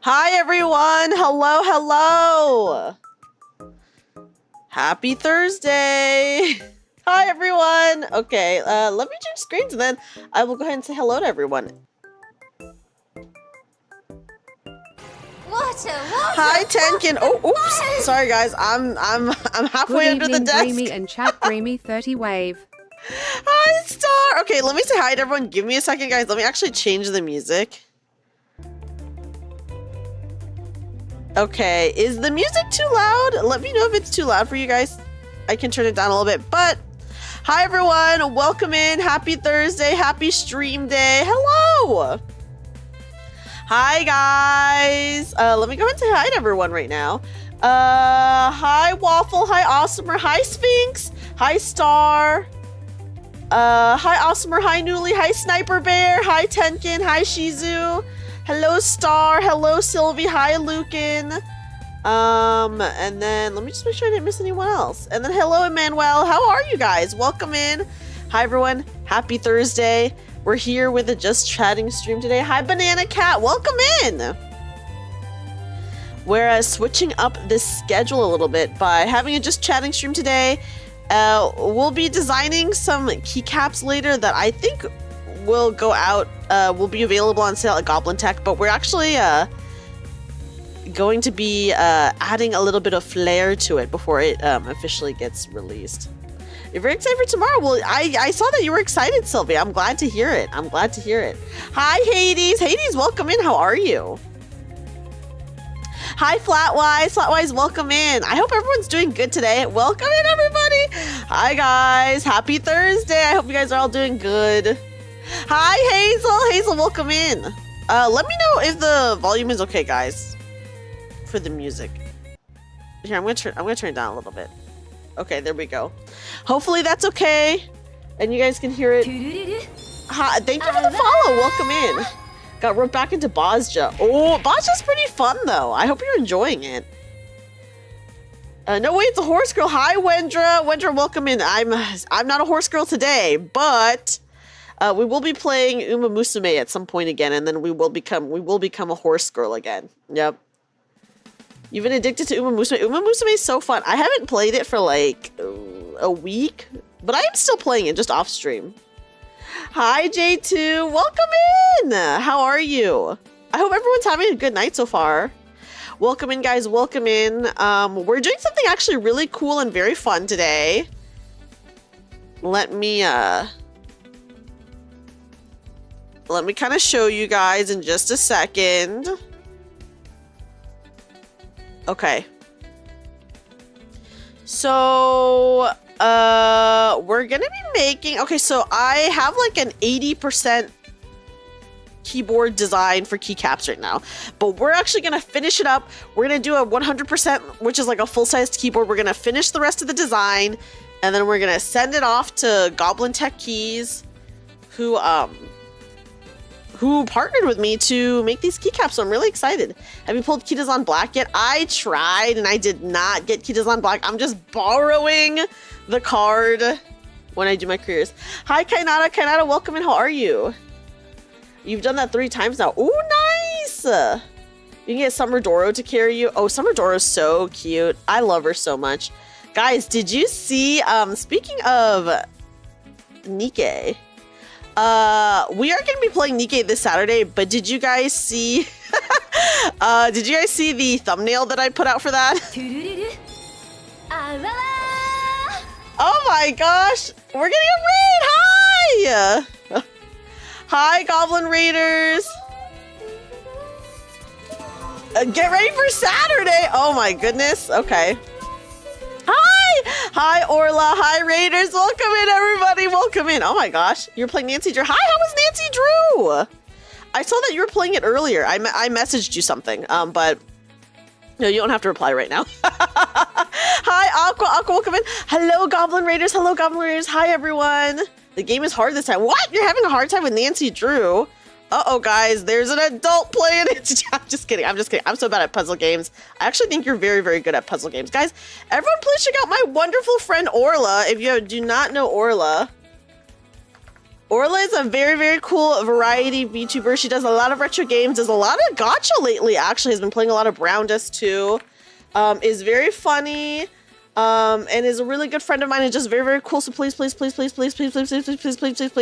Hi everyone, hello, hello. Happy Thursday. Hi everyone. Okay, let me change screens and then I will go ahead and say hello to everyone. Water. Hi Tenkin. Oh, oops. Sorry guys, I'm halfway under the desk. Dreamy and chat Dreamy 30 wave. Hi Star. Okay, let me say hi to everyone. Give me a second, guys. Let me actually change the music. Okay, is the music too loud? Let me know if it's too loud for you guys. I can turn it down a little bit, but hi everyone, welcome in. Happy Thursday, happy stream day. Hello. Hi guys. Let me go ahead and say hi to everyone right now. Hi Waffle, hi Awesomer, hi Sphinx, hi Star. Hi Awesomer, hi Newly, hi Sniper Bear, hi Tenkin, hi Shizu. Hello Star, hello Sylvie, hi Lucan. And then let me just make sure I didn't miss anyone else. And then hello Emmanuel, how are you guys? Welcome in. Hi everyone, happy Thursday. We're here with a Just Chatting stream today. Hi Banana Cat, welcome in. We're switching up this schedule a little bit by having a Just Chatting stream today. We'll be designing some keycaps later that I think will go out, will be available on sale at Goblintech, but we're actually going to be adding a little bit of flair to it before it officially gets released. You're very excited for tomorrow. Well, I saw that you were excited, Sylvia. I'm glad to hear it. I'm glad to hear it. Hi, Hades. Hades, welcome in. How are you? Hi, Flatwise. Flatwise, welcome in. I hope everyone's doing good today. Welcome in, everybody. Hi, guys. Happy Thursday. I hope you guys are all doing good. Hi, Hazel. Hazel, welcome in. Let me know if the volume is okay, guys, for the music. Here, I'm gonna turn it down a little bit. Okay, there we go. Hopefully that's okay, and you guys can hear it. Hi, thank you for the follow. Welcome in. Got roped back into Bozja. Oh, Bozja's pretty fun though. I hope you're enjoying it. No, wait, it's a horse girl. Hi, Wendra. Wendra, welcome in. I'm not a horse girl today, but we will be playing Uma Musume at some point again, and then we will become a horse girl again. Yep. You've been addicted to Uma Musume. Uma Musume is so fun. I haven't played it for like a week, but I am still playing it just off stream. Hi, J2. Welcome in. How are you? I hope everyone's having a good night so far. Welcome in, guys. Welcome in. We're doing something actually really cool and very fun today. Let me kind of show you guys in just a second. Okay. So, we're gonna be making, okay, so I have like an 80% keyboard design for keycaps right now, but we're actually gonna finish it up. We're gonna do a 100%, which is like a full-sized keyboard. We're gonna finish the rest of the design, and then we're gonna send it off to Goblintech Keys, who partnered with me to make these keycaps, so I'm really excited. Have you pulled Kitazan Black yet? I tried, and I did not get Kitazan Black. I'm just borrowing the card when I do my careers. Hi, Kainata. Kainata, welcome in. How are you? You've done that 3 times now. Ooh, nice! You can get Summer Doro to carry you. Oh, Summer Doro's so cute. I love her so much. Guys, did you see, speaking of Nikkei, we are going to be playing Nikkei this Saturday, but did you guys see the thumbnail that I put out for that? Oh my gosh! We're getting a raid! Hi! Hi, Goblin Raiders! Get ready for Saturday! Oh my goodness, okay. Hi! Hi, Orla. Hi, Raiders. Welcome in, everybody. Welcome in. Oh my gosh. You're playing Nancy Drew. Hi, how was Nancy Drew? I saw that you were playing it earlier. I messaged you something, but no, you don't have to reply right now. Hi, Aqua. Aqua, welcome in. Hello, Goblin Raiders. Hello, Goblin Raiders. Hi, everyone. The game is hard this time. What? You're having a hard time with Nancy Drew? Uh-oh, guys. There's an adult playing it. I'm just kidding. I'm just kidding. I'm so bad at puzzle games. I actually think you're very, very good at puzzle games. Guys, everyone please check out my wonderful friend Orla. If you do not know Orla, Orla is a very, very cool variety VTuber. She does a lot of retro games, does a lot of gacha lately, actually. Has been playing a lot of Brown Dust too. Is very funny. And is a really good friend of mine and just very, very cool. So please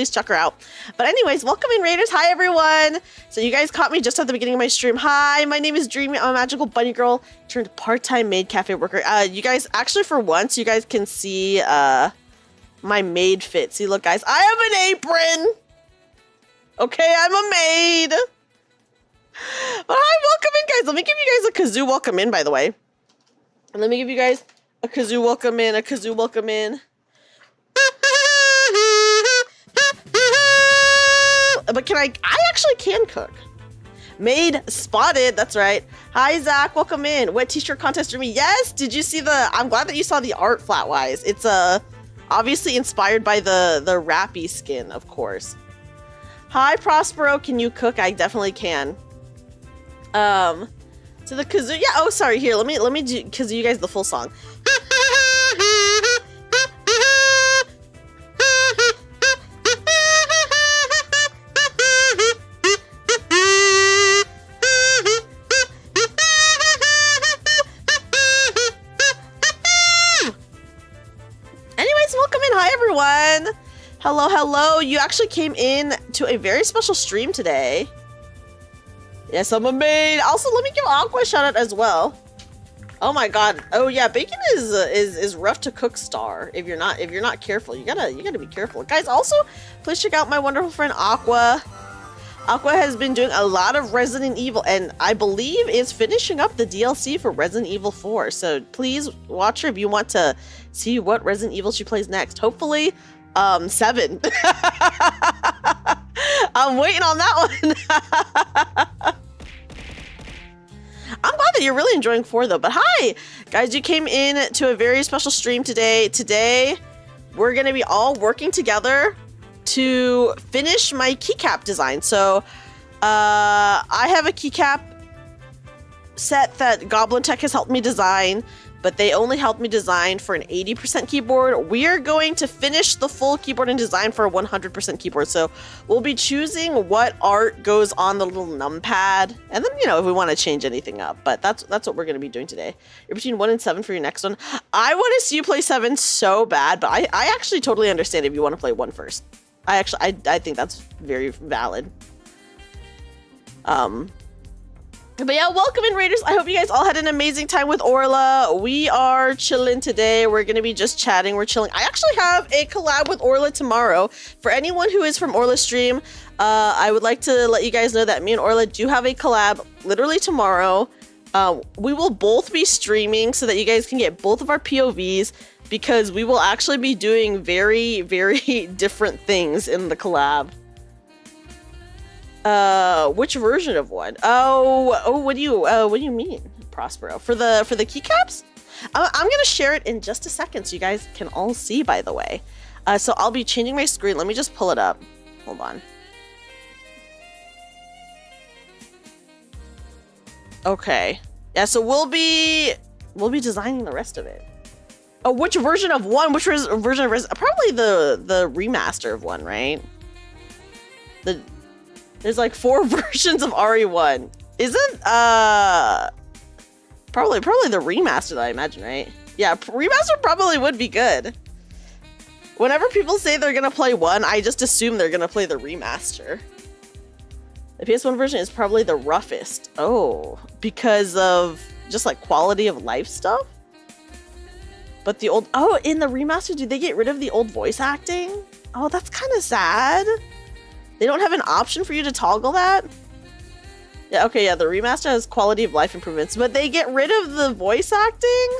check her out. But anyways, welcome in, Raiders. Hi, everyone. So you guys caught me just at the beginning of my stream. Hi, my name is Dreamy. I'm a magical bunny girl turned part-time maid cafe worker. You guys, actually for once, you guys can see my maid fit. See, look, guys, I have an apron. Okay, I'm a maid. But hi, welcome in, guys. Let me give you guys a kazoo welcome in, by the way. And let me give you guys a kazoo welcome in, a kazoo welcome in. But I actually can cook. Maid spotted, that's right. Hi, Zach, welcome in. Wet t-shirt contest for me. Yes, did you see I'm glad that you saw the art, Flatwise. It's obviously inspired by the Rappy skin, of course. Hi, Prospero, can you cook? I definitely can. So the kazoo, yeah, oh, sorry, here, let me do kazoo you guys the full song. Anyways, welcome in. Hi, everyone. Hello, hello. You actually came in to a very special stream today. Yes, I'm a maid. Also, let me give Aqua a shout out as well. Oh my god. Oh yeah, bacon is rough to cook, Star. If you're not careful, you gotta be careful, guys. Also, please check out my wonderful friend Aqua. Aqua has been doing a lot of Resident Evil, and I believe is finishing up the DLC for Resident Evil 4. So please watch her if you want to see what Resident Evil she plays next. Hopefully, 7. I'm waiting on that one. I'm glad that you're really enjoying 4 though. But hi, guys, you came in to a very special stream today. Today, we're gonna be all working together to finish my keycap design. So, I have a keycap set that Goblintech has helped me design, but they only helped me design for an 80% keyboard. We are going to finish the full keyboard and design for a 100% keyboard. So we'll be choosing what art goes on the little numpad, and then, you know, if we want to change anything up. But that's what we're going to be doing today. You're between 1 and 7 for your next one. I want to see you play 7 so bad, but I actually totally understand if you want to play 1 first. I think that's very valid. But yeah, welcome in, Raiders. I hope you guys all had an amazing time with Orla. We are chilling today. We're going to be just chatting. We're chilling. I actually have a collab with Orla tomorrow. For anyone who is from Orla's stream, I would like to let you guys know that me and Orla do have a collab literally tomorrow. We will both be streaming so that you guys can get both of our POVs, because we will actually be doing very, very different things in the collab. Which version of what? Oh, what do you mean, Prospero? For the keycaps? I'm gonna share it in just a second so you guys can all see, by the way. So I'll be changing my screen. Let me just pull it up. Hold on. Okay. Yeah, so we'll be designing the rest of it. Oh, which version of 1? Which version of probably the remaster of 1, right? There's like 4 versions of RE1. Isn't probably the remaster that I imagine, right? Yeah, remaster probably would be good. Whenever people say they're gonna play 1, I just assume they're gonna play the remaster. The PS1 version is probably the roughest. Oh, because of just like quality of life stuff? But the old, oh, in the remaster, did they get rid of the old voice acting? Oh, that's kind of sad. They don't have an option for you to toggle that? Yeah, okay, yeah, the remaster has quality of life improvements, but they get rid of the voice acting?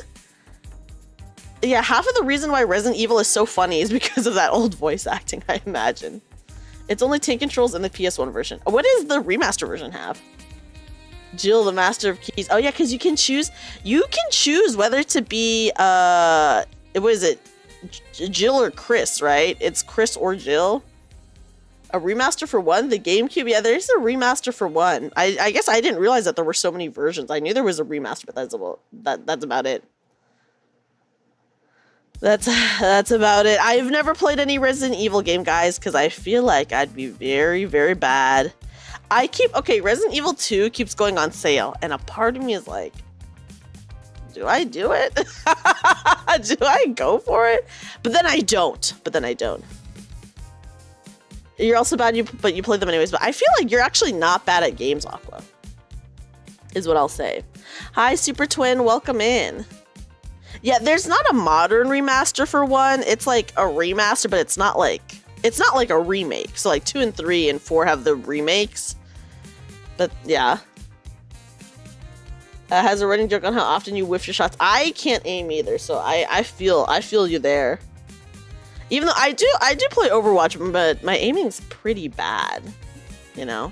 Yeah, half of the reason why Resident Evil is so funny is because of that old voice acting, I imagine. It's only 10 controls in the PS1 version. What does the remaster version have? Jill, the Master of Keys. Oh yeah, because you can choose whether to be what is it? Jill or Chris, right? It's Chris or Jill. A remaster for one? The GameCube? Yeah, there's a remaster for one. I guess I didn't realize that there were so many versions. I knew there was a remaster, but that's about it. That's about it. I've never played any Resident Evil game, guys, because I feel like I'd be very, very bad. Resident Evil 2 keeps going on sale, and a part of me is like, do I do it? Do I go for it? But then I don't. You're also bad, but you play them anyways. But I feel like you're actually not bad at games, Aqua, is what I'll say. Hi, Super Twin. Welcome in. Yeah, there's not a modern remaster for one. It's like a remaster, but it's not like a remake. So like 2 and 3 and 4 have the remakes. But yeah. Has a running joke on how often you whiff your shots. I can't aim either, so I feel you there. Even though I do play Overwatch, but my aiming's pretty bad, you know.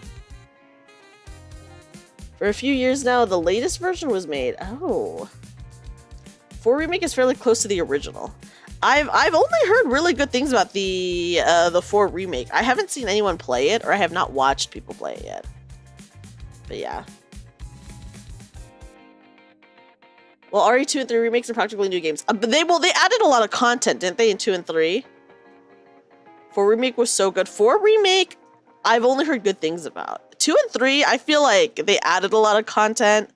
For a few years now, the latest version was made. Oh. 4 remake is fairly close to the original. I've only heard really good things about the 4 remake. I haven't seen anyone play it, or I have not watched people play it yet. But yeah. Well, RE2 and 3 remakes are practically new games. But they added a lot of content, didn't they, in 2 and 3? 4 remake was so good. 4 remake, I've only heard good things about. 2 and 3, I feel like they added a lot of content.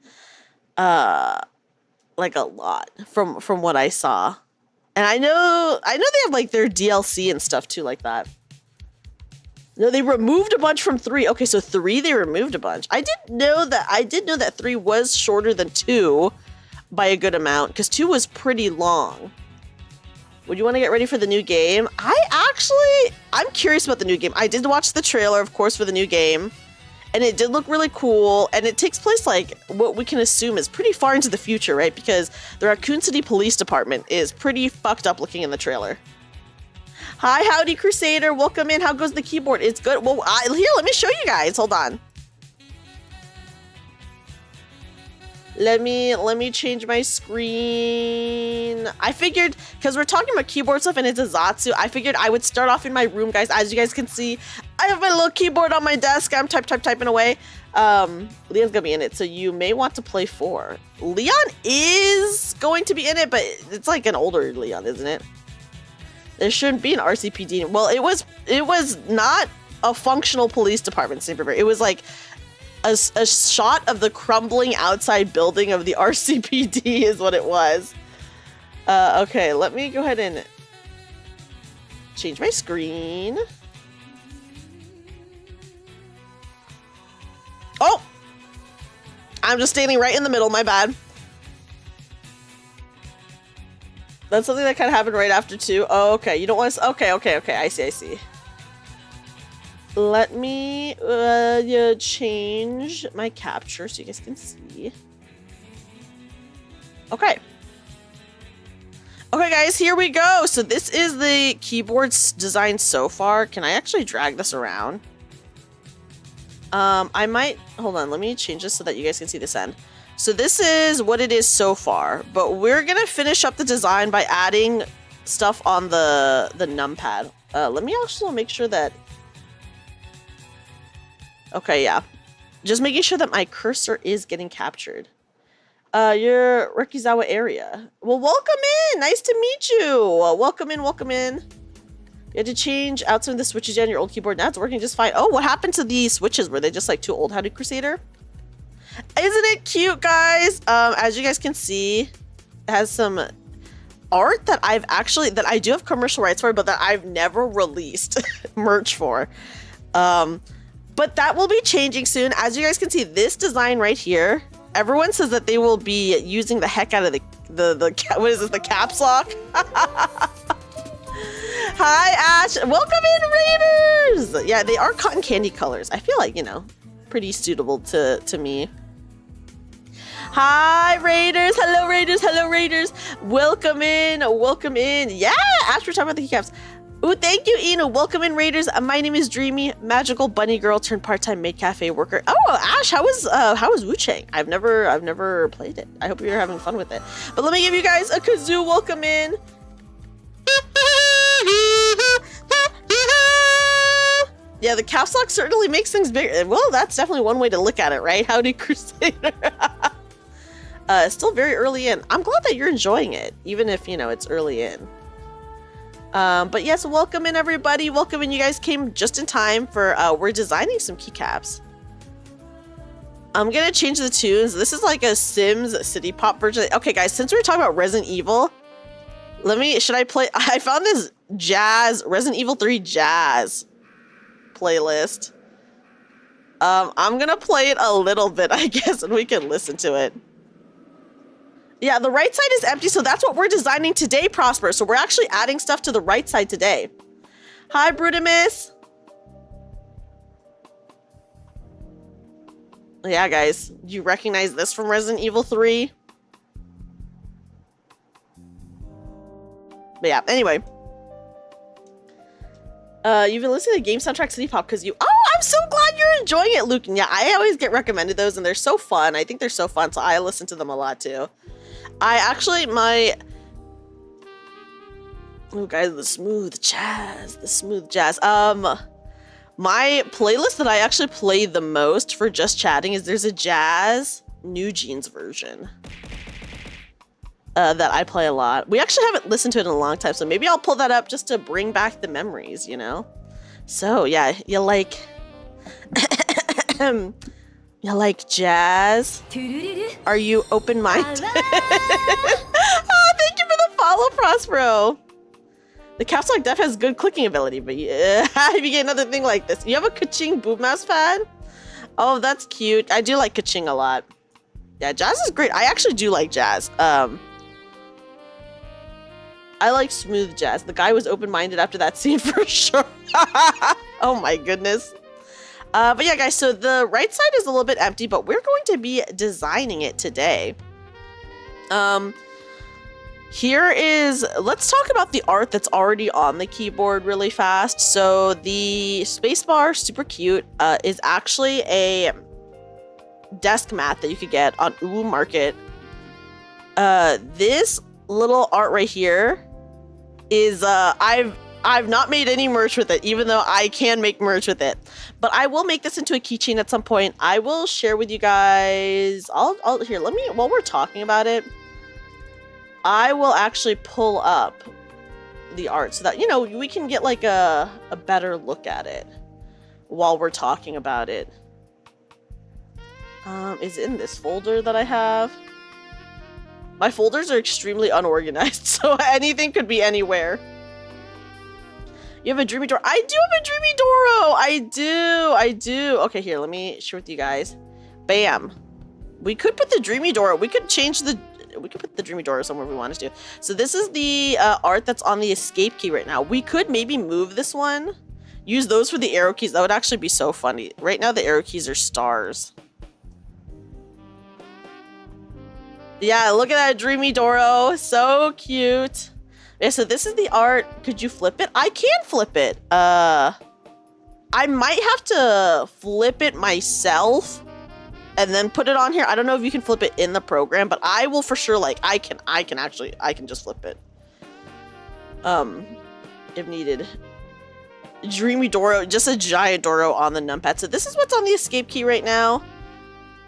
Like a lot from what I saw. And I know they have like their DLC and stuff too, like that. No, they removed a bunch from 3. Okay, so 3 they removed a bunch. I did know that 3 was shorter than 2 by a good amount, because 2 was pretty long. Would you want to get ready for the new game? I'm curious about the new game. I did watch the trailer, of course, for the new game, and it did look really cool, and it takes place like what we can assume is pretty far into the future, right? Because the Raccoon City Police Department is pretty fucked up looking in the trailer. Hi, howdy, Crusader. Welcome in. How goes the keyboard? It's good. Well, here, let me show you guys. Hold on. Let me change my screen. I figured, because we're talking about keyboard stuff and it's a ZATSU, I figured I would start off in my room, guys. As you guys can see, I have my little keyboard on my desk. I'm typing away. Leon's gonna be in it, so you may want to play 4. Leon is going to be in it, but it's like an older Leon, isn't it? There shouldn't be an RCPD. Well, it was not a functional police department. It was like a shot of the crumbling outside building of the RCPD is what it was. Okay, let me go ahead and change my screen. Oh! I'm just standing right in the middle, my bad. That's something that kind of happened right after 2. Oh, okay. You don't want to... Okay. I see. Let me change my capture so you guys can see. Okay. Okay, guys, here we go. So this is the keyboard's design so far. Can I actually drag this around? I might... Hold on. Let me change this so that you guys can see this end. So this is what it is so far, but we're gonna finish up the design by adding stuff on the numpad. Let me also make sure that... Okay, yeah. Just making sure that my cursor is getting captured. Your Rekizawa area. Well, welcome in! Nice to meet you! Welcome in. You had to change out some of the switches on your old keyboard. Now it's working just fine. Oh, what happened to these switches? Were they just like too old? How did Crusader? Isn't it cute, guys? As you guys can see, it has some art that I do have commercial rights for, but that I've never released merch for. But that will be changing soon. As you guys can see, this design right here, everyone says that they will be using the heck out of what is this? The caps lock. Hi, Ash. Welcome in, Raiders. Yeah, they are cotton candy colors. I feel like, you know, pretty suitable to me. Hi, Raiders. Hello, Raiders. Hello, Raiders. Welcome in. Welcome in. Yeah, Ash, we're talking about the keycaps. Ooh, thank you, Ina. Welcome in, Raiders. My name is Dreamy, magical bunny girl turned part-time maid cafe worker. Oh, Ash, how was Wu-Chang? I've never played it. I hope you're having fun with it. But let me give you guys a kazoo. Welcome in. Yeah, the caps lock certainly makes things bigger. Well, that's definitely one way to look at it, right? Howdy, Crusader. Still very early in. I'm glad that you're enjoying it, even if, you know, it's early in. But yes, welcome in, everybody. Welcome in. You guys came just in time for, we're designing some keycaps. I'm gonna change the tunes. This is like a Sims City Pop version. Okay, guys, since we're talking about Resident Evil, should I play? I found this Resident Evil 3 jazz playlist. I'm gonna play it a little bit, I guess, and we can listen to it. Yeah, the right side is empty, so that's what we're designing today, Prosper. So we're actually adding stuff to the right side today. Hi, Brutimus. Yeah, guys, do you recognize this from Resident Evil 3? But yeah, anyway. You've been listening to Game Soundtrack City Pop because you... Oh, I'm so glad you're enjoying it, Luke. And yeah, I always get recommended those, and they're so fun. I think they're so fun, so I listen to them a lot, too. Oh, guys, the smooth jazz. My playlist that I actually play the most for just chatting is there's a jazz New Jeans version that I play a lot. We actually haven't listened to it in a long time, so maybe I'll pull that up just to bring back the memories, you know? So, yeah, you like... You like jazz? Are you open-minded? Oh, thank you for the follow, Prospero. The caps lock def has good clicking ability, but yeah, if you get another thing like this. You have a Kaching boob mouse pad? Oh, that's cute. I do like Kaching a lot. Yeah, jazz is great. I actually do like jazz. I like smooth jazz. The guy was open-minded after that scene for sure. Oh my goodness. But yeah, guys, so the right side is a little bit empty, but we're going to be designing it today. Let's talk about the art that's already on the keyboard really fast. So the spacebar, super cute, is actually a desk mat that you could get on Uwu Market. This little art right here is, I've not made any merch with it, even though I can make merch with it. But I will make this into a keychain at some point. I will share with you guys. Here, while we're talking about it, I will actually pull up the art so that, you know, we can get like a better look at it while we're talking about it. Is it in this folder that I have? My folders are extremely unorganized, so anything could be anywhere. You have a Dreamy Doro. I do have a Dreamy Doro. I do. Okay, here, let me share with you guys. Bam. We could put the Dreamy Doro. We could put the Dreamy Doro somewhere we wanted to. So this is the art that's on the escape key right now. We could maybe move this one. Use those for the arrow keys. That would actually be so funny. Right now, the arrow keys are stars. Yeah, look at that Dreamy Doro. So cute. Yeah, so this is the art. Could you flip it? I can flip it. I might have to flip it myself and then put it on here. I don't know if you can flip it in the program, but I will for sure, like, I can just flip it. If needed. Dreamy Doro, just a giant Doro on the numpad. So this is what's on the escape key right now.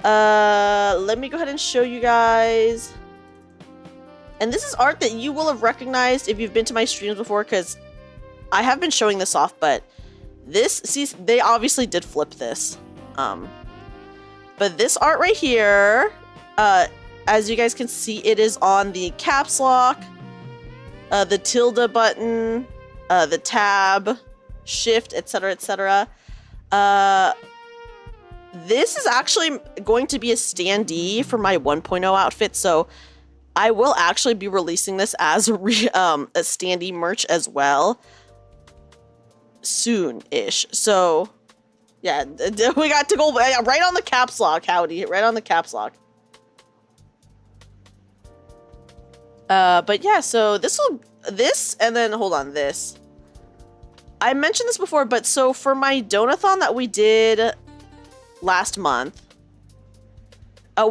Let me go ahead and show you guys. And this is art that you will have recognized if you've been to my streams before, because I have been showing this off, but they obviously did flip this. But this art right here, as you guys can see, it is on the caps lock, the tilde button, the tab, shift, etc., etc. This is actually going to be a standee for my 1.0 outfit, so I will actually be releasing this as a standee merch as well soon-ish. So yeah, we got to go right on the caps lock, Howdy, right on the caps lock. But yeah, so this and then hold on, this. I mentioned this before, but so for my donathon that we did last month,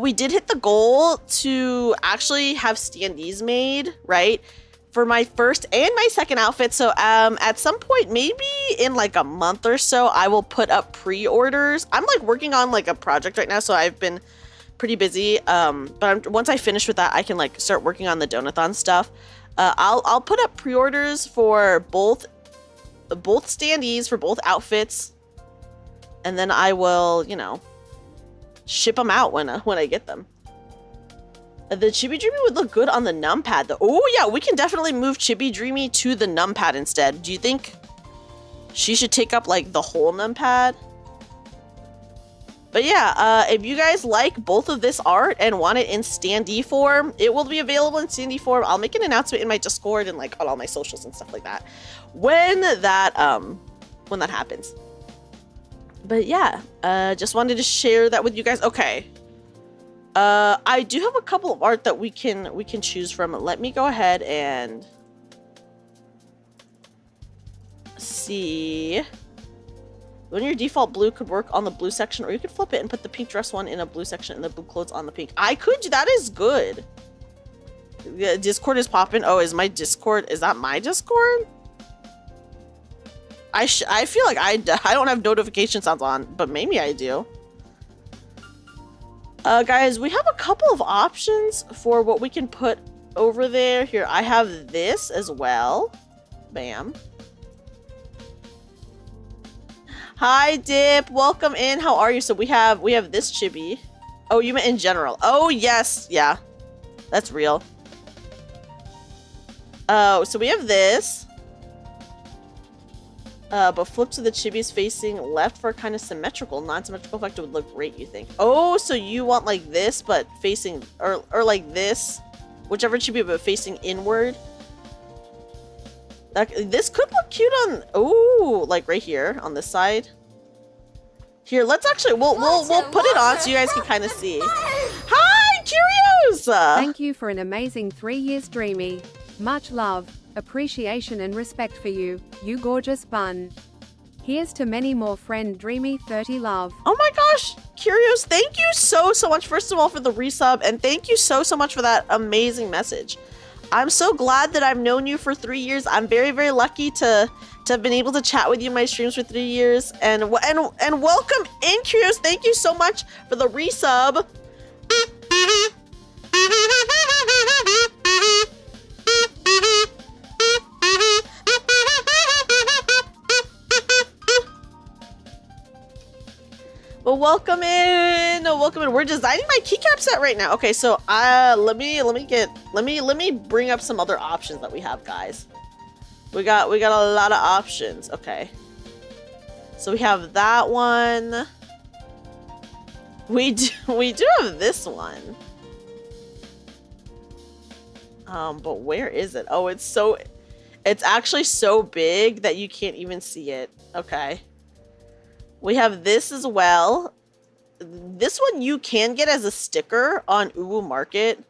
we did hit the goal to actually have standees made, right? For my first and my second outfit. So at some point, maybe in like a month or so, I will put up pre-orders. I'm like working on like a project right now, so I've been pretty busy. But once I finish with that, I can like start working on the donathon stuff. I'll put up pre-orders for both standees for both outfits, and then I will, you know, ship them out when I get them. The Chibi Dreamy would look good on the numpad though. Oh yeah, we can definitely move Chibi Dreamy to the numpad instead. Do you think she should take up like the whole numpad? But yeah, if you guys like both of this art and want it in standee form, it will be available in standee form. I'll make an announcement in my Discord and like on all my socials and stuff like that when that happens. But yeah, just wanted to share that with you guys. Okay. I do have a couple of art that we can choose from. Let me go ahead and see. When your default blue could work on the blue section, or you could flip it and put the pink dress one in a blue section and the blue clothes on the pink. I could do that. Is good. Yeah, Discord is popping. Oh, is that my Discord? I feel like I don't have notification sounds on, but maybe I do. Guys, we have a couple of options for what we can put over there. Here, I have this as well. Bam. Hi, Dip. Welcome in. How are you? So we have this chibi. Oh, you meant in general. Oh, yes. Yeah. That's real. Oh, so we have this. But flip to the chibis facing left for a kind of symmetrical, non-symmetrical effect. It would look great, you think? Oh, so you want like this, but facing, or like this, whichever chibi, but facing inward. This could look cute on, oh, like right here on this side. Here, let's actually, we'll put it on so you guys can kind of see. Hi, Curios! Thank you for an amazing 3 years, Dreamy. Much love, appreciation and respect for you, you gorgeous bun. Here's to many more, friend Dreamy 30 love. Oh my gosh, Curios, thank you so much, first of all, for the resub, and thank you so much for that amazing message. I'm so glad that I've known you for 3 years. I'm very, very lucky to have been able to chat with you in my streams for 3 years. And welcome in, Curios. Thank you so much for the resub. Well, welcome in. Welcome in. We're designing my keycap set right now. Okay, so let me bring up some other options that we have, guys. We got a lot of options. Okay. So we have that one. We do have this one. But where is it? Oh, it's actually so big that you can't even see it. Okay. We have this as well. This one you can get as a sticker on Uwu Market.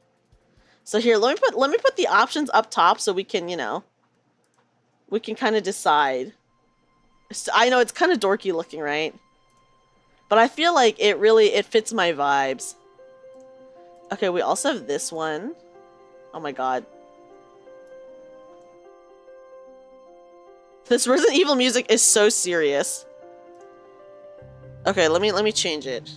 So here, let me put the options up top so we can, you know, we can kind of decide. So, I know it's kind of dorky looking, right? But I feel like it fits my vibes. Okay, we also have this one. Oh my god. This Resident Evil music is so serious. Okay, let me change it.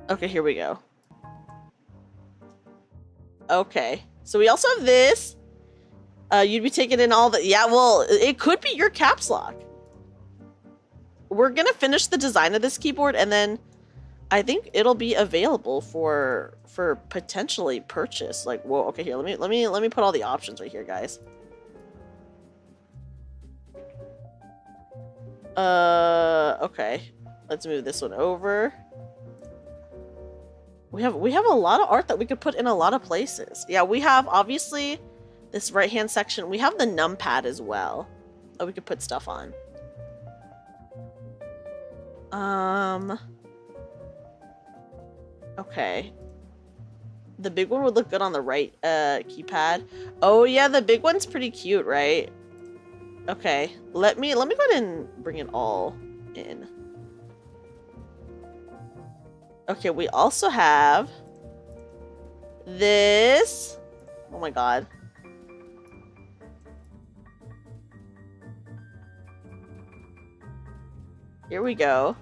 Okay, here we go. Okay, so we also have this. You'd be taking in all the, yeah, well, it could be your caps lock. We're gonna finish the design of this keyboard and then I think it'll be available for potentially purchase. Like, whoa, okay, here, let me put all the options right here, guys. Okay. Let's move this one over. We have a lot of art that we could put in a lot of places. Yeah, we have obviously this right-hand section. We have the numpad as well that we could put stuff on. Okay. The big one would look good on the right keypad. Oh yeah, the big one's pretty cute, right? Okay. Let me go ahead and bring it all in. Okay, we also have this. Oh my god. Here we go.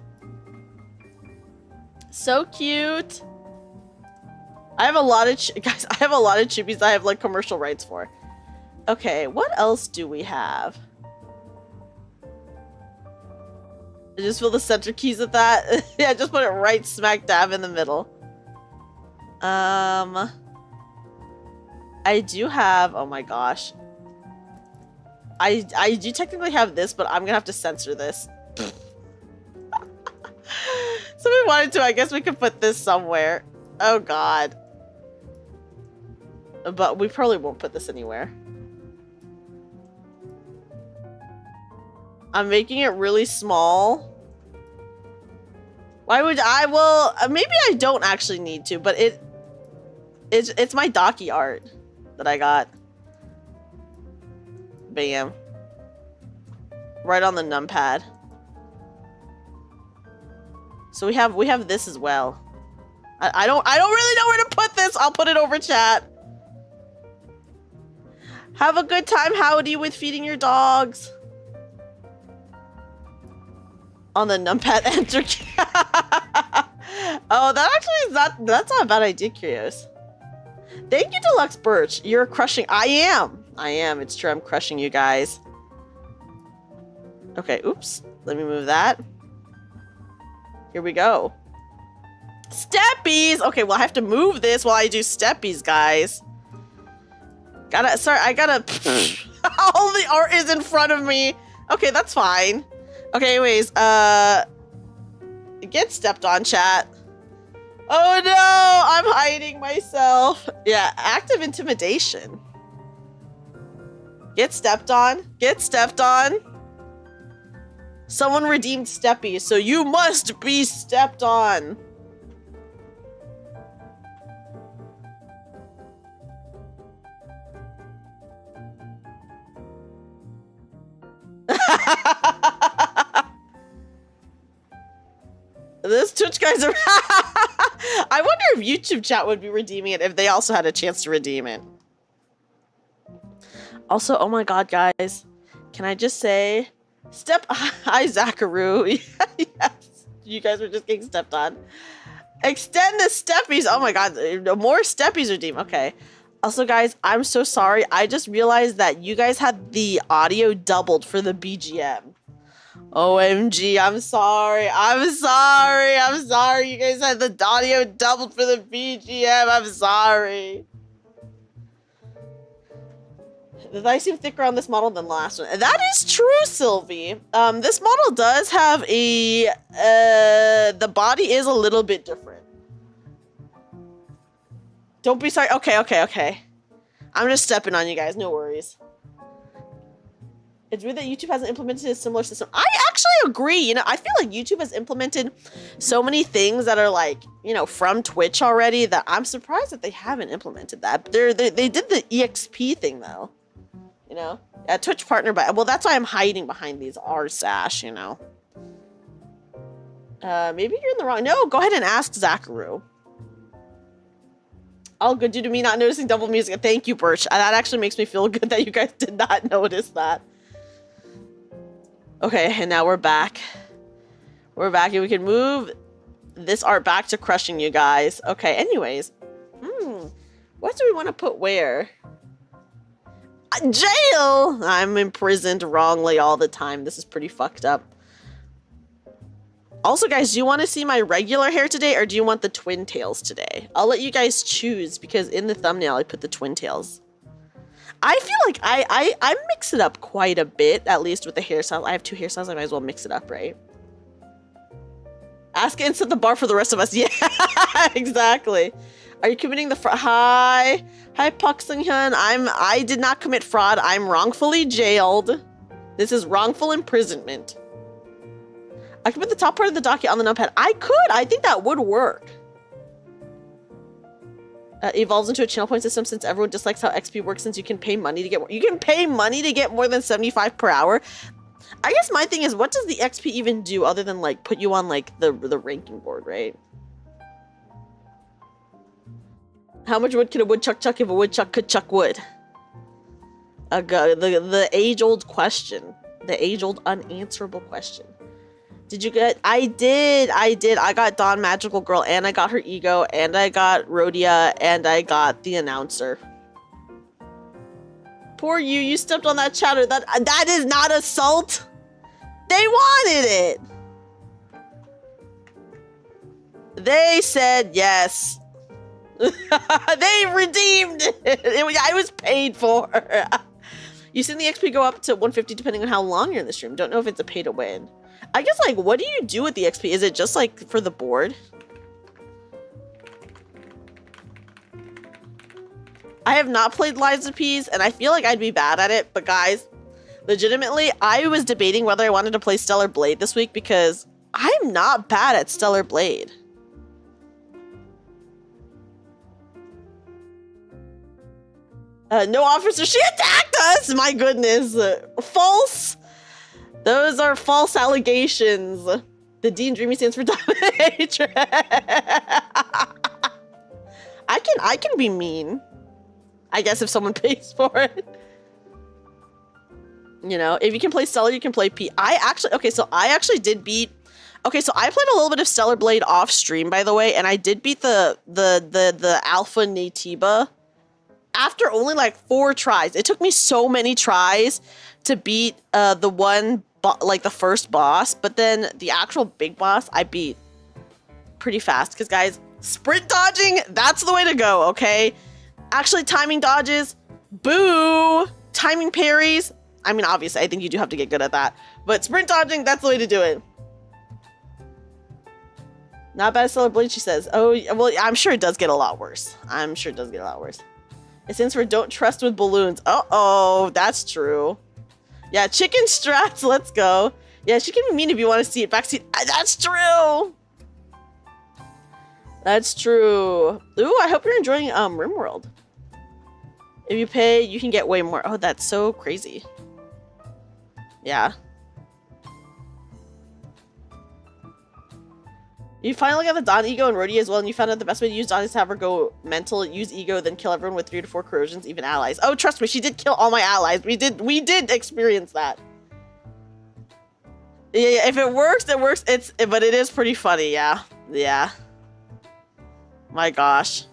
So cute. I have a lot of guys, I have a lot of chippies I have like commercial rights for. Okay, what else do we have? I just feel the center keys at that. Yeah, just put it right smack dab in the middle. I do have, oh my gosh. I do technically have this, but I'm gonna have to censor this. So we wanted to, I guess we could put this somewhere. Oh god. But we probably won't put this anywhere. I'm making it really small. Why would I? Well, maybe I don't actually need to, but it's my Docky art that I got. Bam. Right on the numpad. So we have this as well. I don't really know where to put this. I'll put it over chat. Have a good time, Howdy, with feeding your dogs. On the numpad enter. Oh, that actually is that's not a bad idea, Curious. Thank you, Deluxe Birch. You're crushing. I am. It's true. I'm crushing you guys. Okay, oops. Let me move that. Here we go. Steppies! Okay, well, I have to move this while I do steppies, guys. Sorry, I gotta... All the art is in front of me. Okay, that's fine. Okay, anyways, get stepped on, chat. Oh no, I'm hiding myself. Yeah, active intimidation. Get stepped on. Get stepped on. Someone redeemed Steppy, so you must be stepped on. This Twitch guys are... I wonder if YouTube chat would be redeeming it if they also had a chance to redeem it. Also, oh my god, guys. Can I just say... Hi, Zachary. Yes. You guys were just getting stepped on. Extend the steppies. Oh my god. More steppies redeem. Okay. Also, guys, I'm so sorry. I just realized that you guys had the audio doubled for the BGM. OMG, I'm sorry. I'm sorry. You guys had the audio doubled for the BGM. I'm sorry. The thighs seem thicker on this model than the last one. That is true, Sylvie. This model does have a... the body is a little bit different. Don't be sorry. Okay. I'm just stepping on you guys. No worries. It's weird that YouTube hasn't implemented a similar system. I actually agree. You know, I feel like YouTube has implemented so many things that are like, you know, from Twitch already that I'm surprised that they haven't implemented that. They did the EXP thing though. You know, Twitch partner, but well, that's why I'm hiding behind these R sash. You know, maybe you're in the wrong. No, go ahead and ask Zachary. All good due to me not noticing double music. Thank you, Birch. That actually makes me feel good that you guys did not notice that. Okay, and now we're back. We're back, and we can move this art back to crushing you guys. Okay, anyways. What do we want to put where? Jail! I'm imprisoned wrongly all the time. This is pretty fucked up. Also, guys, do you want to see my regular hair today, or do you want the twin tails today? I'll let you guys choose, because in the thumbnail, I put the twin tails. I feel like I mix it up quite a bit, at least with the hairstyles. I have 2 hairstyles, I might as well mix it up, right? Ask it and set the bar for the rest of us. Yeah, exactly. Are you committing the fraud? Hi, Pak Sung-hyun. I did not commit fraud. I'm wrongfully jailed. This is wrongful imprisonment. I could put the top part of the docket on the numpad. I could. I think that would work. Evolves into a channel point system since everyone dislikes how XP works since you can pay money to get more. You can pay money to get more than 75 per hour. I guess my thing is, what does the XP even do other than like put you on like the ranking board, right? How much wood can a woodchuck chuck if a woodchuck could chuck wood? The age-old question. The age-old unanswerable question. Did you get... I did. I got Dawn Magical Girl, and I got her ego, and I got Rhodia, and I got the announcer. Poor you. You stepped on that chatter. That is not assault. They wanted it. They said yes. They redeemed it. I was paid for. You seen the XP go up to 150 depending on how long you're in the stream. Don't know if it's a pay to win. I guess, like, what do you do with the XP? Is it just like for the board? I have not played Lies of Peas and I feel like I'd be bad at it, but guys, legitimately, I was debating whether I wanted to play Stellar Blade this week because I'm not bad at Stellar Blade. No officer, she attacked us! My goodness. False. Those are false allegations. The D in Dreamy stands for dominatrix. I can be mean. I guess if someone pays for it. You know, if you can play Stellar, you can play P. I actually did beat... Okay, so I played a little bit of Stellar Blade off stream, by the way, and I did beat the Alpha Natiba after only like 4 tries. It took me so many tries to beat the one, like the first boss, but then the actual big boss I beat pretty fast. Because guys, sprint dodging, that's the way to go, okay? Actually timing dodges, boo! Timing parries, I mean, obviously, I think you do have to get good at that. But sprint dodging, that's the way to do it. Not bad at Stellar Blade, she says. Oh, well, I'm sure it does get a lot worse. I'm sure it does get a lot worse. It stands for don't trust with balloons. Uh-oh, that's true. Yeah, chicken strats, let's go. Yeah, she can be mean if you want to see it. Backseat, that's true. That's true. Ooh, I hope you're enjoying RimWorld. If you pay, you can get way more. Oh, that's so crazy. Yeah. You finally got the Dawn ego and Rhodey as well, and you found out the best way to use Dawn is to have her go mental, use ego, then kill everyone with 3 to 4 corrosions, even allies. Oh, trust me, she did kill all my allies. We did experience that. Yeah, if it works, it works. But it is pretty funny, yeah. Yeah. My gosh.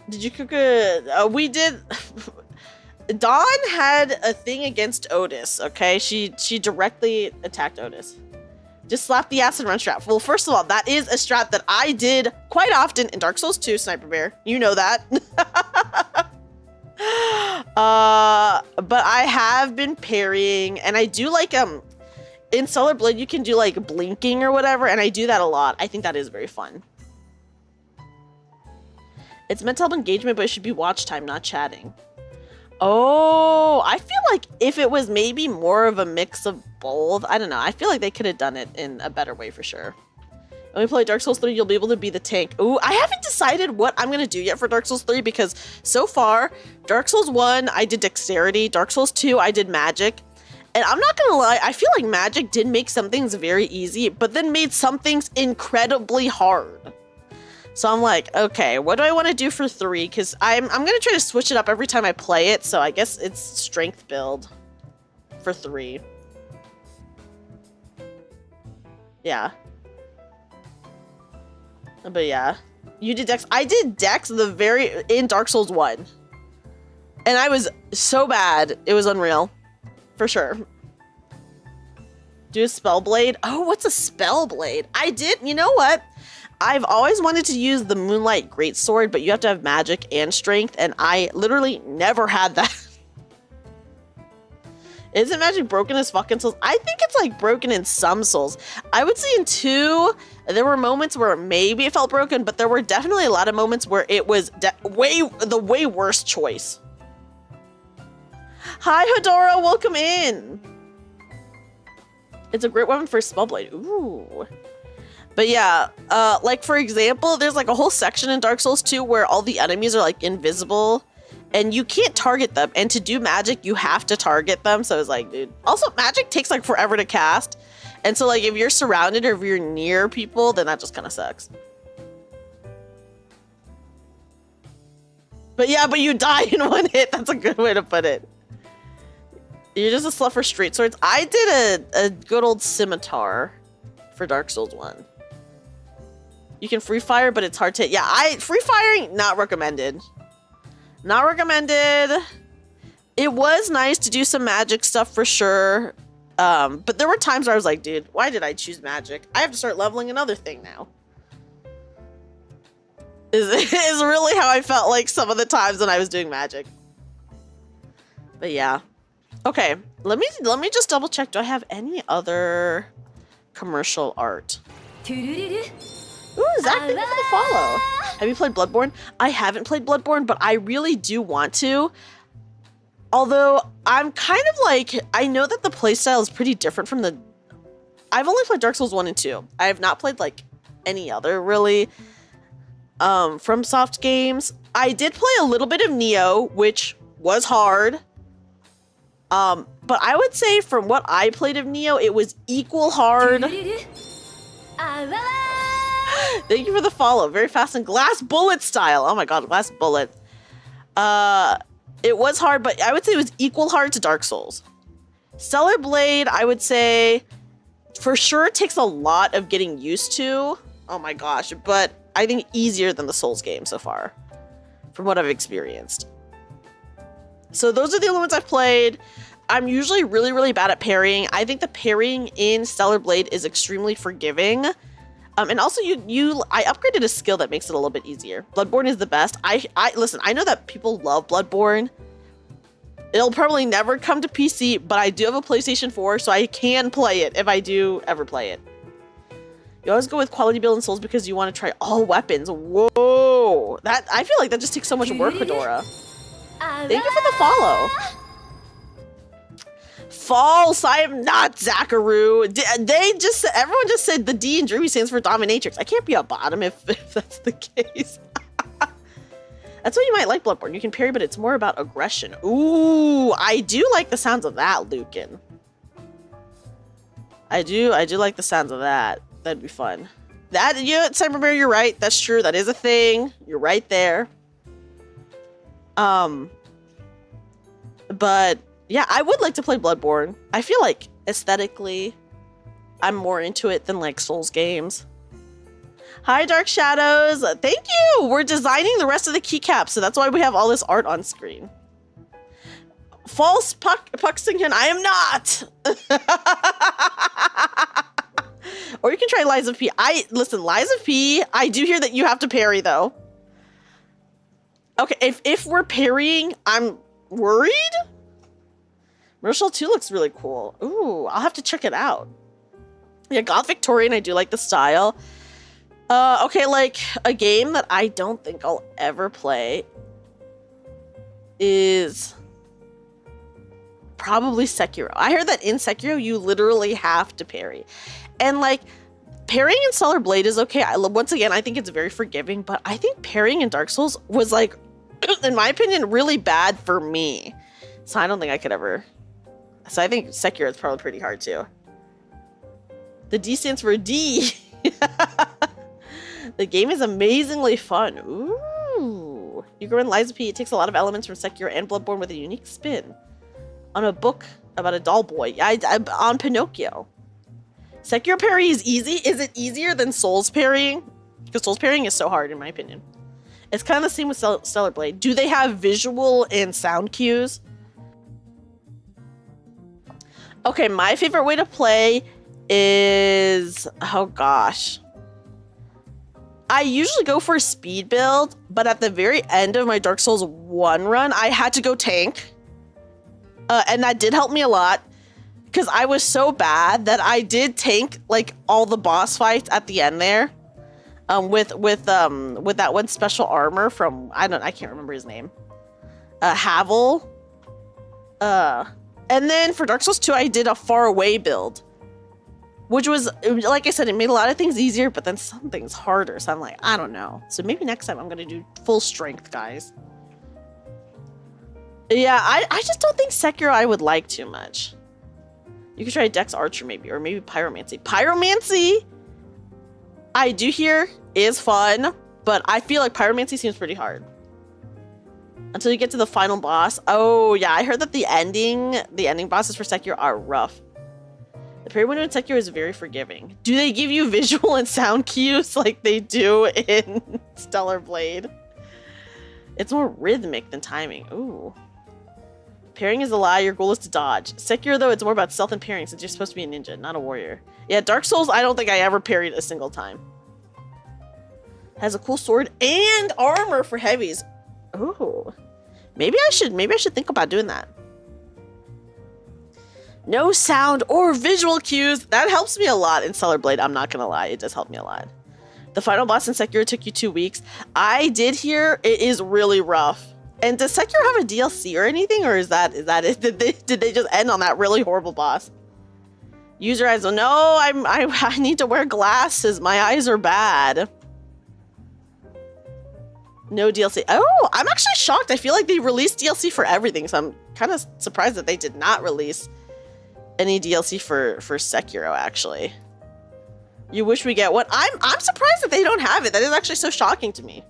Did you cook a... we did... Dawn had a thing against Otis, okay? She directly attacked Otis. Just slap the acid run strat. Well, first of all, that is a strat that I did quite often in Dark Souls 2, Sniper Bear. You know that. But I have been parrying, and I do like, in Stellar Blade, you can do like blinking or whatever, and I do that a lot. I think that is very fun. It's meant to help engagement, but it should be watch time, not chatting. Oh, I feel like if it was maybe more of a mix of both, I don't know. I feel like they could have done it in a better way for sure. When we play Dark Souls 3, you'll be able to be the tank. Ooh, I haven't decided what I'm going to do yet for Dark Souls 3 because so far, Dark Souls 1, I did dexterity. Dark Souls 2, I did magic. And I'm not going to lie, I feel like magic did make some things very easy, but then made some things incredibly hard. So I'm like, okay, what do I want to do for 3? Because I'm going to try to switch it up every time I play it. So I guess it's strength build for 3. Yeah. But yeah. You did Dex. I did Dex in Dark Souls 1. And I was so bad. It was unreal. For sure. Do a spell blade. Oh, what's a spell blade? I did. You know what? I've always wanted to use the Moonlight Greatsword, but you have to have magic and strength, and I literally never had that. Isn't magic broken as fucking Souls? I think it's like broken in some Souls. I would say in 2, there were moments where maybe it felt broken, but there were definitely a lot of moments where it was the way worse choice. Hi, Hedora, welcome in. It's a great weapon for Spellblade. Ooh. But yeah, like for example, there's like a whole section in Dark Souls 2 where all the enemies are like invisible and you can't target them. And to do magic, you have to target them. So it's like, dude. Also, magic takes like forever to cast. And so like if you're surrounded or if you're near people, then that just kind of sucks. But yeah, but you die in one hit. That's a good way to put it. You're just a slut for straight swords. I did a good old scimitar for Dark Souls 1. You can free fire, but it's hard to... Yeah, free firing, not recommended. Not recommended. It was nice to do some magic stuff for sure. But there were times where I was like, dude, why did I choose magic? I have to start leveling another thing now. Is really how I felt like some of the times when I was doing magic. But yeah. Okay, let me just double check. Do I have any other commercial art? Ooh, Zach, thank you for the follow. Have you played Bloodborne? I haven't played Bloodborne, but I really do want to. Although, I'm kind of like, I know that the playstyle is pretty different from the... I've only played Dark Souls 1 and 2. I have not played, like, any other, really, from Soft games. I did play a little bit of Neo, which was hard. But I would say from what I played of Neo, it was equal hard. Thank you for the follow. Very fast and Glass Bullet style. Oh my god, Glass Bullet. It was hard, but I would say it was equal hard to Dark Souls. Stellar Blade, I would say, for sure takes a lot of getting used to. Oh my gosh, but I think easier than the Souls game so far, from what I've experienced. So those are the only ones I've played. I'm usually really, really bad at parrying. I think the parrying in Stellar Blade is extremely forgiving. And also I upgraded a skill that makes it a little bit easier. Bloodborne is the best. Listen, I know that people love Bloodborne. It'll probably never come to PC, but I do have a PlayStation 4, so I can play it if I do ever play it. You always go with quality build in Souls because you want to try all weapons. Whoa. I feel like that just takes so much work, Hedora. Thank you for the follow. False, I am not Zachary. Everyone just said the D in Dreamy stands for dominatrix. I can't be a bottom if that's the case. That's why you might like Bloodborne. You can parry, but it's more about aggression. Ooh, I do like the sounds of that, Lucan. I do like the sounds of that. That'd be fun. Cyberbear, you're right. That's true. That is a thing. You're right there. But yeah, I would like to play Bloodborne. I feel like aesthetically, I'm more into it than like Souls games. Hi, Dark Shadows. Thank you. We're designing the rest of the keycaps, so that's why we have all this art on screen. False Puxington, I am not. Or you can try Lies of P. Listen, Lies of P, I do hear that you have to parry though. Okay, if we're parrying, I'm worried. Marshall 2 looks really cool. Ooh, I'll have to check it out. Yeah, Goth Victorian, I do like the style. Okay, like a game that I don't think I'll ever play is probably Sekiro. I heard that in Sekiro, you literally have to parry. And like, parrying in Stellar Blade is okay. Once again, I think it's very forgiving, but I think parrying in Dark Souls was like, in my opinion, really bad for me. So I don't think I could ever. So I think Sekiro is probably pretty hard too. The D stands for D. The game is amazingly fun. Ooh. You can run Lies of P. It takes a lot of elements from Sekiro and Bloodborne with a unique spin. On a book about a doll boy. On Pinocchio. Sekiro parry is easy. Is it easier than Souls parrying? Because Souls parrying is so hard in my opinion. It's kind of the same with Stellar Blade. Do they have visual and sound cues? Okay, my favorite way to play is... Oh gosh. I usually go for a speed build, but at the very end of my Dark Souls 1 run, I had to go tank. And that did help me a lot because I was so bad that I did tank like all the boss fights at the end there. With that one special armor from I can't remember his name. Havel. And then for Dark Souls 2, I did a far away build. Which was, like I said, it made a lot of things easier, but then some things harder. So I'm like, I don't know. So maybe next time I'm going to do full strength, guys. Yeah, I just don't think Sekiro I would like too much. You could try Dex Archer maybe, or maybe Pyromancy. Pyromancy, I do hear, is fun, but I feel like Pyromancy seems pretty hard. Until you get to the final boss. Oh, yeah, I heard that the ending bosses for Sekiro are rough. The parry window in Sekiro is very forgiving. Do they give you visual and sound cues like they do in Stellar Blade? It's more rhythmic than timing. Ooh. Parrying is a lie. Your goal is to dodge. Sekiro, though, it's more about stealth and parrying since you're supposed to be a ninja, not a warrior. Yeah, Dark Souls, I don't think I ever parried a single time. Has a cool sword and armor for heavies. Ooh. Maybe I should think about doing that. No sound or visual cues. That helps me a lot in Stellar Blade. I'm not gonna lie, it does help me a lot. The final boss in Sekiro took you 2 weeks. I did hear it is really rough. And does Sekiro have a DLC or anything, or is that it? Did they just end on that really horrible boss? User eyes. Oh no, I need to wear glasses. My eyes are bad. No DLC. Oh, I'm actually shocked. I feel like they released DLC for everything, so I'm kind of surprised that they did not release any DLC for Sekiro, actually. You wish we get one? I'm surprised that they don't have it. That is actually so shocking to me.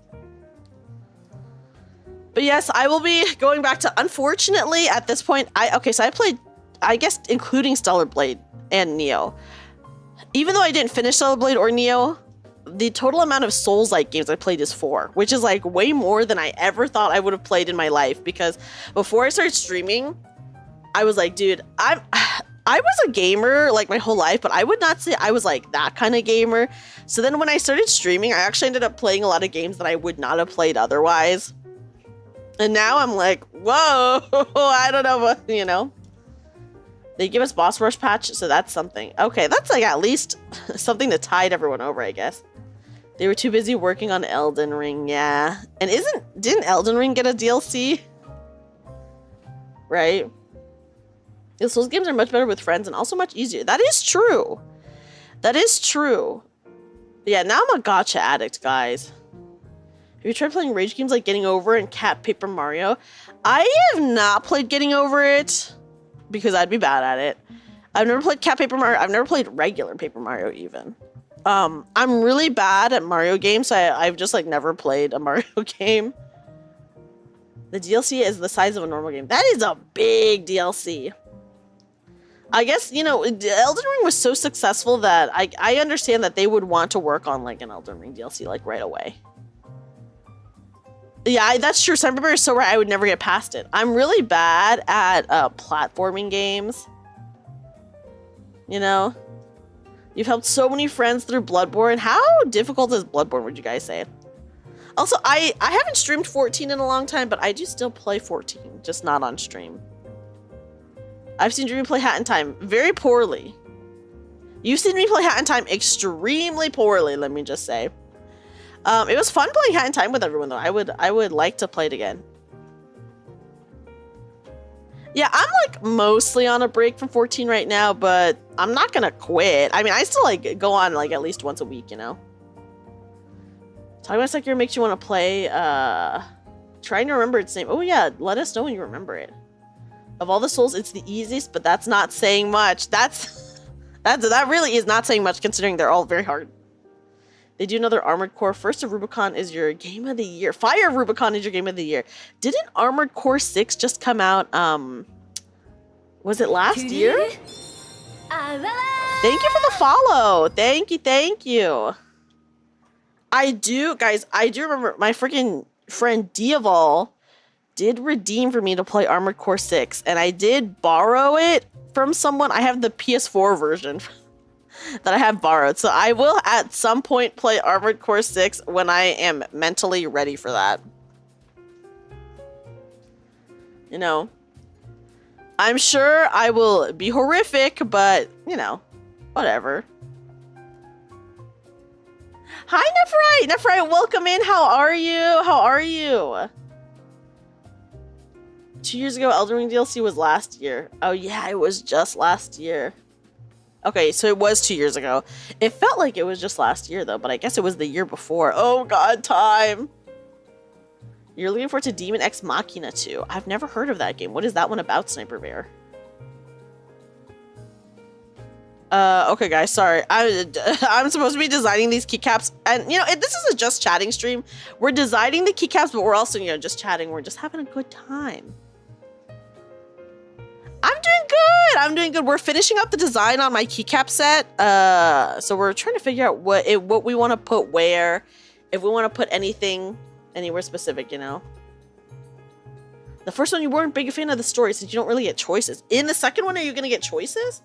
But yes, I will be going back to, unfortunately, at this point, so I played, I guess, including Stellar Blade and Neo. Even though I didn't finish Stellar Blade or Neo, the total amount of Souls-like games I played is 4, which is like way more than I ever thought I would have played in my life. Because before I started streaming, I was like, dude, I was a gamer like my whole life, but I would not say I was like that kind of gamer. So then when I started streaming, I actually ended up playing a lot of games that I would not have played otherwise. And now I'm like, whoa, I don't know what, you know. They give us boss rush patch, so that's something. Okay, that's like at least something to tide everyone over, I guess. They were too busy working on Elden Ring, yeah. And didn't Elden Ring get a DLC? Right? The Souls games are much better with friends and also much easier. That is true. That is true. Yeah, now I'm a gacha addict, guys. Have you tried playing rage games like Getting Over and Cat Paper Mario? I have not played Getting Over it because I'd be bad at it. I've never played Cat Paper Mario. I've never played regular Paper Mario even. I'm really bad at Mario games, so I've just like never played a Mario game. The DLC is the size of a normal game. That is a big DLC. I guess, you know, Elden Ring was so successful that I understand that they would want to work on like an Elden Ring DLC like right away. Yeah, that's true. Cyberpunk is so right. I would never get past it. I'm really bad at platforming games. You know? You've helped so many friends through Bloodborne. How difficult is Bloodborne, would you guys say? Also, I haven't streamed 14 in a long time, but I do still play 14, just not on stream. I've seen Dreamy play Hat in Time very poorly. You've seen me play Hat in Time extremely poorly, let me just say. It was fun playing Hat in Time with everyone, though. I would like to play it again. Yeah, I'm like mostly on a break from 14 right now, but I'm not gonna quit. I mean, I still like go on like at least once a week, you know? Talking about Sekiro makes you want to play, trying to remember its name. Oh yeah, let us know when you remember it. Of all the Souls, it's the easiest, but that's not saying much. That really is not saying much considering they're all very hard. They do another Armored Core. First of Rubicon is your game of the year. Fire of Rubicon is your game of the year. Didn't Armored Core 6 just come out, was it last year? Thank you for the follow. Thank you. I do remember my freaking friend Diaval did redeem for me to play Armored Core 6, and I did borrow it from someone. I have the PS4 version. that I have borrowed. So I will at some point play Armored Core 6 when I am mentally ready for that. You know, I'm sure I will be horrific, but, you know, whatever. Hi, Nephrite! Nephrite, welcome in. How are you? How are you? 2 years ago, Elden Ring DLC was last year. Oh, yeah, it was just last year. Okay, so it was 2 years ago. It felt like it was just last year, though, but I guess it was the year before. Oh, God, time. You're looking forward to Demon X Machina 2. I've never heard of that game. What is that one about, Sniper Bear? Okay, guys, sorry. I'm supposed to be designing these keycaps, and, you know, this is a just chatting stream. We're designing the keycaps, but we're also, you know, just chatting. We're just having a good time. I'm doing good. I'm doing good. We're finishing up the design on my keycap set. So we're trying to figure out what we want to put where, if we want to put anything anywhere specific, you know. The first one, you weren't big a fan of the story since you don't really get choices. In the second one, are you gonna get choices?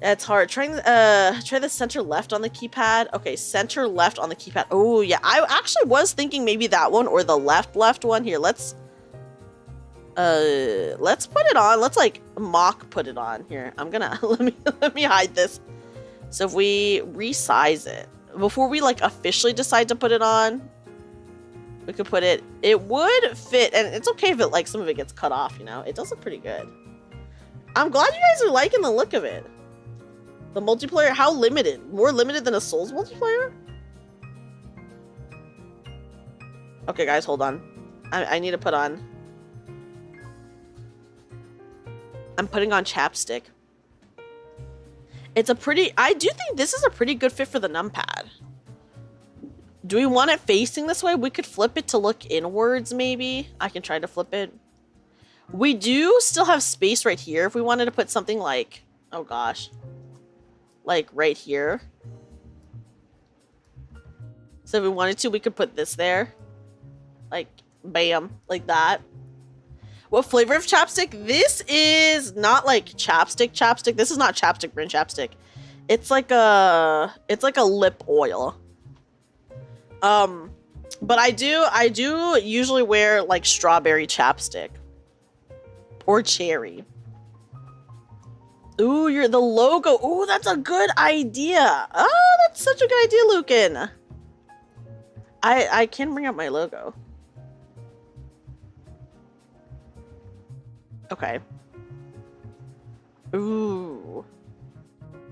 That's hard. Try the center left on the keypad. Okay, center left on the keypad. Oh yeah, I actually was thinking maybe that one or the left one. Here, let's put it on. Let's like mock put it on. Here, I'm gonna let me hide this. So if we resize it before we like officially decide to put it on, we could put it. It would fit, and it's okay if it like some of it gets cut off. You know, it does look pretty good. I'm glad you guys are liking the look of it. The multiplayer, how limited? More limited than a Souls multiplayer? Okay, guys, hold on. I need to put on. I'm putting on chapstick. It's a pretty, I do think this is a pretty good fit for the numpad. Do we want it facing this way? We could flip it to look inwards, maybe. I can try to flip it. We do still have space right here if we wanted to put something like, oh gosh, like right here. So if we wanted to, we could put this there. Like, bam, like that. What flavor of chapstick? This is not like chapstick. This is not chapstick brand chapstick. It's like a lip oil. But I do usually wear like strawberry chapstick or cherry. Ooh, you're the logo. Ooh, that's a good idea. Oh, that's such a good idea, Lucan. I can bring up my logo. Okay. Ooh.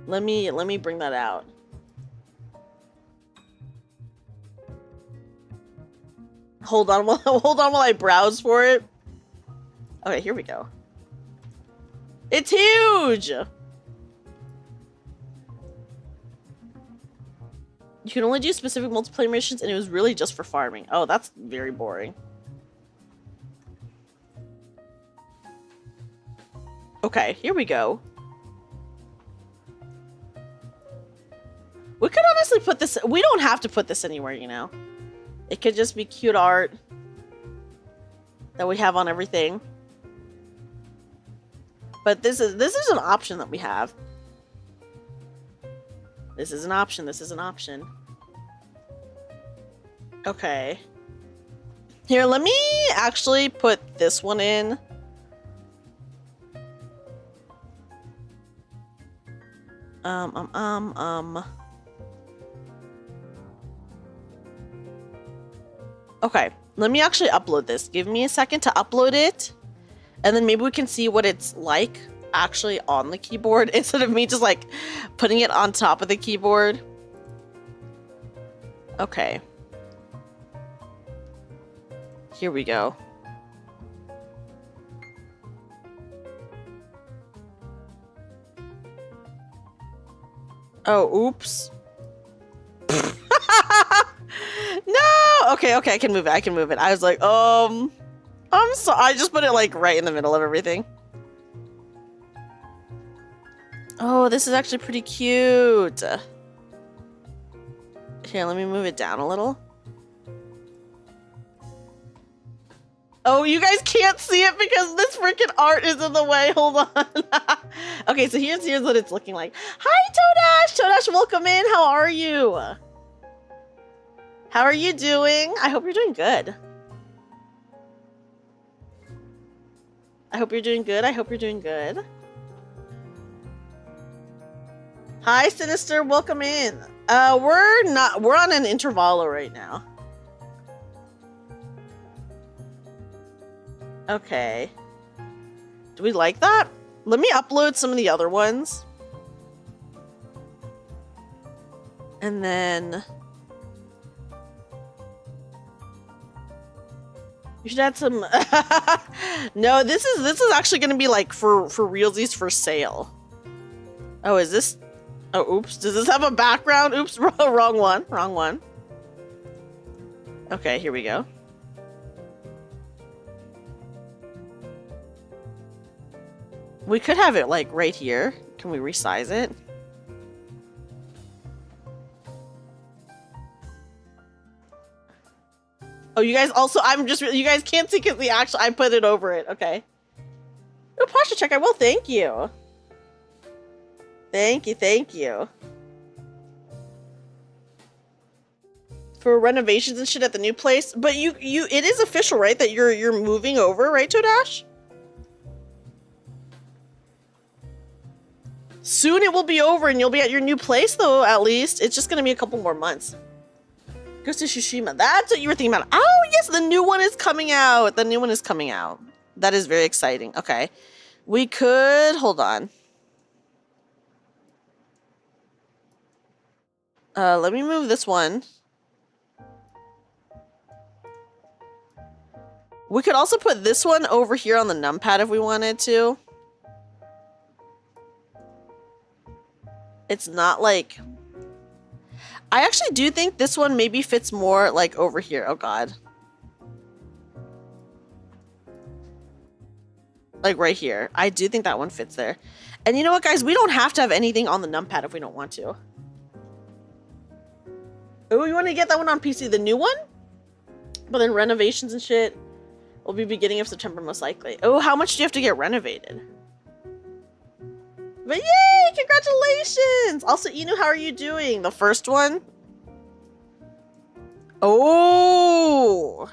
Let me bring that out. Hold on while I browse for it. Okay, here we go. It's huge! You can only do specific multiplayer missions, and it was really just for farming. Oh, that's very boring. Okay, here we go. We could honestly put this... We don't have to put this anywhere, you know. It could just be cute art that we have on everything. But this is an option that we have. This is an option. This is an option. Okay. Here, let me actually put this one in. Okay, let me actually upload this. Give me a second to upload it. And then maybe we can see what it's like actually on the keyboard instead of me just like putting it on top of the keyboard. Okay. Here we go. Oh, oops. No! Okay, I can move it. I was like, I'm sorry. I just put it like right in the middle of everything. Oh, this is actually pretty cute. Here, let me move it down a little. Oh, you guys can't see it because this freaking art is in the way. Hold on. Okay, so here's what it's looking like. Hi, Todash! Todash, welcome in. How are you? How are you doing? I hope you're doing good. I hope you're doing good. I hope you're doing good. Hi, Sinister. Welcome in. We're on an intervalo right now. Okay. Do we like that? Let me upload some of the other ones. And then you should add some. No, this is actually going to be like for realsies for sale. Oh, is this? Oh, oops. Does this have a background? Oops, wrong one. Wrong one. Okay, here we go. We could have it like right here. Can we resize it? Oh, you guys also, you guys can't see because I put it over it. Okay. Oh, posture check. I will. Thank you. Thank you. Thank you. For renovations and shit at the new place. But it is official, right? That you're moving over, right, Todash? Soon it will be over and you'll be at your new place, though, at least. It's just going to be a couple more months. Ghost of Tsushima. That's what you were thinking about. Oh, yes, the new one is coming out. The new one is coming out. That is very exciting. Okay. We could... Hold on. Let me move this one. We could also put this one over here on the numpad if we wanted to. It's not like... I actually do think this one maybe fits more like over here. Oh god. Like right here. I do think that one fits there. And you know what, guys? We don't have to have anything on the numpad if we don't want to. Oh, you want to get that one on PC? The new one? But then renovations and shit will be beginning of September most likely. Oh, how much do you have to get renovated? But yay! Congratulations! Also, Inu, how are you doing? The first one? Oh!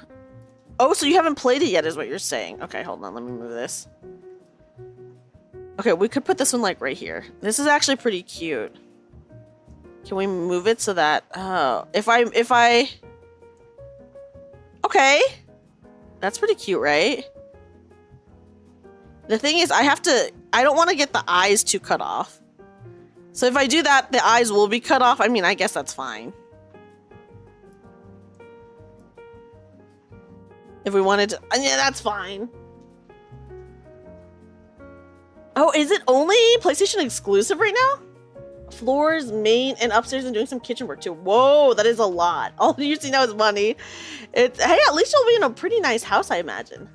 Oh, so you haven't played it yet is what you're saying. Okay, hold on. Let me move this. Okay, we could put this one like right here. This is actually pretty cute. Can we move it so that... Oh, if I... Okay. That's pretty cute, right? The thing is, I don't want to get the eyes too cut off. So if I do that, the eyes will be cut off. I mean, I guess that's fine. If we wanted to... Yeah, that's fine. Oh, is it only PlayStation exclusive right now? Floors, main, and upstairs, and doing some kitchen work too. Whoa, that is a lot. All you see now is money. Hey, at least you'll be in a pretty nice house, I imagine.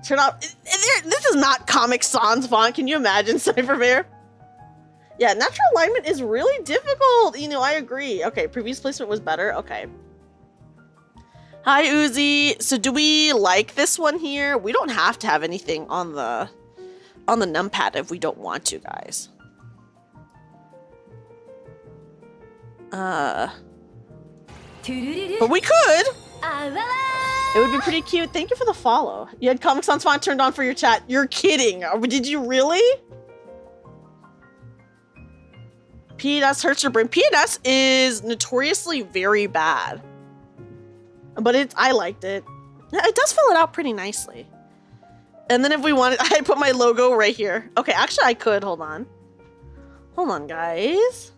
Turn off. This is not Comic Sans font. Can you imagine, Cypher Bear? Yeah, natural alignment is really difficult. You know, I agree. Okay, previous placement was better. Okay. Hi, Uzi. So do we like this one here? We don't have to have anything on the numpad if we don't want to, guys. But we could. It would be pretty cute. Thank you for the follow. You had Comic Sans font turned on for your chat. You're kidding. Did you really? PNS hurts your brain. PNS is notoriously very bad. But I liked it. It does fill it out pretty nicely. And then if we wanted, I put my logo right here. Okay, actually I could. Hold on. Hold on, guys.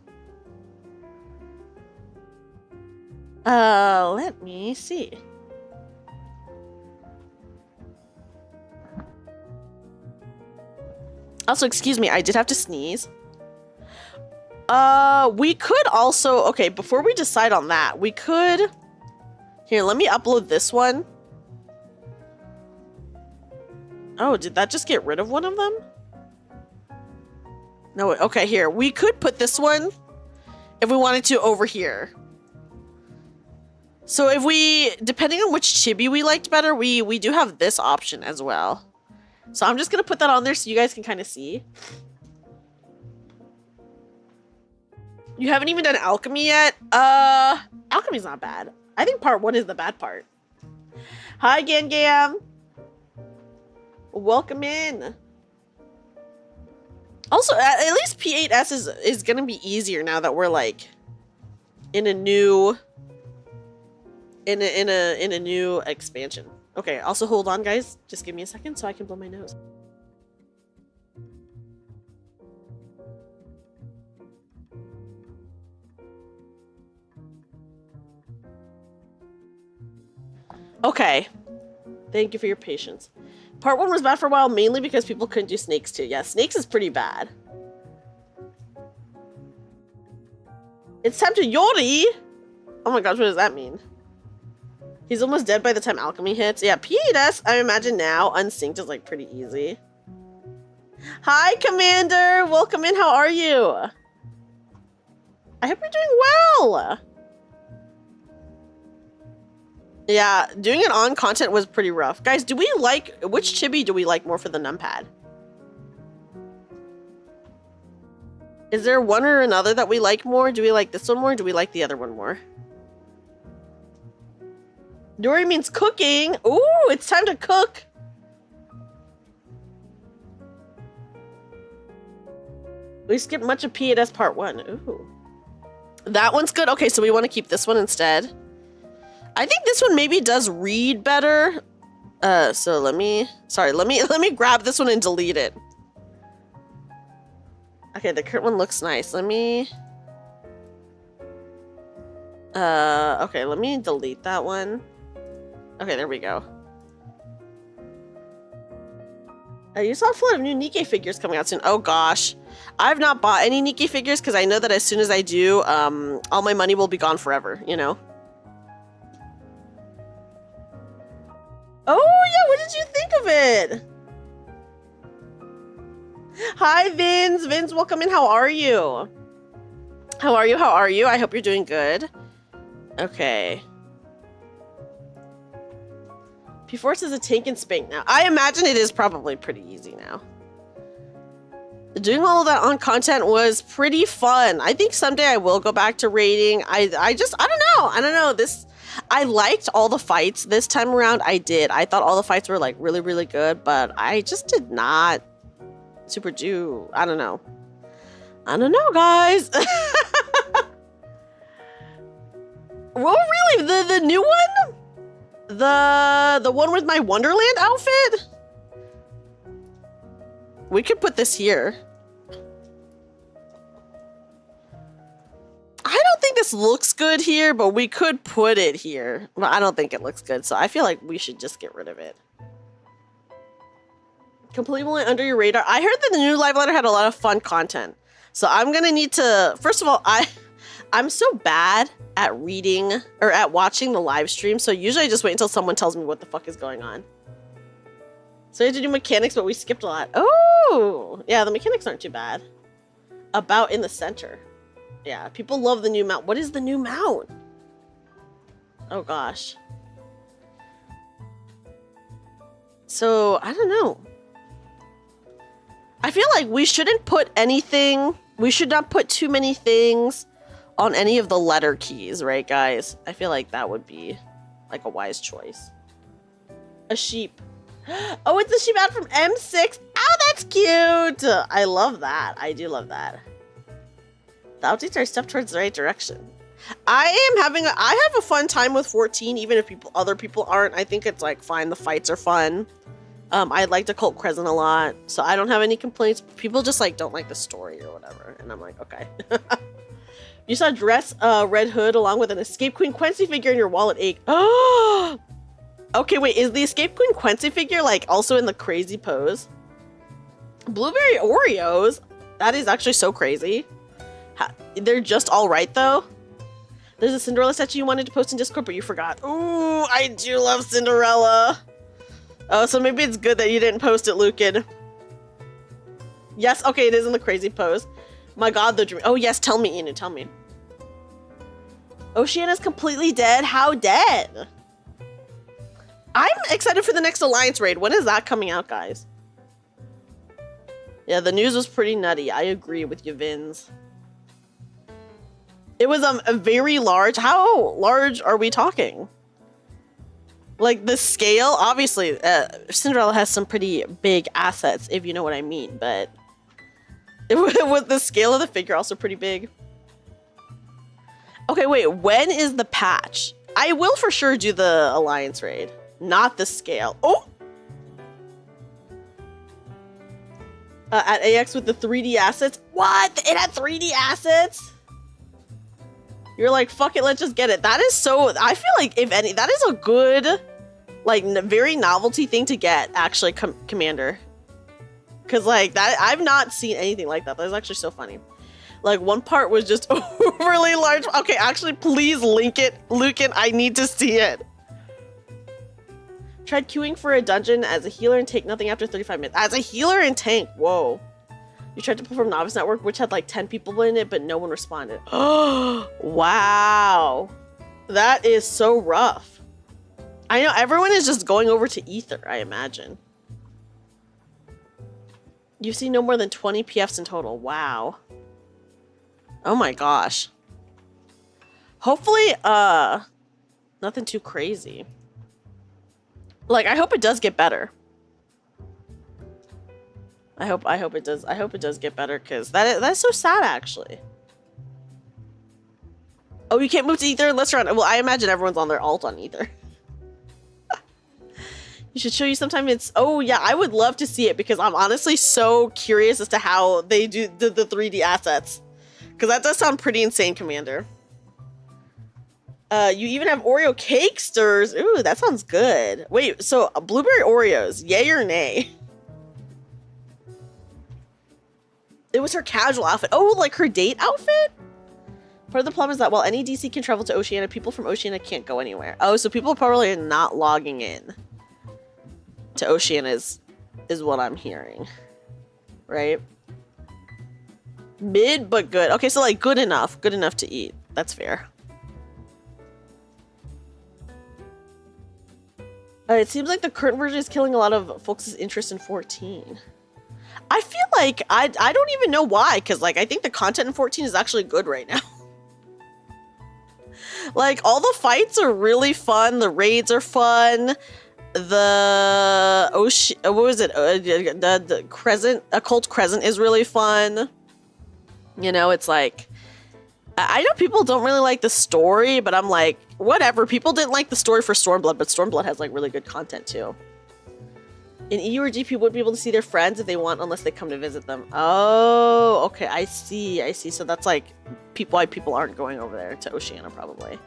Let me see. Also, excuse me, I did have to sneeze. We could also, okay, before we decide on that, we could, here, let me upload this one. Oh, did that just get rid of one of them? No, okay, here, we could put this one if we wanted to over here. So if we, depending on which chibi we liked better, we do have this option as well. So I'm just gonna put that on there so you guys can kind of see. You haven't even done alchemy yet? Alchemy's not bad. I think part 1 is the bad part. Hi, Gam. Welcome in. Also, at least P8S is gonna be easier now that we're like in a new in a new expansion. Okay, also hold on guys. Just give me a second so I can blow my nose. Okay. Thank you for your patience. Part 1 was bad for a while, mainly because people couldn't do snakes too. Yeah, snakes is pretty bad. It's time to Yori! Oh my gosh, what does that mean? He's almost dead by the time alchemy hits. Yeah, P8S, I imagine now, unsynced is like pretty easy. Hi, Commander! Welcome in, how are you? I hope you're doing well! Yeah, doing it on content was pretty rough. Guys, do we like, which chibi do we like more for the numpad? Is there one or another that we like more? Do we like this one more? Or do we like the other one more? Dory means cooking. Ooh, it's time to cook. We skipped much of P8S part 1. Ooh. That one's good. Okay, so we want to keep this one instead. I think this one maybe does read better. So let me grab this one and delete it. Okay, the current one looks nice. Let me okay, let me delete that one. Okay, there we go. You saw a flood of new Nikkei figures coming out soon. Oh gosh. I've not bought any Nikkei figures because I know that as soon as I do, all my money will be gone forever, you know? Oh yeah, what did you think of it? Hi Vince, welcome in, how are you? How are you? I hope you're doing good. Okay. P4 is a tank and spank now. I imagine it is probably pretty easy now. Doing all of that on content was pretty fun. I think someday I will go back to raiding. I don't know. I liked all the fights this time around. I did. I thought all the fights were like really, really good, but I just did not super do. I don't know, guys. Well, really, the new one, the one with my Wonderland outfit. We could put this here. I don't think this looks good here, but we could put it here. But I don't think it looks good, so I feel like we should just get rid of it. Completely under your radar. I heard that the new live letter had a lot of fun content. So I'm gonna need to, first of all, I'm so bad at reading or at watching the live stream, so usually I just wait until someone tells me what the fuck is going on. So we had to do mechanics, but we skipped a lot. Oh, yeah, the mechanics aren't too bad. About in the center. Yeah, people love the new mount. What is the new mount? Oh gosh. So, I don't know. I feel like we shouldn't put anything, we should not put too many things on any of the letter keys, right guys? I feel like that would be like a wise choice. A sheep. Oh, it's a sheep out from M6. Oh, that's cute. I love that. I do love that. The updates are a step towards the right direction. I have a fun time with 14, even if other people aren't. I think it's like fine. The fights are fun. I liked Occult Crescent a lot, so I don't have any complaints. People just like don't like the story or whatever, and I'm like, okay. You saw Dress Red Hood along with an Escape Queen Quincy figure in your wallet ache. Oh. Okay, wait, is the Escape Queen Quincy figure like also in the crazy pose? Blueberry Oreos? That is actually so crazy. They're just all right though. There's a Cinderella statue you wanted to post in Discord, but you forgot. Ooh, I do love Cinderella. Oh, so maybe it's good that you didn't post it, Lucan. Yes, okay, it is in the crazy pose. My god, the dream. Oh yes, tell me, Inu, tell me. Oceana's completely dead. How dead? I'm excited for the next Alliance raid. When is that coming out, guys? Yeah, the news was pretty nutty. I agree with you, Vins. It was a very large. How large are we talking? Like the scale, obviously, Cinderella has some pretty big assets, if you know what I mean. But it was the scale of the figure also pretty big. Okay, wait. When is the patch? I will for sure do the Alliance raid, not the scale. Oh. At AX with the 3D assets. What? It had 3D assets? You're like, fuck it, let's just get it. That is so, I feel like, if any, that is a good, like, very novelty thing to get, actually, Commander. Because, like, that, I've not seen anything like that. That is actually so funny. Like, one part was just overly large. Okay, actually, please link it. Lucan, I need to see it. Tried queuing for a dungeon as a healer and tank, nothing after 35 minutes. As a healer and tank, whoa. You tried to pull from Novice Network, which had like 10 people in it, but no one responded. Oh, wow. That is so rough. I know everyone is just going over to Ether, I imagine. You've seen no more than 20 PFs in total. Wow. Oh my gosh. Hopefully, nothing too crazy. Like, I hope it does get better. I hope it does. I hope it does get better, because that's so sad, actually. Oh, you can't move to Ether? Let's run. Well, I imagine everyone's on their alt on Ether. You should show you sometime. It's, oh yeah, I would love to see it, because I'm honestly so curious as to how they do the 3D assets. Because that does sound pretty insane, Commander. You even have Oreo cakesters. Ooh, that sounds good. Wait, so blueberry Oreos, yay or nay? It was her casual outfit. Oh, like her date outfit? Part of the problem is that while any DC can travel to Oceania, people from Oceania can't go anywhere. Oh, so people probably are not logging in to Oceania is what I'm hearing. Right? Mid, but good. Okay, so like good enough. Good enough to eat. That's fair. It seems like the current version is killing a lot of folks' interest in 14. I feel like I don't even know why, because like I think the content in 14 is actually good right now. Like all the fights are really fun, the raids are fun, the ocean, what was it? The crescent, occult crescent is really fun. You know, it's like I know people don't really like the story, but I'm like, whatever. People didn't like the story for Stormblood, but Stormblood has like really good content too. In EU or G, people would be able to see their friends if they want, unless they come to visit them. Oh, okay, I see, I see. So that's like why people aren't going over there to Oceania, probably.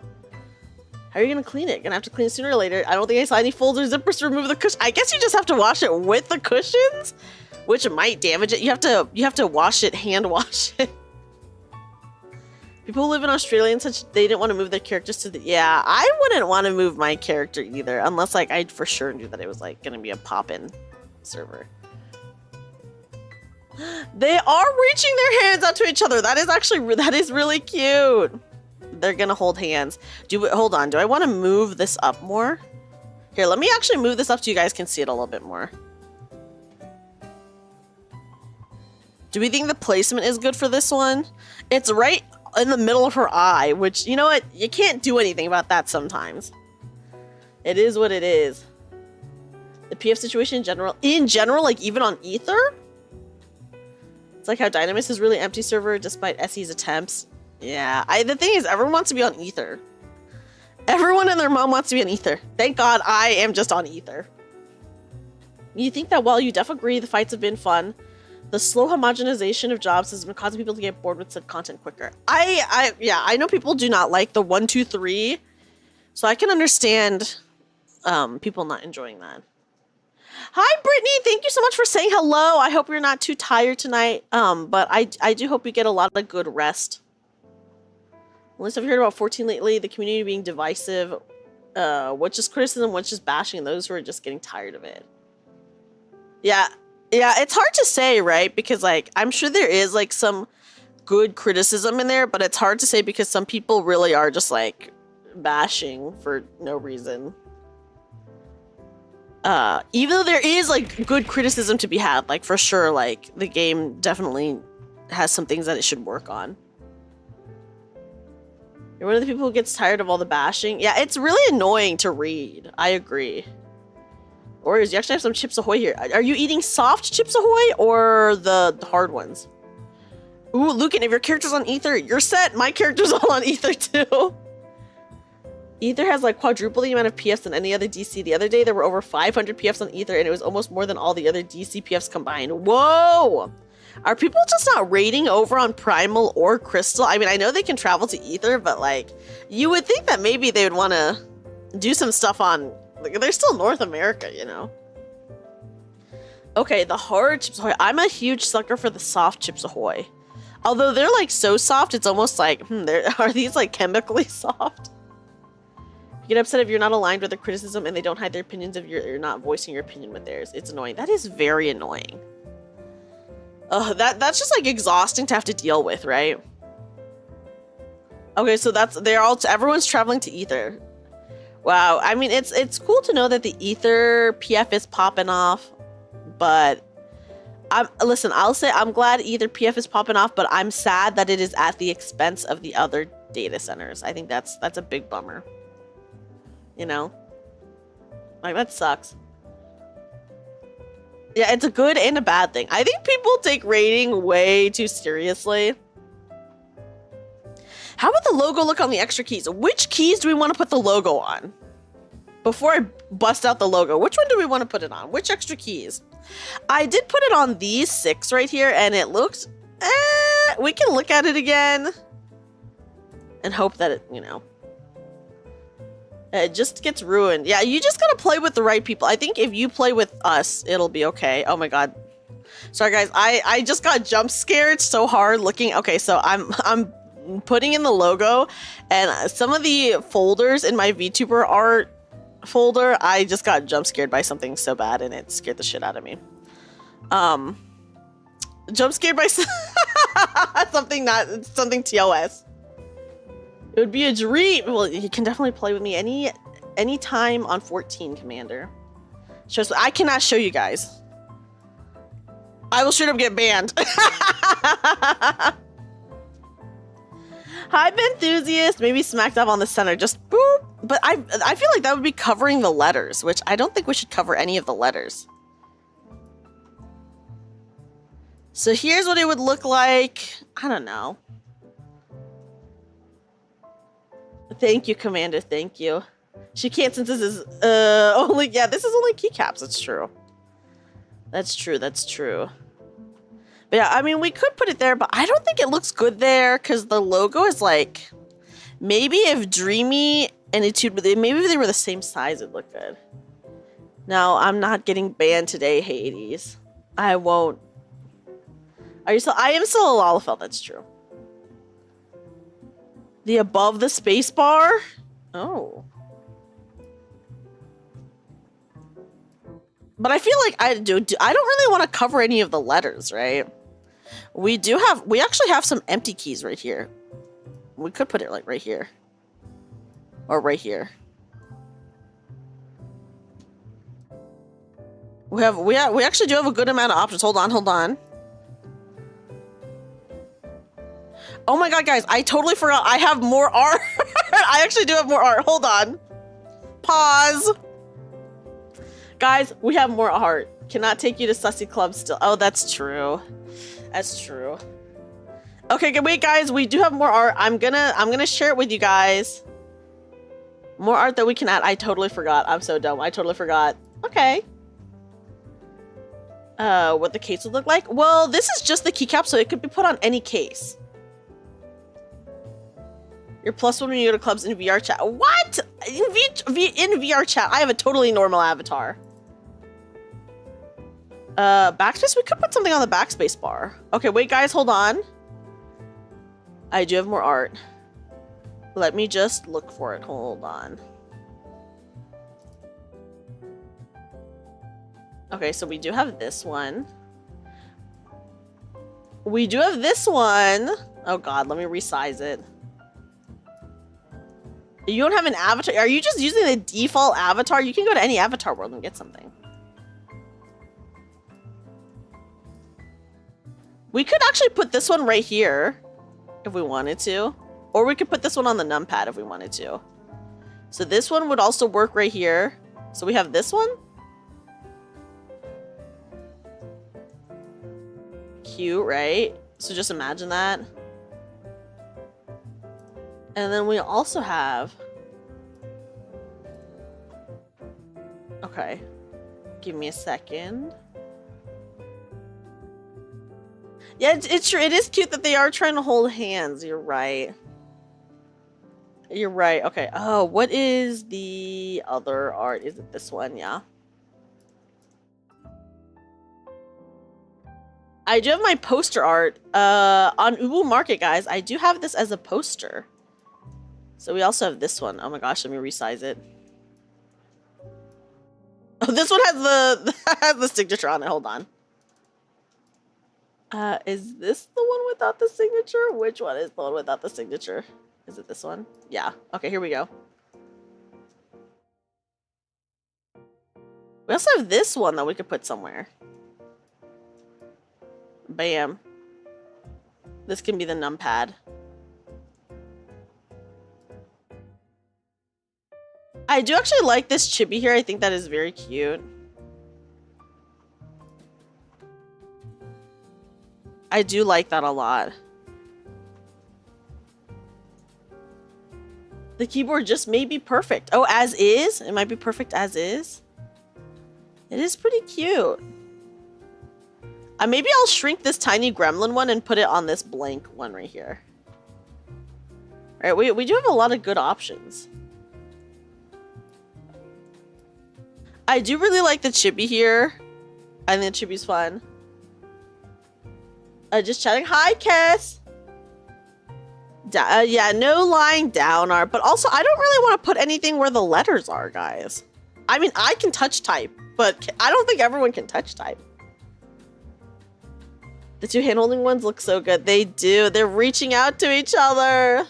How are you gonna clean it? Gonna have to clean it sooner or later. I don't think I saw any folds or zippers to remove the cushion. I guess you just have to wash it with the cushions, which might damage it. You have to wash it, hand wash it. People who live in Australia and such, they didn't want to move their characters to the... Yeah, I wouldn't want to move my character either, unless like I for sure knew that it was like going to be a pop-in server. They are reaching their hands out to each other. That is actually, that is really cute. They're going to hold hands. Hold on, do I want to move this up more? Here, let me actually move this up so you guys can see it a little bit more. Do we think the placement is good for this one? It's right in the middle of her eye, which, you know what? You can't do anything about that sometimes. It is what it is. The PF situation in general, like even on Ether? It's like how Dynamis is really empty server despite SE's attempts. Yeah, the thing is, everyone wants to be on Ether. Everyone and their mom wants to be on Ether. Thank God I am just on Ether. You think that while you definitely agree the fights have been fun, the slow homogenization of jobs has been causing people to get bored with said content quicker. Yeah, I know people do not like the 1, 2, 3, so I can understand people not enjoying that. Hi, Brittany. Thank you so much for saying hello. I hope you're not too tired tonight, but I do hope you get a lot of good rest. At least I've heard about 14 lately, the community being divisive, what's just criticism, what's just bashing, and those who are just getting tired of it. Yeah, it's hard to say, right? Because, like, I'm sure there is, like, some good criticism in there, but it's hard to say because some people really are just like bashing for no reason. Even though there is like good criticism to be had, like for sure, like the game definitely has some things that it should work on. You're one of the people who gets tired of all the bashing. Yeah, it's really annoying to read. I agree. Warriors, you actually have some Chips Ahoy here. Are you eating soft Chips Ahoy or the hard ones? Ooh, Lucan, if your character's on Ether, you're set. My character's all on Ether too. Ether has like quadruple the amount of PFs than any other DC. The other day there were over 500 PFs on Ether and it was almost more than all the other DC PFs combined. Whoa! Are people just not raiding over on Primal or Crystal? I mean, I know they can travel to Ether, but like, you would think that maybe they would want to do some stuff on, like, they're still North America, you know? Okay, the hard Chips Ahoy. I'm a huge sucker for the soft Chips Ahoy. Although they're like so soft, it's almost like, are these like chemically soft? You get upset if you're not aligned with the criticism and they don't hide their opinions if you're not voicing your opinion with theirs. It's annoying. That is very annoying. That's just like exhausting to have to deal with, right? Okay, so everyone's traveling to Ether. Wow, I mean, it's cool to know that the Ether PF is popping off, but listen, I'll say I'm glad Ether PF is popping off, but I'm sad that it is at the expense of the other data centers. I think that's a big bummer. You know? Like, that sucks. Yeah, it's a good and a bad thing. I think people take rating way too seriously. How about the logo look on the extra keys? Which keys do we want to put the logo on? Before I bust out the logo, which one do we want to put it on? Which extra keys? I did put it on these 6 right here, and it looks... we can look at it again. And hope that it, you know... It just gets ruined. Yeah, you just gotta play with the right people. I think if you play with us, it'll be okay. Oh my god. Sorry guys, I just got jump scared so hard looking. Okay, so I'm putting in the logo, and some of the folders in my VTuber art folder, I just got jump scared by something so bad, and it scared the shit out of me. Jump scared by something TOS. It would be a dream. Well, you can definitely play with me any time on 14, Commander. Just, I cannot show you guys. I will straight up get banned. Hi, Enthusiast. Maybe smacked up on the center. Just boop. But I feel like that would be covering the letters, which I don't think we should cover any of the letters. So here's what it would look like. I don't know. Thank you, Commander. Thank you. She can't, since this is only, yeah, this is only keycaps. That's true. That's true. That's true. But yeah, I mean, we could put it there, but I don't think it looks good there because the logo is like, maybe if Dreamy and maybe if they were the same size, it'd look good. No, I'm not getting banned today, Hades. I won't. Are you still? I am still a Lalafell. That's true. The above the space bar? Oh. But I feel like I don't really want to cover any of the letters, right? We actually have some empty keys right here. We could put it like right here. Or right here. We actually do have a good amount of options. Hold on. Oh my god, guys, I totally forgot. I have more art. I actually do have more art. Hold on. Pause. Guys, we have more art. Cannot take you to Sussy Club still. Oh, that's true. That's true. Okay, wait, guys. We do have more art. I'm gonna share it with you guys. More art that we can add. I totally forgot. I'm so dumb. I totally forgot. Okay. What the case would look like? Well, this is just the keycap, so it could be put on any case. You're +1 when you go to clubs in VR chat. What? In VR chat, I have a totally normal avatar. Backspace? We could put something on the backspace bar. Okay, wait, guys, hold on. I do have more art. Let me just look for it. Hold on. Okay, so we do have this one. We do have this one. Oh god, let me resize it. You don't have an avatar? Are you just using the default avatar? You can go to any avatar world and get something. We could actually put this one right here if we wanted to. Or we could put this one on the numpad if we wanted to. So this one would also work right here. So we have this one. Cute, right? So just imagine that. And then we also have... Okay. Give me a second. Yeah, it's true. It is cute that they are trying to hold hands. You're right. You're right. Okay. Oh, what is the other art? Is it this one? Yeah. I do have my poster art on Ubu Market, guys. I do have this as a poster. So we also have this one. Oh my gosh, let me resize it. Oh, this one has the signature on it. Hold on. Is this the one without the signature? Which one is the one without the signature? Is it this one? Yeah. Okay, here we go. We also have this one that we could put somewhere. Bam. This can be the numpad. I do actually like this chibi here. I think that is very cute. I do like that a lot. The keyboard just may be perfect. Oh, as is? It might be perfect as is. It is pretty cute. Maybe I'll shrink this tiny gremlin one and put it on this blank one right here. All right, we do have a lot of good options. I do really like the chibi here. I think the chibi's fun. Just chatting. Hi, Cass. Yeah, no lying down art, but also I don't really want to put anything where the letters are, guys. I mean, I can touch type, but I don't think everyone can touch type. The two hand-holding ones look so good. They do. They're reaching out to each other.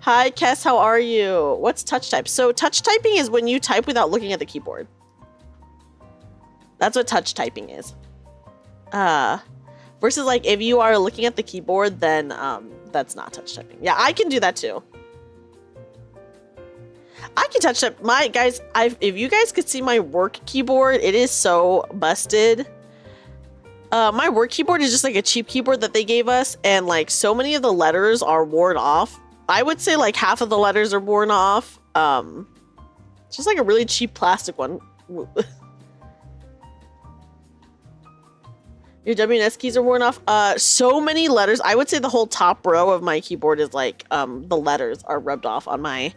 Hi, Cass. How are you? What's touch type? So touch typing is when you type without looking at the keyboard. That's what touch typing is. Versus like if you are looking at the keyboard, then that's not touch typing. Yeah, I can do that too. I can touch type. My guys, if you guys could see my work keyboard, it is so busted. My work keyboard is just like a cheap keyboard that they gave us, and like so many of the letters are worn off. I would say like half of the letters are worn off. It's just like a really cheap plastic one. Your WNS keys are worn off. So many letters. I would say the whole top row of my keyboard is like the letters are rubbed off on my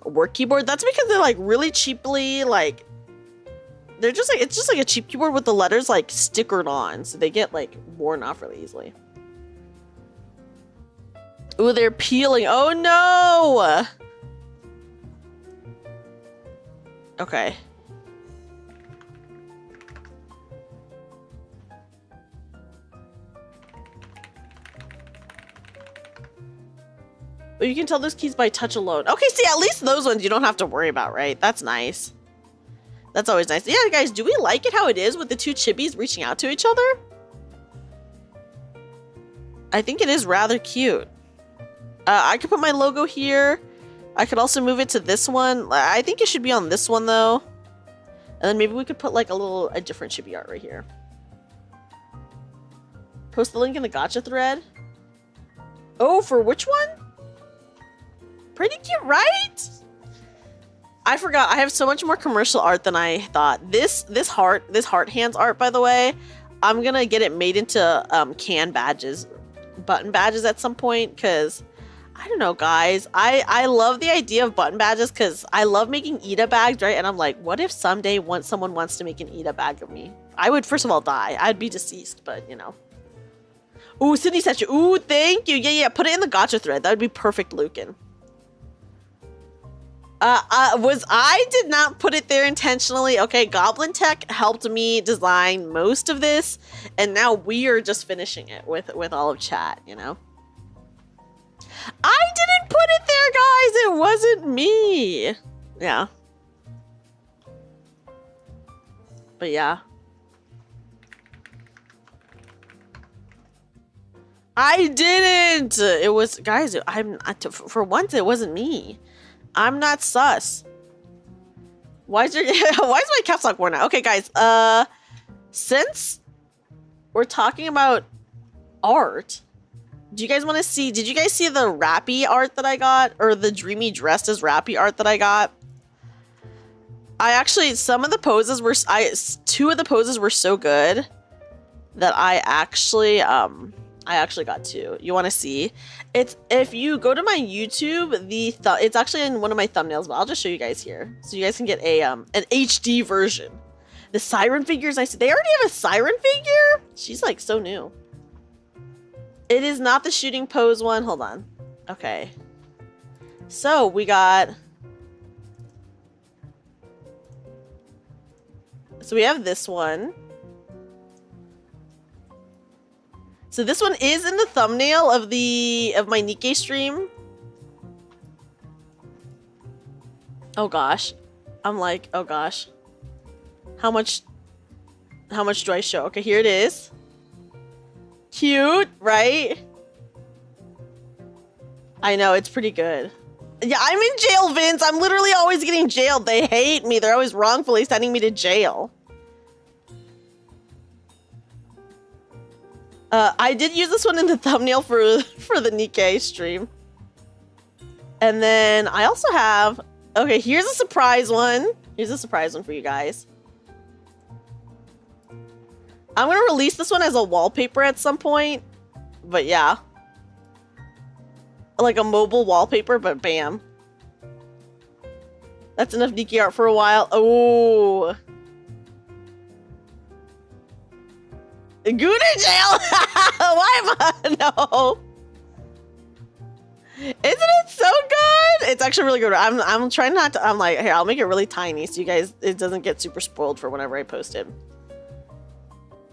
work keyboard. That's because they're like really cheaply like they're just like it's just like a cheap keyboard with the letters like stickered on, so they get like worn off really easily. Ooh, they're peeling. Oh no. Okay. You can tell those keys by touch alone. Okay, see, at least those ones you don't have to worry about, right? That's nice. That's always nice. Yeah, guys, do we like it how it is with the two chibis reaching out to each other? I think it is rather cute. I could put my logo here. I could also move it to this one. I think it should be on this one, though. And then maybe we could put like a different chibi art right here. Post the link in the gacha thread. Oh, for which one? Pretty cute, right? I forgot. I have so much more commercial art than I thought. This heart hands art, by the way, I'm gonna get it made into can badges, button badges at some point, because I don't know, guys. I love the idea of button badges because I love making Ida bags, right? And I'm like, what if someday someone wants to make an Ida bag of me? I would first of all die. I'd be deceased, but you know. Ooh, Sydney statue. Ooh, thank you. Yeah. Put it in the gacha thread. That would be perfect, Lucan. I did not put it there intentionally. Okay, Goblintech helped me design most of this, and now we are just finishing it with all of chat, you know? I didn't put it there, guys! It wasn't me! Yeah. But yeah. I didn't! It was, guys, for once it wasn't me. I'm not sus. Why is my caps lock worn out? Okay, guys, since we're talking about art, do you guys want to see, did you guys see the Rappy art that I got? Or the Dreamy dressed as Rappy art that I got? I actually, some of the poses were, two of the poses were so good that I actually got two. You want to see? It's, if you go to my YouTube, it's actually in one of my thumbnails, but I'll just show you guys here. So you guys can get a an HD version. The siren figures, they already have a siren figure? She's like so new. It is not the shooting pose one. Hold on. Okay. So we got, so we have this one. So this one is in the thumbnail of my Nikkei stream. Oh gosh. I'm like, oh gosh. How much do I show? Okay, here it is. Cute, right? I know, it's pretty good. Yeah, I'm in jail, Vince. I'm literally always getting jailed. They hate me. They're always wrongfully sending me to jail. I did use this one in the thumbnail for the Nikkei stream. And then I also have, okay, here's a surprise one. Here's a surprise one for you guys. I'm going to release this one as a wallpaper at some point. But yeah. Like a mobile wallpaper, but bam. That's enough Nikkei art for a while. Oh. Guna jail! Why am I? No. Isn't it so good? It's actually really good. I'm trying not to, I'm like, here, I'll make it really tiny so you guys, it doesn't get super spoiled for whenever I post it.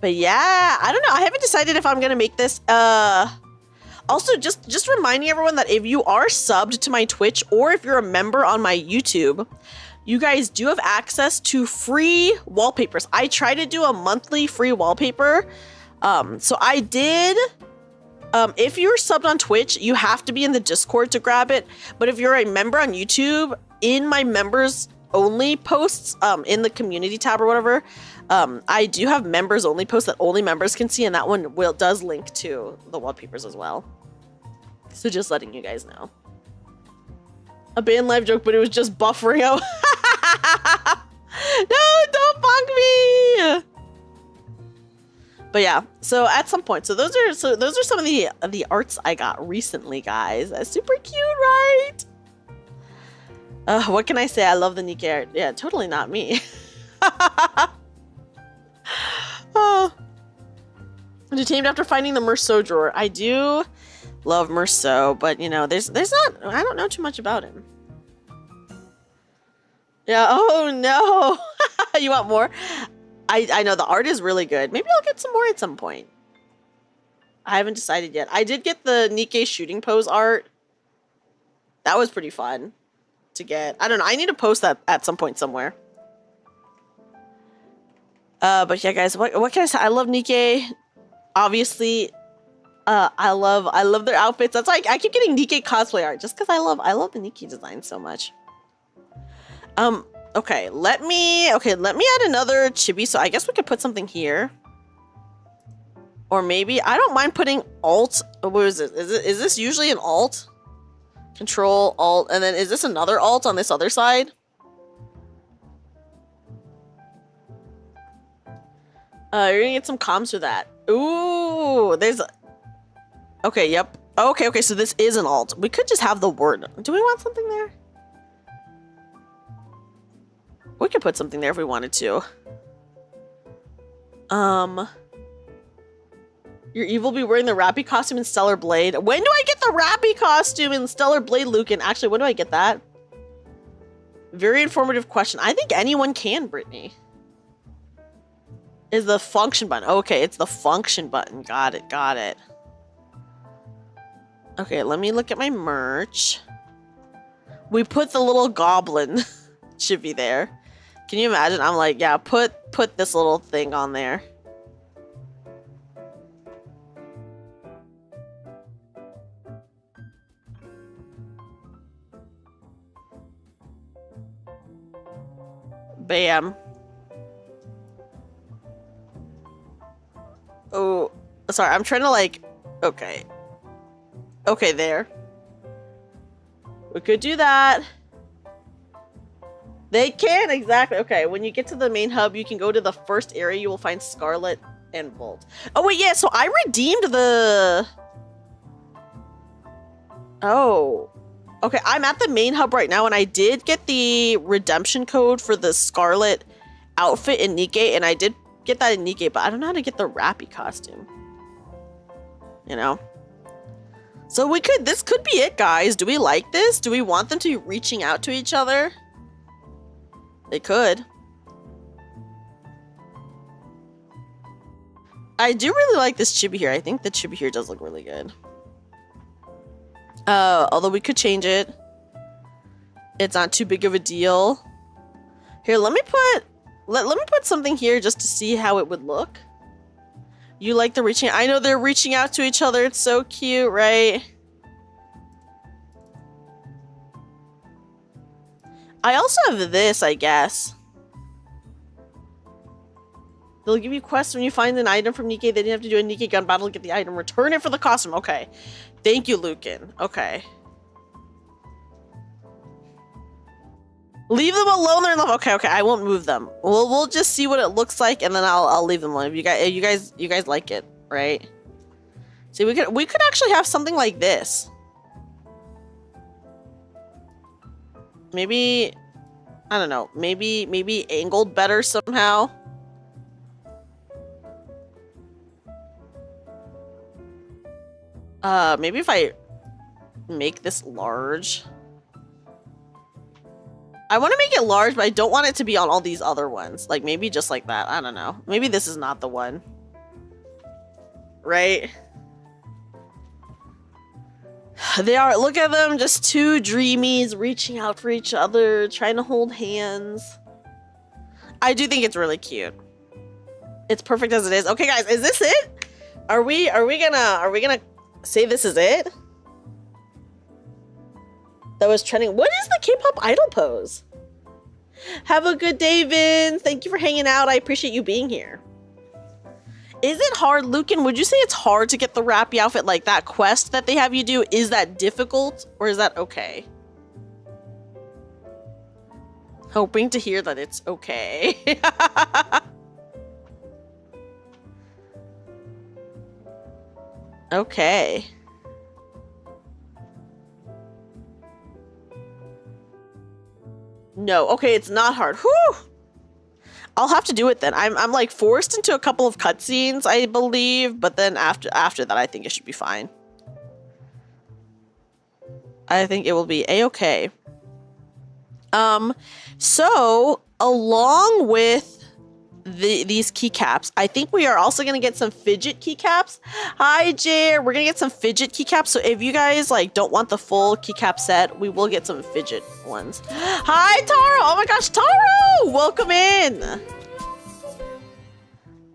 But yeah, I don't know. I haven't decided if I'm going to make this. Also, just reminding everyone that if you are subbed to my Twitch or if you're a member on my YouTube, you guys do have access to free wallpapers. I try to do a monthly free wallpaper. So I did, if you're subbed on Twitch, you have to be in the Discord to grab it. But if you're a member on YouTube, in my members only posts, in the community tab or whatever, I do have members only posts that only members can see. And that one does link to the wallpapers as well. So just letting you guys know. A band live joke, but it was just buffering out. No, don't bonk me. But yeah, so at some point, so those are some of the arts I got recently, guys. That's super cute, right? What can I say? I love the Nikkei art. Yeah, totally not me. Oh. Detained after finding the Merceau drawer. I do love Merceau, but you know, there's not, I don't know too much about him. Yeah, oh no. You want more? I know the art is really good. Maybe I'll get some more at some point. I haven't decided yet. I did get the Nikkei shooting pose art. That was pretty fun to get. I don't know. I need to post that at some point somewhere. But yeah, guys, what can I say? I love Nikkei. Obviously, I love their outfits. That's why I keep getting Nikkei cosplay art just because I love the Nikkei design so much. Okay, let me add another chibi. So I guess we could put something here. Or maybe, I don't mind putting alt. What is it? Is this usually an alt? Control, alt, and then is this another alt on this other side? You're gonna get some comms for that. Ooh, there's a... Okay, yep. Okay, so this is an alt. We could just have the word. Do we want something there? We could put something there if we wanted to. Your evil be wearing the Rappy costume in Stellar Blade. When do I get the Rappy costume in Stellar Blade, Lucan? Actually, when do I get that? Very informative question. I think anyone can, Brittany. Is the function button. Okay, it's the function button. Got it, got it. Okay, let me look at my merch. We put the little goblin chibi there. Can you imagine? I'm like, yeah, put this little thing on there. Bam. Oh, sorry, I'm trying to like, okay. Okay, there. We could do that. They can, exactly. Okay, when you get to the main hub, you can go to the first area. You will find Scarlet and Bolt. Oh, wait, yeah, so I redeemed the... Oh. Okay, I'm at the main hub right now, and I did get the redemption code for the Scarlet outfit in Nikkei, and I did get that in Nikkei, but I don't know how to get the Rappy costume. You know? So we could, this could be it, guys. Do we like this? Do we want them to be reaching out to each other? They could. I do really like this chibi here. I think the chibi here does look really good. Although we could change it. It's not too big of a deal. Here, let me put let me put something here just to see how it would look. You like the reaching? I know they're reaching out to each other. It's so cute, right? I also have this, I guess. They'll give you quests when you find an item from Nikkei. They didn't have to do a Nikkei gun battle to get the item. Return it for the costume. Okay. Thank you, Lucan. Okay. Leave them alone. They're in love. Okay, okay. I won't move them. We'll just see what it looks like, and then I'll leave them alone. You guys like it, right? See, we could actually have something like this. Maybe, I don't know. Maybe angled better somehow. Maybe if I make this large. I want to make it large, but I don't want it to be on all these other ones. Like, maybe just like that. I don't know. Maybe this is not the one. Right? They are, look at them, just two dreamies reaching out for each other, trying to hold hands. I do think it's really cute. It's perfect as it is. Okay, guys, is this it? Are we gonna say this is it? That was trending. What is the K-pop idol pose? Have a good day, Vin. Thank you for hanging out. I appreciate you being here. Is it hard, Lucan? Would you say it's hard to get the Rappy outfit? Like that quest that they have you do? Is that difficult or is that okay? Hoping to hear that it's okay. Okay. No, okay, it's not hard. Whew! I'll have to do it then. I'm like forced into a couple of cutscenes, I believe, but then after that, I think it should be fine. I think it will be a-okay. So along with these keycaps, I think we are also gonna get some fidget keycaps. Hi, Jer. We're gonna get some fidget keycaps. So if you guys like don't want the full keycap set, we will get some fidget ones. Hi, Taro. Oh my gosh, Taro! Welcome in.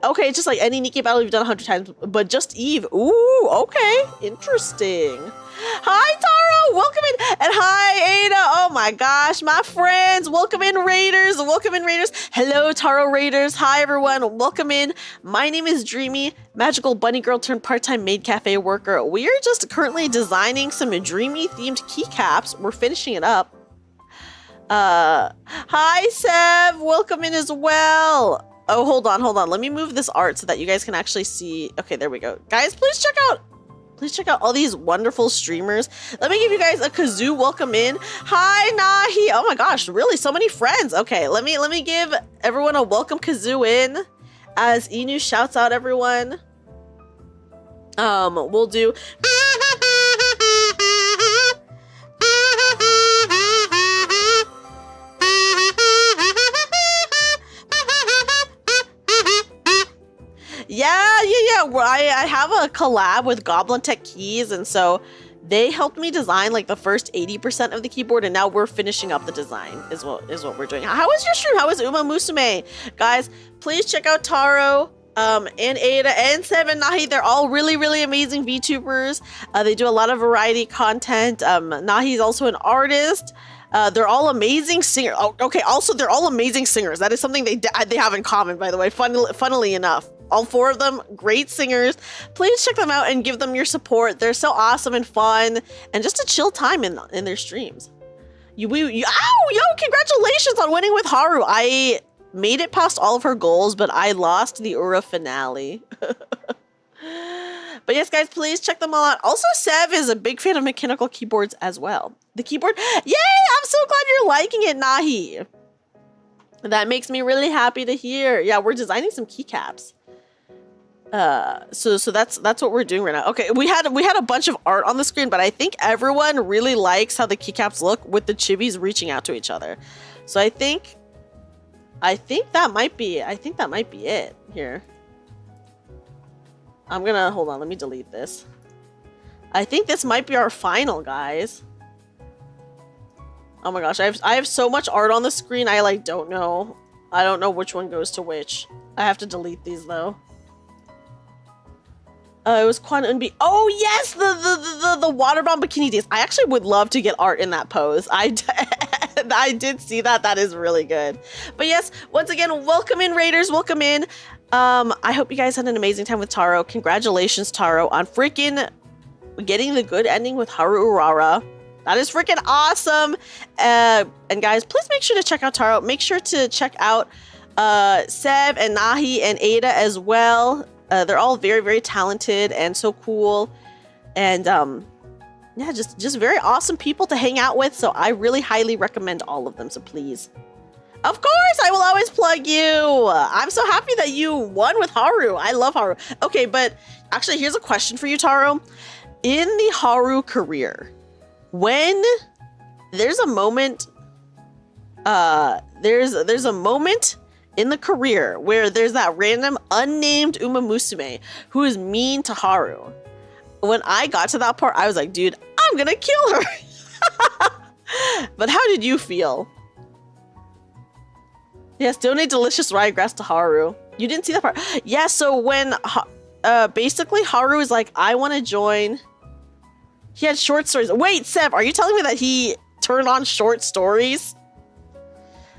Okay, just like any Nikkei battle you've done 100 times, but just Eve. Ooh, okay, interesting. Hi, Taro, welcome in, and hi, Ada. Oh my gosh, my friends, welcome in, Raiders. Welcome in, Raiders. Hello, Taro Raiders. Hi, everyone. Welcome in. My name is Dreamy, magical bunny girl turned part-time maid cafe worker. We are just currently designing some Dreamy themed keycaps. We're finishing it up. Hi, Sev. Welcome in as well. Oh, hold on. Let me move this art so that you guys can actually see. Okay, there we go. Guys, please check out all these wonderful streamers. Let me give you guys a kazoo welcome in. Hi, Nahi. Oh my gosh, really so many friends. Okay, let me give everyone a welcome kazoo in as Inu shouts out everyone. We'll do I have a collab with Goblintech keys, and so they helped me design like the first 80% of the keyboard, and now we're finishing up the design is what we're doing. How was your stream? How was Uma Musume? Guys, please check out Taro, and Ada, and Seb, and Nahi. They're all really, really amazing VTubers. They do a lot of variety content. Nahi's also an artist. They're all amazing singers. Oh, okay, also, they're all amazing singers. That is something they have in common, by the way, funnily enough. All four of them, great singers. Please check them out and give them your support. They're so awesome and fun, and just a chill time in their streams. Yo, congratulations on winning with Haru. I made it past all of her goals, but I lost the Ura finale. But yes, guys, please check them all out. Also, Sev is a big fan of mechanical keyboards as well. The keyboard, yay! I'm so glad you're liking it, Nahi. That makes me really happy to hear. Yeah, we're designing some keycaps. So that's what we're doing right now. Okay, we had a bunch of art on the screen, but I think everyone really likes how the keycaps look with the chibis reaching out to each other. So I think that might be it here. I'm gonna hold on. Let me delete this. I think this might be our final, guys. Oh my gosh, I have so much art on the screen. I like don't know. I don't know which one goes to which. I have to delete these though. It was Quan Unbi. Oh yes, the waterbound bikini days. I actually would love to get art in that pose. I did see that. That is really good. But yes, once again, welcome in, Raiders. Welcome in. I hope you guys had an amazing time with Taro. Congratulations, Taro, on freaking getting the good ending with Haru Urara. That is freaking awesome. And guys, please make sure to check out Taro. Make sure to check out Seb and Nahi and Ada as well. They're all very, very talented and so cool. And yeah, just very awesome people to hang out with. So I really highly recommend all of them. So please. Of course, I will always plug you. I'm so happy that you won with Haru. I love Haru. Okay, but actually, here's a question for you, Taro. In the Haru career, when there's a moment, there's a moment in the career where there's that random unnamed Uma Musume who is mean to Haru. When I got to that part, I was like, dude, I'm gonna kill her. But how did you feel? Yes, donate delicious ryegrass to Haru. You didn't see that part? Yeah, so when basically Haru is like, I want to join. He had short stories. Wait, Seb, are you telling me that he turned on short stories?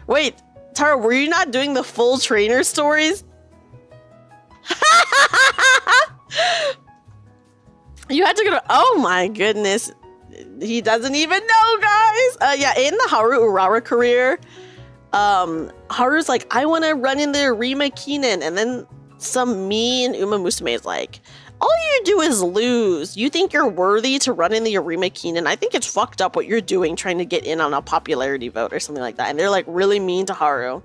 Wait, Tara, were you not doing the full trainer stories? You had to go to, oh my goodness. He doesn't even know, guys. Yeah, in the Haru Urara career, Haru's like, I want to run in the Rima Keenan, and then some mean Uma Musume is like, all you do is lose. You think you're worthy to run in the Arima Keenan? I think it's fucked up what you're doing trying to get in on a popularity vote or something like that. And they're like really mean to Haru.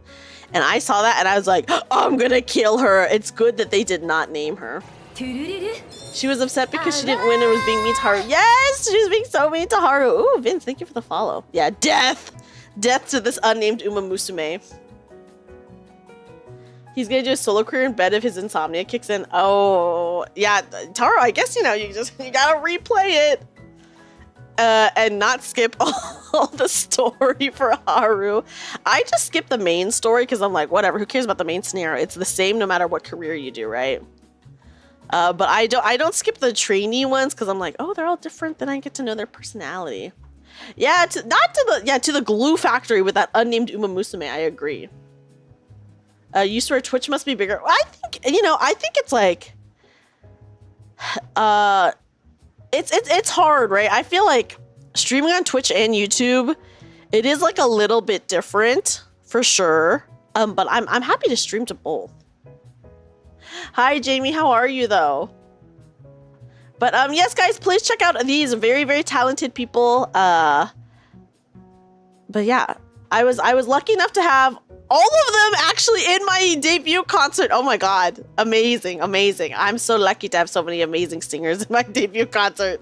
And I saw that and I was like, oh, I'm gonna kill her. It's good that they did not name her. She was upset because she didn't win and was being mean to Haru. Yes, she was being so mean to Haru. Ooh, Vince, thank you for the follow. Yeah, death. Death to this unnamed Uma Musume. He's gonna do a solo career in bed if his insomnia kicks in. Oh, yeah, Taro, I guess, you know, you gotta replay it. And not skip all the story for Haru. I just skip the main story because I'm like, whatever, who cares about the main scenario? It's the same no matter what career you do, right? But I don't skip the trainee ones because I'm like, oh, they're all different. Then I get to know their personality. Yeah, to the glue factory with that unnamed Uma Musume. I agree. You swear Twitch must be bigger. I think it's like, it's hard, right? I feel like streaming on Twitch and YouTube, it is like a little bit different for sure. But I'm happy to stream to both. Hi, Jamie. How are you, though? But yes, guys, please check out these very, very talented people. But yeah, I was lucky enough to have all of them actually in my debut concert. Oh my god, amazing, amazing! I'm so lucky to have so many amazing singers in my debut concert.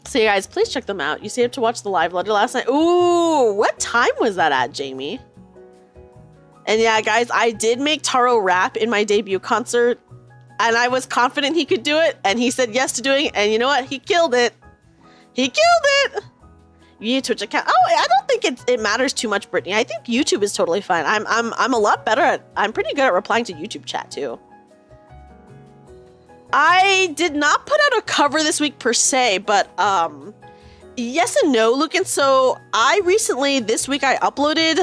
So you guys, please check them out. You stayed up to watch the live letter last night. Ooh, what time was that at, Jamie? And yeah, guys, I did make Taro rap in my debut concert, and I was confident he could do it, and he said yes to doing it, and you know what? He killed it. He killed it! You need a Twitch account. Oh, I don't think it matters too much, Brittany. I think YouTube is totally fine. I'm a lot better at, I'm pretty good at replying to YouTube chat too. I did not put out a cover this week per se, but yes and no, Lucan. So I recently, this week, I uploaded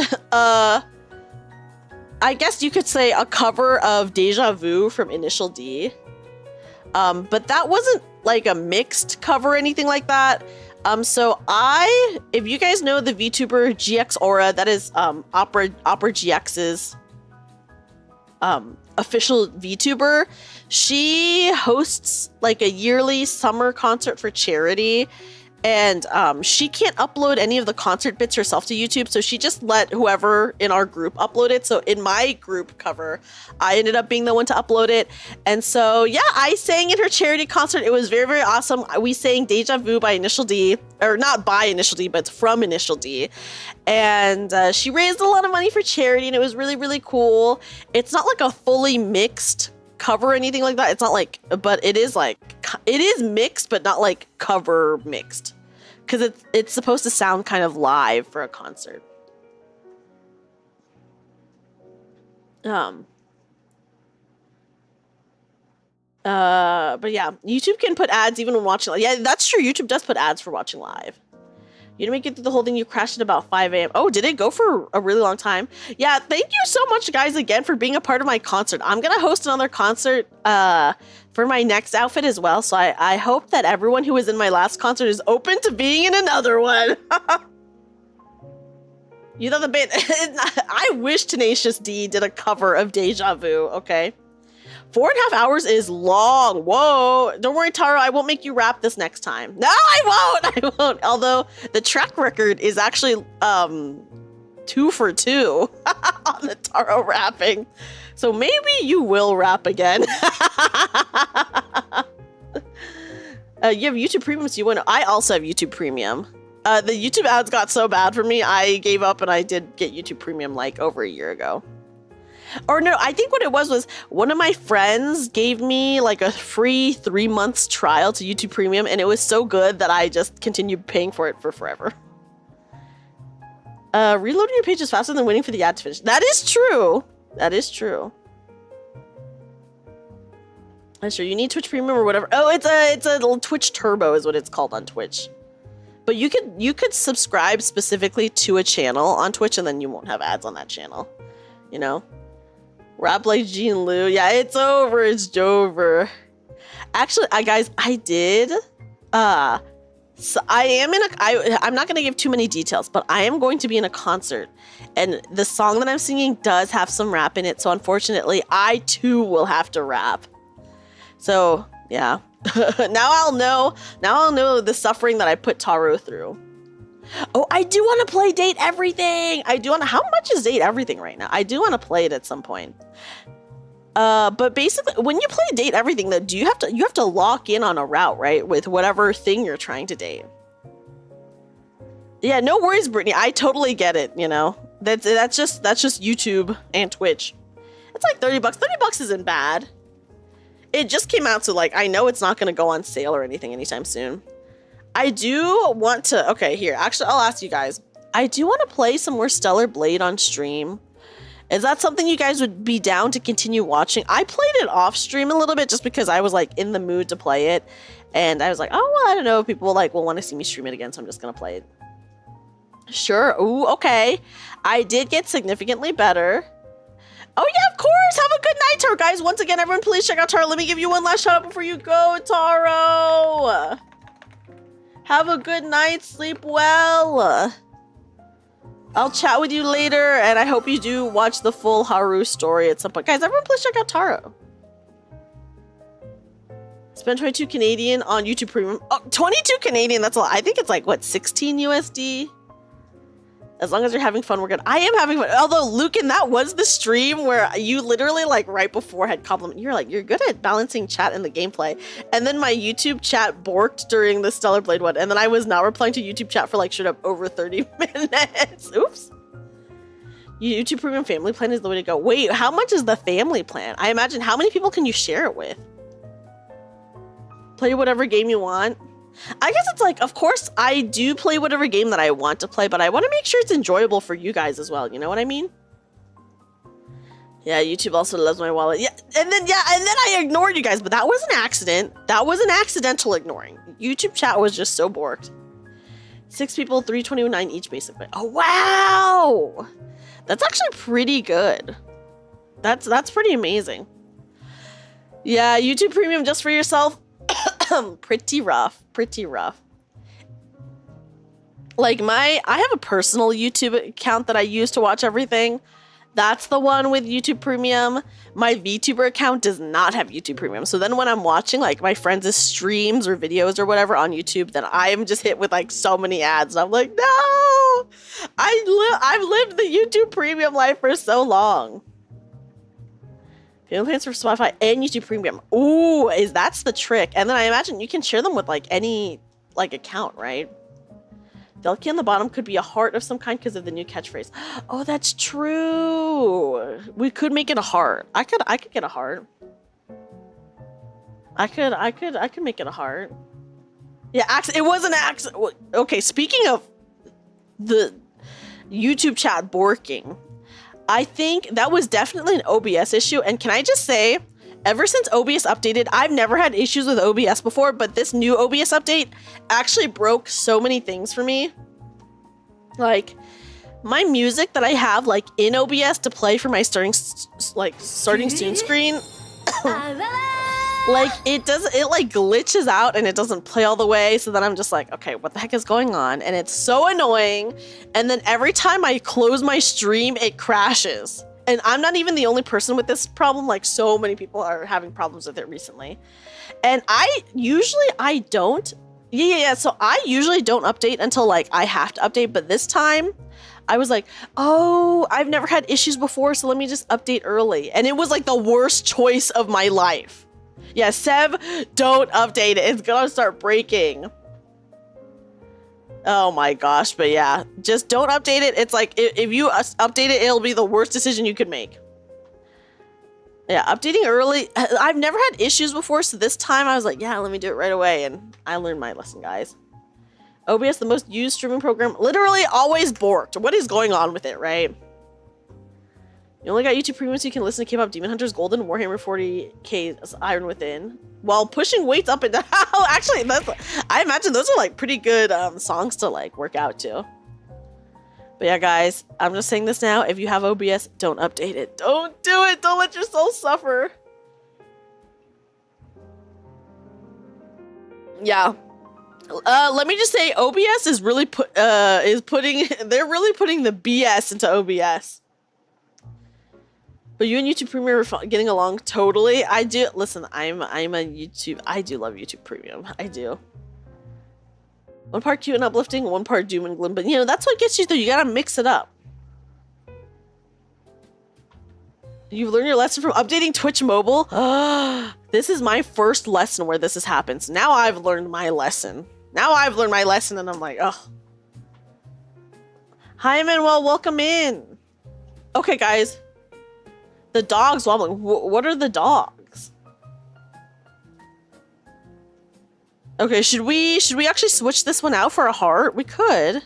I guess you could say a cover of Deja Vu from Initial D. But that wasn't like a mixed cover or anything like that. So if you guys know the VTuber GX Aura, that is Opera GX's official VTuber, she hosts like a yearly summer concert for charity. And she can't upload any of the concert bits herself to YouTube, so she just let whoever in our group upload it. So in my group cover, I ended up being the one to upload it. And so, yeah, I sang in her charity concert. It was very, very awesome. We sang Deja Vu by Initial D, or not by Initial D, but it's from Initial D. And she raised a lot of money for charity, and it was really, really cool. It's not like a fully mixed cover or anything like that. It's not like, but it is mixed, but not like cover mixed, because it's supposed to sound kind of live for a concert. But yeah, YouTube can put ads even when watching. Yeah, that's true. YouTube does put ads for watching live. You didn't make it through the whole thing. You crashed at about 5 a.m. Oh, did it go for a really long time? Yeah, thank you so much, guys, again, for being a part of my concert. I'm going to host another concert for my next outfit as well. So I hope that everyone who was in my last concert is open to being in another one. You know the bit. I wish Tenacious D did a cover of Deja Vu, okay? 4.5 hours is long. Whoa. Don't worry, Taro. I won't make you rap this next time. No, I won't. Although the track record is actually 2 for 2 on the Taro rapping. So maybe you will rap again. You have YouTube Premium, so you want to. I also have YouTube Premium. The YouTube ads got so bad for me, I gave up and I did get YouTube Premium like over a year ago. Or no, I think what it was one of my friends gave me like a free 3 months trial to YouTube Premium, and it was so good that I just continued paying for it for forever. Reloading your page is faster than waiting for the ad to finish. That is true. That is true. I'm sure you need Twitch Premium or whatever. Oh, it's a little Twitch Turbo is what it's called on Twitch. But you could subscribe specifically to a channel on Twitch, and then you won't have ads on that channel. You know? Rap like Jean Lou. Yeah, it's over. It's over. Actually, guys, I did. So I am in I'm not going to give too many details, but I am going to be in a concert. And the song that I'm singing does have some rap in it. So unfortunately, I too will have to rap. So, yeah. Now I'll know the suffering that I put Taro through. Oh, I do want to play Date Everything. How much is Date Everything right now? I do want to play it at some point. But basically, when you play Date Everything, though, you have to lock in on a route, right? With whatever thing you're trying to date. Yeah, no worries, Brittany. I totally get it, you know. That's just YouTube and Twitch. It's like $30. $30 isn't bad. It just came out, so like I know it's not going to go on sale or anything anytime soon. I do want to, okay, here, actually, I'll ask you guys. I do want to play some more Stellar Blade on stream. Is that something you guys would be down to continue watching? I played it off stream a little bit just because I was like in the mood to play it. And I was like, oh, well, I don't know if people like will want to see me stream it again, so I'm just going to play it. Sure. Ooh, okay. I did get significantly better. Oh, yeah, of course. Have a good night, Taro. Guys, once again, everyone, please check out Taro. Let me give you one last shout out before you go, Taro. Have a good night. Sleep well. I'll chat with you later, and I hope you do watch the full Haru story at some point. Guys, everyone please check out Taro. Spend 22 Canadian on YouTube Premium. Oh, 22 Canadian, that's a lot. I think it's like, what, 16 USD? As long as you're having fun, we're good. I am having fun. Although, Lucan, that was the stream where you literally, like, right before had compliment. You're like, you're good at balancing chat and the gameplay. And then my YouTube chat borked during the Stellar Blade one. And then I was not replying to YouTube chat for, like, straight up over 30 minutes. Oops. YouTube Premium Family Plan is the way to go. Wait, how much is the family plan? I imagine, how many people can you share it with? Play whatever game you want. I guess it's like, of course, I do play whatever game that I want to play, but I want to make sure it's enjoyable for you guys as well. You know what I mean? Yeah, YouTube also loves my wallet. Yeah, and then I ignored you guys, but that was an accident. That was an accidental ignoring. YouTube chat was just so borked. 6 people, 329 each basic. Oh, wow! That's actually pretty good. That's pretty amazing. Yeah, YouTube Premium just for yourself. Pretty rough. Pretty rough. Like I have a personal YouTube account that I use to watch everything. That's the one with YouTube Premium. My VTuber account does not have YouTube Premium. So then when I'm watching like my friends' streams or videos or whatever on YouTube, then I'm just hit with like so many ads. And I'm like, no! I've lived the YouTube Premium life for so long. Family plans for Spotify and YouTube Premium. Ooh, that's the trick. And then I imagine you can share them with like any like account, right? The key on the bottom could be a heart of some kind because of the new catchphrase. Oh, that's true. We could make it a heart. I could get a heart. I could make it a heart. Yeah, it was an accident. Okay, speaking of the YouTube chat borking, I think that was definitely an OBS issue. And can I just say, ever since OBS updated, I've never had issues with OBS before, but this new OBS update actually broke so many things for me. Like, my music that I have, like, in OBS to play for my starting soon screen, like, it like glitches out and it doesn't play all the way. So then I'm just like, okay, what the heck is going on? And it's so annoying. And then every time I close my stream, it crashes. And I'm not even the only person with this problem. Like, so many people are having problems with it recently. And I don't. Yeah. So I usually don't update until, like, I have to update. But this time, I was like, oh, I've never had issues before, so let me just update early. And it was, like, the worst choice of my life. Yeah, Seb, don't update it. It's gonna start breaking. Oh my gosh, but yeah, just don't update it. It's like, if you update it, it'll be the worst decision you could make. Yeah, updating early. I've never had issues before, so this time I was like, yeah, let me do it right away, and I learned my lesson, guys. OBS, the most used streaming program, literally always borked. What is going on with it, right? You only got YouTube Premium so you can listen to K-pop Demon Hunters, Golden, Warhammer 40k, Iron Within, while pushing weights up and down. Actually, I imagine those are like pretty good songs to like work out to. But yeah, guys, I'm just saying this now. If you have OBS, don't update it. Don't do it. Don't let your soul suffer. Yeah. Let me just say, OBS is really they're really putting the BS into OBS. But you and YouTube Premium are getting along totally. I do. Listen, I'm a YouTube. I do love YouTube Premium. I do. One part cute and uplifting, one part doom and gloom. But you know, that's what gets you through. You gotta mix it up. You've learned your lesson from updating Twitch Mobile. This is my first lesson where this has happened. So now I've learned my lesson. And I'm like, oh. Hi, Manuel. Welcome in. Okay, guys. The dog's wobbling. What are the dogs? Okay, should we actually switch this one out for a heart? We could.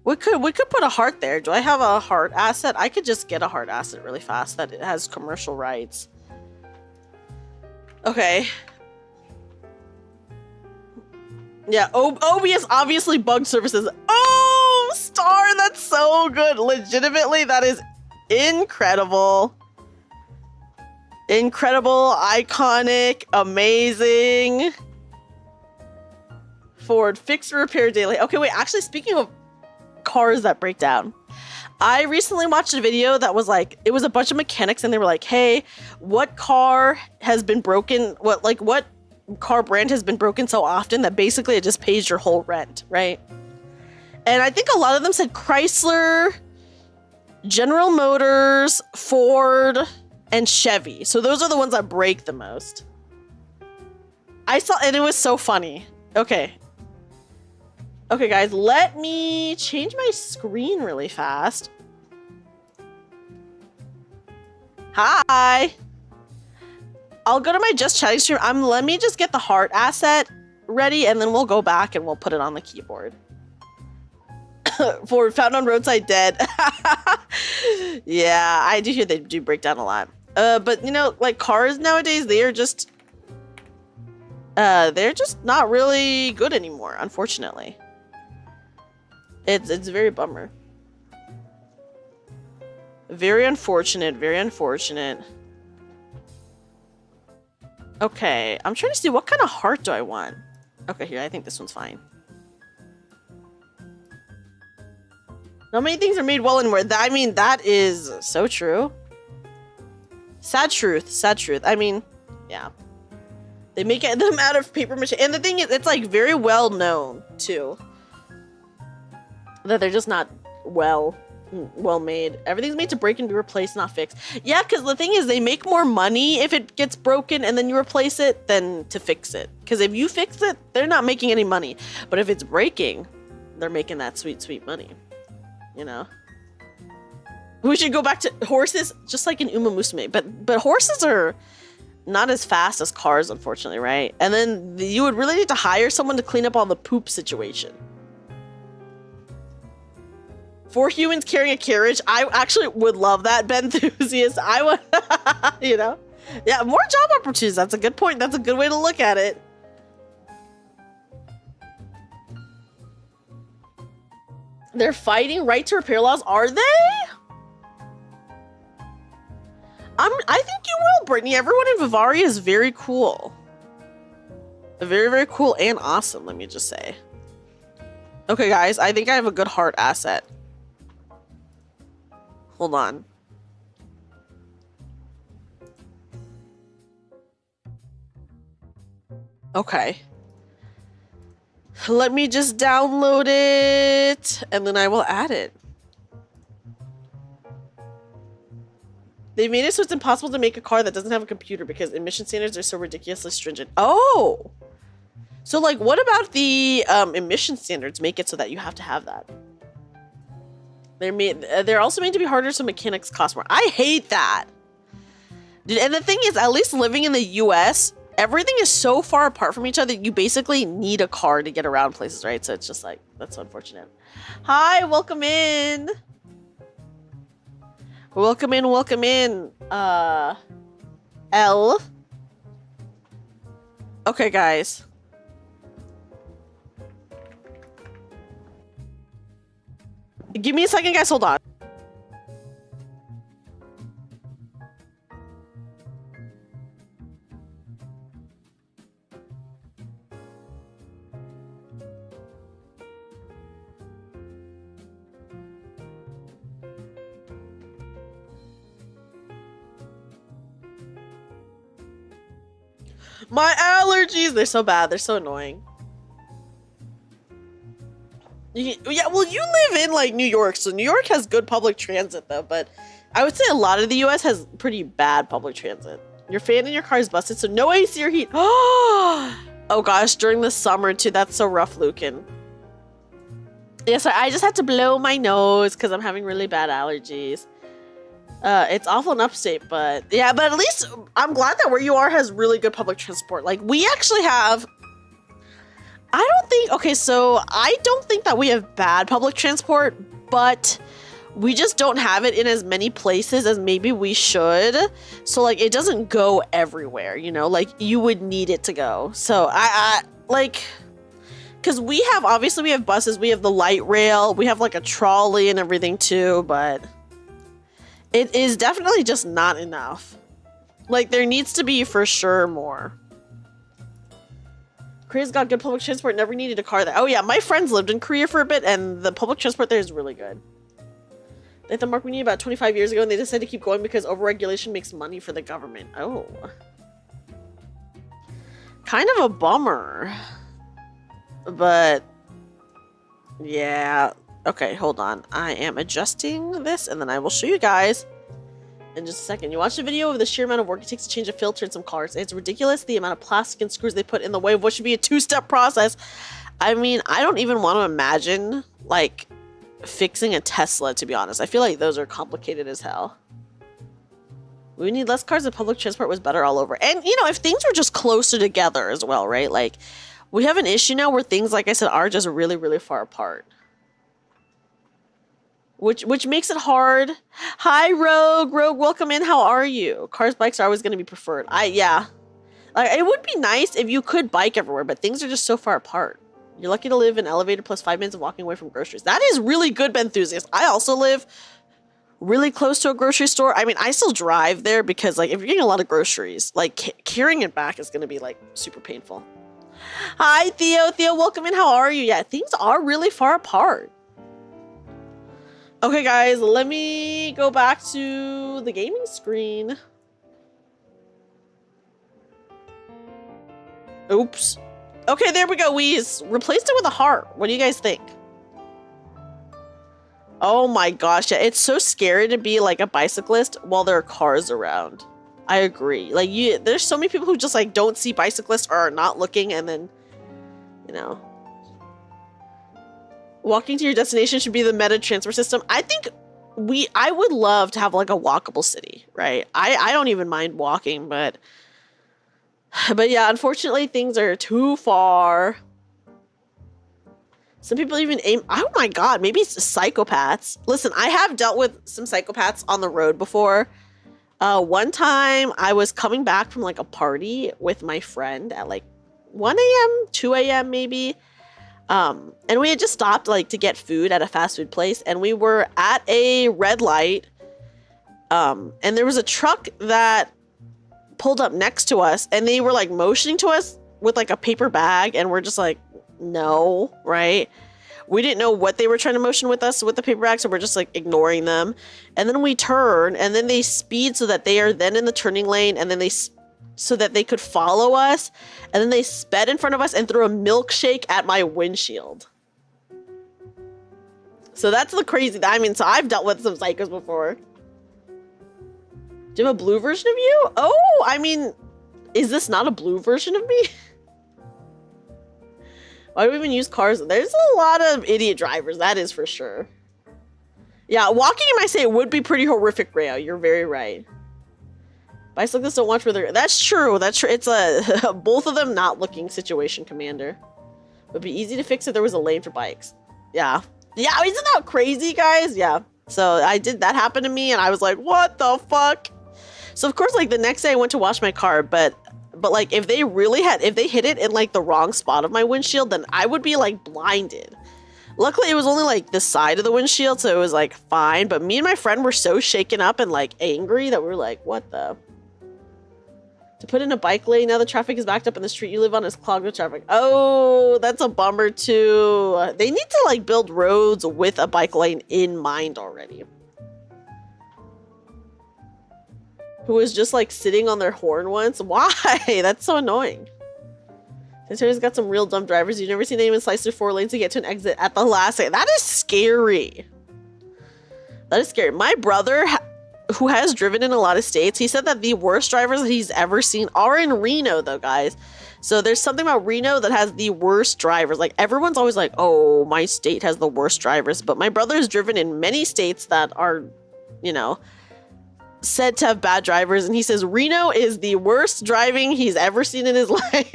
We could put a heart there. Do I have a heart asset? I could just get a heart asset really fast that it has commercial rights. Okay. Yeah, OBS obviously bugged services. Oh, Star, that's so good. Legitimately, that is incredible. Incredible, iconic, amazing. Ford, fix and repair daily. Okay, wait, actually, speaking of cars that break down, I recently watched a video that was like, it was a bunch of mechanics and they were like, hey, what car has been broken? What car brand has been broken so often that basically it just pays your whole rent, right? And I think a lot of them said Chrysler, General Motors, Ford, and Chevy. So those are the ones that break the most. I saw, and it was so funny. Okay. Okay, guys, let me change my screen really fast. Hi. I'll go to my just chatting stream. Let me just get the heart asset ready, and then we'll go back and we'll put it on the keyboard. For found on roadside dead. Yeah, I do hear they do break down a lot. But you know, like cars nowadays, they're just not really good anymore, unfortunately. It's a very bummer. Very unfortunate, very unfortunate. Okay, I'm trying to see what kind of heart do I want. Okay, here, I think this one's fine. Not many things are made well anymore. I mean, that is so true. Sad truth, sad truth. I mean, yeah. They make them out of paper mache. And the thing is, it's like very well known, too. That they're just not well made. Everything's made to break and be replaced, not fixed. Yeah, because the thing is, they make more money if it gets broken and then you replace it than to fix it. Because if you fix it, they're not making any money. But if it's breaking, they're making that sweet, sweet money. You know? We should go back to horses, just like in Uma Musume. But horses are not as fast as cars, unfortunately, right? And then you would really need to hire someone to clean up all the poop situation. 4 humans carrying a carriage. I actually would love that, Ben Enthusiast. I would, you know? Yeah, more job opportunities. That's a good point. That's a good way to look at it. They're fighting right to repair laws, are they? I think you will, Brittany. Everyone in Vivaria is very cool. Very, very cool and awesome, let me just say. Okay, guys, I think I have a good heart asset. Hold on. Okay. Let me just download it, and then I will add it. They made it so it's impossible to make a car that doesn't have a computer because emission standards are so ridiculously stringent. Oh! So, like, what about the emission standards make it so that you have to have that? They're also made to be harder so mechanics cost more. I hate that! Dude, and the thing is, at least living in the US, everything is so far apart from each other, you basically need a car to get around places, right? So it's just like, that's so unfortunate. Hi, welcome in! Welcome in, welcome in. L. Okay, guys. Give me a second, guys. Hold on. My allergies, they're so bad. They're so annoying. Yeah, well, you live in, like, New York, so New York has good public transit, though, but I would say a lot of the U.S. has pretty bad public transit. Your fan in your car is busted, so no AC or heat. Oh, gosh, during the summer, too. That's so rough, Lucan. Yeah, so I just had to blow my nose because I'm having really bad allergies. It's awful in upstate, but yeah, but at least I'm glad that where you are has really good public transport. Like, we actually have, okay, so I don't think that we have bad public transport, but we just don't have it in as many places as maybe we should. So, like, it doesn't go everywhere, you know, like, you would need it to go. So, I like, because obviously we have buses, we have the light rail, we have, like, a trolley and everything, too, but it is definitely just not enough. Like, there needs to be, for sure, more. Korea's got good public transport, never needed a car there. Oh, yeah, my friends lived in Korea for a bit, and the public transport there is really good. They had the mark we needed about 25 years ago, and they decided to keep going because overregulation makes money for the government. Oh. Kind of a bummer. But, yeah. Okay, hold on. I am adjusting this, and then I will show you guys in just a second. You watch the video of the sheer amount of work it takes to change a filter in some cars. It's ridiculous the amount of plastic and screws they put in the way of what should be a 2-step process. I mean, I don't even want to imagine, like, fixing a Tesla, to be honest. I feel like those are complicated as hell. We need less cars and public transport was better all over. And, you know, if things were just closer together as well, right? Like, we have an issue now where things, like I said, are just really, really far apart. Which makes it hard. Hi, Rogue. Rogue, welcome in. How are you? Cars, bikes are always going to be preferred. Yeah. Like, it would be nice if you could bike everywhere, but things are just so far apart. You're lucky to live in an elevator plus 5 minutes of walking away from groceries. That is really good, Benthusiast. I also live really close to a grocery store. I mean, I still drive there because, like, if you're getting a lot of groceries, like, carrying it back is going to be, like, super painful. Hi, Theo. Theo, welcome in. How are you? Yeah, things are really far apart. Okay, guys, let me go back to the gaming screen. Oops. Okay, there we go. We replaced it with a heart. What do you guys think? Oh my gosh, yeah, it's so scary to be like a bicyclist while there are cars around. I agree. Like, there's so many people who just like don't see bicyclists or are not looking, and then, you know, walking to your destination should be the meta transfer system. I think I would love to have like a walkable city, right? I don't even mind walking, but yeah, unfortunately, things are too far. Some people even aim. Oh my god, maybe it's psychopaths. Listen, I have dealt with some psychopaths on the road before. One time, I was coming back from like a party with my friend at like 1 a.m., 2 a.m. maybe. And we had just stopped like to get food at a fast food place, and we were at a red light. And there was a truck that pulled up next to us, and they were like motioning to us with like a paper bag, and we're just like, no, right? We didn't know what they were trying to motion with us with the paper bag, so we're just like ignoring them. And then we turn, and then they speed so that they are then in the turning lane, and then so that they could follow us, and then they sped in front of us and threw a milkshake at my windshield. So that's the crazy. I mean, so I've dealt with some psychos before. Do you have a blue version of you? Oh, I mean, is this not a blue version of me? Why do we even use cars? There's a lot of idiot drivers, that is for sure. Yeah, walking, you might say it would be pretty horrific, Rayo. You're very right. Bicyclists don't watch where they're... That's true. That's true. It's a both of them not looking situation, Commander. Would be easy to fix if there was a lane for bikes. Yeah. Yeah, isn't that crazy, guys? Yeah. So that happened to me, and I was like, what the fuck? So of course, like the next day I went to wash my car, but like if they hit it in like the wrong spot of my windshield, then I would be like blinded. Luckily, it was only like the side of the windshield, so it was like fine. But me and my friend were so shaken up and like angry that we were like, what the? To put in a bike lane, now the traffic is backed up and the street you live on is clogged with traffic. Oh, that's a bummer too. They need to like build roads with a bike lane in mind already. Who was just like sitting on their horn once? Why? That's so annoying. Santario's got some real dumb drivers. You've never seen anyone slice through 4 lanes to get to an exit at the last second. That is scary. That is scary. My brother, who has driven in a lot of states, he said that the worst drivers that he's ever seen are in Reno, though, guys. So there's something about Reno that has the worst drivers. Like, everyone's always like, oh, my state has the worst drivers. But my brother has driven in many states that are, you know, said to have bad drivers. And he says Reno is the worst driving he's ever seen in his life.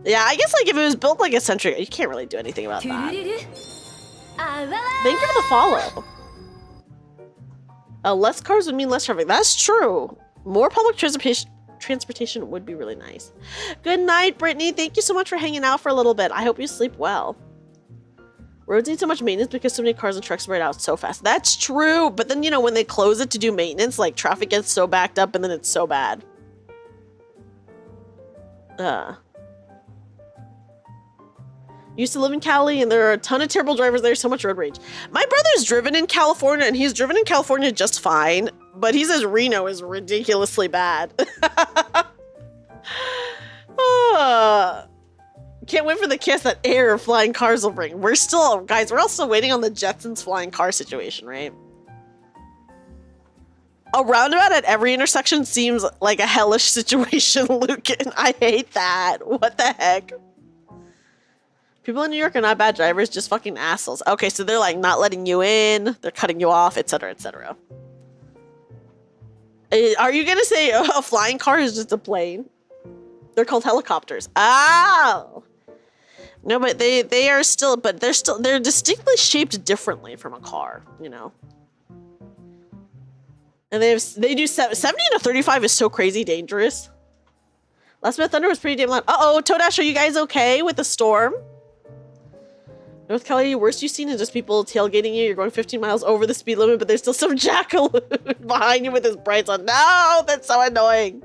Yeah, I guess like if it was built like a century, you can't really do anything about that. Thank you for the follow. Less cars would mean less traffic. That's true. More public transportation would be really nice. Good night, Brittany. Thank you so much for hanging out for a little bit. I hope you sleep well. Roads need so much maintenance because so many cars and trucks spread out so fast. That's true. But then, you know, when they close it to do maintenance, like traffic gets so backed up and then it's so bad. Used to live in Cali, and there are a ton of terrible drivers there. So much road rage. My brother's driven in California, and he's driven in California just fine. But he says Reno is ridiculously bad. Can't wait for the kiss that air flying cars will bring. We're still, guys, we're also waiting on the Jetsons flying car situation, right? A roundabout at every intersection seems like a hellish situation, Lucan. I hate that. What the heck? People in New York are not bad drivers, just fucking assholes. Okay, so they're like not letting you in, they're cutting you off, etc., etc. Are you gonna say a flying car is just a plane? They're called helicopters. Oh! No, but they are still, but they're distinctly shaped differently from a car, you know? And they do 70 to 35 is so crazy dangerous. Last minute thunder was pretty damn loud. Uh-oh, Toadash, are you guys okay with the storm? North Cali, worst you've seen is just people tailgating you. You're going 15 miles over the speed limit, but there's still some jackaloon behind you with his brights on. No, that's so annoying.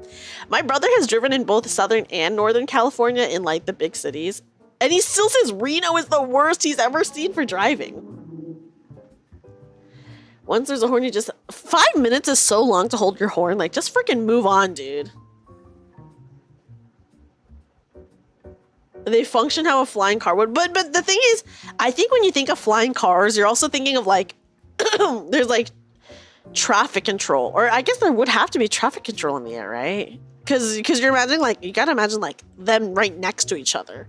My brother has driven in both Southern and Northern California in like the big cities. And he still says Reno is the worst he's ever seen for driving. Once there's a horn, you just... 5 minutes is so long to hold your horn. Like, just freaking move on, dude. They function how a flying car would. But the thing is, I think when you think of flying cars, you're also thinking of like, there's like traffic control. Or I guess there would have to be traffic control in the air, right? Because you're imagining like, you gotta imagine like them right next to each other.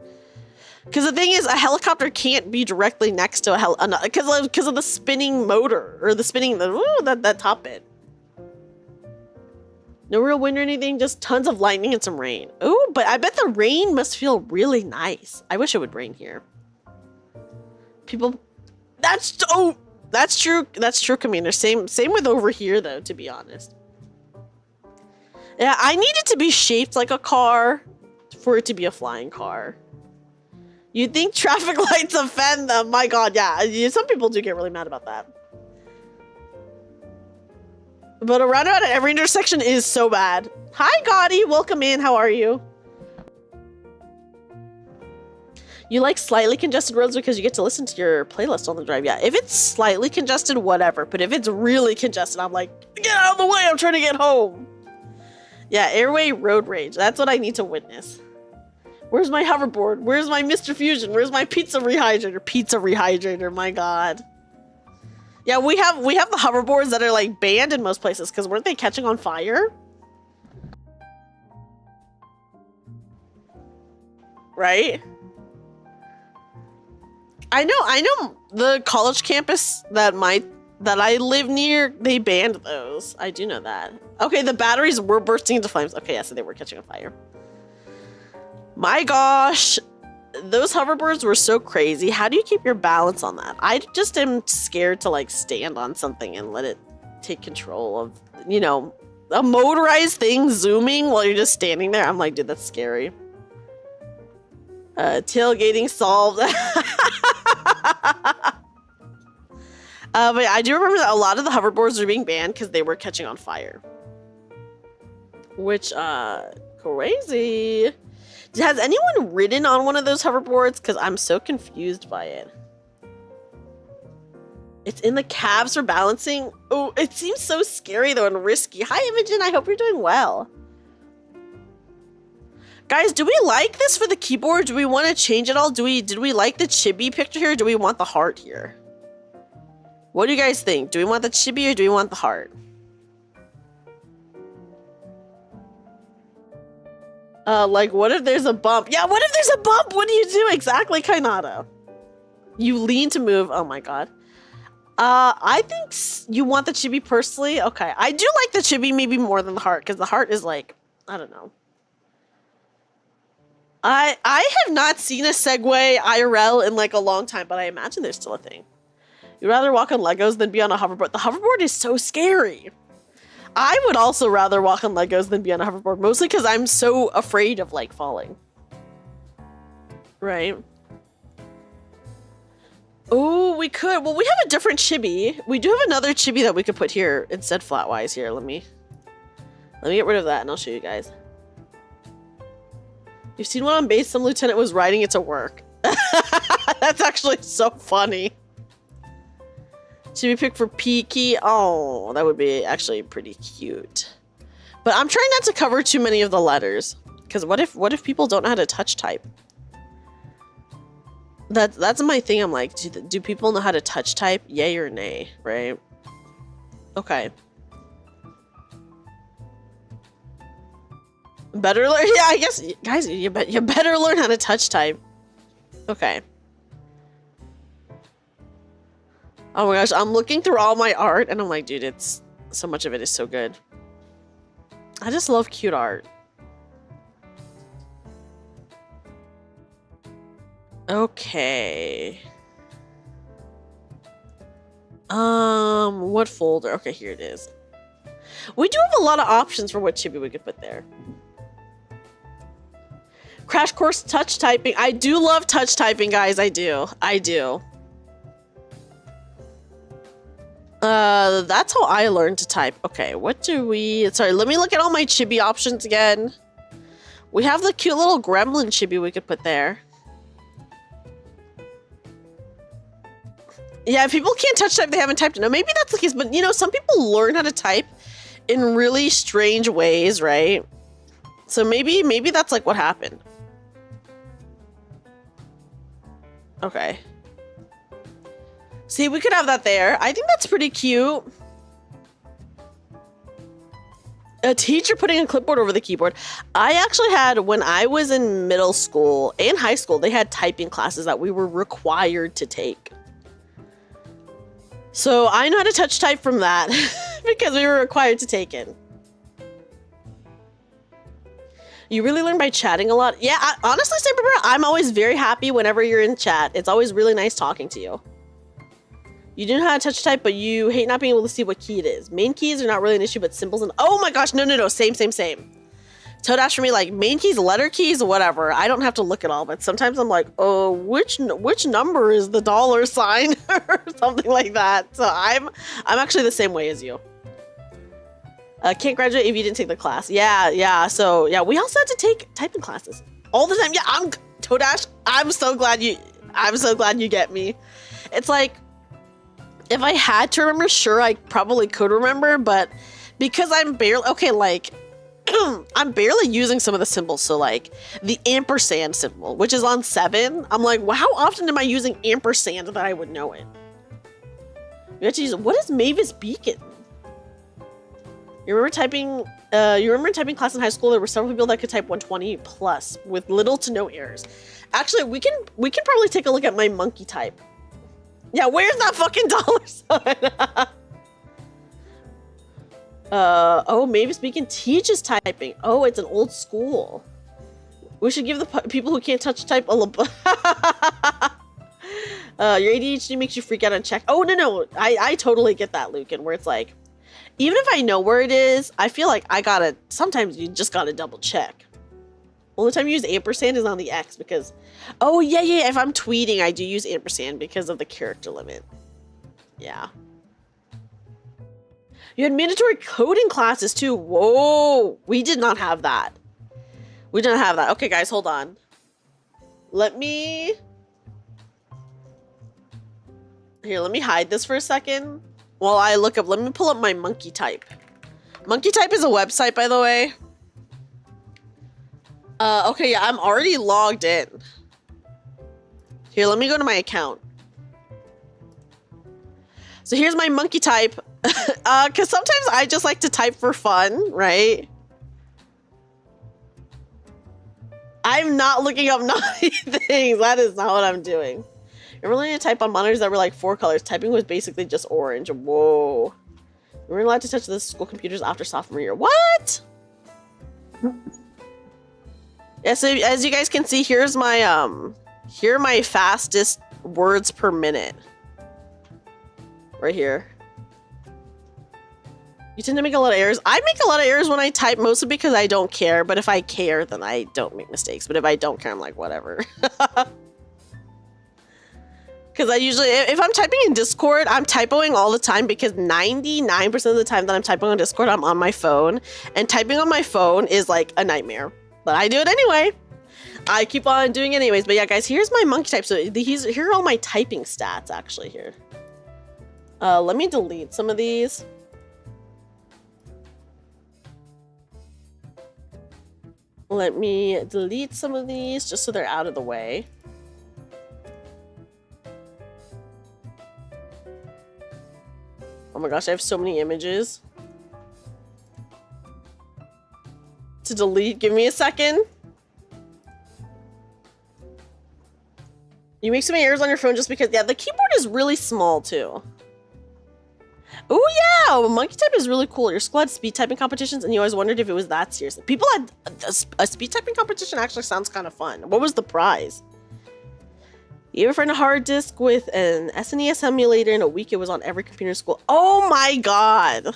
Because the thing is, a helicopter can't be directly next to a because of the spinning motor or the spinning, that top bit. No real wind or anything, just tons of lightning and some rain. Oh, but I bet the rain must feel really nice. I wish it would rain here. People, that's true. That's true, Commander. Same with over here, though, to be honest. Yeah, I need it to be shaped like a car for it to be a flying car. You'd think traffic lights offend them. My God, yeah. Some people do get really mad about that. But a roundabout at every intersection is so bad. Hi, Gotti. Welcome in. How are you? You like slightly congested roads because you get to listen to your playlist on the drive. Yeah, if it's slightly congested, whatever. But if it's really congested, I'm like, get out of the way. I'm trying to get home. Yeah, airway road rage. That's what I need to witness. Where's my hoverboard? Where's my Mr. Fusion? Where's my pizza rehydrator? Pizza rehydrator. My God. Yeah, we have the hoverboards that are like banned in most places because weren't they catching on fire? Right? I know the college campus that I live near, they banned those. I do know that. Okay, the batteries were bursting into flames. Okay, yeah, so they were catching on fire. My gosh. Those hoverboards were so crazy. How do you keep your balance on that? I just am scared to like stand on something and let it take control of, you know, a motorized thing zooming while you're just standing there. I'm like, dude, that's scary. Tailgating solved. But I do remember that a lot of the hoverboards are being banned because they were catching on fire. Which, crazy. Has anyone ridden on one of those hoverboards? Because I'm so confused by it. It's in the cabs for balancing. Oh, it seems so scary though and risky. Hi, Imogen. I hope you're doing well. Guys, do we like this for the keyboard? Do we want to change it all? Did we like the chibi picture here? Or do we want the heart here? What do you guys think? Do we want the chibi or do we want the heart? Like, what if there's a bump? Yeah, what if there's a bump? What do you do? Exactly, Kainado. You lean to move. Oh my God. I think you want the chibi personally. Okay, I do like the chibi maybe more than the heart because the heart is like, I don't know. I have not seen a Segway IRL in like a long time, but I imagine there's still a thing. You'd rather walk on Legos than be on a hoverboard. The hoverboard is so scary. I would also rather walk on Legos than be on a hoverboard, mostly because I'm so afraid of like falling. Right? Oh, we could. Well, we have a different chibi. We do have another chibi that we could put here instead flatwise here. Let me get rid of that and I'll show you guys. You've seen one on base. Some lieutenant was riding it to work. That's actually so funny. Chibi pick for Peaky. Oh, that would be actually pretty cute. But I'm trying not to cover too many of the letters. Because what if people don't know how to touch type? That's my thing. I'm like, do people know how to touch type? Yay or nay, right? Okay. Better learn. Yeah, I guess, guys, you better learn how to touch type. Okay. Oh my gosh, I'm looking through all my art and I'm like, dude, it's so much of it is so good. I just love cute art. Okay. What folder? Okay, here it is. We do have a lot of options for what chibi we could put there. Crash course touch typing. I do love touch typing, guys. I do. I do. That's how I learned to type. Okay, what do we... Sorry, let me look at all my chibi options again. We have the cute little gremlin chibi we could put there. Yeah, if people can't touch type, they haven't typed it. Now, maybe that's the case, but you know, some people learn how to type in really strange ways, right? So maybe that's like what happened. Okay. See, we could have that there. I think that's pretty cute. A teacher putting a clipboard over the keyboard. I actually had, when I was in middle school and high school, they had typing classes that we were required to take. So I know how to touch type from that because we were required to take it. You really learn by chatting a lot. Yeah, honestly, Saber, I'm always very happy whenever you're in chat. It's always really nice talking to you. You do know how to touch type, but you hate not being able to see what key it is. Main keys are not really an issue, but symbols and... Oh my gosh, no. Same. Toadash for me, like, main keys, letter keys, whatever. I don't have to look at all, but sometimes I'm like, oh, which number is the dollar sign? Or something like that. So I'm actually the same way as you. Can't graduate if you didn't take the class. Yeah. So, yeah, we also had to take typing classes all the time. Yeah, Toadash, I'm so glad you get me. It's like, if I had to remember, sure, I probably could remember, but because I'm barely... Okay, like... I'm barely using some of the symbols, so like the ampersand symbol, which is on 7, I'm like, well, how often am I using ampersand that I would know it? You have to use... What is Mavis Beacon? You remember typing class in high school? There were several people that could type 120 plus with little to no errors. Actually, we can probably take a look at my monkey type. Yeah, where's that fucking dollar sign? Oh, Mavis Beacon teaches typing. Oh, it's an old school. We should give the people who can't touch type a little... Your ADHD makes you freak out on check. Oh, no. I totally get that, Lucan, where it's like, even if I know where it is, I feel like sometimes you just gotta double check. Only time you use ampersand is on the X because... Oh, yeah. If I'm tweeting, I do use ampersand because of the character limit. Yeah. You had mandatory coding classes too. Whoa, we did not have that. Okay, guys, hold on. Let me hide this for a second while I look up. Let me pull up my monkey type. Monkey type is a website, by the way. Okay, yeah, I'm already logged in. Here, let me go to my account. So here's my monkey type. Because sometimes I just like to type for fun, right? I'm not looking up naughty things. That is not what I'm doing. You're learning to type on monitors that were like 4 colors. Typing was basically just orange. Whoa. You weren't allowed to touch the school computers after sophomore year. What? Yeah, so as you guys can see, here's my here are my fastest words per minute. Right here. You tend to make a lot of errors. I make a lot of errors when I type, mostly because I don't care. But if I care, then I don't make mistakes. But if I don't care, I'm like, whatever. Because I usually, if I'm typing in Discord, I'm typoing all the time because 99% of the time that I'm typing on Discord, I'm on my phone. And typing on my phone is like a nightmare. But I do it anyway. I keep on doing it anyways. But yeah, guys, here's my monkey type. So here are all my typing stats, actually, here. Let me delete some of these. Let me delete some of these just so they're out of the way. Oh my gosh, I have so many images to delete. Give me a second. You make so many errors on your phone just because, yeah, the keyboard is really small too. Oh yeah, monkey type is really cool. Your school had speed typing competitions and you always wondered if it was that serious. People had a speed typing competition actually sounds kind of fun. What was the prize? You ever find a hard disk with an SNES emulator in a week? It was on every computer in school. Oh my god.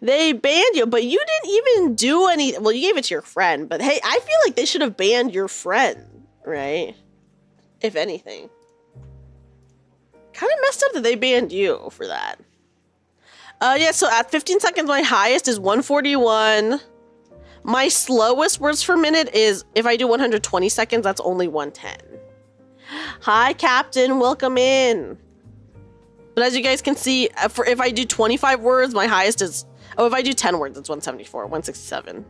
They banned you, but you didn't even do any. Well, you gave it to your friend, but hey, I feel like they should have banned your friend, right? If anything. Kind of messed up that they banned you for that. Yeah, so at 15 seconds, my highest is 141. My slowest words per minute is, if I do 120 seconds, that's only 110. Hi, Captain, welcome in. But as you guys can see, if I do 25 words, my highest is, oh, if I do 10 words, it's 174, 167.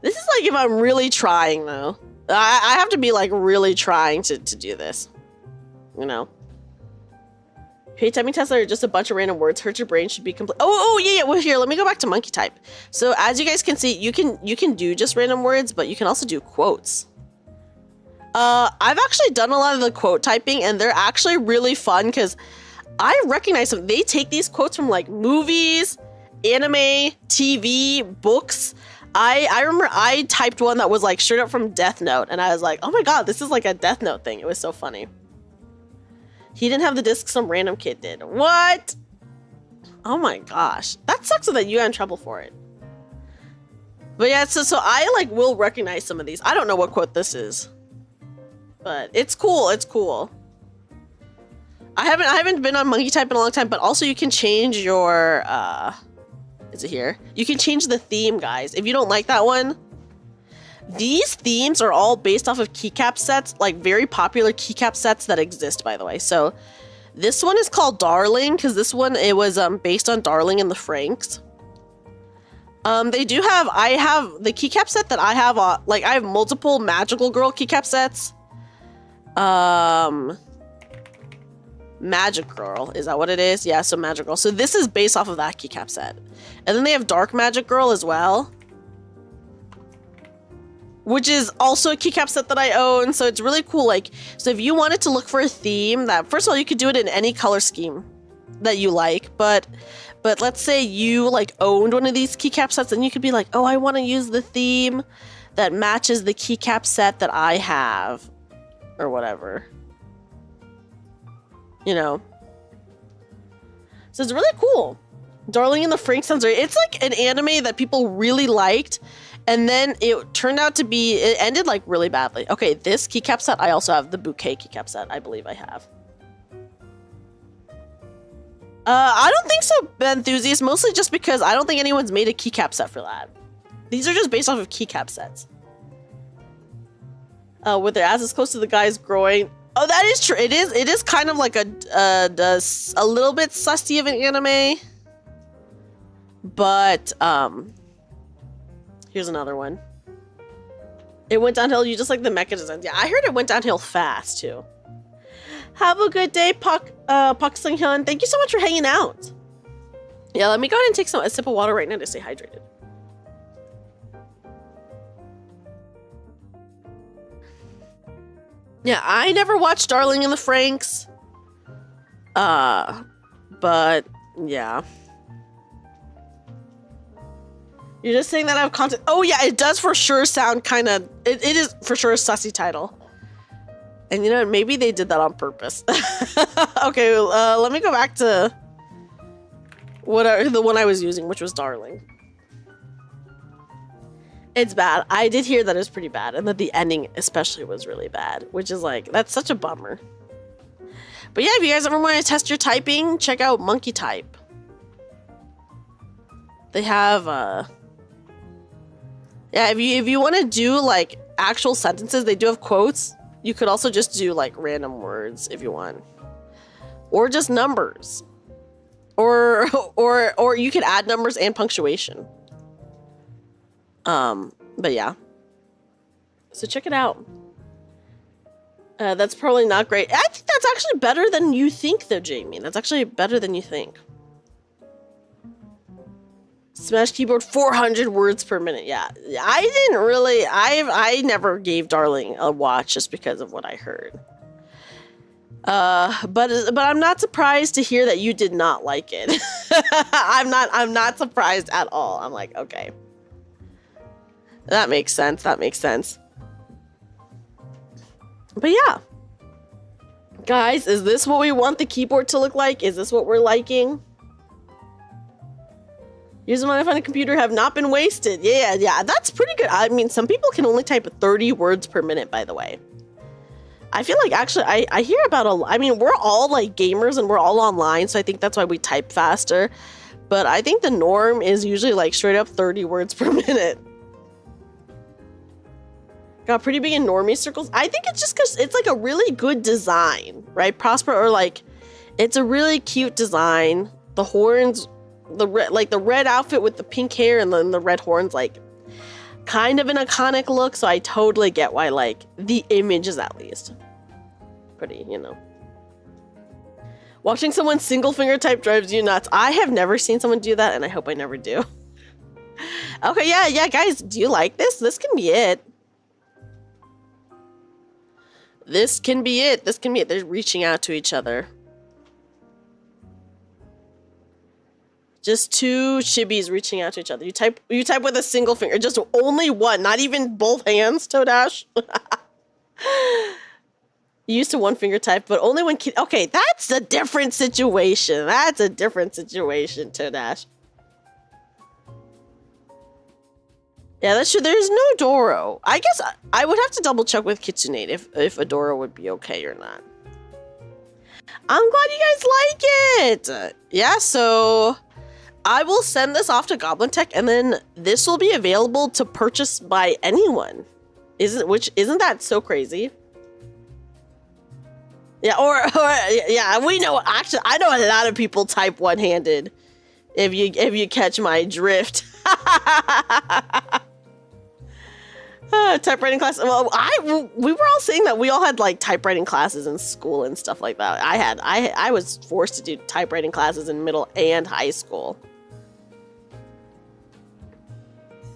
This is like if I'm really trying, though. I have to be like really trying to do this, you know? Hey, typing tests are just a bunch of random words. Hurt your brain should be complete. Oh, yeah. Well, here, let me go back to monkey type. So as you guys can see, you can do just random words, but you can also do quotes. I've actually done a lot of the quote typing, and they're actually really fun because I recognize them. They take these quotes from like movies, anime, TV, books. I remember I typed one that was like straight up from Death Note, and I was like, oh my god, this is like a Death Note thing. It was so funny. He didn't have the disc, some random kid did. What? Oh my gosh. That sucks that you got in trouble for it. But yeah, so I like will recognize some of these. I don't know what quote this is. But it's cool, it's cool. I haven't been on monkey type in a long time, but also you can change your is it here? You can change the theme, guys. If you don't like that one, these themes are all based off of keycap sets, like very popular keycap sets that exist, by the way. So this one is called Darling, because this one, it was based on Darling and the Franxx. They do have, I have the keycap set that I have, like I have multiple Magical Girl keycap sets. Magic Girl, is that what it is? Yeah, so Magic Girl. So this is based off of that keycap set. And then they have Dark Magic Girl as well, which is also a keycap set that I own. So it's really cool. Like, so if you wanted to look for a theme that, first of all, you could do it in any color scheme that you like, but let's say you like owned one of these keycap sets and you could be like, oh, I want to use the theme that matches the keycap set that I have or whatever, you know? So it's really cool. Darling in the Franxx sounds right. It's like an anime that people really liked, and then it turned out to be, it ended like really badly. Okay, this keycap set, I also have the Bouquet keycap set, I believe I have. I don't think so, Enthusiast, mostly just because I don't think anyone's made a keycap set for that. These are just based off of keycap sets. With their asses close to the guys growing. Oh, that is true. It is kind of like a little bit sussy of an anime. But, here's another one. It went downhill. You just like the mecha designs. Yeah, I heard it went downhill fast, too. Have a good day, Pak Sung-hyun. Thank you so much for hanging out. Yeah, let me go ahead and take a sip of water right now to stay hydrated. Yeah, I never watched Darling in the Franxx. But, yeah. You're just saying that I have content. Oh yeah, it does for sure sound kind of, it is for sure a sussy title. And you know, maybe they did that on purpose. Okay, let me go back to the one I was using, which was Darling. It's bad. I did hear that it was pretty bad, and that the ending especially was really bad, which is like, that's such a bummer. But yeah, if you guys ever want to test your typing, check out Monkey Type. They have, yeah, if you want to do like actual sentences, they do have quotes. You could also just do like random words if you want, or just numbers, or you could add numbers and punctuation. But yeah, so check it out. That's probably not great. I think that's actually better than you think though, Jamie. That's actually better than you think. Smash keyboard 400 words per minute. Yeah, I didn't really. I never gave Darling a watch just because of what I heard. But I'm not surprised to hear that you did not like it. I'm not surprised at all. I'm like, okay, that makes sense. That makes sense. But yeah, guys, is this what we want the keyboard to look like? Is this what we're liking? Years of my life on a computer have not been wasted. Yeah, that's pretty good. I mean, some people can only type 30 words per minute, by the way. I feel like, actually, I hear about I mean, we're all, like, gamers and we're all online, so I think that's why we type faster. But I think the norm is usually, like, straight up 30 words per minute. Got pretty big in normie circles. I think it's just because it's, like, a really good design, right? Prosper, or, like, it's a really cute design. The horns... the red outfit with the pink hair and then the red horns, like, kind of an iconic look, so I totally get why, like, the image is at least pretty, you know. Watching someone single finger type drives you nuts. I have never seen someone do that, and I hope I never do. Okay, yeah, guys, do you like this? This can be it. This can be it. This can be it. They're reaching out to each other. Just two chibis reaching out to each other. You type with a single finger, just only one, not even both hands, Toadash. You used to one finger type, but only when okay, that's a different situation. That's a different situation, Toadash. Yeah, that's true. There's no Doro. I guess I would have to double check with Kitsune if a Doro would be okay or not. I'm glad you guys like it. Yeah, so I will send this off to Goblintech, and then this will be available to purchase by anyone. Isn't that so crazy? Yeah, or yeah, we know. Actually, I know a lot of people type one-handed. If you catch my drift. Typewriting class. Well, we were all saying that we all had like typewriting classes in school and stuff like that. I was forced to do typewriting classes in middle and high school.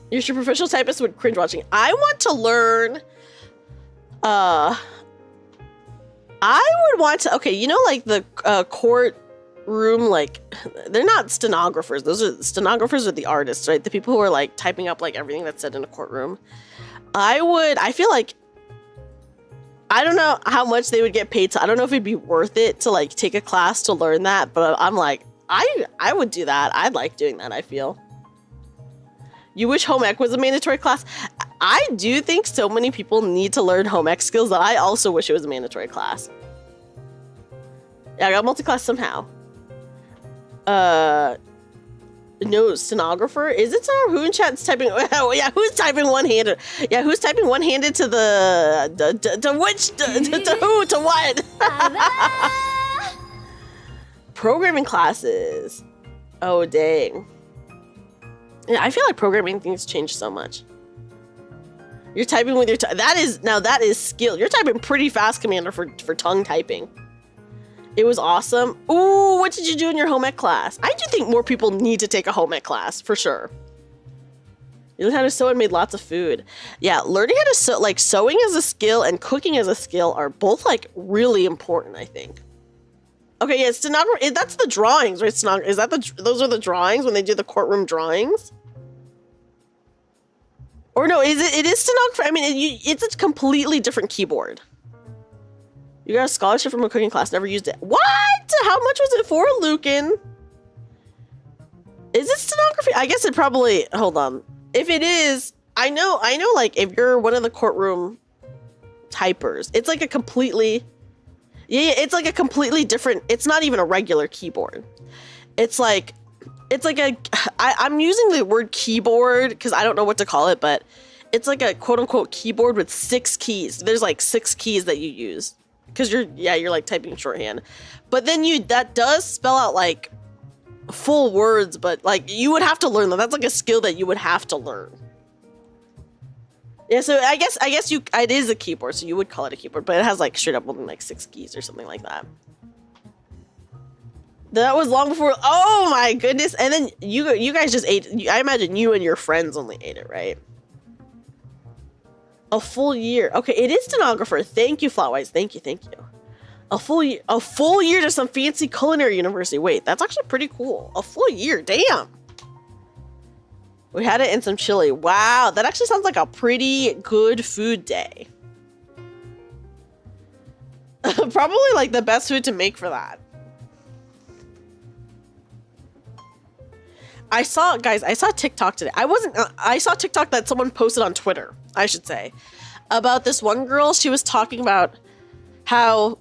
You're sure professional typist would cringe watching. I want to learn. I would want to. Okay, you know, like the courtroom, like they're not stenographers. Stenographers are the artists, right? The people who are like typing up like everything that's said in a courtroom. I feel like, I don't know how much they would get paid, so I don't know if it'd be worth it to like take a class to learn that, but I'm like, I would do that. I'd like doing that, I feel. You wish home ec was a mandatory class? I do think so many people need to learn home ec skills that I also wish it was a mandatory class. Yeah, I got multi-class somehow. No, stenographer? Is it stenographer? Who in chat's typing? Oh, yeah, who's typing one-handed? Yeah, who's typing one-handed to to which? To who? To what? Programming classes. Oh, dang. Yeah, I feel like programming things change so much. You're typing with your that is skill. You're typing pretty fast, Commander, for tongue typing. It was awesome. Ooh, what did you do in your home ec class? I do think more people need to take a home ec class, for sure. You learned how to sew and made lots of food. Yeah, learning how to sew, like sewing as a skill and cooking as a skill are both like really important, I think. Okay, yeah, stenographer, that's the drawings, right? Is that those are the drawings when they do the courtroom drawings? Or no, it is stenographer. I mean, it's a completely different keyboard. You got a scholarship from a cooking class, never used it. What? How much was it for, Lucan? Is it stenography? I guess it probably, hold on. If it is, I know, like, if you're one of the courtroom typers, it's like a completely, it's like a completely different, it's not even a regular keyboard. It's like I'm using the word keyboard because I don't know what to call it, but it's like a quote-unquote keyboard with 6 keys. There's like 6 keys that you use. Because you're like typing shorthand, but then that does spell out like full words, but like you would have to learn that. That's like a skill that you would have to learn. Yeah, so I guess it is a keyboard, so you would call it a keyboard, but it has like straight up only like 6 keys or something like that. That was long before. Oh my goodness! And then you guys just ate. I imagine you and your friends only ate it, right? A full year. Okay, it is stenographer. Thank you, Flatwise. Thank you. A full year to some fancy culinary university. Wait, that's actually pretty cool. A full year. Damn. We had it in some chili. Wow, that actually sounds like a pretty good food day. Probably like the best food to make for that. I saw TikTok today. I saw TikTok that someone posted on Twitter, I should say, about this one girl. She was talking about how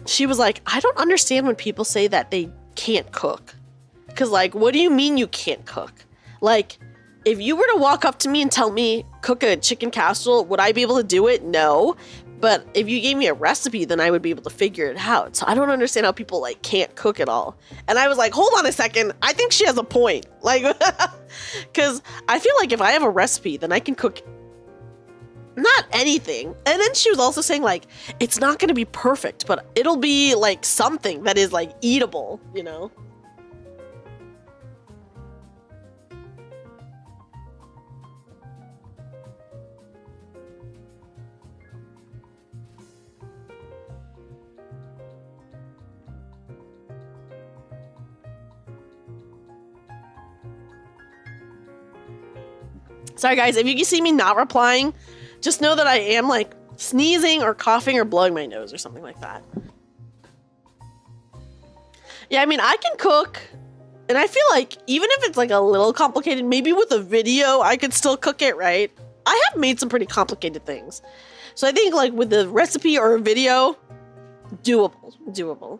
she was like, I don't understand when people say that they can't cook. Because, like, what do you mean you can't cook? Like, if you were to walk up to me and tell me, cook a chicken casserole, would I be able to do it? No. But if you gave me a recipe, then I would be able to figure it out. So I don't understand how people like can't cook at all. And I was like, hold on a second. I think she has a point. Like, because I feel like if I have a recipe, then I can cook not anything. And then she was also saying like, it's not going to be perfect, but it'll be like something that is like eatable, you know? Sorry guys, if you can see me not replying, just know that I am like sneezing or coughing or blowing my nose or something like that. Yeah, I mean, I can cook, and I feel like even if it's like a little complicated, maybe with a video, I could still cook it, right? I have made some pretty complicated things. So I think like with the recipe or a video, doable.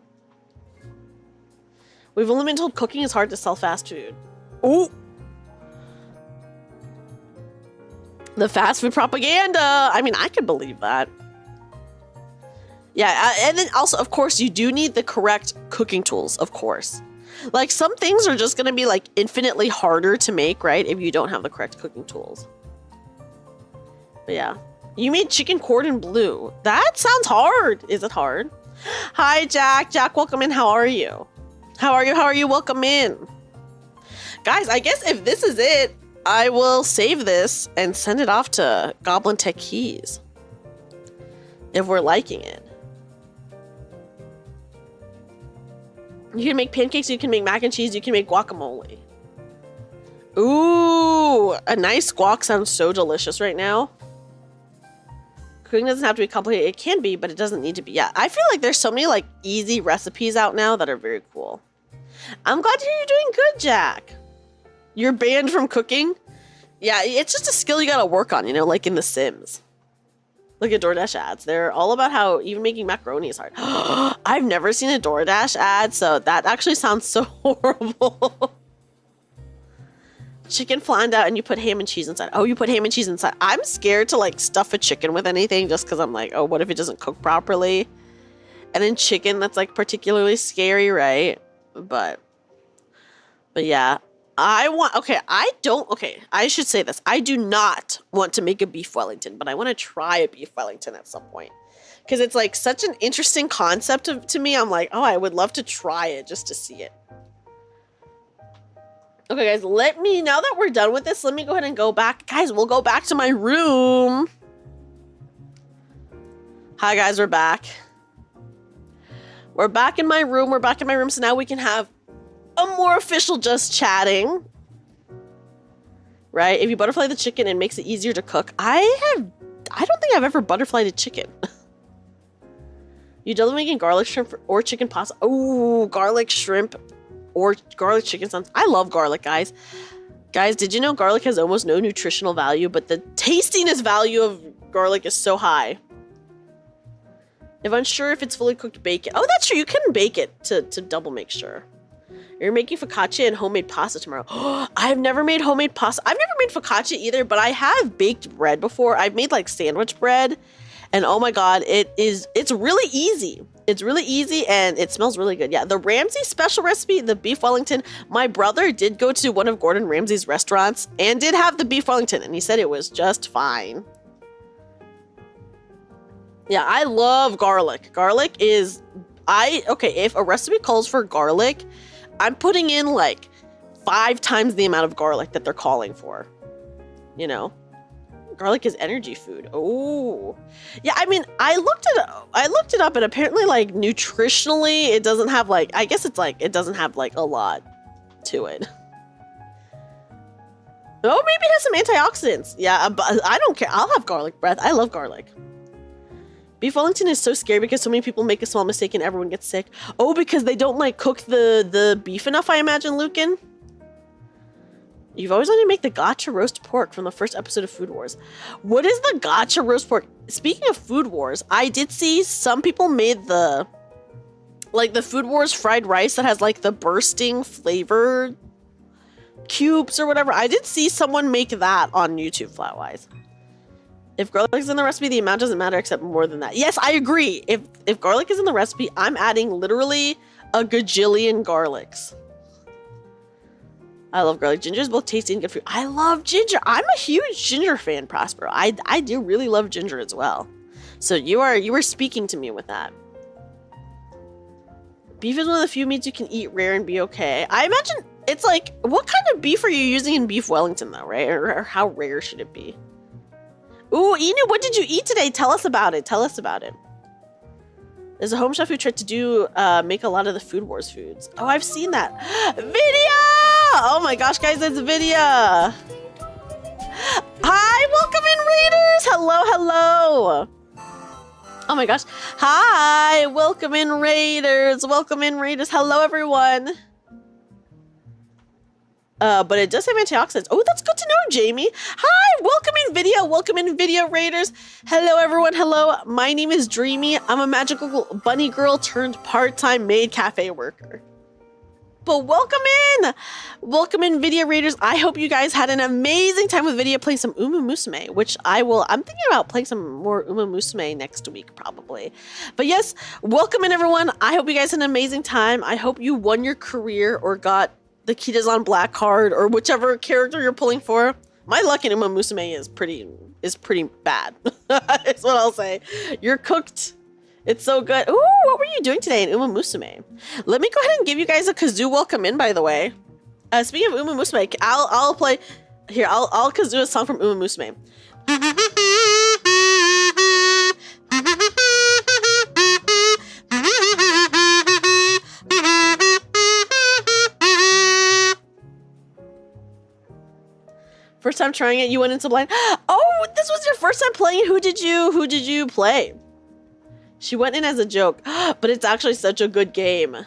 We've only been told cooking is hard to sell fast food. Oh. The fast food propaganda. I mean, I could believe that. Yeah, and then also, of course, you do need the correct cooking tools, of course. Like, some things are just going to be, like, infinitely harder to make, right, if you don't have the correct cooking tools. But yeah. You made chicken cordon bleu. That sounds hard. Is it hard? Hi, Jack. Jack, welcome in. How are you? How are you? Welcome in. Guys, I guess if this is it, I will save this and send it off to Goblintech Keys. If we're liking it. You can make pancakes, you can make mac and cheese, you can make guacamole. Ooh, a nice guac sounds so delicious right now. Cooking doesn't have to be complicated. It can be, but it doesn't need to be. Yeah, I feel like there's so many like easy recipes out now that are very cool. I'm glad to hear you're doing good, Jack. You're banned from cooking? Yeah, it's just a skill you gotta work on, you know, like in The Sims. Look at DoorDash ads. They're all about how even making macaroni is hard. I've never seen a DoorDash ad, so that actually sounds so horrible. Chicken flanned out and you put ham and cheese inside. Oh, you put ham and cheese inside. I'm scared to like stuff a chicken with anything just because I'm like, oh, what if it doesn't cook properly? And then chicken, that's like particularly scary, right? But yeah. I should say this. I do not want to make a beef Wellington, but I want to try a beef Wellington at some point. Because it's like such an interesting concept to me. I'm like, oh, I would love to try it just to see it. Okay, guys, now that we're done with this, let me go ahead and go back. Guys, we'll go back to my room. Hi, guys, we're back. We're back in my room. So now we can have a more official just chatting, right? If you butterfly the chicken, it makes it easier to cook. I don't think I've ever butterflied a chicken. You double making garlic shrimp or chicken pasta. Oh, garlic shrimp or garlic chicken sounds. I love garlic, guys. Guys, did you know garlic has almost no nutritional value, but the tastiness value of garlic is so high? If unsure if it's fully cooked, bake it. Oh, that's true. You can bake it to double make sure. You're making focaccia and homemade pasta tomorrow. I've never made homemade pasta. I've never made focaccia either, but I have baked bread before. I've made like sandwich bread, and oh my god, it's really easy. It's really easy and it smells really good. Yeah, the Ramsay special recipe, the beef Wellington. My brother did go to one of Gordon Ramsay's restaurants and did have the beef Wellington, and he said it was just fine. Yeah, I love garlic. Garlic is, if a recipe calls for garlic, I'm putting in like 5 times the amount of garlic that they're calling for. You know, garlic is energy food. Oh, yeah. I mean, I looked it up, and apparently, like nutritionally, it doesn't have like. I guess it's like it doesn't have like a lot to it. Oh, maybe it has some antioxidants. Yeah, but I don't care. I'll have garlic breath. I love garlic. Beef Wellington is so scary because so many people make a small mistake and everyone gets sick. Oh, because they don't like cook the beef enough, I imagine, Lucan. You've always wanted to make the gacha roast pork from the first episode of Food Wars. What is the gacha roast pork? Speaking of Food Wars, I did see some people made the Food Wars fried rice that has like the bursting flavor cubes or whatever. I did see someone make that on YouTube, Flatwise. If garlic is in the recipe, the amount doesn't matter except more than that. Yes, I agree. If garlic is in the recipe, I'm adding literally a gajillion garlics. I love garlic. Ginger is both tasty and good for you. I love ginger. I'm a huge ginger fan, Prospero. I do really love ginger as well. So you are speaking to me with that. Beef is one of the few meats you can eat rare and be okay. I imagine it's like, what kind of beef are you using in Beef Wellington though, right? Or how rare should it be? Ooh, Inu, what did you eat today? Tell us about it. Tell us about it. There's a home chef who tried to make a lot of the Food Wars foods. Oh, I've seen that. Vidya! Oh my gosh, guys, it's Vidya. Hi, welcome in, Raiders. Hello, hello. Oh my gosh. Hi, welcome in, Raiders. Welcome in, Raiders. Hello, everyone. But it does have antioxidants. Oh, that's good to know, Jamie. Hi, welcome in video. Welcome in video, Raiders. Hello, everyone. Hello. My name is Dreamy. I'm a magical bunny girl turned part-time maid cafe worker. But welcome in. Welcome in, video Raiders. I hope you guys had an amazing time with video playing some Uma Musume, which I'm thinking about playing some more Uma Musume next week, probably. But yes, welcome in, everyone. I hope you guys had an amazing time. I hope you won your career or got the Kitazan Black card or whichever character you're pulling for. My luck in Uma Musume is pretty bad. That's what I'll say. You're cooked. It's so good. Ooh, what were you doing today in Uma Musume? Let me go ahead and give you guys a kazoo welcome in, by the way. Speaking of Uma Musume, I'll play here. I'll kazoo a song from Uma Musume. First time trying it, you went into blind. Oh, this was your first time playing. Who did you play? She went in as a joke, but it's actually such a good game.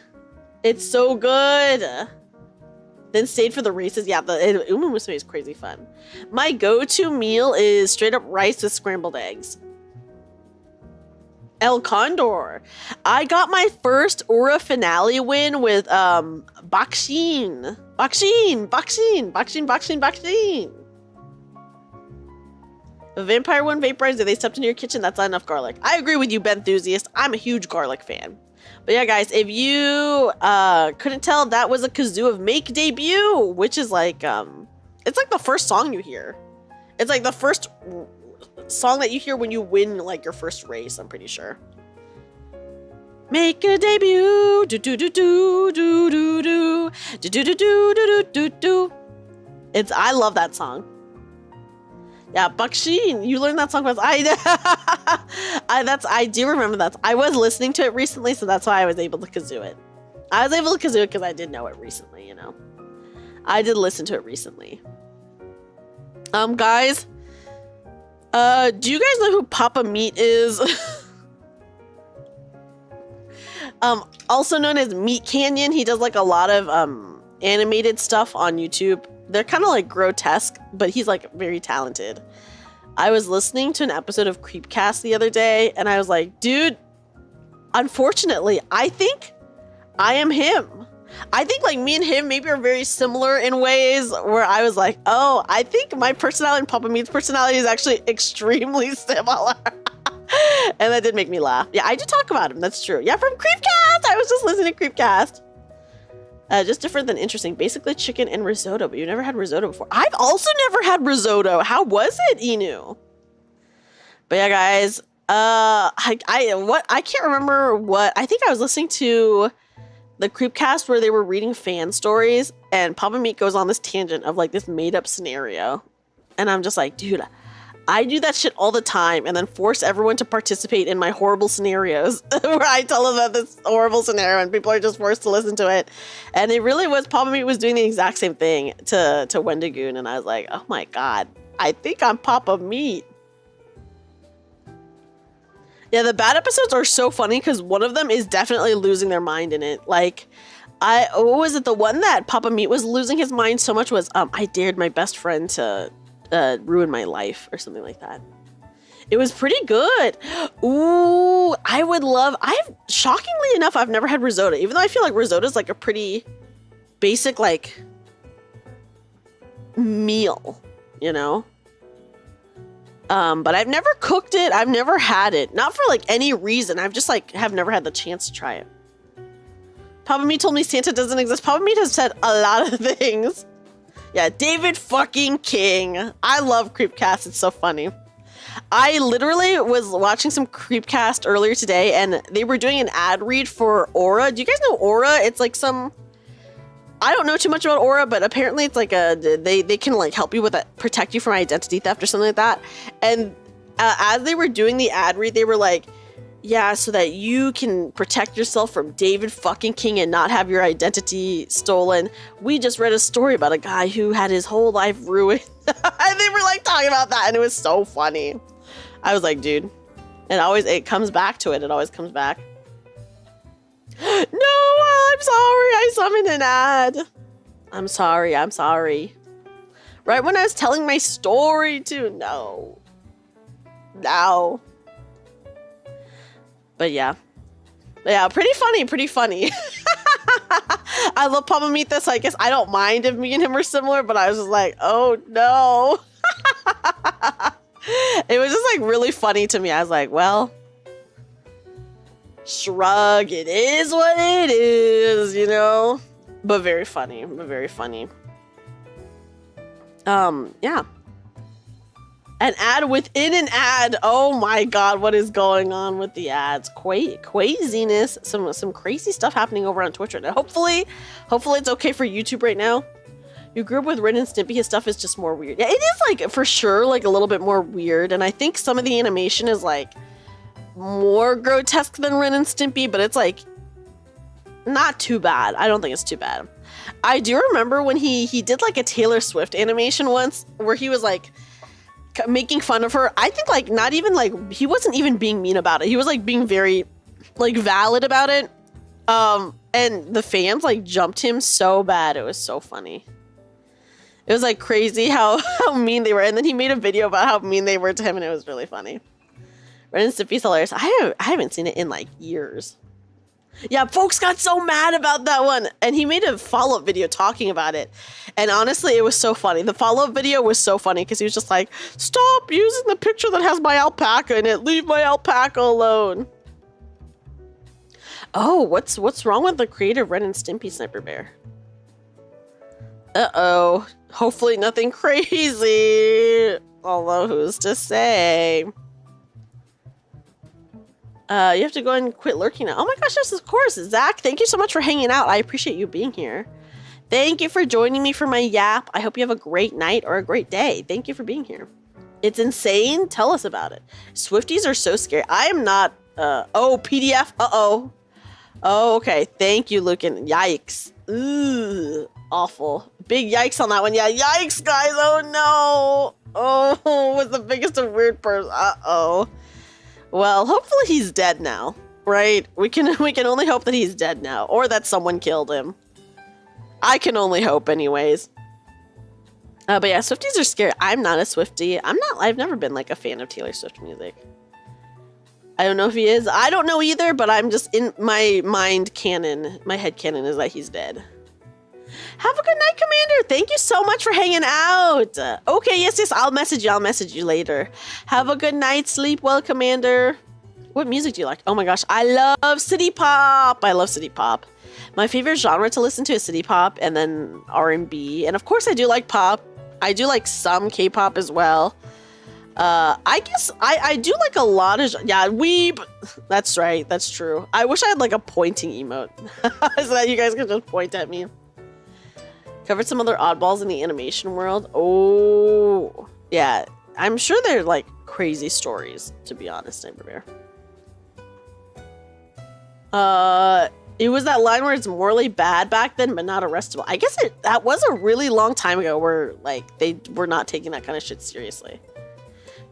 It's so good. Then stayed for the races. Yeah, the Uma Musume is crazy fun. My go-to meal is straight up rice with scrambled eggs. El Condor. I got my first Aura finale win with Bakshin. A vampire one vaporized and they stepped into your kitchen. That's not enough garlic. I agree with you, Benthusiast. I'm a huge garlic fan. But yeah, guys, if you couldn't tell, that was a kazoo of Make Debut, which is like, it's like the first song you hear. It's like the first song that you hear when you win like your first race, I'm pretty sure. Make a debut, do do do do do do do do do do do do do do. I love that song. Yeah, Bakshin, you learned that song was I do remember that. I was listening to it recently, so that's why I was able to kazoo it. I was able to kazoo it because I did know it recently, you know. I did listen to it recently. Guys, do you guys know who Papa Meat is? Also known as Meat Canyon. He does like a lot of animated stuff on YouTube. They're kind of like grotesque, but he's like very talented. I was listening to an episode of Keycaps the other day, and I was like, dude, unfortunately, I think I am him. I think like me and him maybe are very similar in ways where I was like, oh, I think my personality and Papa Meat's personality is actually extremely similar. And that did make me laugh. Yeah, I did talk about him. That's true. Yeah, from Creepcast. I was just listening to Creepcast. Just different than interesting. Basically chicken and risotto, but you never had risotto before. I've also never had risotto. How was it, Inu? But yeah, guys, I can't remember what. I think I was listening to the Creepcast where they were reading fan stories, and Papa Meat goes on this tangent of like this made up scenario. And I'm just like, dude, I do that shit all the time and then force everyone to participate in my horrible scenarios where I tell them about this horrible scenario and people are just forced to listen to it. And it really was, Papa Meat was doing the exact same thing to Wendigoon. And I was like, oh my God, I think I'm Papa Meat. Yeah, the bad episodes are so funny because one of them is definitely losing their mind in it. Like, what was it? The one that Papa Meat was losing his mind so much was, I dared my best friend to ruin my life or something like that. It was pretty good. Ooh, shockingly enough, I've never had risotto, even though I feel like risotto is like a pretty basic like meal, you know? But I've never cooked it. I've never had it. Not for like any reason. I've just like have never had the chance to try it. Papa Meat told me Santa doesn't exist. Papa Meat has said a lot of things. Yeah, David fucking King. I love Creepcast. It's so funny. I literally was watching some Creepcast earlier today and they were doing an ad read for Aura. Do you guys know Aura? It's like some... I don't know too much about Aura, but apparently it's like they can like help you with protect you from identity theft or something like that. And as they were doing the ad read, they were like, yeah, so that you can protect yourself from David fucking King and not have your identity stolen. We just read a story about a guy who had his whole life ruined. And they were like talking about that and it was so funny. I was like, dude, it comes back to it. It always comes back. No, I'm sorry. I summoned an ad. I'm sorry. Right when I was telling my story too. No. But yeah, pretty funny. I love Papa Meat this, so I guess I don't mind if me and him are similar, but I was just like, oh no. It was just like really funny to me. I was like, well, shrug, it is what it is, you know? But very funny. Yeah. An ad within an ad. Oh my God, what is going on with the ads? Craziness. Some crazy stuff happening over on Twitch right now. Hopefully it's okay for YouTube right now. You grew up with Ren and Stimpy. His stuff is just more weird. Yeah, it is like for sure like a little bit more weird. And I think some of the animation is like more grotesque than Ren and Stimpy, but it's like not too bad. I don't think it's too bad. I do remember when he did like a Taylor Swift animation once where he was like making fun of her. I think like not even like he wasn't even being mean about it. He was like being very like valid about it. And the fans like jumped him so bad. It was so funny. It was like crazy how mean they were. And then he made a video about how mean they were to him and it was really funny. Ren and Stimpy's hilarious. I haven't seen it in like years. Yeah, folks got so mad about that one. And he made a follow-up video talking about it. And honestly, it was so funny. The follow-up video was so funny because he was just like, stop using the picture that has my alpaca in it. Leave my alpaca alone. Oh, what's wrong with the creative Ren and Stimpy Sniper Bear? Uh-oh. Hopefully nothing crazy. Although, who's to say? You have to go and quit lurking now. Oh my gosh, yes, of course. Zach, thank you so much for hanging out. I appreciate you being here. Thank you for joining me for my yap. I hope you have a great night or a great day. Thank you for being here. It's insane. Tell us about it. Swifties are so scary. I am not, oh, PDF. Uh-oh. Oh, okay. Thank you, Lucan. Yikes. Ooh, awful. Big yikes on that one. Yeah, yikes, guys. Oh, no. Oh, was the biggest of weird person. Uh-oh. Well, hopefully he's dead now, right? We can only hope that he's dead now, or that someone killed him. I can only hope, anyways. But yeah, Swifties are scary. I'm not a Swiftie. I've never been like a fan of Taylor Swift music. I don't know if he is. I don't know either, but I'm just in my mind canon. My head canon is that he's dead. Have a good night, Commander. Thank you so much for hanging out. Okay, yes, I'll message you later. Have a good night. Sleep well, Commander. What music do you like? Oh my gosh, I love city pop. I love city pop. My favorite genre to listen to is city pop and then R&B. And of course I do like pop. I do like some K-pop as well. I guess I do like a lot of, yeah, weeb. That's right. That's true. I wish I had like a pointing emote so that you guys could just point at me. Covered some other oddballs in the animation world. Oh, yeah. I'm sure they're like crazy stories, to be honest, Neighbor Bear. It was that line where it's morally bad back then, but not arrestable. I guess that was a really long time ago where like they were not taking that kind of shit seriously.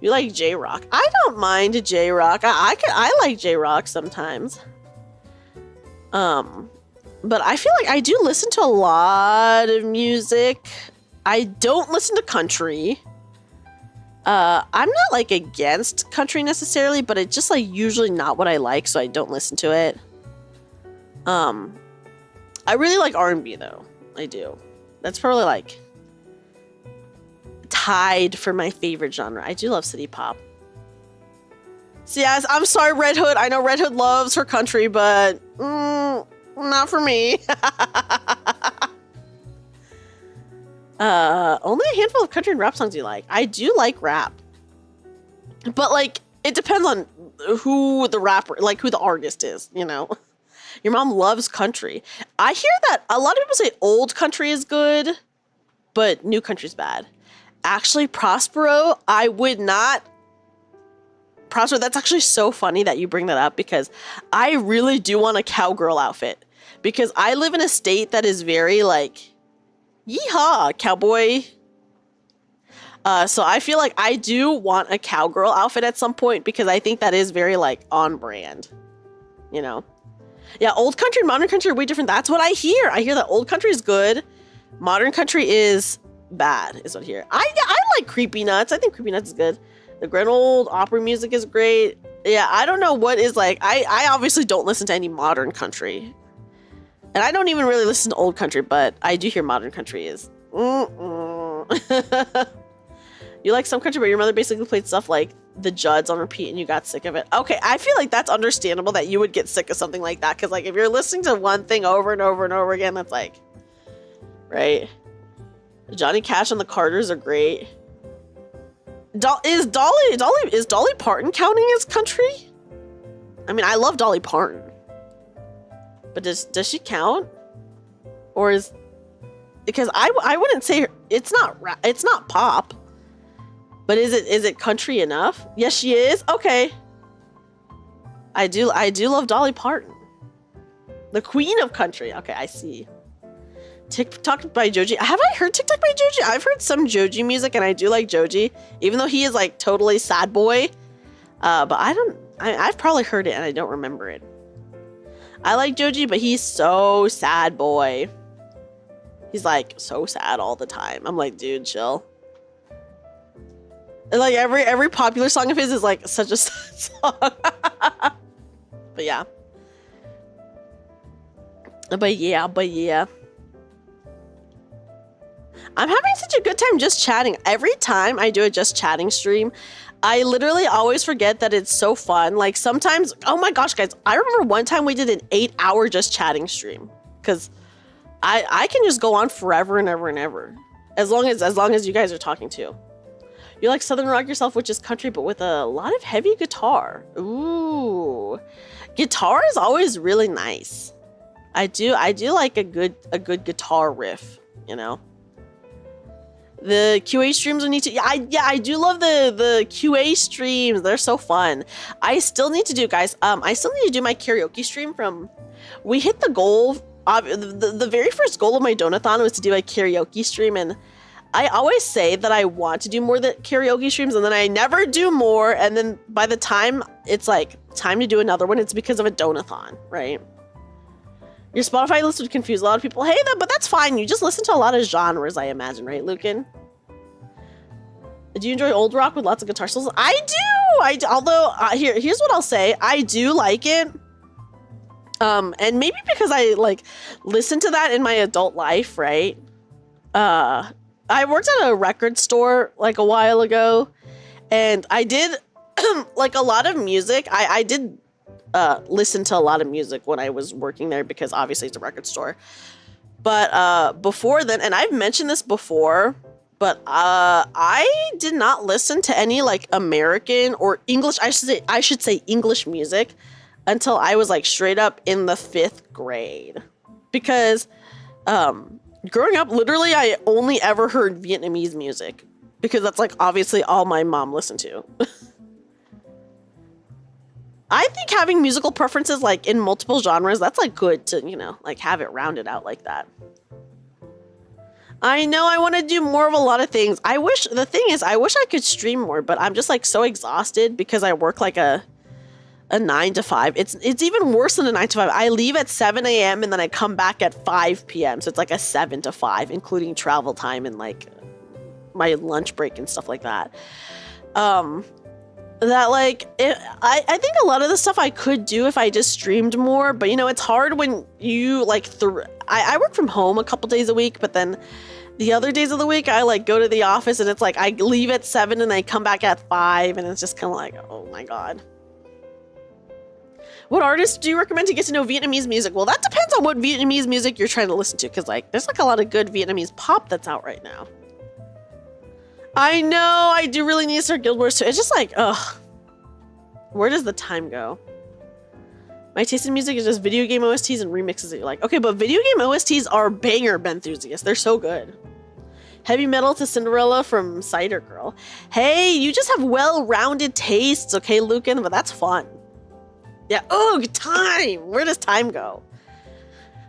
You like J-Rock? I don't mind J-Rock. I like J-Rock sometimes. But I feel like I do listen to a lot of music. I don't listen to country. I'm not like against country necessarily, but it's just like usually not what I like, so I don't listen to it. I really like R&B though. I do. That's probably like tied for my favorite genre. I do love city pop. So yes, I'm sorry, Red Hood. I know Red Hood loves her country, but not for me. Only a handful of country and rap songs you like. I do like rap, but like it depends on who the rapper, like who the artist is. You know, your mom loves country. I hear that a lot of people say old country is good, but new country's bad. Actually, Prospero, I would not. Prospero, that's actually so funny that you bring that up because I really do want a cowgirl outfit because I live in a state that is very like, yeehaw, cowboy. So I feel like I do want a cowgirl outfit at some point because I think that is very like on brand, you know? Yeah, old country and modern country are way different. That's what I hear. I hear that old country is good. Modern country is bad, is what I hear. I like Creepy Nuts. I think Creepy Nuts is good. The grand old opera music is great. Yeah, I don't know what is like. I obviously don't listen to any modern country. And I don't even really listen to old country, but I do hear modern country is. You like some country, but your mother basically played stuff like the Judds on repeat and you got sick of it. Okay, I feel like that's understandable that you would get sick of something like that. Because like if you're listening to one thing over and over and over again, that's like, right? Johnny Cash and the Carters are great. Is Dolly Parton counting as country? I mean, I love Dolly Parton. But does she count? Or is, because I wouldn't say it's not pop. But is it country enough? Yes, she is. Okay. I do love Dolly Parton. The queen of country. Okay, I see. TikTok by Joji. Have I heard TikTok by Joji? I've heard some Joji music and I do like Joji, even though he is like totally sad boy. But I've probably heard it and I don't remember it. I like Joji, but he's so sad boy. He's like so sad all the time. I'm like, dude, chill. And like every popular song of his is like such a sad song. But yeah. But yeah. I'm having such a good time just chatting. Every time I do a just chatting stream, I literally always forget that it's so fun. Like sometimes, oh my gosh, guys, I remember one time we did an 8-hour just chatting stream because I can just go on forever and ever and ever. As long as you guys are talking too. You like Southern rock yourself, which is country, but with a lot of heavy guitar. Ooh, guitar is always really nice. I do like a good guitar riff, you know. The QA streams we need to, I do love the QA streams. They're so fun. I still need to do, guys. I still need to do my karaoke stream from. We hit the goal. The very first goal of my donathon was to do a karaoke stream, and I always say that I want to do more than karaoke streams, and then I never do more. And then by the time it's like time to do another one, it's because of a donathon, right? Your Spotify list would confuse a lot of people. Hey, but that's fine. You just listen to a lot of genres, I imagine, right, Lucan? Do you enjoy old rock with lots of guitar solos? I do. Although here's what I'll say. I do like it. And maybe because I like listen to that in my adult life, right? I worked at a record store like a while ago, and I did like a lot of music. I did listen to a lot of music when I was working there because obviously it's a record store. But before then, and I've mentioned this before, But I did not listen to any like American or English, I should say English music until I was like straight up in the 5th grade. Because growing up, literally I only ever heard Vietnamese music because that's like obviously all my mom listened to. I think having musical preferences like in multiple genres, that's like good to, you know, like have it rounded out like that. I know I want to do more of a lot of things. The thing is, I wish I could stream more, but I'm just like so exhausted because I work like a 9 to 5. It's even worse than a 9 to 5. I leave at 7 a.m. and then I come back at 5 p.m. So it's like a 7 to 5, including travel time and like my lunch break and stuff like that. I think a lot of the stuff I could do if I just streamed more, but you know, it's hard when you like, I work from home a couple days a week, but then the other days of the week, I like go to the office and it's like, I leave at 7 and I come back at 5 and it's just kind of like, oh my God. What artists do you recommend to get to know Vietnamese music? Well, that depends on what Vietnamese music you're trying to listen to. Cause like, there's like a lot of good Vietnamese pop that's out right now. I know, I do really need to start Guild Wars too. It's just like, ugh. Where does the time go? My taste in music is just video game OSTs and remixes that you like. Okay, but video game OSTs are banger enthusiasts. They're so good. Heavy metal to Cinderella from Cider Girl. Hey, you just have well-rounded tastes, okay, Lucan? But that's fun. Yeah, oh, time. Where does time go?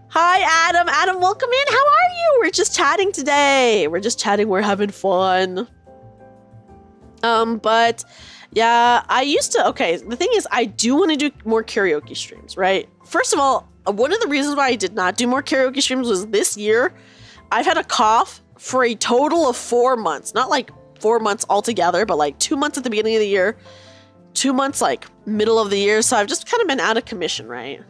Hi, Adam. Adam, welcome in. How are you? We're just chatting today. We're just chatting. We're having fun. But yeah, okay, the thing is, I do want to do more karaoke streams, right? First of all, one of the reasons why I did not do more karaoke streams was this year, I've had a cough for a total of 4 months. Not like 4 months altogether, but like 2 months at the beginning of the year, 2 months like middle of the year. So I've just kind of been out of commission, right?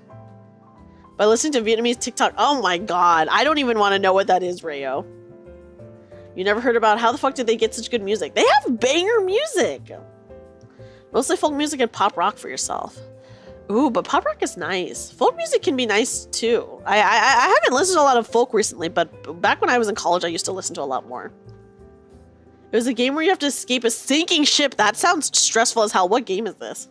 By listening to Vietnamese TikTok, oh my God, I don't even want to know what that is, Rayo. You never heard about how the fuck did they get such good music? They have banger music. Mostly folk music and pop rock for yourself. Ooh, but pop rock is nice. Folk music can be nice too. I haven't listened to a lot of folk recently, but back when I was in college, I used to listen to a lot more. It was a game where you have to escape a sinking ship. That sounds stressful as hell. What game is this?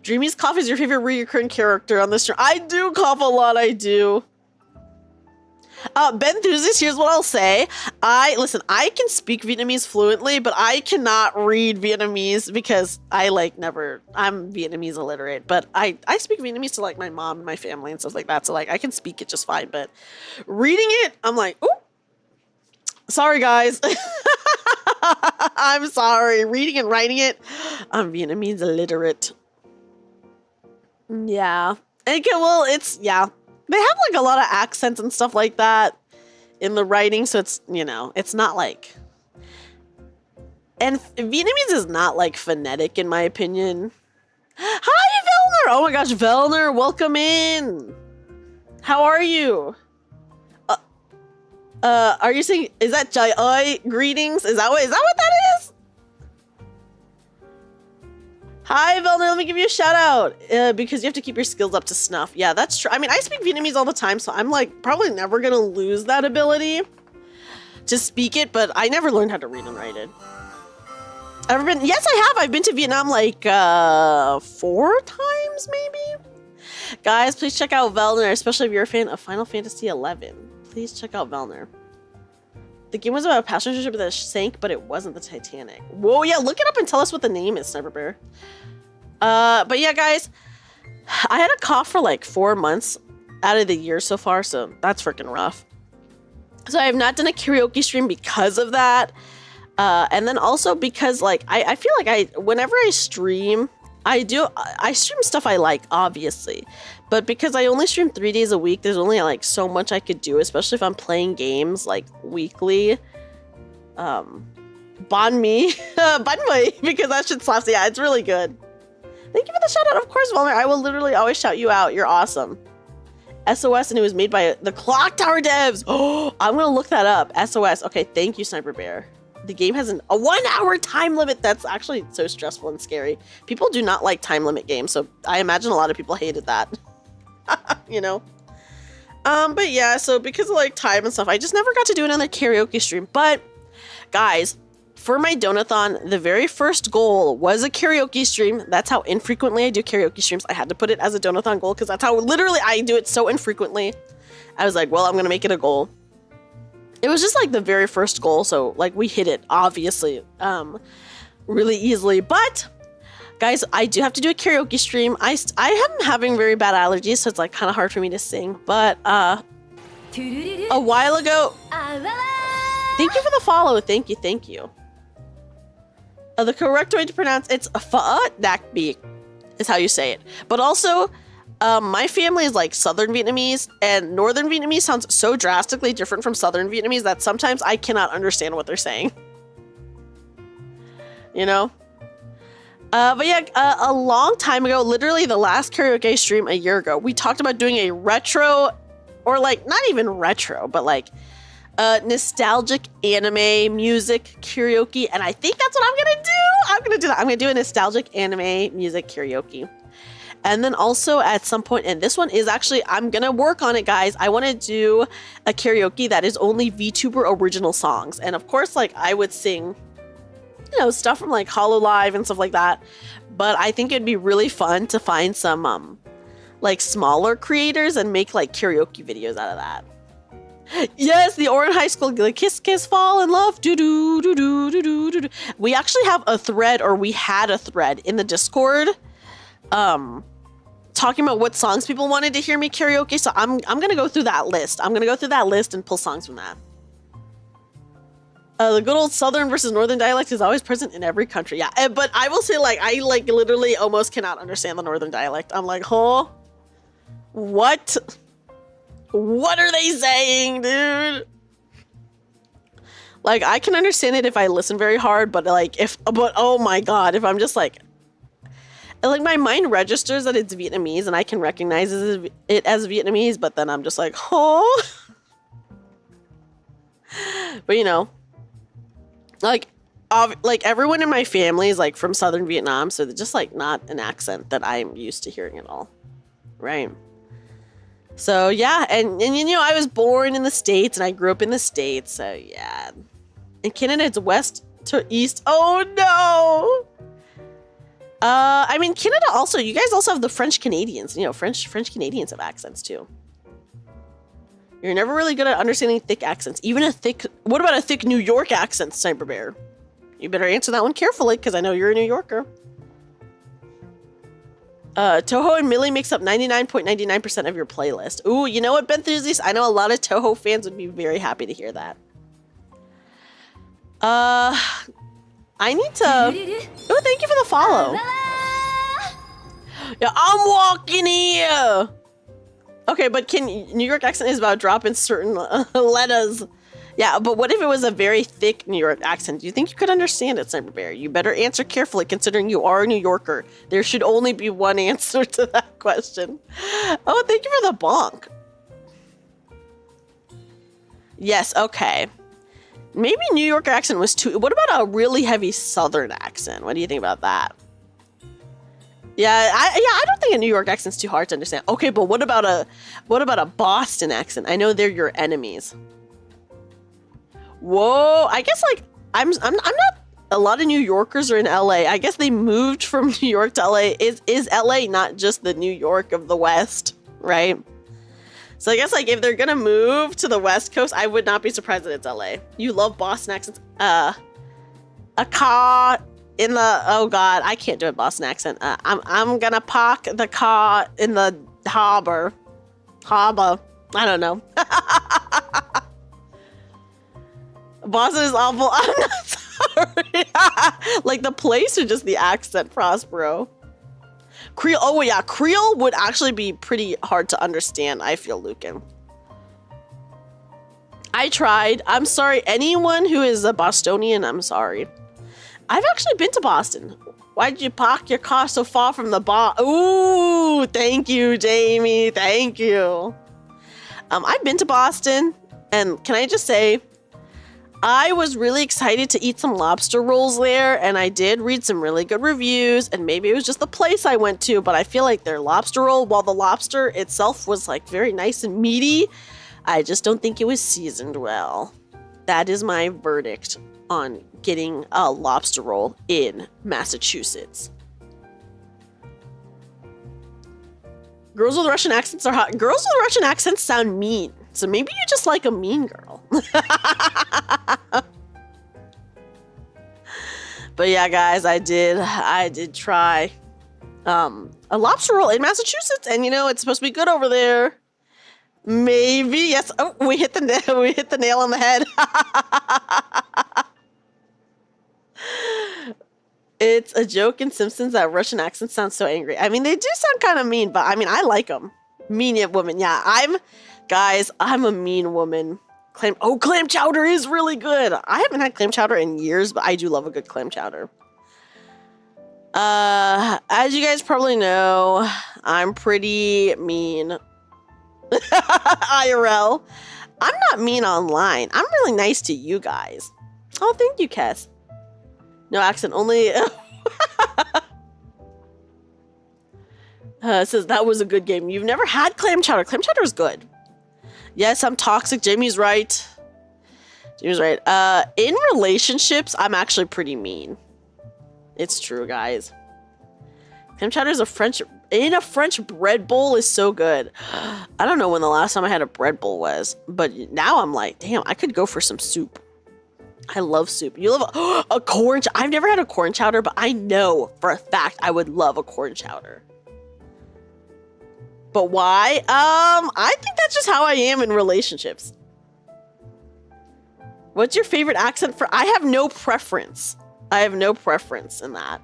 Dreamy's cough is your favorite recurring character on this stream. I do cough a lot, I do. Ben Enthusiast, here's what I'll say. Listen, I can speak Vietnamese fluently, but I cannot read Vietnamese because I'm Vietnamese illiterate, but I speak Vietnamese to like my mom and my family and stuff like that. So like I can speak it just fine, but reading it, I'm like, oh, sorry guys. I'm sorry. Reading and writing it, I'm Vietnamese illiterate. Yeah. Yeah. They have like a lot of accents and stuff like that in the writing, so it's, you know, it's not like... And Vietnamese is not like phonetic in my opinion. Hi, Velner! Oh my gosh, Velner, welcome in! How are you? Are you saying, is that Jai Oi greetings? Is that what that is? Hi, Velner, let me give you a shout out because you have to keep your skills up to snuff. Yeah, that's true. I mean, I speak Vietnamese all the time, so I'm like probably never going to lose that ability to speak it, but I never learned how to read and write it. Yes, I have. I've been to Vietnam like 4 times, maybe. Guys, please check out Velner, especially if you're a fan of Final Fantasy XI. Please check out Velner. The game was about a passenger ship that sank, but it wasn't the Titanic. Whoa, yeah, look it up and tell us what the name is, Sniper Bear. But yeah, guys, I had a cough for like 4 months out of the year so far, so that's freaking rough. So I have not done a karaoke stream because of that. And then also because like, I feel like whenever I stream, I stream stuff I like, obviously. But because I only stream 3 days a week, there's only like so much I could do, especially if I'm playing games like weekly. Bon me, because that shit slaps. Yeah, it's really good. Thank you for the shout out. Of course, Walner. I will literally always shout you out. You're awesome. SOS, and it was made by the Clock Tower devs. Oh, I'm gonna look that up. SOS. Okay, thank you, Sniper Bear. The game has a 1 hour time limit. That's actually so stressful and scary. People do not like time limit games, so I imagine a lot of people hated that. You know? But yeah, so because of like time and stuff, I just never got to do another karaoke stream. But guys, for my donathon, the very first goal was a karaoke stream. That's how infrequently I do karaoke streams. I had to put it as a donathon goal because that's how literally I do it so infrequently. I was like, well, I'm going to make it a goal. It was just like the very first goal. So like we hit it, obviously, really easily. But guys, I do have to do a karaoke stream. I am having very bad allergies, so it's like kind of hard for me to sing. But a while ago, thank you for the follow. Thank you. The correct way to pronounce it's Nakbi is how you say it. But also, my family is like Southern Vietnamese, and Northern Vietnamese sounds so drastically different from Southern Vietnamese that sometimes I cannot understand what they're saying. You know? But yeah, a long time ago, literally the last karaoke stream a year ago, we talked about doing a retro, or like not even retro, but like nostalgic anime music karaoke, and I think that's what I'm gonna do. I'm gonna do a nostalgic anime music karaoke. And then also at some point, and this one is actually, I'm gonna work on it, guys. I want to do a karaoke that is only VTuber original songs, and of course, like I would sing, you know, stuff from like Hololive and stuff like that. But I think it'd be really fun to find some like smaller creators and make like karaoke videos out of that. Yes, the Orin High School, the kiss kiss fall in love, do do do do do do do. We actually have a thread, or we had a thread in the Discord, talking about what songs people wanted to hear me karaoke. So I'm gonna go through that list. I'm gonna go through that list and pull songs from that. The good old Southern versus Northern dialect is always present in every country. Yeah, but I will say, like, I like literally almost cannot understand the Northern dialect. I'm like, huh? What? What are they saying, dude? Like, I can understand it if I listen very hard, but like, but oh my god, if I'm just like my mind registers that it's Vietnamese and I can recognize it as Vietnamese, but then I'm just like, huh? But you know, like everyone in my family is like from Southern Vietnam, so they're just like not an accent that I'm used to hearing at all, right? So yeah, and you know, I was born in the States and I grew up in the States, so yeah. In Canada, it's west to east. Oh no! I mean, Canada also, you guys also have the French Canadians. You know, French Canadians have accents too. You're never really good at understanding thick accents. Even a thick, what about a thick New York accent, Sniper Bear? You better answer that one carefully, because I know you're a New Yorker. Toho and Millie makes up 99.99% of your playlist. Ooh, you know what, Benthusiast? I know a lot of Toho fans would be very happy to hear that. I need to... Oh, thank you for the follow. Yeah, I'm walking here. Okay, but New York accent is about dropping certain letters. Yeah, but what if it was a very thick New York accent? Do you think you could understand it, Sniper Bear? You better answer carefully, considering you are a New Yorker. There should only be one answer to that question. Oh, thank you for the bonk. Yes, okay. Maybe New York accent was too... What about a really heavy Southern accent? What do you think about that? Yeah, I don't think a New York accent's too hard to understand. Okay, but what about a Boston accent? I know they're your enemies. Whoa, I guess like I'm not. A lot of New Yorkers are in LA. I guess they moved from New York to LA. Is LA not just the New York of the West, right? So I guess like if they're gonna move to the West Coast, I would not be surprised that it's LA. You love Boston accents. A car in the, oh god, I can't do a Boston accent. I'm gonna park the car in the harbor. I don't know. Boston is awful. I'm not sorry. Like the place or just the accent, Prospero? Creole. Oh yeah, Creole would actually be pretty hard to understand, I feel, Lucan. I tried. I'm sorry. Anyone who is a Bostonian, I'm sorry. I've actually been to Boston. Why'd you park your car so far from the bar? Ooh, thank you, Jamie. Thank you. I've been to Boston, and can I just say, I was really excited to eat some lobster rolls there, and I did read some really good reviews, and maybe it was just the place I went to, but I feel like their lobster roll, while the lobster itself was like very nice and meaty, I just don't think it was seasoned well. That is my verdict. on getting a lobster roll in Massachusetts. Girls with Russian accents are hot. Girls with Russian accents sound mean. So maybe you just like a mean girl. But yeah, guys, I did try a lobster roll in Massachusetts, and you know, it's supposed to be good over there. Maybe, yes. Oh, we hit the nail on the head. It's a joke in Simpsons that Russian accents sound so angry. I mean, they do sound kind of mean, but I mean, I like them. Mean woman, yeah. I'm a mean woman. Clam chowder is really good. I haven't had clam chowder in years, but I do love a good clam chowder. As you guys probably know, I'm pretty mean. IRL. I'm not mean online. I'm really nice to you guys. Oh, thank you, Kess. No accent, only... it says, that was a good game. You've never had clam chowder. Clam chowder is good. Yes, I'm toxic. Jamie's right. In relationships, I'm actually pretty mean. It's true, guys. Clam chowder is a French bread bowl is so good. I don't know when the last time I had a bread bowl was, but now I'm like, damn, I could go for some soup. I love soup. You love a corn. I've never had a corn chowder, but I know for a fact I would love a corn chowder. But why? I think that's just how I am in relationships. What's your favorite accent for? I have no preference. I have no preference in that.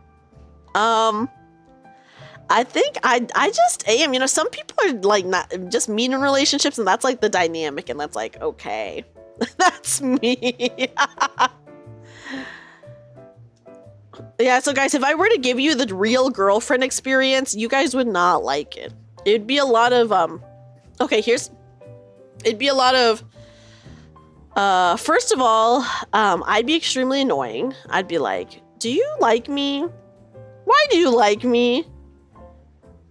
I think I just am. You know, some people are like not just mean in relationships, and that's like the dynamic, and that's like, okay. That's me. Yeah, so guys, if I were to give you the real girlfriend experience, you guys would not like it. It'd be a lot of it'd be a lot of first of all, I'd be extremely annoying. I'd be like, do you like me? Why do you like me?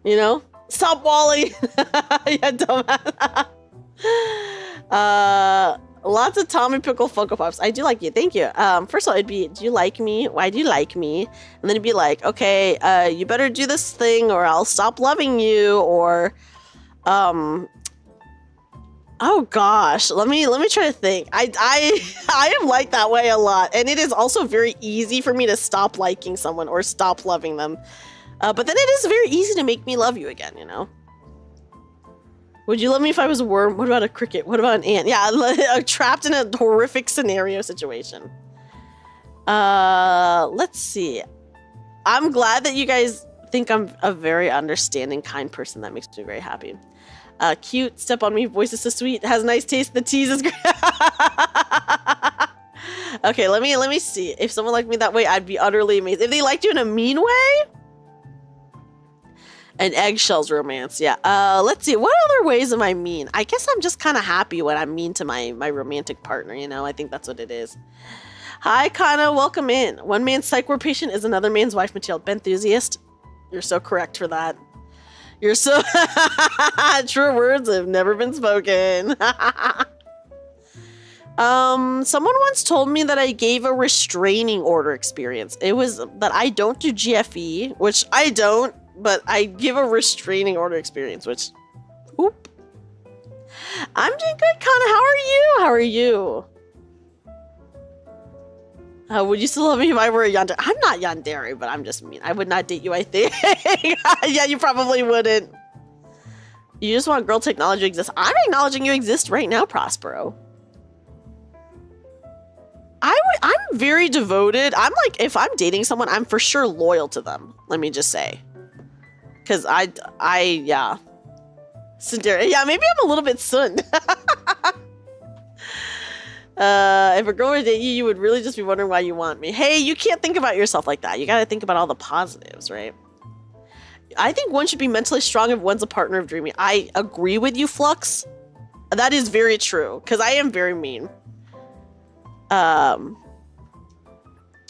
You know? Stop, Wally. Yeah, dumbass. Lots of Tommy Pickle Funko Pops. I do like you. Thank you. First of all, it'd be, do you like me? Why do you like me? And then it'd be like, okay, you better do this thing or I'll stop loving you. Or, oh gosh, let me try to think. I am like that way a lot. And it is also very easy for me to stop liking someone or stop loving them. But then it is very easy to make me love you again, you know? Would you love me if I was a worm? What about a cricket? What about an ant? Yeah, trapped in a horrific scenario situation. Let's see. I'm glad that you guys think I'm a very understanding, kind person. That makes me very happy. Cute, step on me, voice is so sweet, has nice taste, the tease is great. Okay, let me see. If someone liked me that way, I'd be utterly amazed. If they liked you in a mean way? An eggshells romance, yeah. Let's see, what other ways am I mean? I guess I'm just kind of happy when I'm mean to my romantic partner, you know? I think that's what it is. Hi, Kana, welcome in. One man's psych ward patient is another man's wife material. Benthusiast, you're so correct for that. You're so... True words have never been spoken. Someone once told me that I gave a restraining order experience. It was that I don't do GFE, which I don't. But I give a restraining order experience, which, oop. I'm doing good, Kana. How are you? How are you? Would you still love me if I were a yandere? I'm not yandere, but I'm just mean. I would not date you, I think. Yeah, you probably wouldn't. You just want girl technology to exist. I'm acknowledging you exist right now, Prospero. I'm very devoted. I'm like, if I'm dating someone, I'm for sure loyal to them. Let me just say. Because yeah. Sundari. Yeah, maybe I'm a little bit Sund. If a girl were to date you, you would really just be wondering why you want me. Hey, you can't think about yourself like that. You gotta think about all the positives, right? I think one should be mentally strong if one's a partner of Dreamy. I agree with you, Flux. That is very true, because I am very mean. That's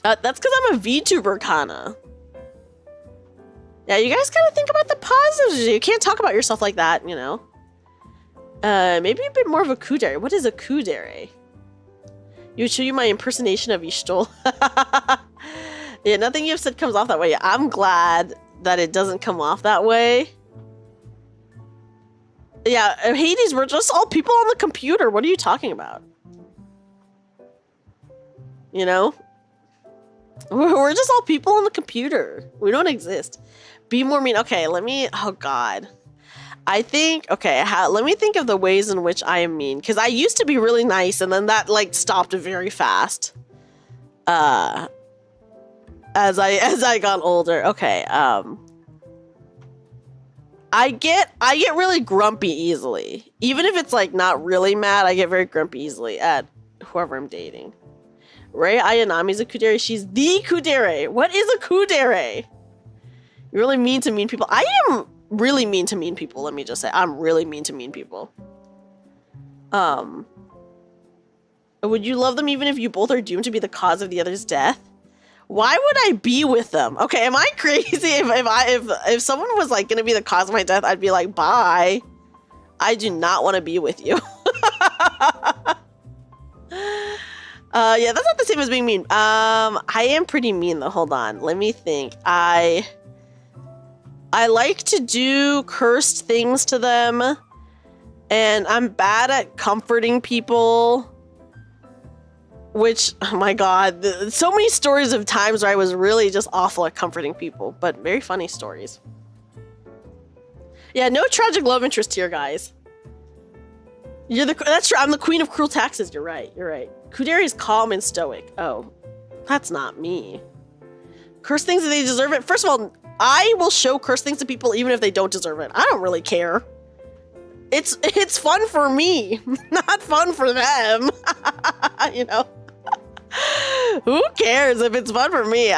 because I'm a VTuber, Kana. Yeah, you guys gotta think about the positives. You can't talk about yourself like that, you know? Maybe a bit more of a kudere. What is a kudere? You show you my impersonation of Ishtal. Yeah, nothing you've said comes off that way. I'm glad that it doesn't come off that way. Yeah, Hades, we're just all people on the computer. What are you talking about? You know? We're just all people on the computer. We don't exist. Be more mean. Okay, let me... Oh, God. I think... Okay, let me think of the ways in which I am mean. Because I used to be really nice, and then that, like, stopped very fast. As I got older. Okay, I get really grumpy easily. Even if it's, like, not really mad, I get very grumpy easily at whoever I'm dating. Rei Ayanami's a kudere. She's the kudere. What is a kudere? You're really mean to mean people. I am really mean to mean people, let me just say. I'm really mean to mean people. Would you love them even if you both are doomed to be the cause of the other's death? Why would I be with them? Okay, am I crazy? If someone was like gonna be the cause of my death, I'd be like, bye. I do not want to be with you. Yeah, that's not the same as being mean. I am pretty mean though. Hold on. Let me think. I like to do cursed things to them, and I'm bad at comforting people. Which, oh my God, so many stories of times where I was really just awful at comforting people, but very funny stories. Yeah, no tragic love interest here, guys. That's true. I'm the queen of cruel taxes. You're right. You're right. Kudere is calm and stoic. Oh, that's not me. Curse things if they deserve it. First of all, I will show curse things to people even if they don't deserve it. I don't really care. It's fun for me, not fun for them. You know. Who cares if it's fun for me?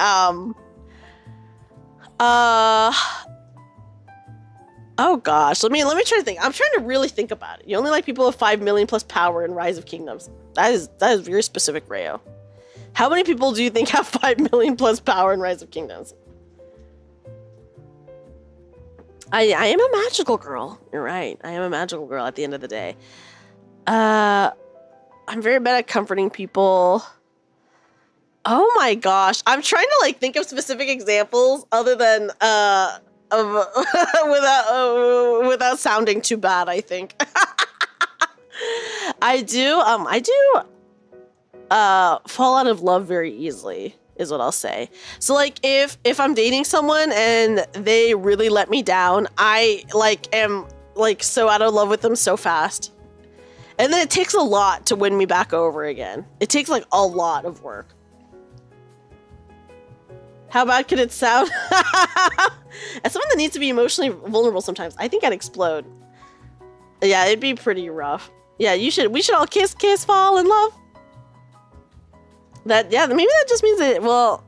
Oh gosh, let me try to think. I'm trying to really think about it. You only like people with 5 million plus power in Rise of Kingdoms. That is very specific, Rayo. How many people do you think have 5 million plus power in Rise of Kingdoms? I am a magical girl. You're right. I am a magical girl at the end of the day. I'm very bad at comforting people. Oh my gosh. I'm trying to like think of specific examples other than without sounding too bad, I think. I do fall out of love very easily, is what I'll say. So like if I'm dating someone and they really let me down, I like am like so out of love with them so fast. And then it takes a lot to win me back over again. It takes like a lot of work. How bad could it sound? As someone that needs to be emotionally vulnerable sometimes, I think I'd explode. Yeah, it'd be pretty rough. Yeah, we should all kiss, fall in love. Maybe that just means that, well,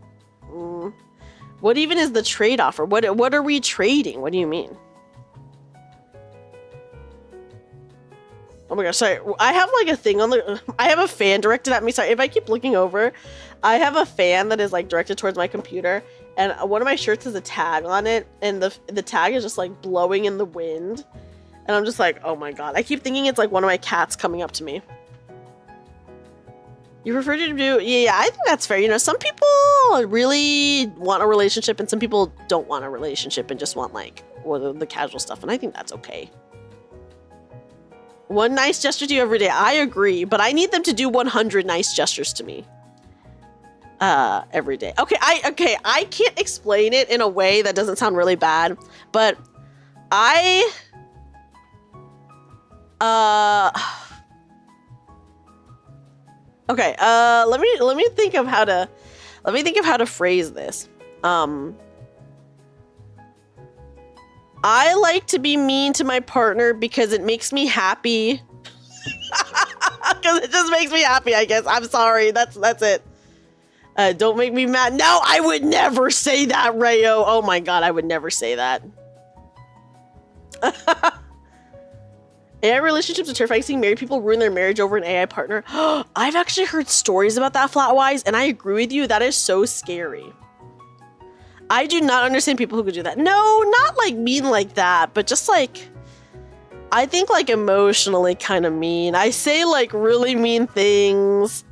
what even is the trade-off? Or what are we trading? What do you mean? Oh my gosh, sorry. I have like a thing I have a fan directed at me. Sorry, if I keep looking over, I have a fan that is like directed towards my computer, and one of my shirts has a tag on it, and the tag is just like blowing in the wind. And I'm just like, oh my God. I keep thinking it's like one of my cats coming up to me. You prefer to do, yeah, I think that's fair. You know, some people really want a relationship and some people don't want a relationship and just want like the casual stuff. And I think that's okay. One nice gesture to you every day. I agree, but I need them to do 100 nice gestures to me every day. Okay, I can't explain it in a way that doesn't sound really bad, but okay, let me think of how to phrase this. I like to be mean to my partner because it makes me happy. Because it just makes me happy, I guess. I'm sorry. That's it. Don't make me mad. No, I would never say that, Rayo. Oh my God, I would never say that. AI relationships are terrifying. Seeing married people ruin their marriage over an AI partner. I've actually heard stories about that, Flatwise, and I agree with you. That is so scary. I do not understand people who could do that. No, not like mean like that, but just like, I think like emotionally kind of mean. I say like really mean things.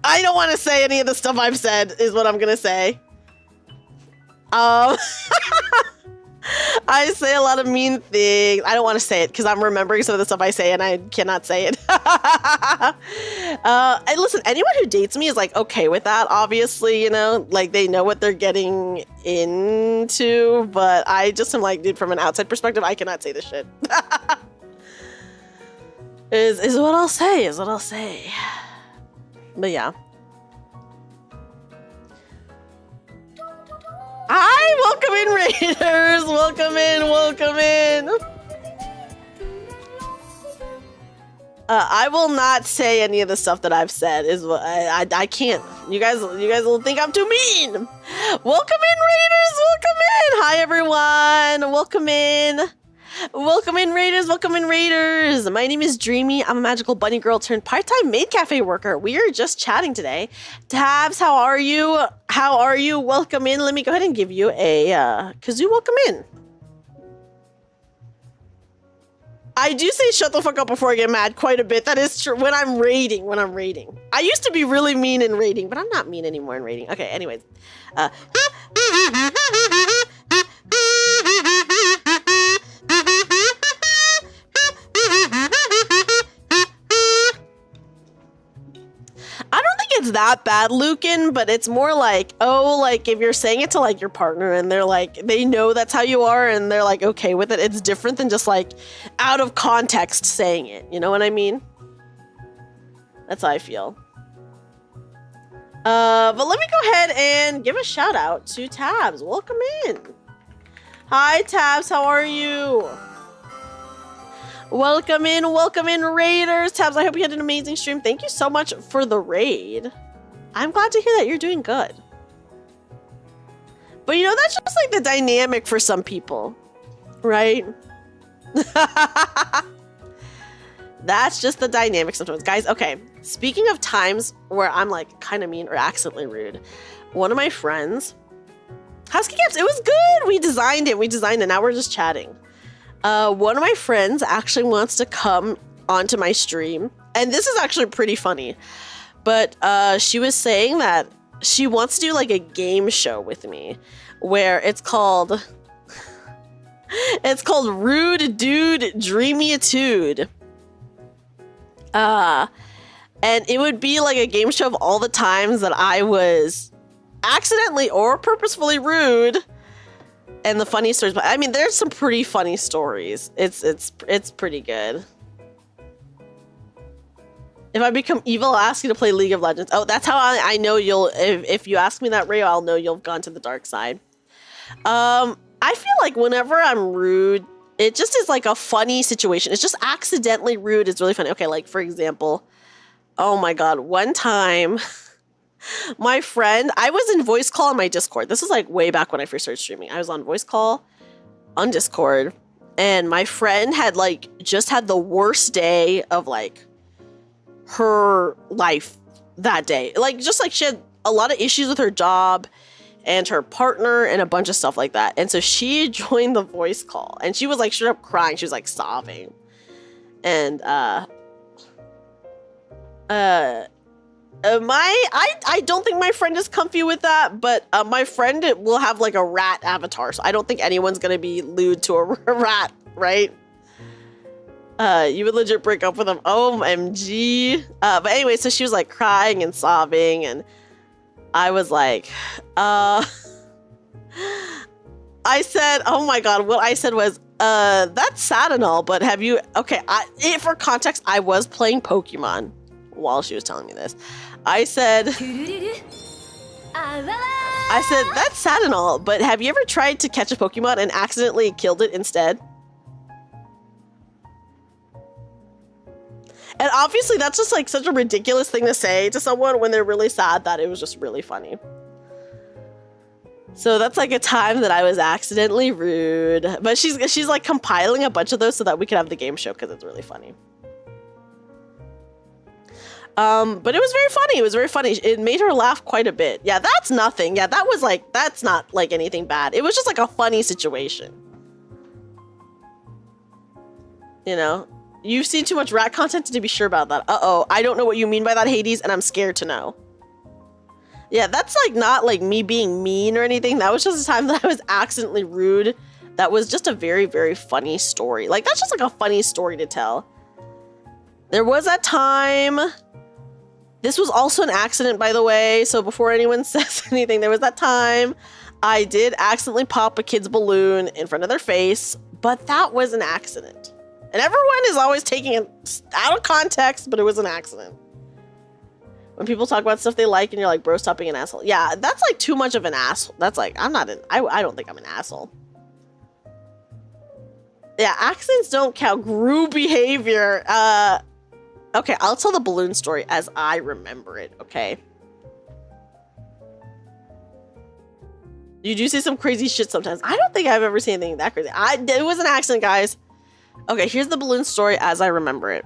I don't want to say any of the stuff I've said, is what I'm gonna say. I say a lot of mean things. I don't want to say it because I'm remembering some of the stuff I say and I cannot say it. And listen, anyone who dates me is like okay with that, obviously, you know, like they know what they're getting into, but I just am like, dude, from an outside perspective, I cannot say this shit. is what I'll say, is what I'll say. But yeah. Hi, welcome in, Raiders. Welcome in, welcome in. I will not say any of the stuff that I've said. Is what I can't. You guys will think I'm too mean. Welcome in, Raiders. Welcome in. Hi, everyone. Welcome in. Welcome in, Raiders. Welcome in, Raiders. My name is Dreamy. I'm a magical bunny girl turned part-time maid cafe worker. We are just chatting today. Tabs, how are you? How are you? Welcome in. Let me go ahead and give you a kazoo. Welcome in. I do say shut the fuck up before I get mad quite a bit. That is true. When I'm raiding. I used to be really mean in raiding, but I'm not mean anymore in raiding. Okay, anyways. I don't think it's that bad, Lucan, but it's more like, oh, like if you're saying it to like your partner and they're like, they know that's how you are and they're like okay with it, it's different than just like out of context saying it. You know what I mean? That's how I feel. But let me go ahead and give a shout out to Tabs. Welcome in. Hi, Tabs. How are you? Welcome in, Raiders. Tabs, I hope you had an amazing stream. Thank you so much for the raid. I'm glad to hear that you're doing good. But you know, that's just like the dynamic for some people, right? That's just the dynamic sometimes. Guys, okay. Speaking of times where I'm like kind of mean or accidentally rude, one of my friends, how's Keycaps? It was good. We designed it. Now we're just chatting. One of my friends actually wants to come onto my stream, and this is actually pretty funny, but she was saying that she wants to do like a game show with me where it's called Rude Dude Dreamy-atude. And it would be like a game show of all the times that I was accidentally or purposefully rude. And the funny stories, but I mean, there's some pretty funny stories. It's pretty good. If I become evil, I'll ask you to play League of Legends. Oh, that's how I know you'll. If you ask me that, Ray, I'll know you've gone to the dark side. I feel like whenever I'm rude, it just is like a funny situation. It's just accidentally rude. It's really funny. Okay, like for example, oh my god, one time. My friend, I was in voice call on my Discord. This was like way back when I first started streaming. I was on voice call on Discord, and my friend had like just had the worst day of like her life that day. Like just like she had a lot of issues with her job and her partner and a bunch of stuff like that. And so she joined the voice call and she was like straight up crying. She was like sobbing. And I don't think my friend is comfy with that, but my friend will have like a rat avatar, so I don't think anyone's gonna be lewd to a rat, right? You would legit break up with him. OMG. But anyway, so she was like crying and sobbing, and I was like, I said, oh my god, what I said was, that's sad and all, but have you, okay, for context, I was playing Pokemon while she was telling me this. I said, that's sad and all, but have you ever tried to catch a Pokemon and accidentally killed it instead? And obviously that's just like such a ridiculous thing to say to someone when they're really sad that it was just really funny. So that's like a time that I was accidentally rude. But she's like compiling a bunch of those so that we can have the game show because it's really funny. But it was very funny. It was very funny. It made her laugh quite a bit. Yeah, that's nothing. Yeah, that was like, that's not like anything bad. It was just like a funny situation. You know? You've seen too much rat content to be sure about that. Uh-oh. I don't know what you mean by that, Hades, and I'm scared to know. Yeah, that's like not like me being mean or anything. That was just a time that I was accidentally rude. That was just a very, very funny story. Like, that's just like a funny story to tell. There was that time. This was also an accident, by the way. So before anyone says anything, there was that time I did accidentally pop a kid's balloon in front of their face, but that was an accident. And everyone is always taking it out of context, but it was an accident. When people talk about stuff they like and you're like, bro, stop being an asshole. Yeah, that's like too much of an asshole. That's like, I don't think I'm an asshole. Yeah, accidents don't count. Group behavior. Okay, I'll tell the balloon story as I remember it, okay? You do see some crazy shit sometimes. I don't think I've ever seen anything that crazy. It was an accident, guys. Okay, here's the balloon story as I remember it.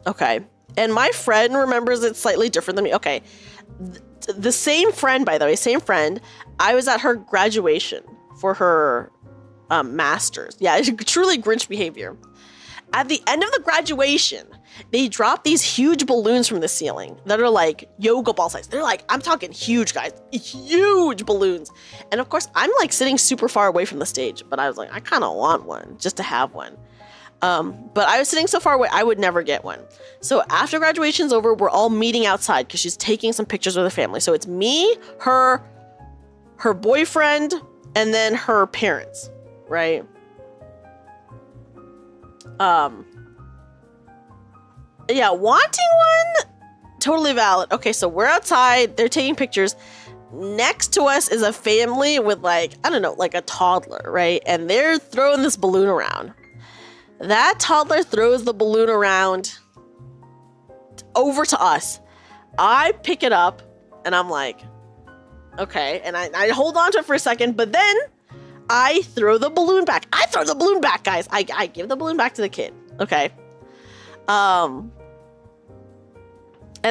Okay. And my friend remembers it slightly different than me. Okay. The same friend, by the way, same friend. I was at her graduation for her master's. Yeah, truly Grinch behavior. At the end of the graduation, they dropped these huge balloons from the ceiling that are like yoga ball size. They're like, I'm talking huge, guys. Huge balloons. And of course, I'm like sitting super far away from the stage, but I was like, I kind of want one just to have one. But I was sitting so far away, I would never get one. So after graduation's over, we're all meeting outside because she's taking some pictures with her family. So it's me, her boyfriend, and then her parents, right? Yeah, wanting one, totally valid. Okay, so we're outside, they're taking pictures. Next to us is a family with like, I don't know, like a toddler, right? And they're throwing this balloon around. That toddler throws the balloon around over to us. I pick it up and I'm like, okay. And I hold on to it for a second, but then I throw the balloon back. I throw the balloon back, guys. I give the balloon back to the kid. Okay. And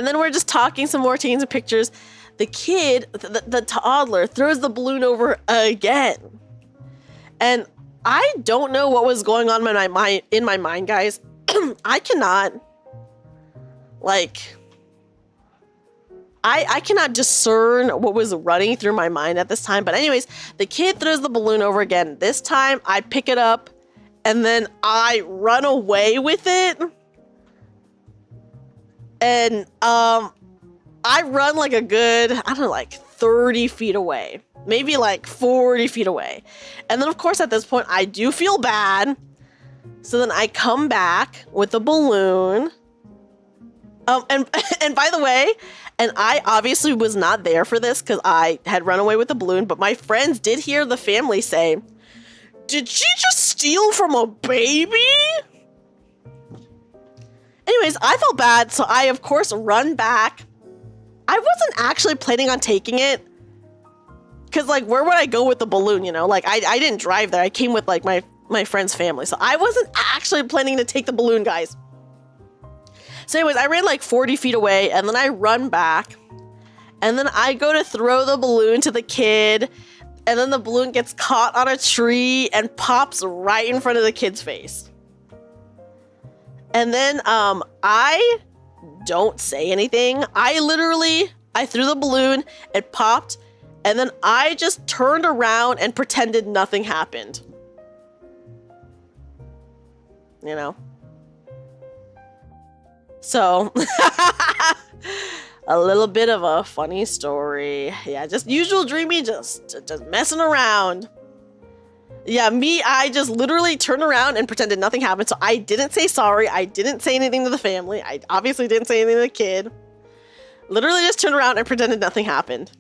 then we're just talking some more, taking some pictures. The kid, the toddler, throws the balloon over again. And I don't know what was going on in my mind, guys. I cannot, like, I cannot discern what was running through my mind at this time. But anyways, the kid throws the balloon over again. This time, I pick it up, and then I run away with it. And I run like a good, I don't know, like 30 feet away. Maybe like 40 feet away. And then, of course, at this point, I do feel bad. So then I come back with a balloon. And by the way, and I obviously was not there for this because I had run away with the balloon, but my friends did hear the family say, "Did she just steal from a baby?" Anyways, I felt bad, so I, of course, run back. I wasn't actually planning on taking it. Because, like, where would I go with the balloon, you know? Like, I didn't drive there. I came with, like, my friend's family. So I wasn't actually planning to take the balloon, guys. So anyways, I ran, like, 40 feet away, and then I run back. And then I go to throw the balloon to the kid, and then the balloon gets caught on a tree and pops right in front of the kid's face. And then I don't say anything. I threw the balloon, it popped, and then I just turned around and pretended nothing happened. You know? So, a little bit of a funny story. Yeah, just usual Dreamy, just messing around. Yeah, I just literally turned around and pretended nothing happened. So I didn't say sorry. I didn't say anything to the family. I obviously didn't say anything to the kid. Literally just turned around and pretended nothing happened.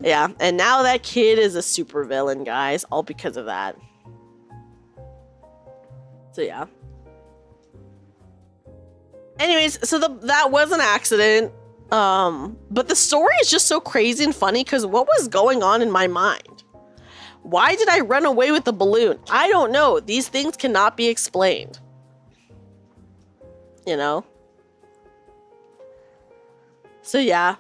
Yeah, and now that kid is a super villain, guys. All because of that. So yeah. Anyways, so that was an accident. But the story is just so crazy and funny because what was going on in my mind? Why did I run away with the balloon? I don't know. These things cannot be explained. You know? So yeah.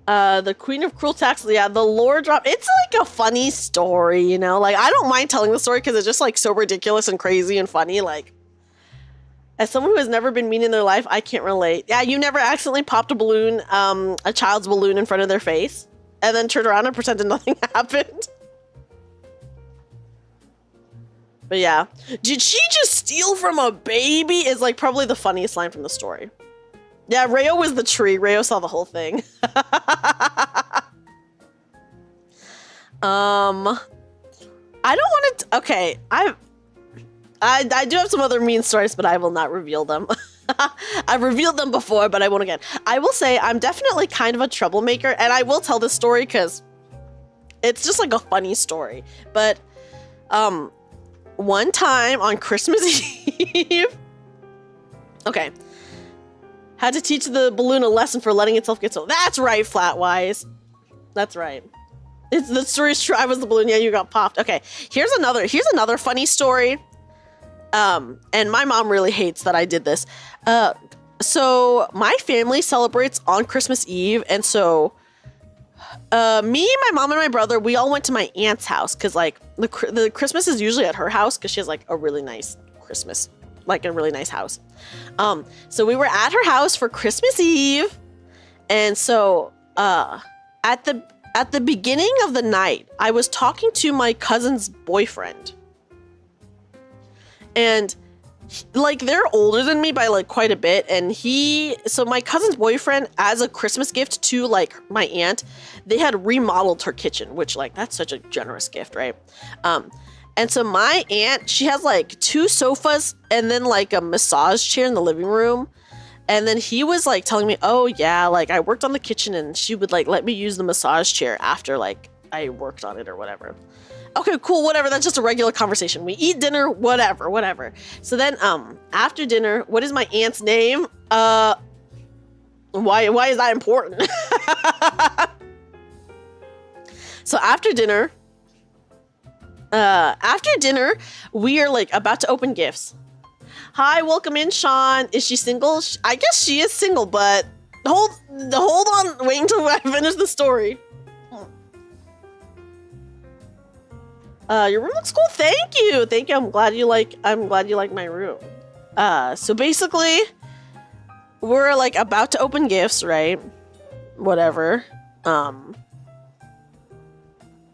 The Queen of Cruel Tax, yeah, the lore drop. It's like a funny story, you know? Like, I don't mind telling the story because it's just like so ridiculous and crazy and funny. Like, as someone who has never been mean in their life, I can't relate. Yeah, you never accidentally popped a balloon, a child's balloon in front of their face and then turned around and pretended nothing happened. But yeah, did she just steal from a baby is like probably the funniest line from the story. Yeah, Rayo was the tree. Rayo saw the whole thing. I don't want to. Okay, I do have some other mean stories, but I will not reveal them. I've revealed them before, but I won't again. I will say I'm definitely kind of a troublemaker, and I will tell this story because it's just like a funny story. But one time on Christmas Eve, okay. Had to teach the balloon a lesson for letting itself get so. That's right, Flatwise. That's right. It's the story's true. I was the balloon. Yeah, you got popped. Okay, here's another funny story. And my mom really hates that I did this. So my family celebrates on Christmas Eve, and so me, my mom, and my brother, we all went to my aunt's house because like the Christmas is usually at her house because she has like a really nice Christmas. Like a really nice house. So we were at her house for Christmas Eve. And so at the beginning of the night, I was talking to my cousin's boyfriend. And like they're older than me by like quite a bit. And so my cousin's boyfriend, as a Christmas gift to like my aunt, they had remodeled her kitchen, which like that's such a generous gift, right? And so my aunt, she has like 2 sofas and then like a massage chair in the living room. And then he was like telling me, oh yeah, like I worked on the kitchen and she would like let me use the massage chair after like I worked on it or whatever. Okay, cool, whatever. That's just a regular conversation. We eat dinner, whatever. So then after dinner, what is my aunt's name? Why is that important? So after dinner, we are like about to open gifts. Hi, welcome in, Sean. Is she single? I guess she is single, but hold on, wait until I finish the story. Your room looks cool. Thank you. I'm glad you like my room. So basically, we're like about to open gifts, right? Whatever.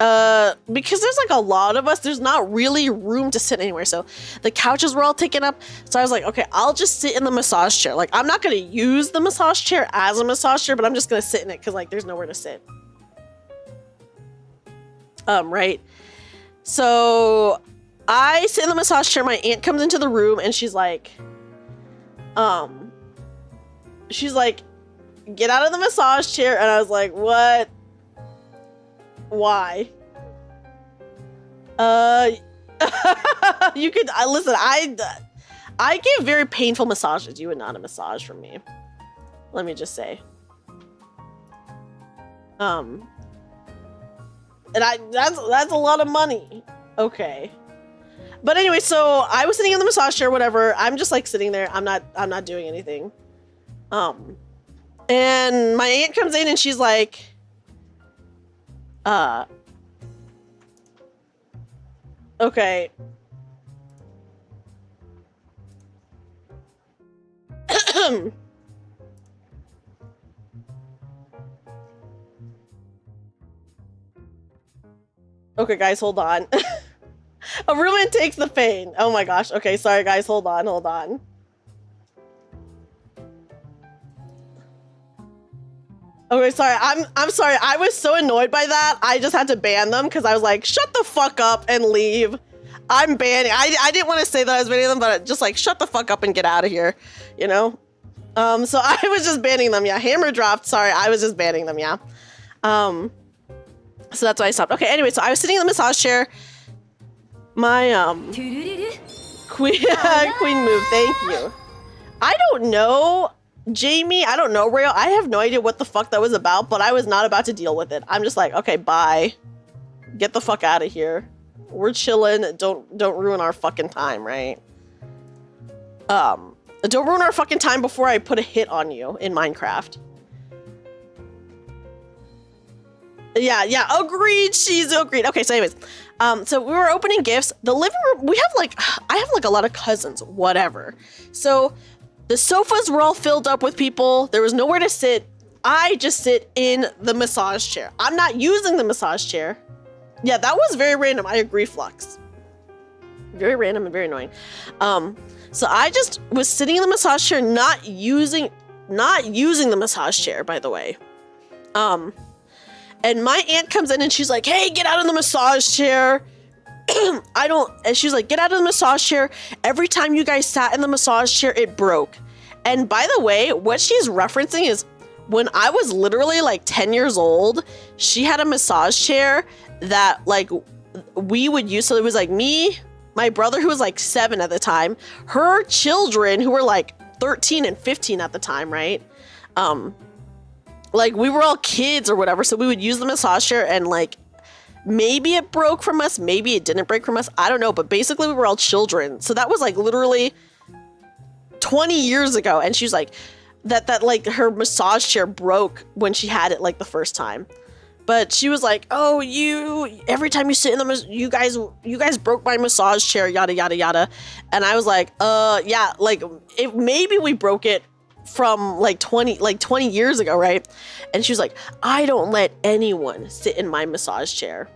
Because there's like a lot of us, there's not really room to sit anywhere. So the couches were all taken up. So I was like, okay, I'll just sit in the massage chair. Like, I'm not going to use the massage chair as a massage chair, but I'm just going to sit in it because like there's nowhere to sit. Right. So I sit in the massage chair. My aunt comes into the room and she's like, get out of the massage chair. And I was like, what? Why? You could listen. I gave very painful massages. You would not a massage from me. Let me just say. And that's a lot of money. Okay. But anyway, so I was sitting in the massage chair, whatever. I'm just like sitting there. I'm not doing anything. And my aunt comes in and she's like, okay. Okay, guys, hold on. A ruin takes the pain. Oh my gosh. Okay, sorry, guys. Hold on. Okay, sorry. I'm sorry. I was so annoyed by that. I just had to ban them because I was like, shut the fuck up and leave. I'm banning. I didn't want to say that I was banning them, but just like, shut the fuck up and get out of here. You know? So I was just banning them. Yeah. Hammer dropped. Sorry. I was just banning them. Yeah. So that's why I stopped. Okay. Anyway, so I was sitting in the massage chair. My, queen move. Thank you. I don't know. Jamie, I don't know, Rayo. I have no idea what the fuck that was about, but I was not about to deal with it. I'm just like, okay, bye. Get the fuck out of here. We're chilling. Don't ruin our fucking time, right? Don't ruin our fucking time before I put a hit on you in Minecraft. Yeah, agreed. She's agreed. Okay, so anyways, so we were opening gifts. The living room, I have like a lot of cousins, whatever. So the sofas were all filled up with people. There was nowhere to sit. I just sit in the massage chair. I'm not using the massage chair. Yeah, that was very random. I agree, Flux. Very random and very annoying. So I just was sitting in the massage chair, not using the massage chair, by the way. And my aunt comes in and she's like, hey, get out of the massage chair. And she's like, get out of the massage chair. Every time you guys sat in the massage chair, it broke. And by the way, what she's referencing is when I was literally like 10 years old, she had a massage chair that like we would use. So it was like me, my brother who was like 7 at the time, her children who were like 13 and 15 at the time, right? Like we were all kids or whatever, so we would use the massage chair and like maybe it broke from us, maybe it didn't break from us, I don't know, but basically we were all children. So that was like literally 20 years ago, and she was like that like her massage chair broke when she had it like the first time. But she was like, oh, every time you sit in the, you guys broke my massage chair, yada, yada, yada. And I was like, yeah, like maybe we broke it from like 20 years ago, right? And she was like, I don't let anyone sit in my massage chair.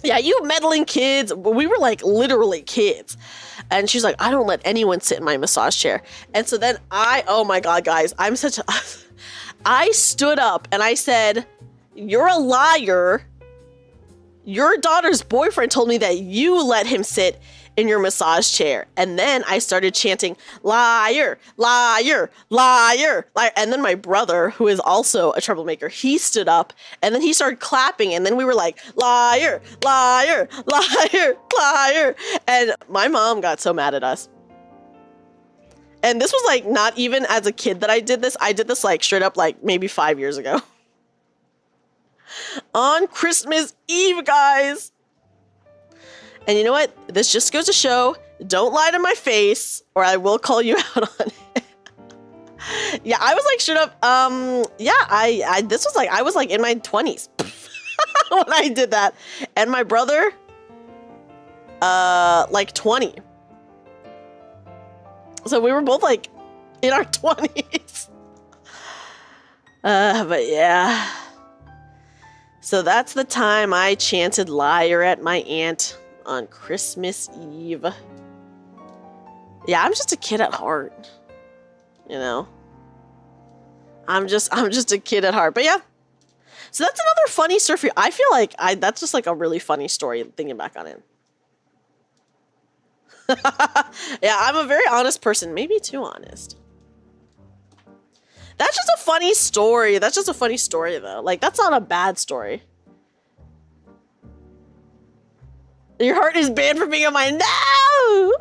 Yeah, you meddling kids. We were like literally kids. And she's like, I don't let anyone sit in my massage chair. And so then oh my God, guys, I stood up and I said, you're a liar. Your daughter's boyfriend told me that you let him sit in your massage chair. And then I started chanting, liar, liar, liar, liar. And then my brother, who is also a troublemaker, he stood up and then he started clapping. And then we were like, liar, liar, liar, liar. And my mom got so mad at us. And this was like not even as a kid that I did this. I did this like straight up like maybe 5 years ago. On Christmas Eve, guys. And you know what? This just goes to show, don't lie to my face or I will call you out on it. Yeah, I was like straight up, yeah, I was like in my 20s when I did that. And my brother, like 20. So we were both like in our 20s. But yeah. So that's the time I chanted liar at my aunt on Christmas Eve. Yeah, I'm just a kid at heart. You know? I'm just a kid at heart. But yeah. So that's another funny story for you. I feel like that's just like a really funny story thinking back on it. Yeah, I'm a very honest person. Maybe too honest. That's just a funny story. That's just a funny story, though. Like, that's not a bad story. Your heart is banned from being on my... No!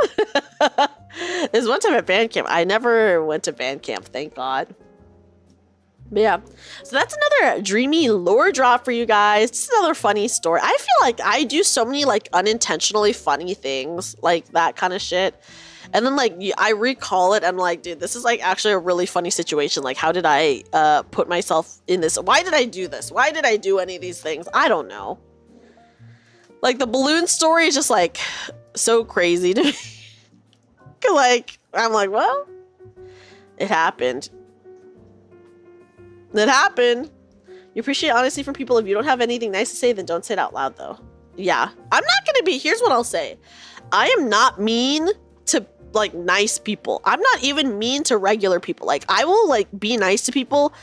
There's one time at band camp. I never went to band camp, thank God. But yeah. So that's another dreamy lore drop for you guys. Just another funny story. I feel like I do so many, like, unintentionally funny things. Like, that kind of shit. And then, like, I recall it, and I'm like, dude, this is, like, actually a really funny situation. Like, how did I put myself in this? Why did I do this? Why did I do any of these things? I don't know. Like, the balloon story is just, like, so crazy to me. Like, I'm like, well, it happened. It happened. You appreciate honesty from people. If you don't have anything nice to say, then don't say it out loud, though. Yeah. I'm not going to be... Here's what I'll say. I am not mean to, like, nice people. I'm not even mean to regular people. Like, I will, like, be nice to people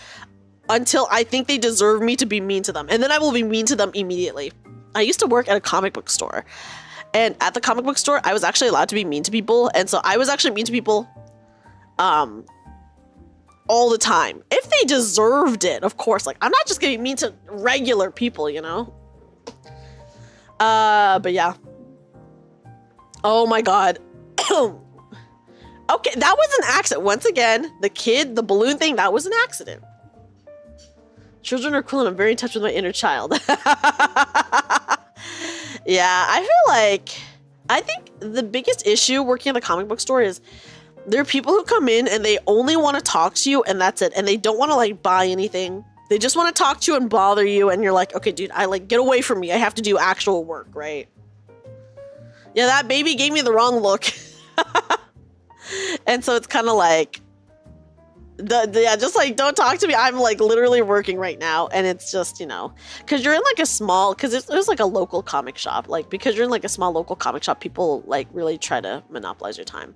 until I think they deserve me to be mean to them. And then I will be mean to them immediately. I used to work at a comic book store. And at the comic book store, I was actually allowed to be mean to people. And so I was actually mean to people all the time. If they deserved it, of course. Like, I'm not just going to be mean to regular people, you know? But yeah. Oh my God. Okay, that was an accident. Once again, the balloon thing, that was an accident. Children are cool and I'm very in touch with my inner child. Yeah, I think the biggest issue working at the comic book store is there are people who come in and they only want to talk to you and that's it. And they don't want to like buy anything. They just want to talk to you and bother you, and you're like, okay, dude, get away from me. I have to do actual work, right? Yeah, that baby gave me the wrong look. And so it's kind of like, just like, don't talk to me. I'm like literally working right now. And it's just, you know, because you're in like a small, because there's like a local comic shop. Like, because you're in like a small local comic shop, people like really try to monopolize your time.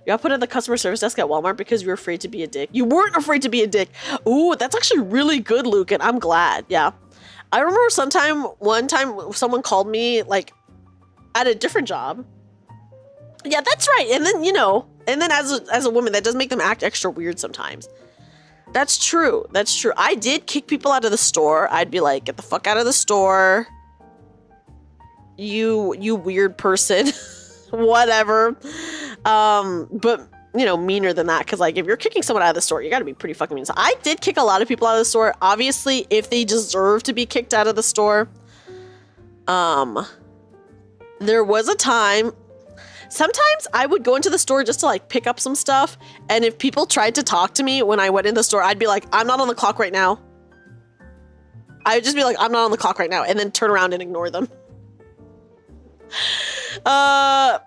You got put at the customer service desk at Walmart because you were afraid to be a dick. You weren't afraid to be a dick. Ooh, that's actually really good, Luke, and I'm glad. Yeah. I remember one time someone called me like at a different job. Yeah, that's right. And then, you know, and then as a woman, that does make them act extra weird sometimes. That's true. That's true. I did kick people out of the store. I'd be like, get the fuck out of the store. You weird person. Whatever. But, you know, meaner than that. Because, like, if you're kicking someone out of the store, you got to be pretty fucking mean. So I did kick a lot of people out of the store. Obviously, if they deserve to be kicked out of the store. There was a time... Sometimes I would go into the store just to like pick up some stuff. And if people tried to talk to me when I went in the store, I'd be like, I'm not on the clock right now. I would just be like, I'm not on the clock right now. And then turn around and ignore them. So I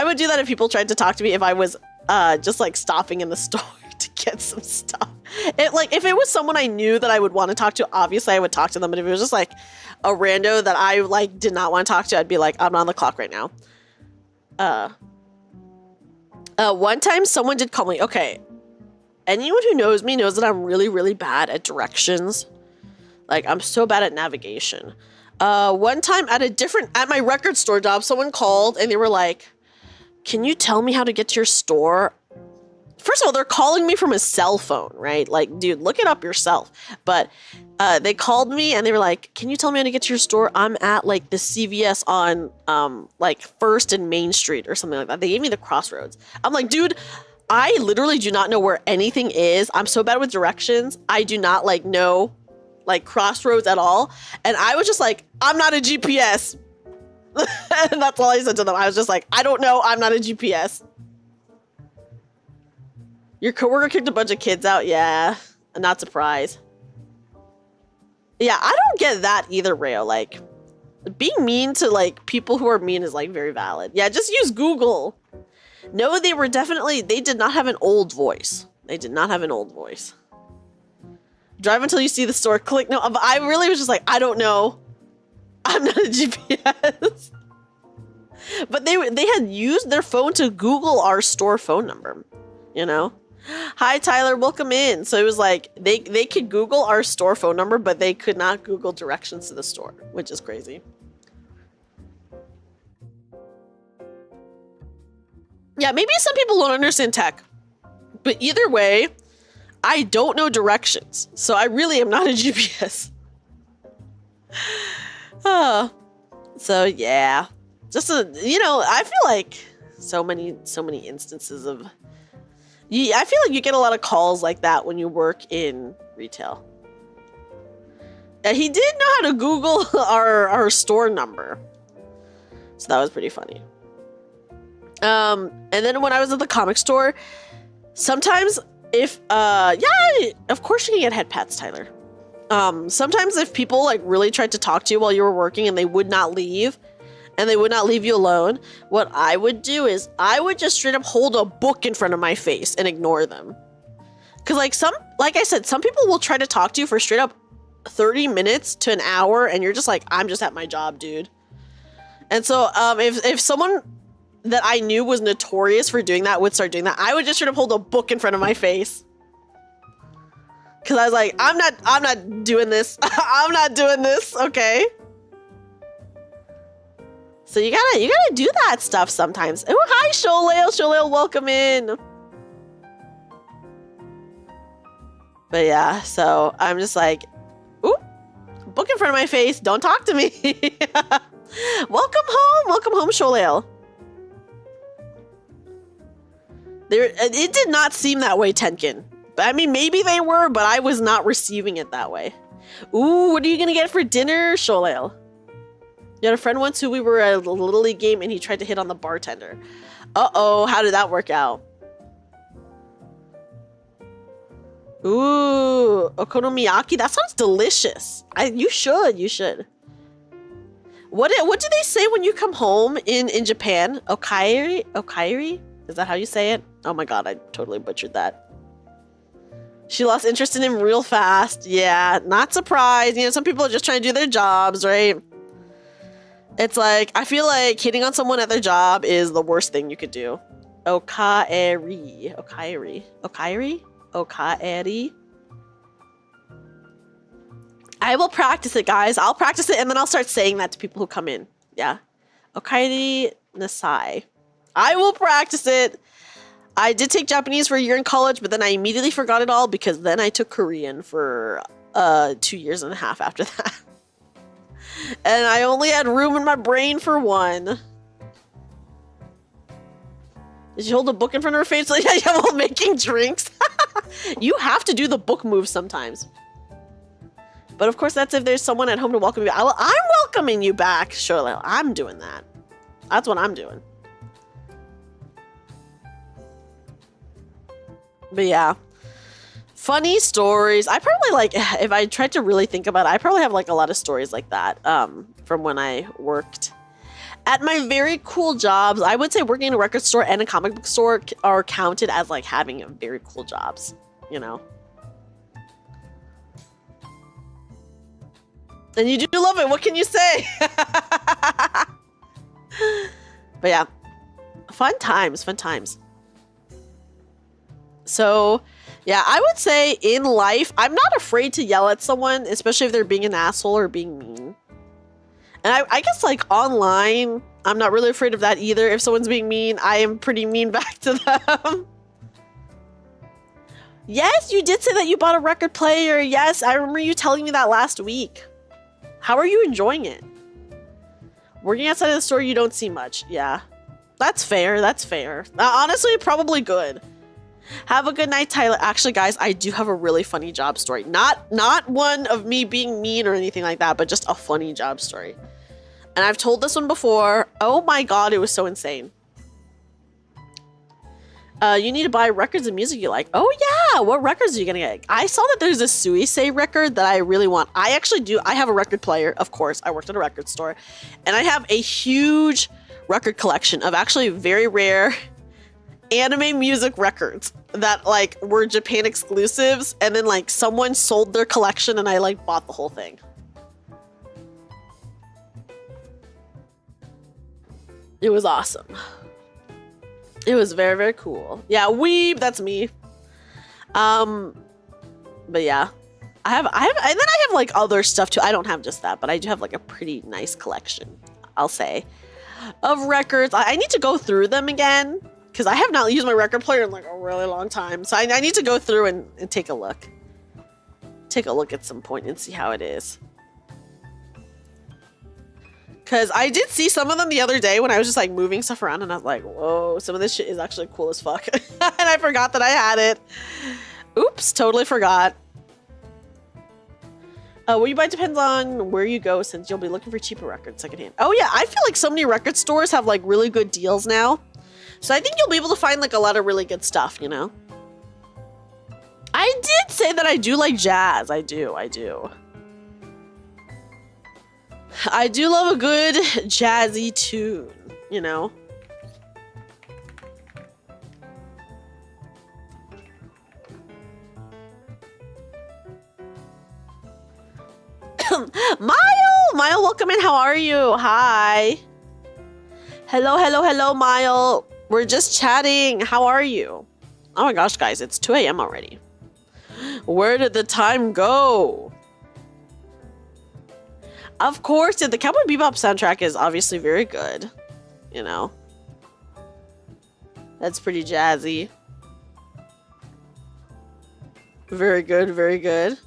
would do that if people tried to talk to me if I was just like stopping in the store to get some stuff. If it was someone I knew that I would want to talk to, obviously I would talk to them. But if it was just like a rando that I like did not want to talk to, I'd be like, I'm not on the clock right now. One time someone did call me. Okay. Anyone who knows me knows that I'm really, really bad at directions. Like, I'm so bad at navigation. One time at my record store job, someone called and they were like, can you tell me how to get to your store? First of all, they're calling me from a cell phone, right? Like, dude, look it up yourself. But they called me and they were like, can you tell me how to get to your store? I'm at like the CVS on like 1st and Main Street or something like that. They gave me the crossroads. I'm like, dude, I literally do not know where anything is. I'm so bad with directions. I do not like know like crossroads at all. And I was just like, I'm not a GPS. And that's all I said to them. I was just like, I don't know. I'm not a GPS. Your coworker kicked a bunch of kids out. Yeah, not surprised. Yeah, I don't get that either, Rayo. Like, being mean to like people who are mean is like very valid. Yeah, just use Google. No, they did not have an old voice. They did not have an old voice. Drive until you see the store. Click. No, I really was just like, I don't know. I'm not a GPS. But they had used their phone to Google our store phone number, you know? Hi, Tyler, welcome in. So it was like, they could Google our store phone number, but they could not Google directions to the store, which is crazy. Yeah, maybe some people don't understand tech, but either way, I don't know directions. So I really am not a GPS. So yeah, just I feel like so many instances of, I feel like you get a lot of calls like that when you work in retail. And he did know how to Google our store number. So that was pretty funny. And then when I was at the comic store, sometimes if, of course you can get head pats, Tyler. Sometimes if people like really tried to talk to you while you were working and they would not leave, and they would not leave you alone, what I would do is I would just straight up hold a book in front of my face and ignore them. Cause like I said, some people will try to talk to you for straight up 30 minutes to an hour and you're just like, I'm just at my job, dude. And so if someone that I knew was notorious for doing that would start doing that, I would just straight up hold a book in front of my face. Cause I was like, I'm not doing this. I'm not doing this, okay? So you gotta do that stuff sometimes. Oh, hi, Sholale. Sholale, welcome in. But yeah, so I'm just like, ooh, book in front of my face. Don't talk to me. Welcome home, Sholale. It did not seem that way, Tenkin. I mean, maybe they were, but I was not receiving it that way. Ooh, what are you gonna get for dinner, Sholale? You had a friend once who we were at a Little League game and he tried to hit on the bartender. Uh-oh, how did that work out? Ooh. Okonomiyaki? That sounds delicious. You should. What do they say when you come home in Japan? Okairi? Okairi? Is that how you say it? Oh my god, I totally butchered that. She lost interest in him real fast. Yeah, not surprised. You know, some people are just trying to do their jobs, right? It's like, I feel like hitting on someone at their job is the worst thing you could do. Okairi. Okairi. Okairi? Okairi? I will practice it, guys. I'll practice it and then I'll start saying that to people who come in. Yeah. Okairi nasai. I will practice it. I did take Japanese for a year in college, but then I immediately forgot it all because then I took Korean for 2.5 years after that. And I only had room in my brain for one. Did she hold a book in front of her face like while making drinks? You have to do the book move sometimes. But of course, that's if there's someone at home to welcome you. I'm welcoming you back, surely. I'm doing that. That's what I'm doing. But yeah. Funny stories. I probably like, if I tried to really think about it, I probably have like a lot of stories like that from when I worked. At my very cool jobs, I would say working in a record store and a comic book store are counted as like having very cool jobs, you know? And you do love it. What can you say? But yeah, fun times, fun times. So yeah, I would say in life, I'm not afraid to yell at someone, especially if they're being an asshole or being mean. And I guess like online, I'm not really afraid of that either. If someone's being mean, I am pretty mean back to them. Yes, you did say that you bought a record player. Yes, I remember you telling me that last week. How are you enjoying it? Working outside of the store, you don't see much. Yeah, that's fair. That's fair. Honestly, probably good. Have a good night, Tyler. Actually, guys, I do have a really funny job story. Not one of me being mean or anything like that, but just a funny job story. And I've told this one before. Oh my god, it was so insane. You need to buy records and music you like. Oh yeah, what records are you gonna get? I saw that there's a Suisei record that I really want. I actually do. I have a record player, of course. I worked at a record store. And I have a huge record collection of actually very rare anime music records that like were Japan exclusives, and then like someone sold their collection and I like bought the whole thing. It was awesome. It was very, very cool. Yeah, weeb, that's me. But yeah. I have and then I have like other stuff too. I don't have just that, but I do have like a pretty nice collection, I'll say, of records. I need to go through them again, because I have not used my record player in like a really long time. So I need to go through and take a look. Take a look at some point and see how it is. Because I did see some of them the other day when I was just like moving stuff around, and I was like, whoa, some of this shit is actually cool as fuck. And I forgot that I had it. Oops, totally forgot. What you buy depends on where you go, since you'll be looking for cheaper records secondhand. Oh yeah, I feel like so many record stores have like really good deals now. So I think you'll be able to find like a lot of really good stuff, you know? I did say that I do like jazz. I do. I do love a good jazzy tune, you know? Mile, welcome in. How are you? Hi. Hello, Mile. We're just chatting. How are you? Oh my gosh, guys, it's 2 a.m. already. Where did the time go? Of course, the Cowboy Bebop soundtrack is obviously very good. You know? That's pretty jazzy. Very good, very good.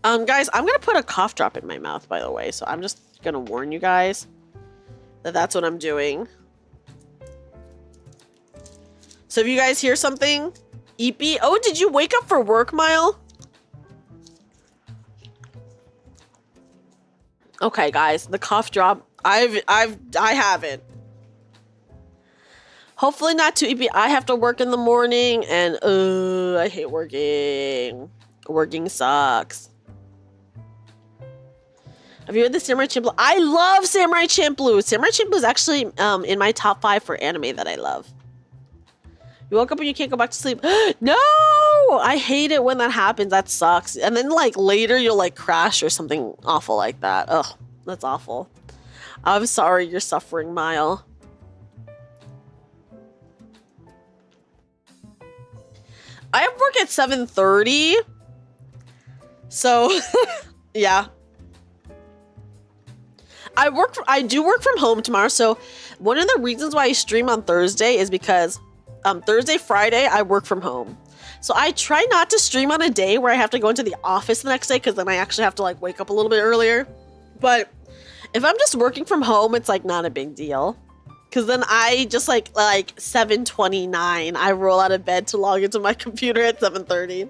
Guys, I'm gonna put a cough drop in my mouth, by the way, so I'm just gonna warn you guys that that's what I'm doing. So if you guys hear something, eepy. Oh, did you wake up for work, Mile? Okay, guys, the cough drop. I have it. Hopefully not too eepy. I have to work in the morning, and I hate working. Working sucks. Have you heard the Samurai Champloo? I love Samurai Champloo. Samurai Champloo is actually in my top 5 for anime that I love. You woke up and you can't go back to sleep. No! I hate it when that happens. That sucks. And then like later you'll like crash or something awful like that. Ugh, that's awful. I'm sorry you're suffering, Mile. I have work at 7:30. So, yeah. I do work from home tomorrow. So, one of the reasons why I stream on Thursday is because Thursday, Friday, I work from home. So I try not to stream on a day where I have to go into the office the next day because then I actually have to like wake up a little bit earlier. But if I'm just working from home, it's like not a big deal. Because then I just like 7:29, I roll out of bed to log into my computer at 7:30.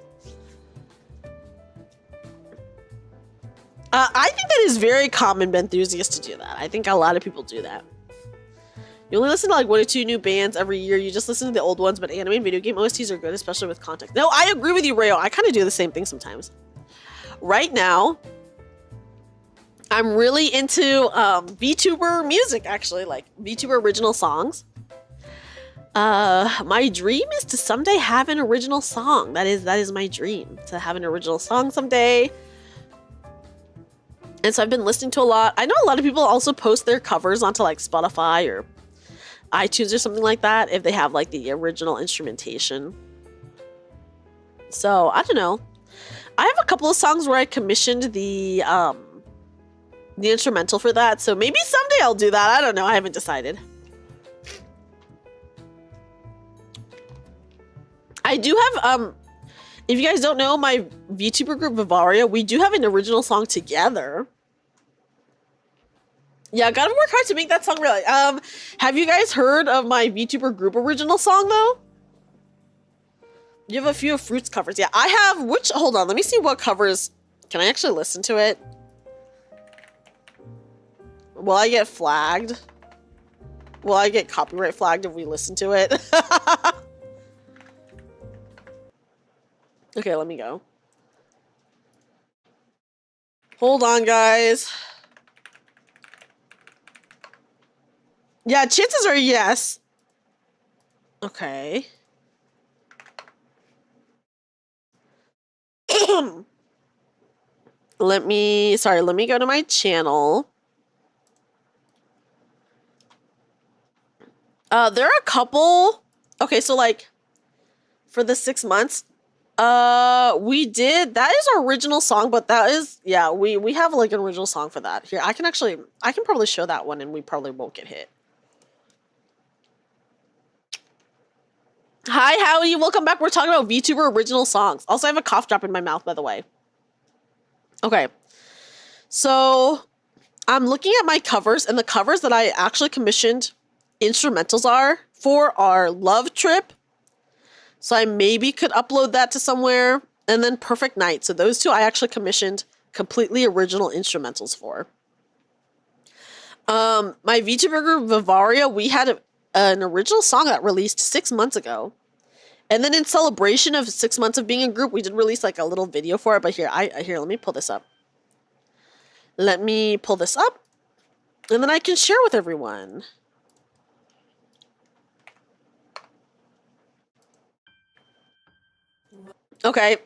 I think that is very common for enthusiasts to do that. I think a lot of people do that. You only listen to like 1 or 2 new bands every year. You just listen to the old ones, but anime and video game OSTs are good, especially with context. No, I agree with you, Rayo. I kind of do the same thing sometimes. Right now, I'm really into VTuber music, actually, like VTuber original songs. My dream is to someday have an original song. That is my dream, to have an original song someday. And so I've been listening to a lot. I know a lot of people also post their covers onto like Spotify or iTunes or something like that if they have like the original instrumentation. So I don't know. I have a couple of songs where I commissioned the instrumental for that. So maybe someday I'll do that. I don't know. I haven't decided. I do have if you guys don't know my VTuber group Vivaria, we do have an original song together. Yeah, gotta work hard to make that song really. Have you guys heard of my VTuber group original song though? You have a few of Fruits covers. Yeah, I have hold on, let me see what covers. Can I actually listen to it? Will I get flagged? Will I get copyright flagged if we listen to it? Okay, let me go. Hold on, guys. Yeah, chances are yes. Okay. Let me go to my channel. There are a couple. Okay, so like for the 6 months, we did, that is our original song, but that is, yeah, we have like an original song for that. Here, I can probably show that one and we probably won't get hit. Hi, howdy, welcome back. We're talking about VTuber original songs. Also, I have a cough drop in my mouth, by the way. Okay, so I'm looking at my covers, and the covers that I actually commissioned instrumentals are for our Love Trip. So I maybe could upload that to somewhere, and then Perfect Night. So those two I actually commissioned completely original instrumentals for. My VTuber group Vivaria, we had an original song that released 6 months ago. And then in celebration of 6 months of being a group, we did release like a little video for it. But here, let me pull this up. Let me pull this up, and then I can share with everyone. Okay.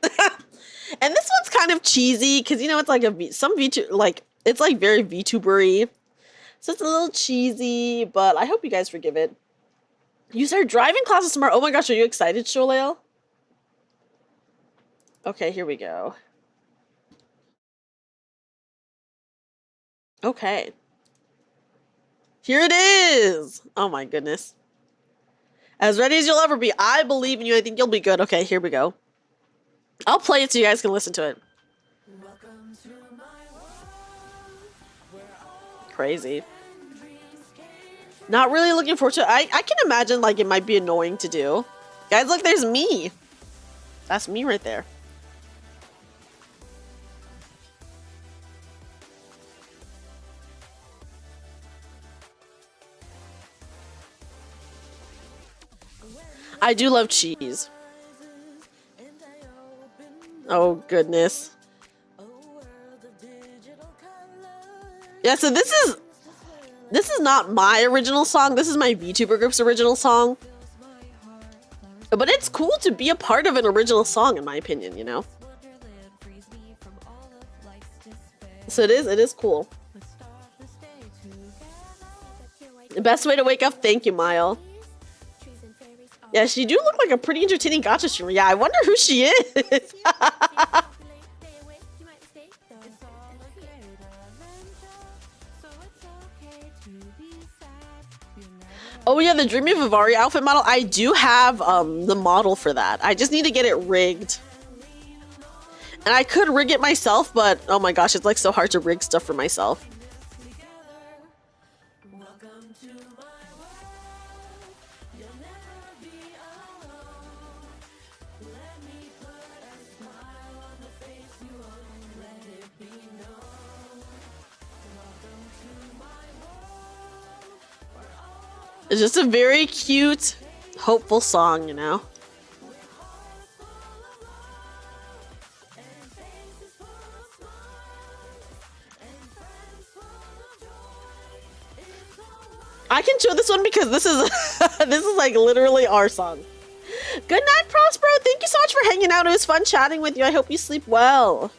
And this one's kind of cheesy because, you know, it's like some VTuber, like, it's like very VTuber-y. So it's a little cheesy, but I hope you guys forgive it. You start driving classes tomorrow. Oh my gosh, are you excited, Sholale? Okay, here we go. Okay. Here it is. Oh my goodness. As ready as you'll ever be. I believe in you. I think you'll be good. Okay, here we go. I'll play it so you guys can listen to it. Crazy. Not really looking forward to it. I can imagine like it might be annoying to do. Guys, look, there's me. That's me right there. I do love cheese. Oh goodness. Yeah, so this is not my original song. This is my VTuber group's original song. But it's cool to be a part of an original song, in my opinion, you know? So it is cool. The best way to wake up. Thank you, Mile. Yeah, she do look like a pretty entertaining gacha streamer. Yeah, I wonder who she is. Oh yeah, the Dreamy Vivari outfit model. I do have the model for that. I just need to get it rigged. And I could rig it myself, but oh my gosh, it's like so hard to rig stuff for myself. It's just a very cute, hopeful song, you know? I can show this one because this is this is like literally our song. Good night, Prospero. Thank you so much for hanging out. It was fun chatting with you. I hope you sleep well.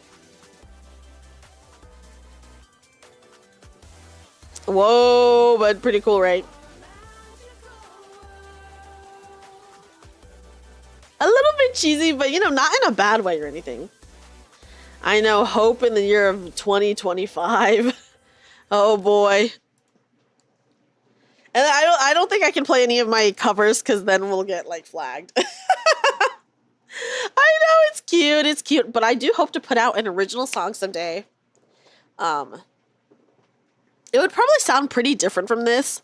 Whoa, but pretty cool, right? A little bit cheesy, but you know, not in a bad way or anything. I know, hope in the year of 2025. Oh boy. And I don't think I can play any of my covers because then we'll get like flagged. I know, it's cute, but I do hope to put out an original song someday. It would probably sound pretty different from this.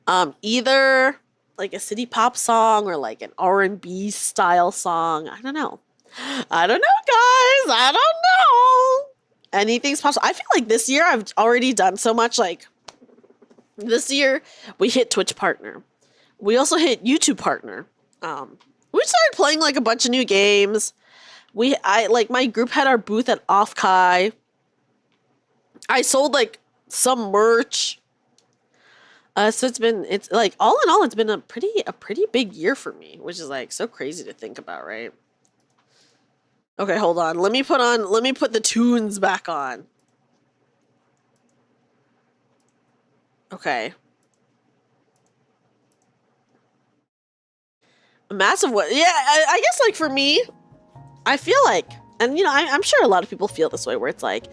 Either like a city pop song or like an R&B style song. I don't know. I don't know, guys. I don't know. Anything's possible. I feel like this year I've already done so much. Like this year we hit Twitch partner. We also hit YouTube partner. We started playing like a bunch of new games. My group had our booth at Offkai. I sold like some merch. So it's like all in all, it's been a pretty big year for me, which is like so crazy to think about, right? Okay, hold on. Let me put the tunes back on. Okay. A massive what? Yeah, I guess like for me, I feel like, and you know, I'm sure a lot of people feel this way where it's like,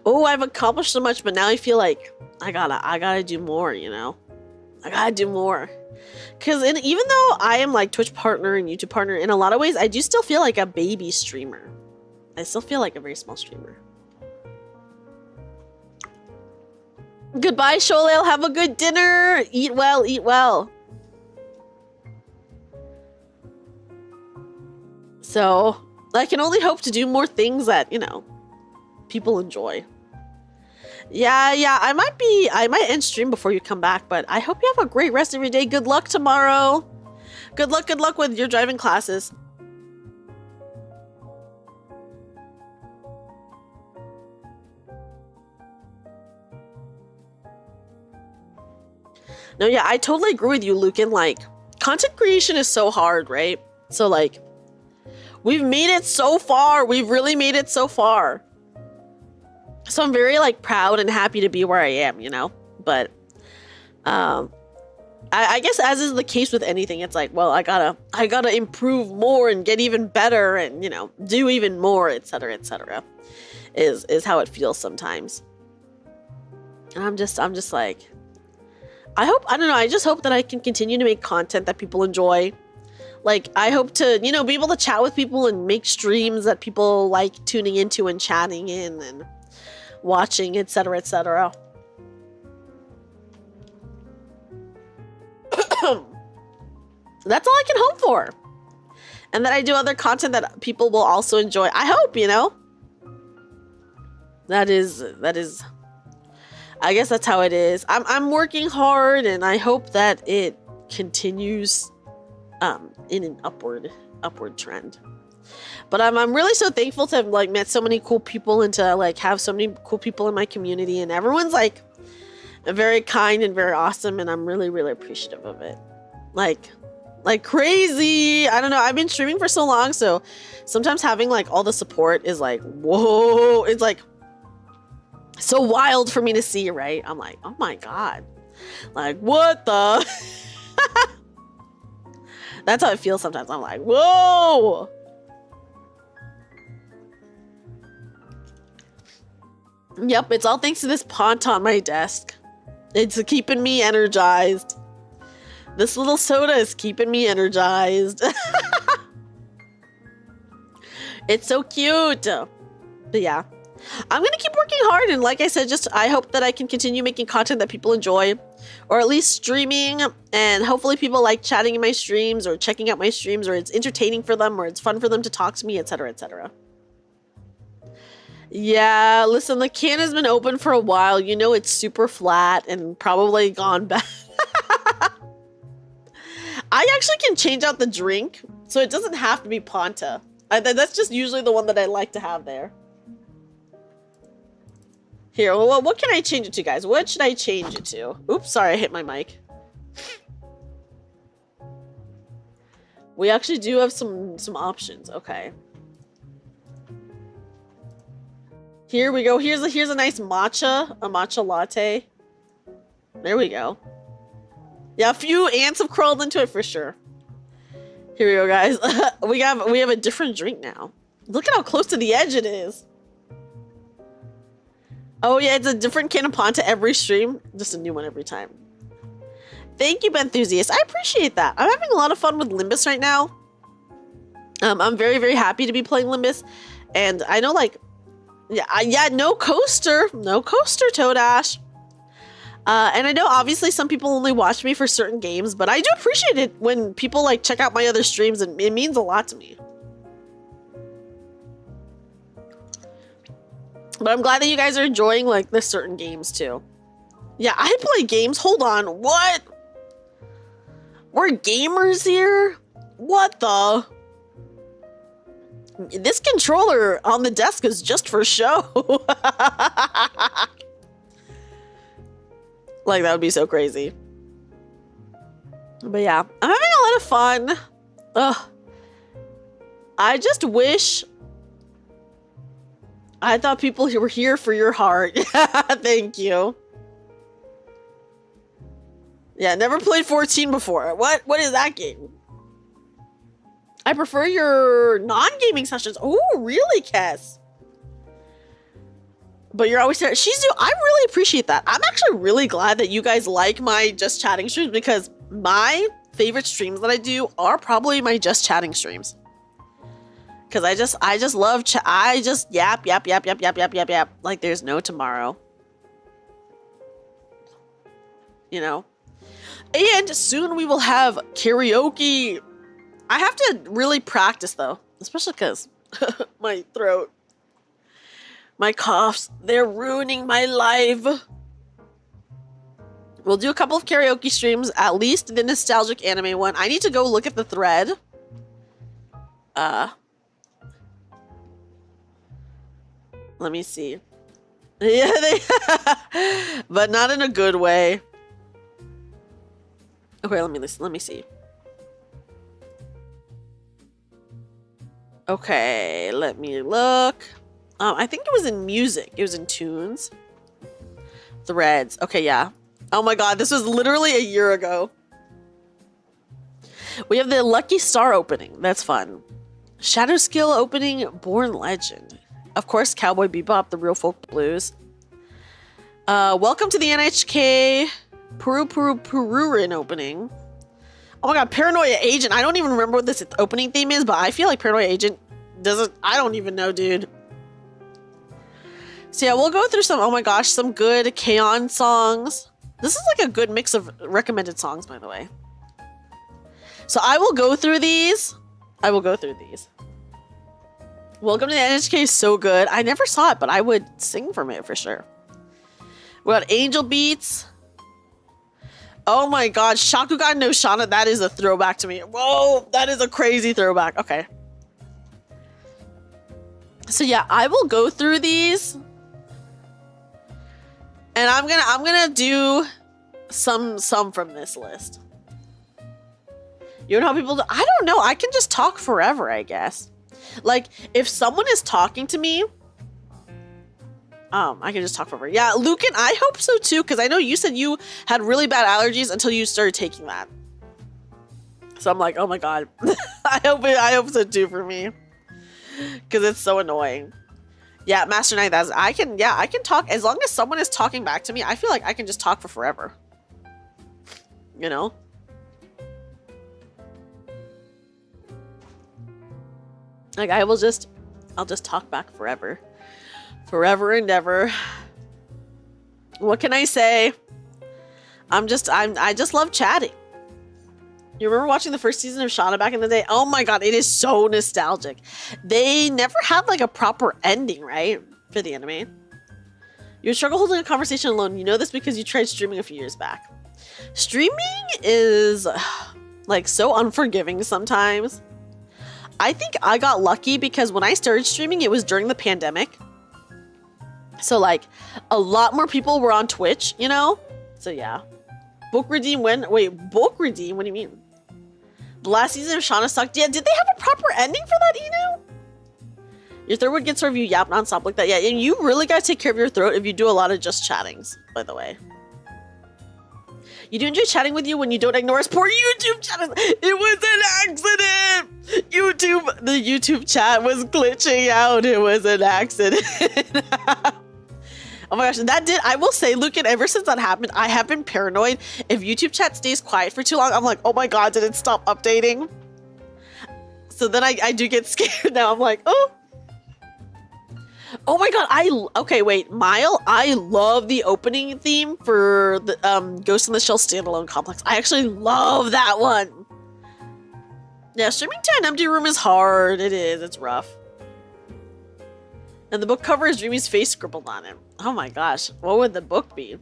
oh, I've accomplished so much, but now I feel like I gotta do more, you know? I gotta do more. Because even though I am like Twitch partner and YouTube partner, in a lot of ways, I do still feel like a baby streamer. I still feel like a very small streamer. Goodbye, Sholale. Have a good dinner. Eat well, eat well. So, I can only hope to do more things that, you know, people enjoy. Yeah, I might end stream before you come back, but I hope you have a great rest of your day. Good luck tomorrow. Good luck with your driving classes. No, yeah, I totally agree with you, Lucan. Like, content creation is so hard, right? So, like, we've made it so far. We've really made it so far. So I'm very, like, proud and happy to be where I am, you know? But, I guess as is the case with anything, it's like, well, I gotta improve more and get even better and, you know, do even more, etc., is how it feels sometimes. And I'm just like, I just hope that I can continue to make content that people enjoy. Like, I hope to, you know, be able to chat with people and make streams that people like tuning into and chatting in and watching, etc., That's all I can hope for. And that I do other content that people will also enjoy. I hope, you know? That is I guess that's how it is. I'm working hard and I hope that it continues in an upward trend. But I'm really so thankful to have like met so many cool people and to like have so many cool people in my community, and everyone's like very kind and very awesome, and I'm really, really appreciative of it. Like crazy. I don't know. I've been streaming for so long, so sometimes having like all the support is like, whoa, it's like so wild for me to see, right? I'm like, oh my God. Like, what the? That's how it feels sometimes. I'm like, whoa. Yep, it's all thanks to this pont on my desk. It's keeping me energized. This little soda is keeping me energized. It's so cute. But yeah, I'm going to keep working hard. And like I said, I hope that I can continue making content that people enjoy, or at least streaming. And hopefully people like chatting in my streams or checking out my streams, or it's entertaining for them, or it's fun for them to talk to me, etc., etc. Yeah, listen, the can has been open for a while. You know, it's super flat and probably gone bad. I actually can change out the drink, so it doesn't have to be Ponta. That's just usually the one that I like to have there. Here, well, what can I change it to, guys? What should I change it to? Oops, sorry, I hit my mic. We actually do have some options. Okay. Here we go. Here's a nice matcha latte. There we go. Yeah, a few ants have crawled into it for sure. Here we go, guys. we have a different drink now. Look at how close to the edge it is. Oh yeah, it's a different can of Ponta every stream. Just a new one every time. Thank you, Benthusiast. I appreciate that. I'm having a lot of fun with Limbus right now. I'm very, very happy to be playing Limbus. And I know, like, yeah, no coaster, Toadash. And I know obviously some people only watch me for certain games, but I do appreciate it when people like check out my other streams, and it means a lot to me. But I'm glad that you guys are enjoying like the certain games too. Yeah, I play games. Hold on, what? We're gamers here? What the? This controller on the desk is just for show. Like, that would be so crazy. But yeah, I'm having a lot of fun. Ugh. I just wish I thought people were here for your heart. Thank you. Yeah, never played 14 before. What is that game? I prefer your non-gaming sessions. Oh, really, Kess? But you're always there. Shizu, I really appreciate that. I'm actually really glad that you guys like my just chatting streams, because my favorite streams that I do are probably my just chatting streams. Because I just love I just yap like there's no tomorrow. You know? And soon we will have karaoke. I have to really practice though, especially because my throat, my coughs, they're ruining my life. We'll do a couple of karaoke streams, at least the nostalgic anime one. I need to go look at the thread. Let me see. Yeah, but not in a good way. Okay, let me see. Okay, let me look. I think it was in music. It was in tunes. Threads. Okay, yeah. Oh my god, this was literally a year ago. We have the Lucky Star opening. That's fun. Shadow Skill opening, Born Legend. Of course, Cowboy Bebop, the Real Folk Blues. Welcome to the NHK Pururin opening. Oh my god, Paranoia Agent. I don't even remember what this opening theme is, but I feel like Paranoia Agent doesn't... I don't even know, dude. So yeah, we'll go through some... Oh my gosh, some good K-On! Songs. This is like a good mix of recommended songs, by the way. So I will go through these. Welcome to the NHK is so good. I never saw it, but I would sing from it for sure. We got Angel Beats. Oh my god, Shakugan no Shana, that is a throwback to me. Whoa, that is a crazy throwback. Okay. So yeah, I will go through these, and I'm gonna do some from this list. You know how people do? I don't know. I can just talk forever, I guess. Like, if someone is talking to me, I can just talk forever. Yeah, Lucan, I hope so too, because I know you said you had really bad allergies until you started taking that. So I'm like, oh my god. I hope so too for me. Because it's so annoying. Yeah, Master Knight, I can talk as long as someone is talking back to me. I feel like I can just talk for forever. You know? Like, I'll just talk back forever. Forever and ever. What can I say? I just love chatting. You remember watching the first season of Shauna back in the day? Oh my god, it is so nostalgic. They never had like a proper ending, right? For the anime. You would struggle holding a conversation alone. You know this because you tried streaming a few years back. Streaming is like so unforgiving sometimes. I think I got lucky because when I started streaming, it was during the pandemic. So like a lot more people were on Twitch, you know? So yeah. Book redeem when? Wait, book redeem? What do you mean? The last season of Shauna sucked. Yeah, did they have a proper ending for that, Inu? Your throat would get sore if you yap nonstop like that. Yeah, and you really gotta take care of your throat if you do a lot of just chattings, by the way. You do enjoy chatting with you when you don't ignore us. Poor YouTube chat. It was an accident. The YouTube chat was glitching out. It was an accident. Oh my gosh, I will say, Lucan, ever since that happened, I have been paranoid. If YouTube chat stays quiet for too long, I'm like, oh my god, did it stop updating? So then I do get scared now. I'm like, oh. Oh my god, okay, wait, Mile, I love the opening theme for the Ghost in the Shell standalone complex. I actually love that one. Yeah, streaming to an empty room is hard. It is, it's rough. And the book cover is Dreamy's face scribbled on it. Oh my gosh, what would the book be?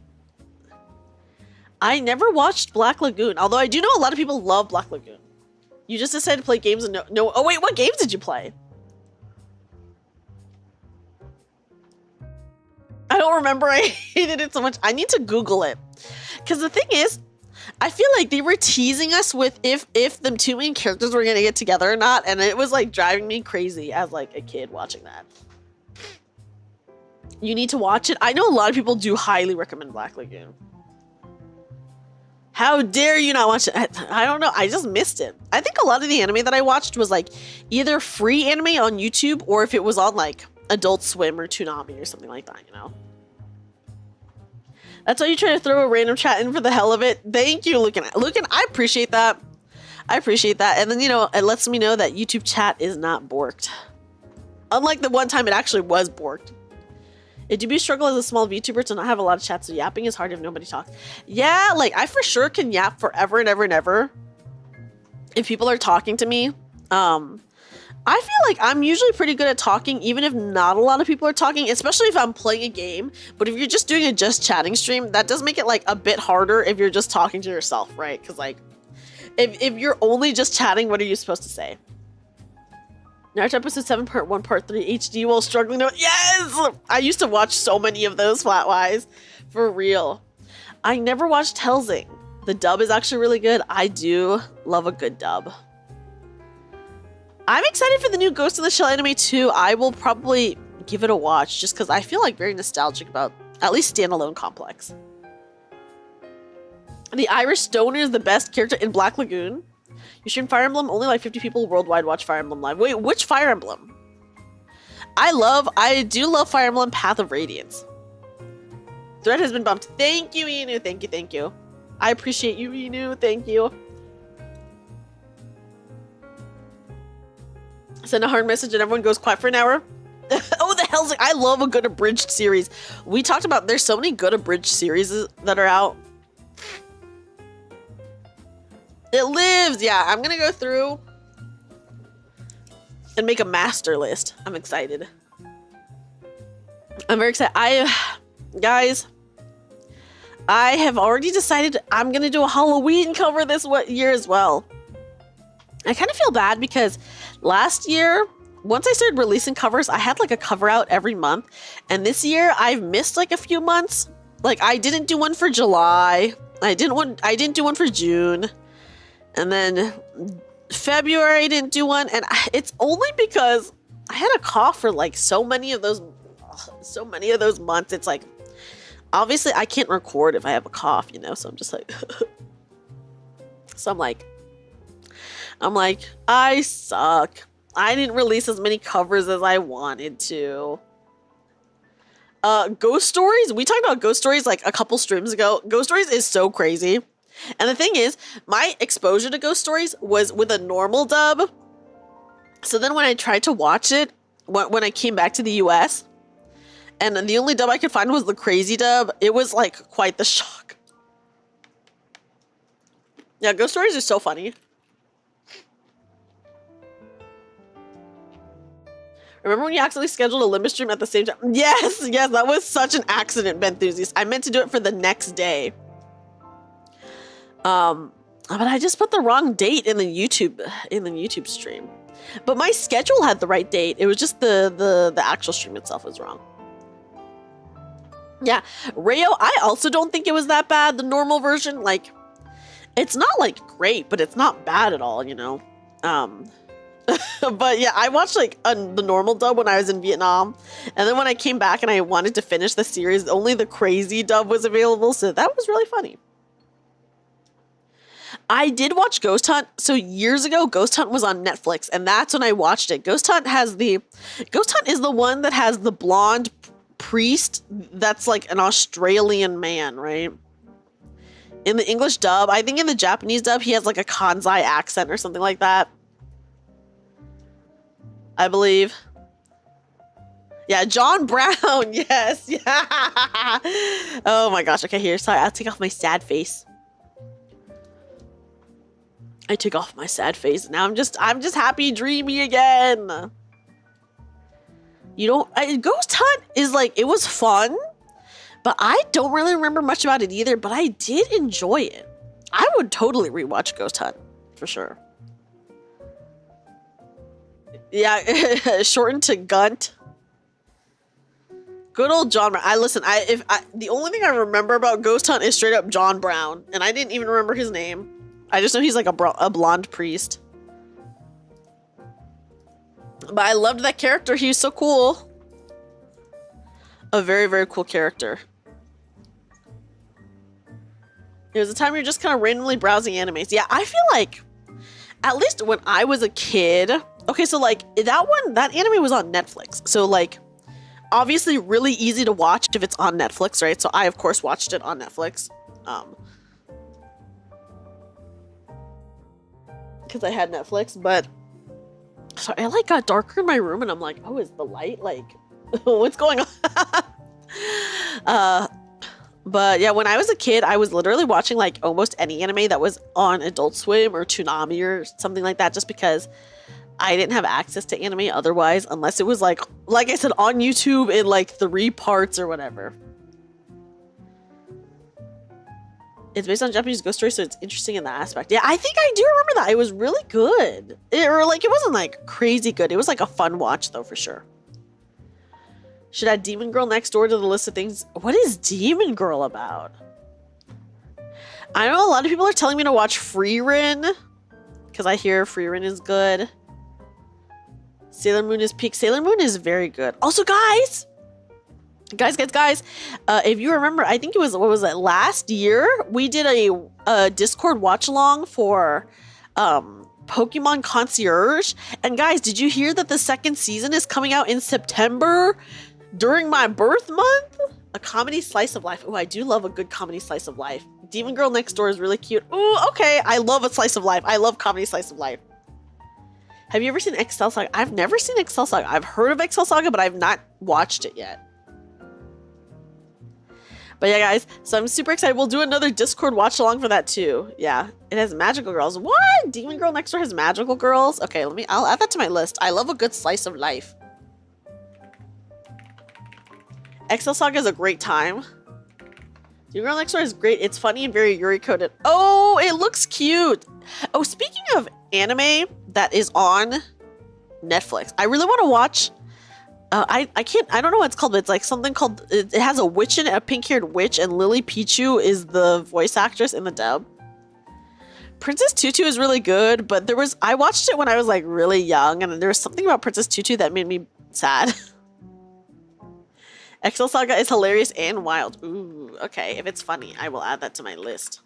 I never watched Black Lagoon, although I do know a lot of people love Black Lagoon. You just decided to play games and no, oh wait, what games did you play? I don't remember. I hated it so much. I need to Google it. Because the thing is, I feel like they were teasing us with if the two main characters were going to get together or not. And it was like driving me crazy as like a kid watching that. You need to watch it. I know a lot of people do highly recommend Black Lagoon. How dare you not watch it? I don't know. I just missed it. I think a lot of the anime that I watched was like either free anime on YouTube or if it was on like Adult Swim or Toonami or something like that, you know? That's why you try to throw a random chat in for the hell of it. Thank you, Lucan. Lucan, I appreciate that. I appreciate that. And then, you know, it lets me know that YouTube chat is not borked. Unlike the one time it actually was borked. It do be a struggle as a small VTuber to not have a lot of chats, so yapping is hard if nobody talks. Yeah, like, I for sure can yap forever and ever and ever. If people are talking to me. I feel like I'm usually pretty good at talking, even if not a lot of people are talking, especially if I'm playing a game. But if you're just doing a just chatting stream, that does make it like a bit harder if you're just talking to yourself, right? Because like, if you're only just chatting, what are you supposed to say? Naruto episode 7 part 1 part 3 HD while struggling to— yes! I used to watch so many of those Flatwise. For real. I never watched Hellsing. The dub is actually really good. I do love a good dub. I'm excited for the new Ghost in the Shell anime too. I will probably give it a watch just because I feel like very nostalgic about at least standalone Complex. The Irish Stoner is the best character in Black Lagoon. You stream Fire Emblem? Only like 50 people worldwide watch Fire Emblem live. Wait, which Fire Emblem? I do love Fire Emblem Path of Radiance. Thread has been bumped. Thank you, Inu. Thank you, thank you. I appreciate you, Inu. Thank you. Send a hard message and everyone goes quiet for an hour. Oh, the hell's— I love a good abridged series. We talked about there's so many good abridged series that are out. It lives. Yeah, I'm gonna go through and make a master list. I'm excited. I'm very excited. Guys, I have already decided I'm gonna do a Halloween cover this year as well. I kind of feel bad because last year once I started releasing covers, I had like a cover out every month. And this year I've missed like a few months. Like I didn't do one for July. I didn't do one for June. And then February I didn't do one. And it's only because I had a cough for like so many of those months. It's like, obviously I can't record if I have a cough, you know? So I'm just like, so I'm like, I suck. I didn't release as many covers as I wanted to. Ghost Stories. We talked about Ghost Stories like a couple streams ago. Ghost Stories is so crazy. And the thing is, my exposure to Ghost Stories was with a normal dub. So then when I tried to watch it, when I came back to the US, and the only dub I could find was the crazy dub, it was like quite the shock. Yeah, Ghost Stories are so funny. Remember when you accidentally scheduled a limit stream at the same time? Yes, that was such an accident, Benthusiast. I meant to do it for the next day. But I just put the wrong date in the YouTube stream. But my schedule had the right date. It was just the actual stream itself was wrong. Yeah, Rayo, I also don't think it was that bad. The normal version, like, it's not like great, but it's not bad at all, you know. But yeah, I watched like the normal dub when I was in Vietnam, and then when I came back and I wanted to finish the series, only the crazy dub was available, so that was really funny. I did watch Ghost Hunt. So years ago, Ghost Hunt was on Netflix, and that's when I watched it. Ghost Hunt is the one that has the blonde priest that's like an Australian man, right? In the English dub, I think in the Japanese dub, he has like a Kansai accent or something like that, I believe. Yeah, John Brown. Yes. Yeah. Oh my gosh. Okay, here. Sorry, I'll take off my sad face. I took off my sad face. Now I'm just happy, dreamy again. Ghost Hunt is like, it was fun, but I don't really remember much about it either, but I did enjoy it. I would totally rewatch Ghost Hunt for sure. Yeah, shortened to Gunt. Good old John Brown. The only thing I remember about Ghost Hunt is straight up John Brown, and I didn't even remember his name. I just know he's like a blonde priest. But I loved that character. He was so cool. A very, very cool character. It was a time you're just kind of randomly browsing animes. Yeah, I feel like, at least when I was a kid. Okay, so like that anime was on Netflix. So like, obviously really easy to watch if it's on Netflix, right? So I of course watched it on Netflix. Because I had Netflix, but so I like got darker in my room and I'm like, oh, is the light like what's going on? But yeah, when I was a kid, I was literally watching like almost any anime that was on Adult Swim or Toonami or something like that, just because I didn't have access to anime otherwise, unless it was like I said, on YouTube in like 3 parts or whatever. It's based on Japanese ghost story, so it's interesting in that aspect. Yeah, I think I do remember that. It was really good. It wasn't like crazy good. It was like a fun watch though, for sure. Should add Demon Girl next door to the list of things. What is Demon Girl about? I know a lot of people are telling me to watch Frieren, because I hear Frieren is good. Sailor Moon is peak. Sailor Moon is very good. Also, guys, if you remember, I think it was, what was it, last year? We did a Discord watch along for Pokemon Concierge. And guys, did you hear that the 2nd season is coming out in September during my birth month? A comedy slice of life. Oh, I do love a good comedy slice of life. Demon Girl Next Door is really cute. Ooh, okay. I love a slice of life. I love comedy slice of life. Have you ever seen Excel Saga? I've never seen Excel Saga. I've heard of Excel Saga, but I've not watched it yet. But yeah, guys, so I'm super excited. We'll do another Discord watch along for that too. Yeah, it has magical girls. What? Demon Girl Next Door has magical girls? Okay, I'll add that to my list. I love a good slice of life. Excel Saga is a great time. Demon Girl Next Door is great. It's funny and very Yuri coded. Oh, it looks cute. Oh, speaking of anime that is on Netflix. I really want to watch. I can't. I don't know what it's called, but it's like something called. It has a witch in it, a pink-haired witch, and Lily Pichu is the voice actress in the dub. Princess Tutu is really good, but I watched it when I was like really young, and there was something about Princess Tutu that made me sad. Excel Saga is hilarious and wild. Ooh, okay. If it's funny, I will add that to my list.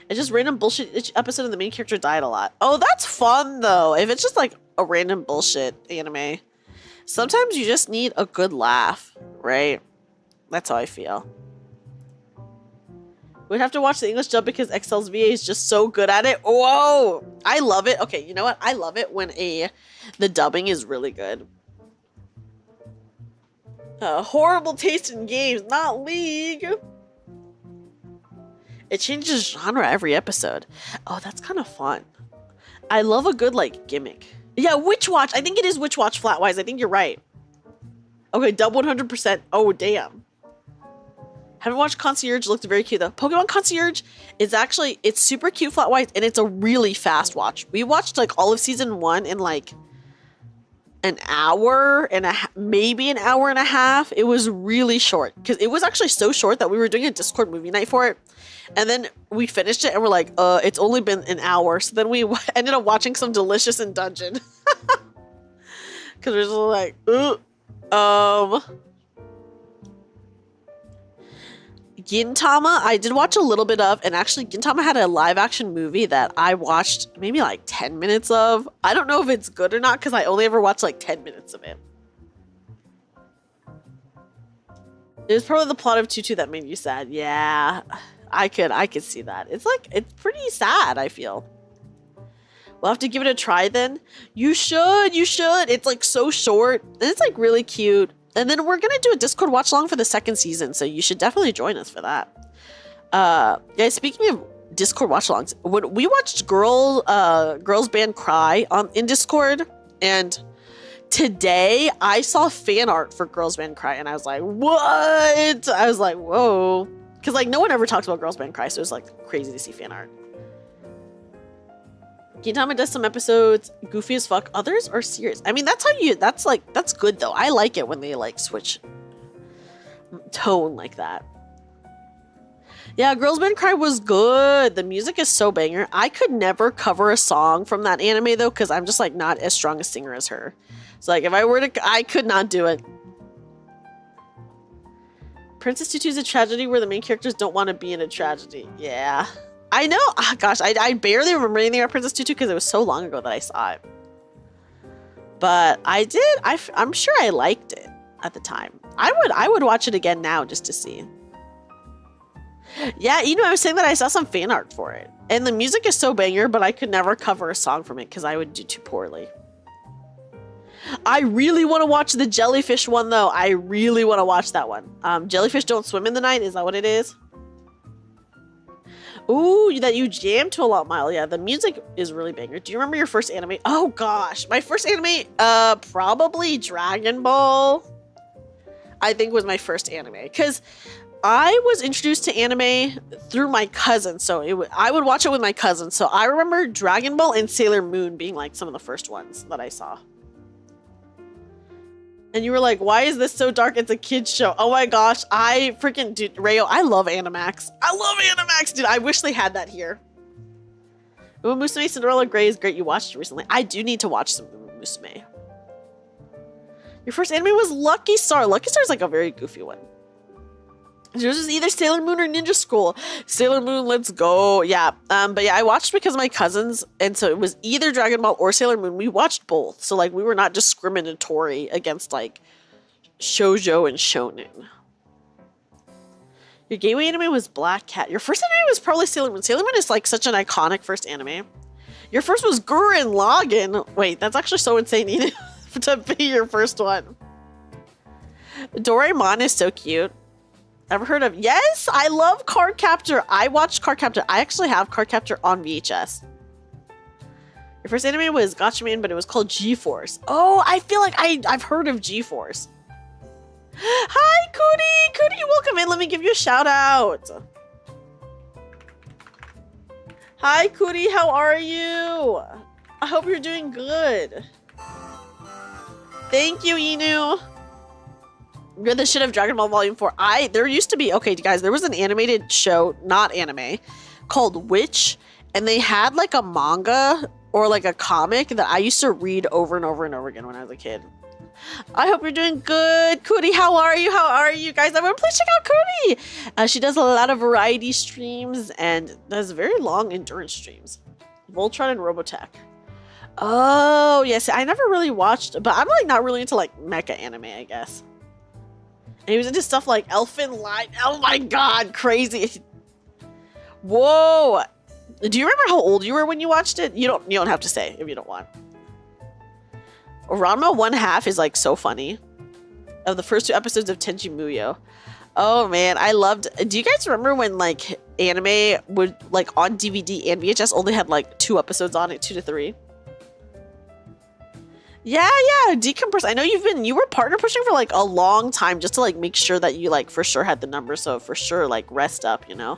It's just random bullshit. Each episode of the main character died a lot. Oh, that's fun though. If it's just like a random bullshit anime, sometimes you just need a good laugh, right? That's how I feel. We'd have to watch the English dub because Excel's VA is just so good at it. Whoa! I love it. Okay, you know what? I love it when the dubbing is really good. Horrible taste in games, not League. It changes genre every episode. Oh, that's kind of fun. I love a good, like, gimmick. Yeah, Witch Watch. I think it is Witch Watch Flatwise. I think you're right. Okay, dub 100%. Oh, damn. Haven't watched Concierge. Looked very cute, though. Pokemon Concierge is actually, it's super cute Flatwise, and it's a really fast watch. We watched, like, all of season 1 in, like, an hour and maybe an hour and a half. It was really short because it was actually so short that we were doing a Discord movie night for it, and then we finished it and we're like, it's only been an hour. So then we ended up watching some Delicious in Dungeon because we're just like, Gintama, I did watch a little bit of, and actually Gintama had a live action movie that I watched maybe like 10 minutes of. I don't know if it's good or not because I only ever watched like 10 minutes of it. It was probably the plot of Tutu that made you sad. Yeah, I could see that. It's pretty sad, I feel. We'll have to give it a try then. You should. It's like so short and it's like really cute. And then we're going to do a Discord watch along for the second season, so you should definitely join us for that. Guys, speaking of Discord watch alongs, when we watched Girls Band Cry in Discord, and today I saw fan art for Girls Band Cry, and I was like, what? I was like, whoa. Because like no one ever talks about Girls Band Cry, so it was like crazy to see fan art. Gintama does some episodes goofy as fuck. Others are serious. I mean, that's good though. I like it when they like switch tone like that. Yeah, Girls Band Cry was good. The music is so banger. I could never cover a song from that anime though, because I'm just like not as strong a singer as her. So like if I were to, I could not do it. Princess Tutu is a tragedy where the main characters don't want to be in a tragedy. Yeah. I know. Oh, gosh, I barely remember anything about Princess Tutu because it was so long ago that I saw it. But I did. I'm sure I liked it at the time. I would watch it again now just to see. Yeah, you know, I was saying that I saw some fan art for it. And the music is so banger, but I could never cover a song from it because I would do too poorly. I really want to watch the jellyfish one, though. I really want to watch that one. Jellyfish don't swim in the night. Is that what it is? Ooh, that you jammed to a lot, Mile. Yeah, the music is really banger. Do you remember your first anime? Oh, gosh. My first anime, probably Dragon Ball, I think was my first anime. Because I was introduced to anime through my cousin. So I would watch it with my cousin. So I remember Dragon Ball and Sailor Moon being like some of the first ones that I saw. And you were like, why is this so dark? It's a kid's show. Oh my gosh. Dude, Rayo, I love Animax. I love Animax, dude. I wish they had that here. Uma Musume Cinderella Grey is great. You watched it recently. I do need to watch some Uma Musume. Your first anime was Lucky Star. Lucky Star is like a very goofy one. Yours is either Sailor Moon or Ninja Scroll. Sailor Moon, let's go. Yeah. But yeah, I watched because of my cousins. And so it was either Dragon Ball or Sailor Moon. We watched both. So like we were not discriminatory against like shoujo and shonen. Your gateway anime was Black Cat. Your first anime was probably Sailor Moon. Sailor Moon is like such an iconic first anime. Your first was Gurren Lagann. Wait, that's actually so insane, Inu, to be your first one. Doraemon is so cute. Ever heard of? Yes, I love Card Captor. I watched Card Captor. I actually have Card Captor on VHS. Your first anime was Gatchaman, but it was called G-Force. Oh, I feel like I've heard of G-Force. Hi, Cootie. Cootie, welcome in. Let me give you a shout out. Hi, Cootie. How are you? I hope you're doing good. Thank you, Inu. You're the shit of Dragon Ball Volume 4. There used to be, okay, guys, there was an animated show, not anime, called Witch, and they had like a manga or like a comic that I used to read over and over and over again when I was a kid. I hope you're doing good. Cootie, how are you? How are you guys? Everyone, please check out Cootie. She does a lot of variety streams and does very long endurance streams. Voltron and Robotech. Oh, yes. I never really watched, but I'm like not really into like mecha anime, I guess. And he was into stuff like Elfin Light. Oh my god, crazy. Whoa. Do you remember how old you were when you watched it? You don't have to say if you don't want. Ranma 1/2 is like so funny. Of the first 2 episodes of Tenchi Muyo. Oh man, I loved. Do you guys remember when like anime would like on DVD and VHS only had like 2 episodes on it, 2 to 3? Yeah, Decompress. I know you were partner pushing for like a long time just to like make sure that you like for sure had the number. So for sure, like rest up, you know.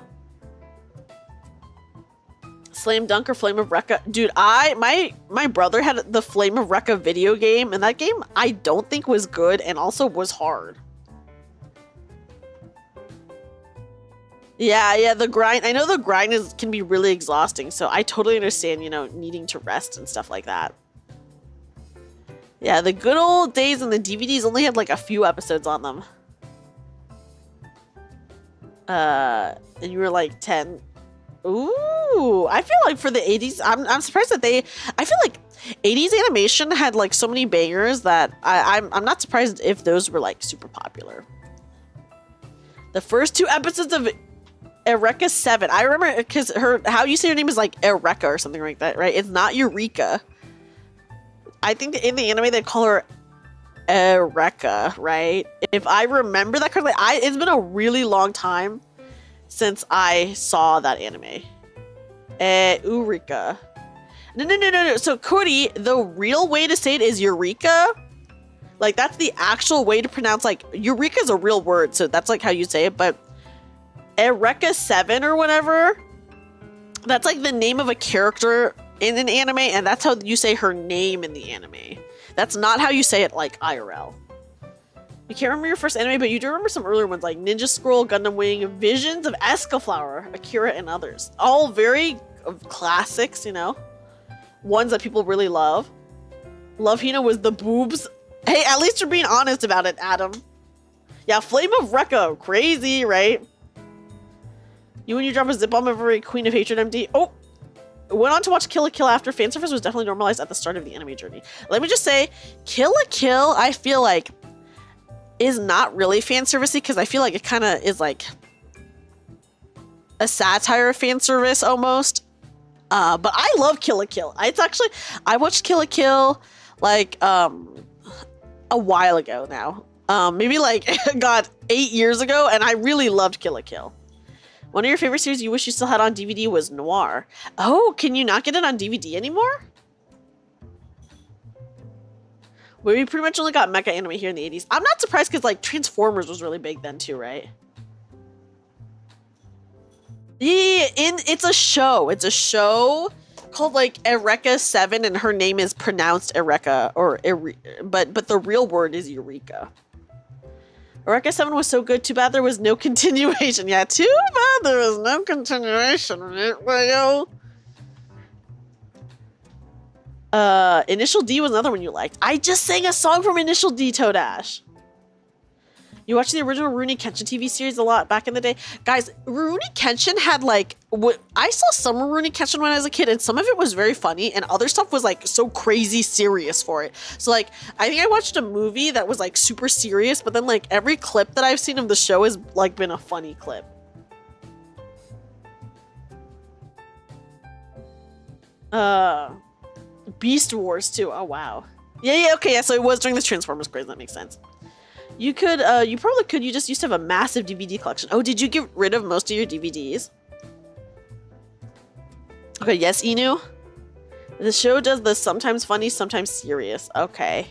Slam Dunk or Flame of Recca. Dude, my brother had the Flame of Recca video game, and that game I don't think was good and also was hard. Yeah, the grind. I know the grind can be really exhausting, so I totally understand, you know, needing to rest and stuff like that. Yeah, the good old days and the DVDs only had like a few episodes on them. And you were like 10. Ooh, I feel like for the 80s, I'm surprised that I feel like 80s animation had like so many bangers that I'm not surprised if those were like super popular. The first 2 episodes of Eureka 7, I remember because how you say her name is like Eureka or something like that, right? It's not Eureka. I think in the anime they call her Eureka, right? If I remember that correctly, it's been a really long time since I saw that anime. Eureka. No. So Cody, the real way to say it is Eureka. Like that's the actual way to pronounce, like Eureka is a real word, so that's like how you say it, but Eureka 7 or whatever, that's like the name of a character in an anime, and that's how you say her name in the anime. That's not how you say it like IRL. You can't remember your first anime, but you do remember some earlier ones like Ninja Scroll, Gundam Wing, Visions of Escaflower, Akira, and others. All very classics, you know? Ones that people really love. Love Hina was the boobs. Hey, at least you're being honest about it, Adam. Yeah, Flame of Recca. Crazy, right? You and you drop a zip bomb over a Queen of Hatred MD. Oh! Went on to watch Kill la Kill after fanservice was definitely normalized at the start of the anime journey. Let me just say, Kill la Kill, I feel like, is not really fanservice-y because I feel like it kind of is like a satire of fanservice almost. But I love Kill la Kill. I watched Kill la Kill like a while ago now. Maybe like, God, 8 years ago, and I really loved Kill la Kill. One of your favorite series you wish you still had on DVD was Noir. Oh, can you not get it on DVD anymore? Well, we pretty much only got mecha anime here in the 80s. I'm not surprised because like Transformers was really big then too, right? Yeah, it's a show. It's a show called like Eureka 7, and her name is pronounced Eureka, or but the real word is Eureka. Eureka 7 was so good. Too bad there was no continuation. Yeah, too bad there was no continuation. Initial D was another one you liked. I just sang a song from Initial D, Toadash. You watched the original Rurouni Kenshin TV series a lot back in the day. Guys, Rurouni Kenshin had like, I saw some Rurouni Kenshin when I was a kid, and some of it was very funny, and other stuff was like so crazy serious for it. So like, I think I watched a movie that was like super serious, but then like every clip that I've seen of the show has like been a funny clip. Beast Wars too. Oh wow. Yeah, okay, yeah, so it was during the Transformers craze, that makes sense. You could, you probably could, you just used to have a massive DVD collection. Oh, did you get rid of most of your DVDs? Okay, yes, Inu? The show does the sometimes funny, sometimes serious. Okay.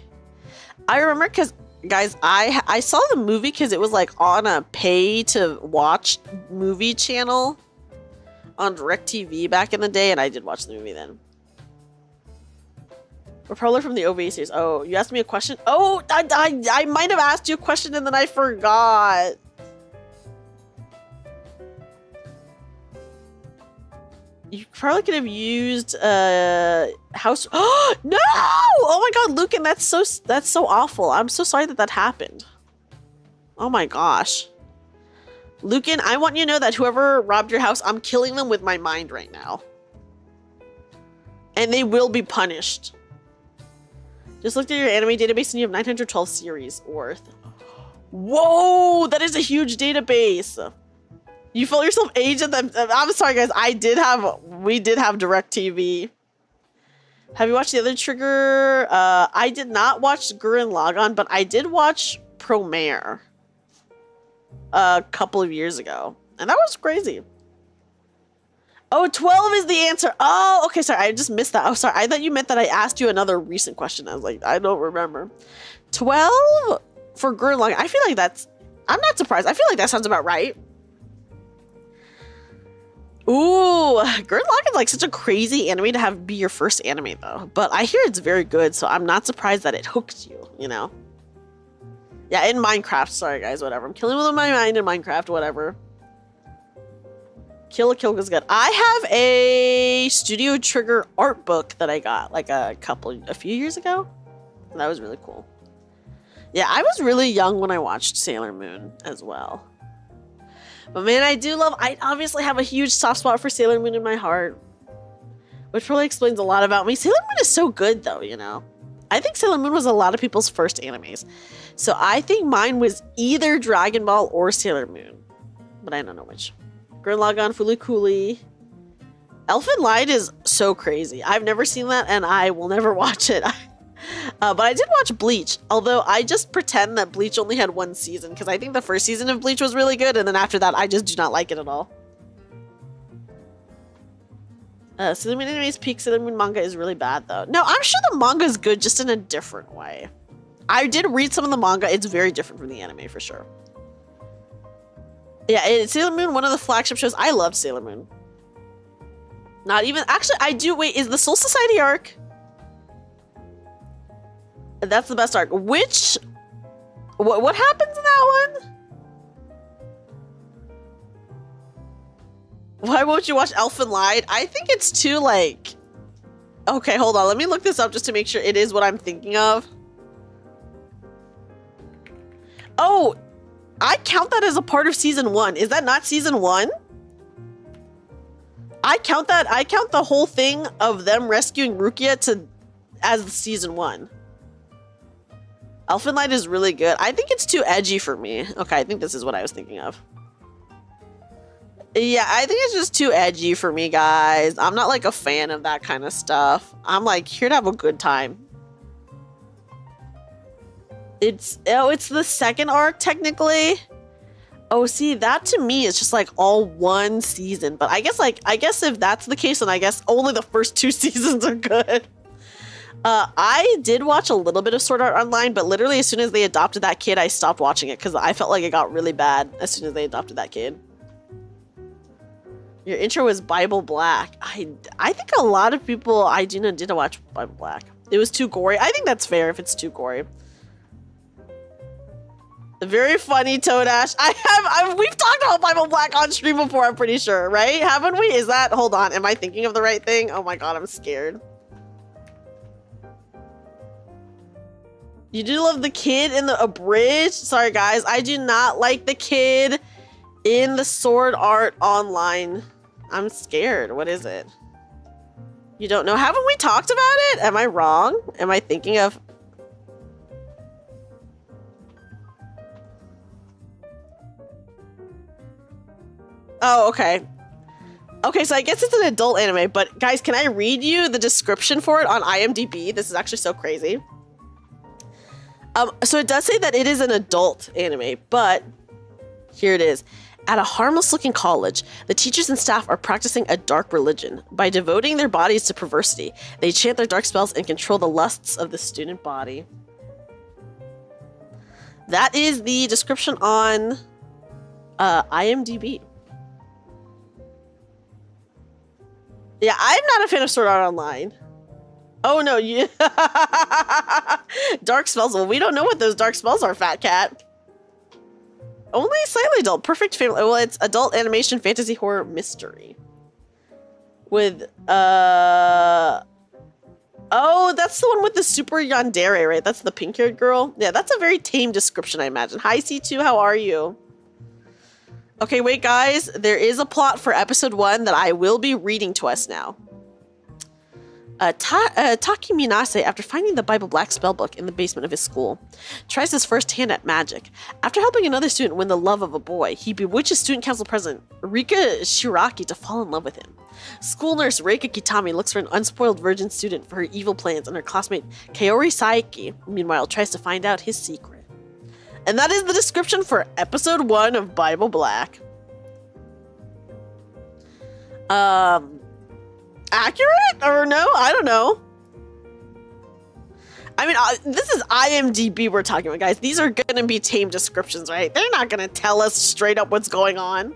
I remember because, guys, I saw the movie because it was like on a pay-to-watch movie channel on DirecTV back in the day, and I did watch the movie then. We're probably from the OVA series. Oh, you asked me a question? Oh, I might have asked you a question and then I forgot. You probably could have used house. Oh no! Oh my god, Lucan, that's so awful. I'm so sorry that that happened. Oh my gosh. Lucan, I want you to know that whoever robbed your house, I'm killing them with my mind right now. And they will be punished. Just looked at your anime database and you have 912 series worth. Whoa, that is a huge database. You felt yourself aged at them. I'm sorry, guys. We did have DirecTV. Have you watched the other Trigger? I did not watch Gurren Lagann, but I did watch Promare a couple of years ago. And that was crazy. Oh, 12 is the answer. Oh, okay. Sorry. I just missed that. Oh, sorry. I thought you meant that I asked you another recent question. I was like, I don't remember. 12 for Gurren Lagann. I feel like that's... I'm not surprised. I feel like that sounds about right. Ooh, Gurren Lagann's like such a crazy anime to have be your first anime though. But I hear it's very good, so I'm not surprised that it hooks you, you know? Yeah, in Minecraft. Sorry guys, whatever. I'm killing with my mind in Minecraft, whatever. Kill a Kill is good. I have a Studio Trigger art book that I got like a few years ago. That was really cool. Yeah, I was really young when I watched Sailor Moon as well. But man, I obviously have a huge soft spot for Sailor Moon in my heart. Which probably explains a lot about me. Sailor Moon is so good though, you know? I think Sailor Moon was a lot of people's first animes. So I think mine was either Dragon Ball or Sailor Moon. But I don't know which. Gurren Lagann, Fooly Cooly. Elfen Lied is so crazy. I've never seen that and I will never watch it. But I did watch Bleach, although I just pretend that Bleach only had one season because I think the first season of Bleach was really good, and then after that, I just do not like it at all. Sailor Moon anime's peak Sailor Moon manga is really bad, though. No, I'm sure the manga is good, just in a different way. I did read some of the manga. It's very different from the anime, for sure. Yeah, Sailor Moon, one of the flagship shows. I loved Sailor Moon. Not even... Actually, I do... Wait, is the Soul Society arc... That's the best arc. Which... What happens in that one? Why won't you watch Elfen Lied? I think it's too, like... Okay, hold on. Let me look this up just to make sure it is what I'm thinking of. Oh! I count that as a part of season 1. Is that not season 1? I count the whole thing of them rescuing Rukia as season 1. Elfen Lied is really good. I think it's too edgy for me. Okay, I think this is what I was thinking of. Yeah, I think it's just too edgy for me, guys. I'm not like a fan of that kind of stuff. I'm like here to have a good time. It's the second arc technically. Oh, see, that to me is just like all one season. But I guess if that's the case, then I guess only the first 2 seasons are good. I did watch a little bit of Sword Art Online, but literally as soon as they adopted that kid, I stopped watching it because I felt like it got really bad as soon as they adopted that kid. Your intro was Bible Black. I think a lot of people didn't watch Bible Black. It was too gory. I think that's fair if it's too gory. Very funny, Toadash. We've talked about Bible Black on stream before, I'm pretty sure, right? Haven't we? Hold on, am I thinking of the right thing? Oh my god, I'm scared. You do love the kid in the abridged? Sorry, guys. I do not like the kid in the Sword Art Online. I'm scared. What is it? You don't know? Haven't we talked about it? Am I wrong? Am I thinking of... Oh, okay. Okay, so I guess it's an adult anime, but guys, can I read you the description for it on IMDb? This is actually so crazy. So it does say that it is an adult anime, but here it is. At a harmless-looking college, the teachers and staff are practicing a dark religion. By devoting their bodies to perversity, they chant their dark spells and control the lusts of the student body. That is the description on IMDb. Yeah, I'm not a fan of Sword Art Online. Oh no, you dark spells. Well, we don't know what those dark spells are, Fat Cat. Only slightly adult. Perfect family. Well, it's adult animation, fantasy, horror, mystery. With oh, that's the one with the super yandere, right? That's the pink-haired girl. Yeah, that's a very tame description, I imagine. Hi, C2. How are you? Okay, wait, guys. There is a plot for episode 1 that I will be reading to us now. Taki Minase, after finding the Bible Black spellbook in the basement of his school, tries his first hand at magic. After helping another student win the love of a boy, he bewitches student council president Rika Shiraki to fall in love with him. School nurse Reika Kitami looks for an unspoiled virgin student for her evil plans, and her classmate Kaori Saiki, meanwhile, tries to find out his secret. And that is the description for episode 1 of Bible Black. Accurate or no? I don't know. I mean, this is IMDb we're talking about, guys. These are gonna be tame descriptions, right? They're not gonna tell us straight up what's going on.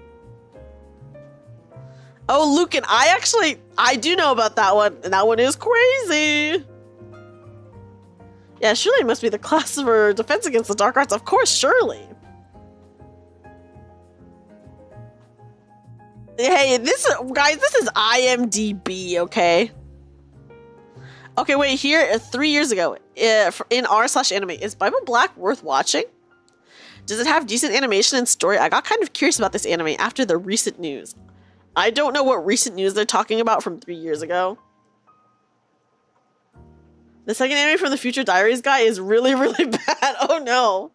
Oh, Lucan, I do know about that one, and that one is crazy. Yeah, surely it must be the class for Defense Against the Dark Arts. Of course, surely. Hey, guys, this is IMDb, okay? Okay, wait, here, 3 years ago, in r/anime, is Bible Black worth watching? Does it have decent animation and story? I got kind of curious about this anime after the recent news. I don't know what recent news they're talking about from 3 years ago. The second anime from the Future Diaries guy is really, really bad. Oh no.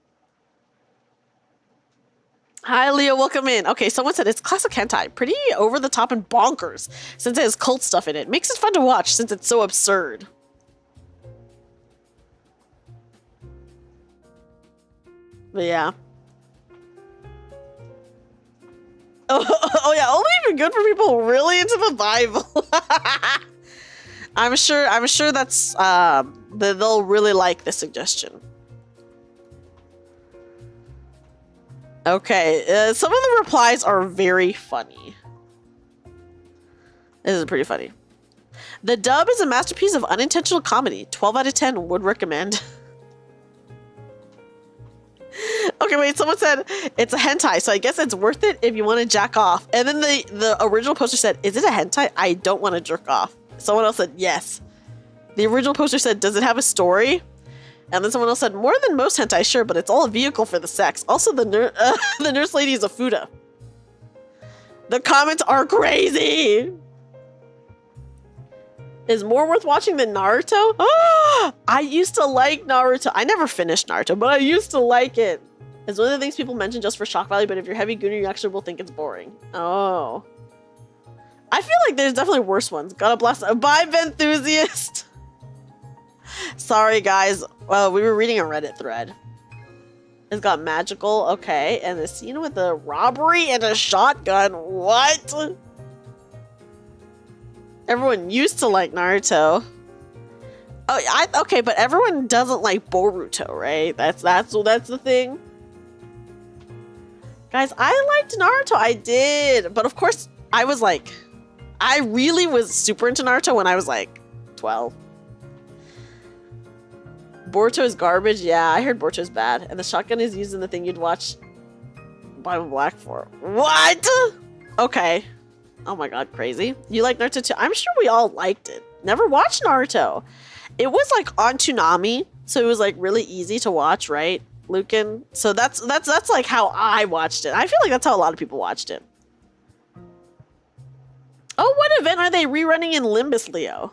Hi, Leo. Welcome in. Okay, someone said it's classic hentai. Pretty over the top and bonkers since it has cult stuff in it. Makes it fun to watch since it's so absurd. But yeah. Oh yeah, only even good for people really into the Bible. I'm sure that's they'll really like this suggestion. Okay, some of the replies are very funny. This is pretty funny. The dub is a masterpiece of unintentional comedy. 12 out of 10 would recommend. Okay, wait, someone said it's a hentai, so I guess it's worth it if you want to jack off. And then the original poster said, is it a hentai? I don't want to jerk off. Someone else said, yes. The original poster said, does it have a story? And then someone else said, more than most hentai, sure, but it's all a vehicle for the sex. Also, the nurse lady is a fuda. The comments are crazy. Is more worth watching than Naruto? Oh, I used to like Naruto. I never finished Naruto, but I used to like it. It's one of the things people mention just for shock value, but if you're heavy gooner, you actually will think it's boring. Oh. I feel like there's definitely worse ones. Gotta blast. Bye, Venthusiast. Sorry, guys. Well, we were reading a Reddit thread. It's got magical. Okay. And the scene with the robbery and a shotgun. What? Everyone used to like Naruto. Oh, okay, but everyone doesn't like Boruto, right? That's the thing. Guys, I liked Naruto. I did. But of course, I really was super into Naruto when I was like 12. Boruto is garbage. Yeah, I heard Boruto is bad. And the shotgun is used in the thing you'd watch Bible Black for. What? Okay. Oh my god, crazy. You like Naruto too? I'm sure we all liked it. Never watched Naruto. It was like on Toonami, so it was like really easy to watch, right, Lucan? So that's like how I watched it. I feel like that's how a lot of people watched it. Oh, what event are they rerunning in Limbus, Leo?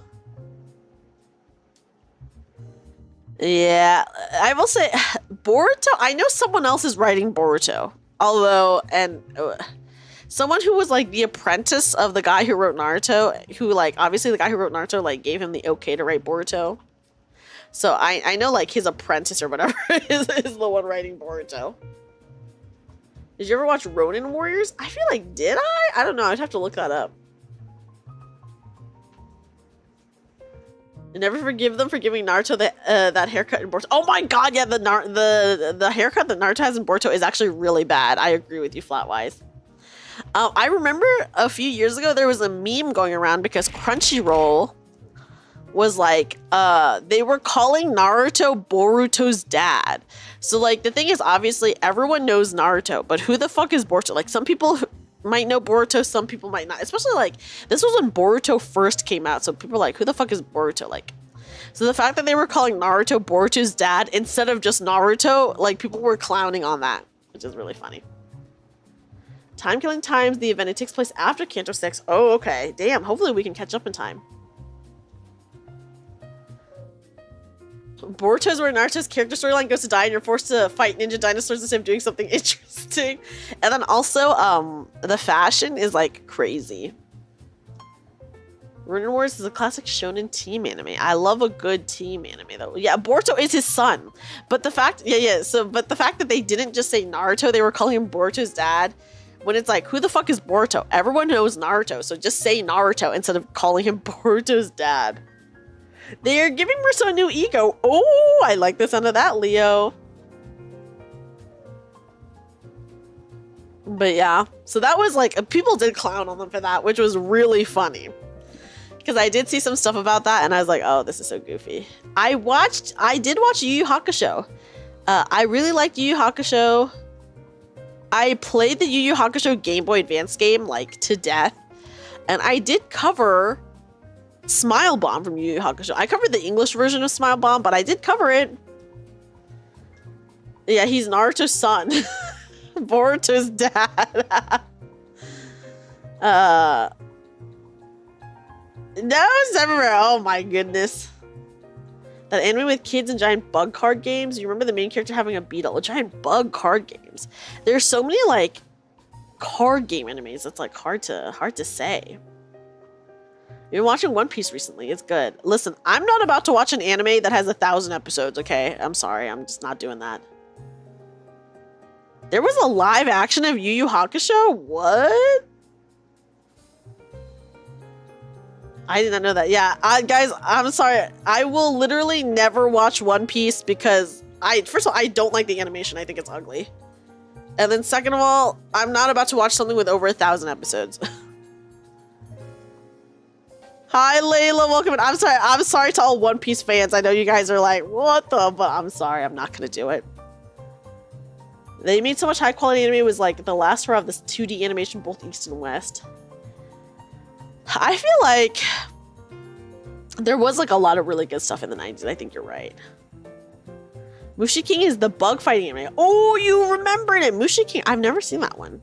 Yeah, I will say Boruto. I know someone else is writing Boruto, someone who was like the apprentice of the guy who wrote Naruto, who like obviously the guy who wrote Naruto like gave him the okay to write Boruto. So I know like his apprentice or whatever is the one writing Boruto. Did you ever watch Ronin Warriors? I feel like, did I? I don't know. I'd have to look that up. I never forgive them for giving Naruto that haircut in Boruto. Oh my god, yeah, the haircut that Naruto has in Boruto is actually really bad. I agree with you, Flatwise. I remember a few years ago there was a meme going around because Crunchyroll was like, they were calling Naruto Boruto's dad. So like the thing is, obviously everyone knows Naruto, but who the fuck is Boruto? Like some people might know Boruto, some people might not. Especially like this was when Boruto first came out, so people are like, who the fuck is Boruto? Like, so the fact that they were calling Naruto Boruto's dad instead of just Naruto, like people were clowning on that, which is really funny. Time Killing Times, the event, it takes place after Kanto 6. Oh, okay. Damn, hopefully we can catch up in time. Boruto's where Naruto's character storyline goes to die and you're forced to fight ninja dinosaurs instead of doing something interesting. And then also, the fashion is like crazy. Ruin Wars is a classic shonen team anime. I love a good team anime though. Yeah, Boruto is his son. But the fact, but the fact that they didn't just say Naruto, they were calling him Boruto's dad. When it's like, who the fuck is Boruto? Everyone knows Naruto, so just say Naruto instead of calling him Boruto's dad. They are giving Russo a new ego. Oh, I like the sound of that, Leo. But yeah, so that was like, people did clown on them for that, which was really funny. Because I did see some stuff about that, and I was like, oh, this is so goofy. I did watch Yu Yu Hakusho. I really liked Yu Yu Hakusho. I played the Yu Yu Hakusho Game Boy Advance game, like, to death. And I did cover Smile Bomb from Yu Yu Hakusho. I covered the English version of Smile Bomb, but I did cover it. Yeah, he's Naruto's son. Boruto's dad. No, it's everywhere. Oh my goodness. That anime with kids and giant bug card games. You remember the main character having a beetle? Giant bug card games. There's so many like card game animes. It's like hard to say. You've been watching One Piece recently. It's good. Listen, I'm not about to watch an anime that has 1,000 episodes, okay? I'm sorry. I'm just not doing that. There was a live action of Yu Yu Hakusho? What? I did not know that. Yeah, guys, I'm sorry. I will literally never watch One Piece because first of all, I don't like the animation. I think it's ugly. And then second of all, I'm not about to watch something with over 1,000 episodes. Hi, Layla. Welcome in. I'm sorry to all One Piece fans. I know you guys are like, what the? But I'm sorry. I'm not going to do it. They made so much high quality anime. It was like the last hurrah of this 2D animation, both East and West. I feel like there was like a lot of really good stuff in the 90s. I think you're right. Mushi King is the bug fighting anime. Oh, you remembered it. Mushi King. I've never seen that one.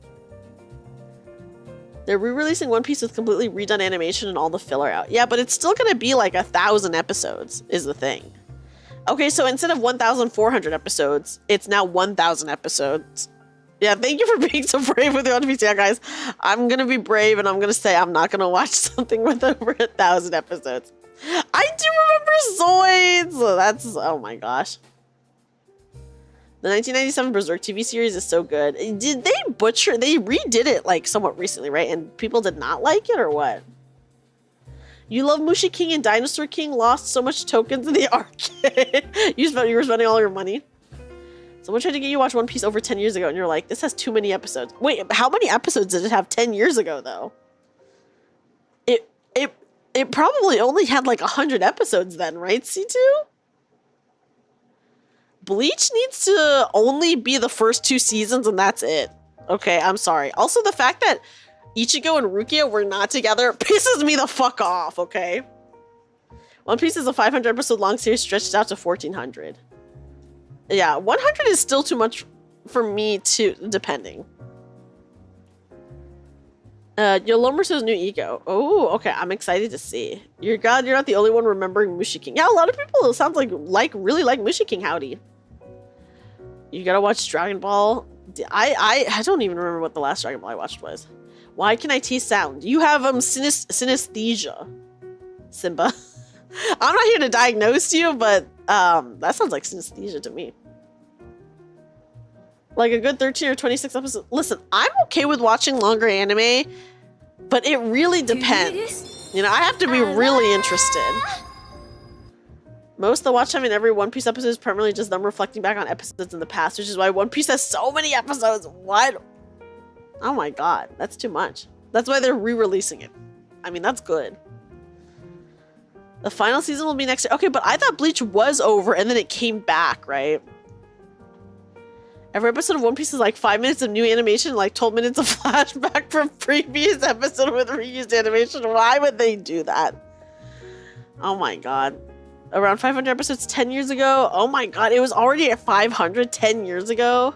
They're re-releasing One Piece with completely redone animation and all the filler out. Yeah, but it's still going to be like 1,000 episodes is the thing. Okay, so instead of 1,400 episodes, it's now 1,000 episodes. Yeah, thank you for being so brave with the One Piece. Yeah, guys, I'm going to be brave and I'm going to say I'm not going to watch something with over 1,000 episodes. I do remember Zoids! That's, oh my gosh. The 1997 Berserk TV series is so good. Did they butcher, they redid it like somewhat recently, right? And people did not like it or what? You love Mushi King and Dinosaur King lost so much tokens in the arcade. You were spending all your money. Someone tried to get you to watch One Piece over 10 years ago, and you're like, this has too many episodes. Wait, how many episodes did it have 10 years ago, though? It probably only had like 100 episodes then, right, C2? Bleach needs to only be the first 2 seasons, and that's it. Okay, I'm sorry. Also, the fact that Ichigo and Rukia were not together pisses me the fuck off, okay? One Piece is a 500 episode long series stretched out to 1,400. Yeah, 100 is still too much for me too, depending. Yolomerso's new ego. Oh, okay, I'm excited to see. You're not the only one remembering Mushi King. Yeah, a lot of people, it sounds like really like Mushi King. Howdy. You gotta watch Dragon Ball. I don't even remember what the last Dragon Ball I watched was. Why can I tease sound? You have synesthesia, Simba. I'm not here to diagnose you, but that sounds like synesthesia to me. Like a good 13 or 26 episodes. Listen, I'm okay with watching longer anime, but it really depends. You know, I have to be really interested. Most of the watch time in every One Piece episode is primarily just them reflecting back on episodes in the past, which is why One Piece has so many episodes. What? Oh my god, that's too much. That's why they're re-releasing it. I mean, that's good. The final season will be next year. Okay, but I thought Bleach was over and then it came back, right? Every episode of One Piece is like 5 minutes of new animation, like 12 minutes of flashback from previous episode with reused animation. Why would they do that? Oh my god. Around 500 episodes 10 years ago? Oh my god, it was already at 500 10 years ago?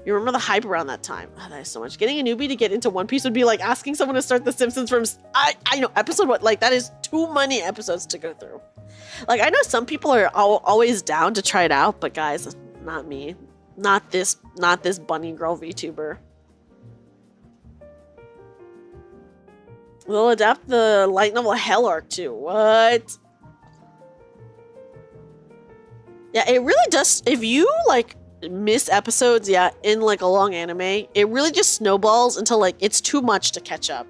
You remember the hype around that time. Oh, that is so much. Getting a newbie to get into One Piece would be like asking someone to start The Simpsons from... I know, episode what? Like, that is too many episodes to go through. Like, I know some people are always down to try it out, but guys, not me. Not this bunny girl VTuber. We'll adapt the light novel Hell Arc too. What? Yeah, it really does. If you, like... miss episodes, yeah, in like a long anime, it really just snowballs until like it's too much to catch up.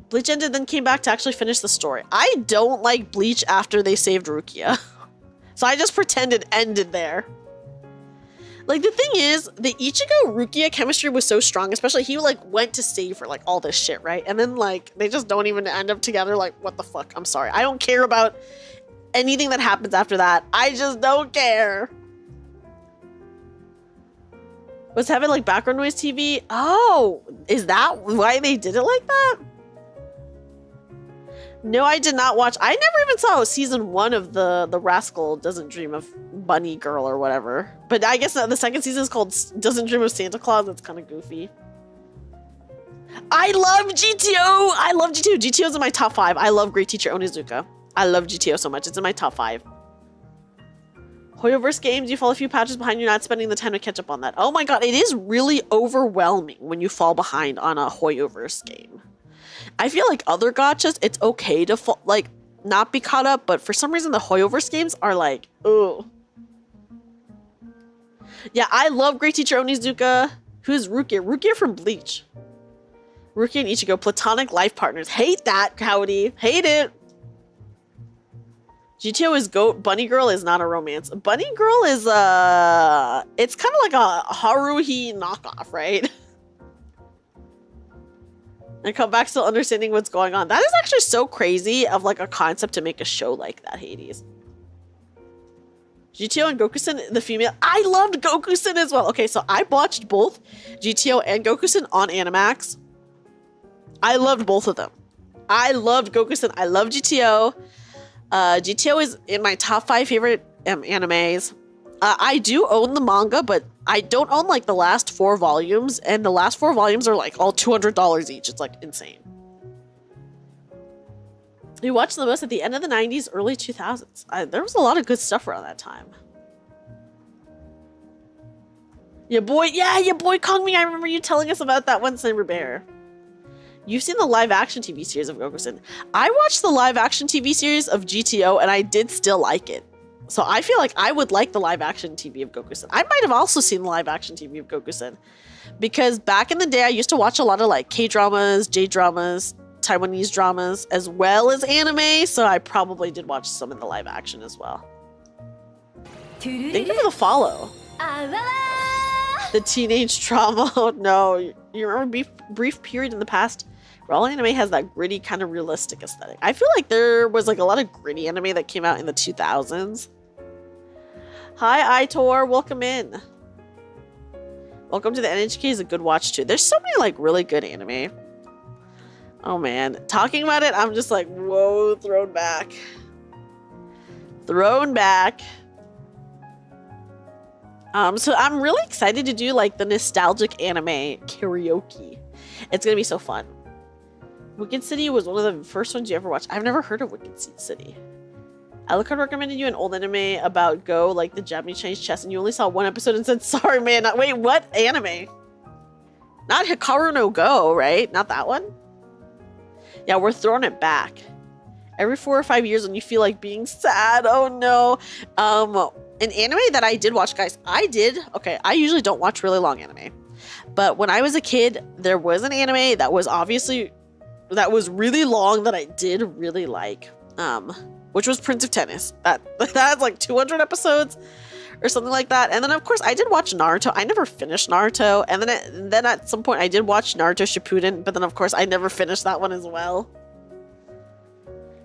Bleach ended, then came back to actually finish the story. I don't like Bleach after they saved Rukia. So I just pretend it ended there. Like, the thing is, the Ichigo Rukia chemistry was so strong, especially he like went to save her, like all this shit, right? And then like they just don't even end up together. Like, what the fuck? I'm sorry. I don't care about anything that happens after that. I just don't care. Was having like background noise TV? Oh, is that why they did it like that? No, I did not watch. I never even saw season 1 of the Rascal Doesn't Dream of Bunny Girl or whatever. But I guess the second season is called Doesn't Dream of Santa Claus. That's kind of goofy. I love GTO. I love GTO. GTO's in my top 5. I love Great Teacher Onizuka. I love GTO so much. It's in my top 5. Hoyoverse games, you fall a few patches behind, you're not spending the time to catch up on that. Oh my god, it is really overwhelming when you fall behind on a Hoyoverse game. I feel like other gachas, it's okay to fall, like, not be caught up, but for some reason the Hoyoverse games are like, ugh. Yeah, I love Great Teacher Onizuka. Who's Rukia? Rukia from Bleach. Rukia and Ichigo, platonic life partners. Hate that, Cowdy. Hate it. GTO is GOAT. Bunny Girl is not a romance. Bunny Girl is, it's kind of like a Haruhi knockoff, right? And come back still understanding what's going on. That is actually so crazy of like a concept to make a show like that, Hades. GTO and Gokusen, the female. I loved Gokusen as well. Okay, so I watched both GTO and Gokusen on Animax. I loved both of them. I loved Gokusen. I love GTO. GTO is in my top 5 favorite animes. I do own the manga, but I don't own like the last 4 volumes, and the last 4 volumes are like all $200 each. It's like insane. You watched the most at the end of the 90s, early 2000s. There was a lot of good stuff around that time. Your boy Kongming, I remember you telling us about that one, Cyber Bear. You've seen the live-action TV series of Gokusen. I watched the live-action TV series of GTO, and I did still like it. So I feel like I would like the live-action TV of Gokusen. I might have also seen the live-action TV of Gokusen. Because back in the day, I used to watch a lot of like K-dramas, J-dramas, Taiwanese dramas, as well as anime. So I probably did watch some in the live-action as well. Thank you for the follow. The teenage trauma. Oh, no. You remember brief period in the past where all anime has that gritty kind of realistic aesthetic. I feel like there was like a lot of gritty anime that came out in the 2000s. Hi, Itor. Welcome in. Welcome to the NHK is a good watch too. There's so many like really good anime. Oh man. Talking about it, I'm just like, whoa, thrown back. Thrown back. So I'm really excited to do like the nostalgic anime karaoke. It's gonna be so fun. Wicked City was one of the first ones you ever watched. I've never heard of Wicked City. Alucard recommended you an old anime about Go, like the Japanese Chinese chess, and you only saw 1 episode and said, sorry man, wait, what anime? Not Hikaru no Go, right? Not that one? Yeah, we're throwing it back. Every 4 or 5 years when you feel like being sad, oh no. An anime that I did watch, guys, okay, I usually don't watch really long anime. But when I was a kid, there was an anime that was really long that I did really like, which was Prince of Tennis. That has like 200 episodes or something like that. And then of course I did watch Naruto. I never finished Naruto. And then at some point I did watch Naruto Shippuden, but then of course I never finished that one as well.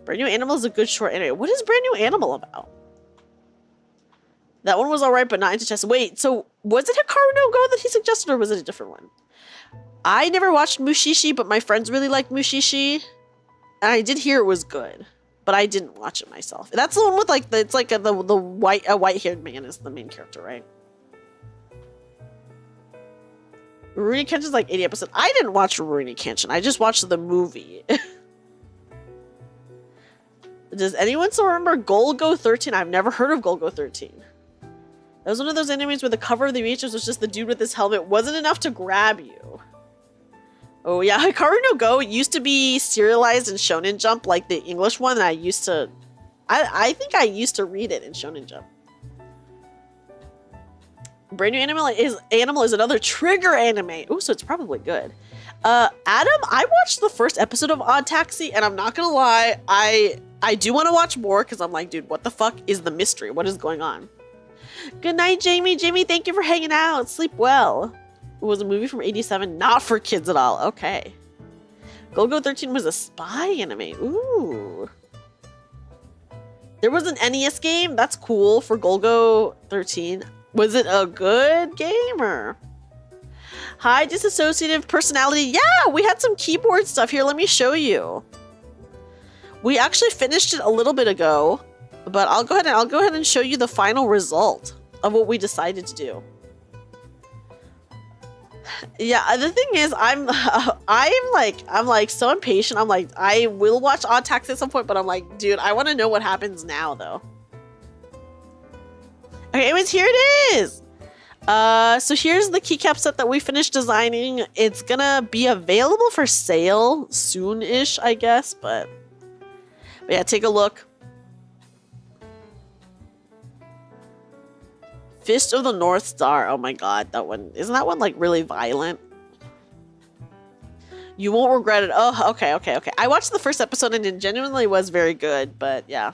Brand New Animal is a good short anime. What is Brand New Animal about? That one was alright, but not into chess. Wait, so was it Hikaru no Go that he suggested, or was it a different one? I never watched Mushishi, but my friends really liked Mushishi. And I did hear it was good, but I didn't watch it myself. That's the one with like it's like the white-haired man is the main character, right? Rurouni Kenshin's like 80 episodes. I didn't watch Rurouni Kenshin. I just watched the movie. Does anyone still remember Golgo 13? I've never heard of Golgo 13. That was one of those animes where the cover of the VHS was just the dude with his helmet. Wasn't enough to grab you. Oh yeah, Hikaru no Go used to be serialized in Shonen Jump, like the English one, and I think I used to read it in Shonen Jump. Brand New Animal is another Trigger anime. Ooh, so it's probably good. Adam, I watched the first episode of Odd Taxi, and I'm not gonna lie, I do want to watch more because I'm like, dude, what the fuck is the mystery? What is going on? Good night, Jamie. Jamie, thank you for hanging out. Sleep well. It was a movie from 87, not for kids at all. Okay. Golgo 13 was a spy anime. Ooh. There was an NES game. That's cool for Golgo 13. Was it a good game or? Hi, disassociative personality. Yeah, we had some keyboard stuff here. Let me show you. We actually finished it a little bit ago, but I'll go ahead and show you the final result of what we decided to do. Yeah, the thing is, I'm like so impatient. I'm like, I will watch Odd Taxi at some point, but I'm like, dude, I want to know what happens now, though. Okay, anyways, here it is. So here's the keycap set that we finished designing. It's gonna be available for sale soon-ish, I guess, but yeah, take a look. Fist of the North Star. Oh my god, that one. Isn't that one like really violent? You won't regret it. Oh, okay. I watched the first episode and it genuinely was very good, but yeah.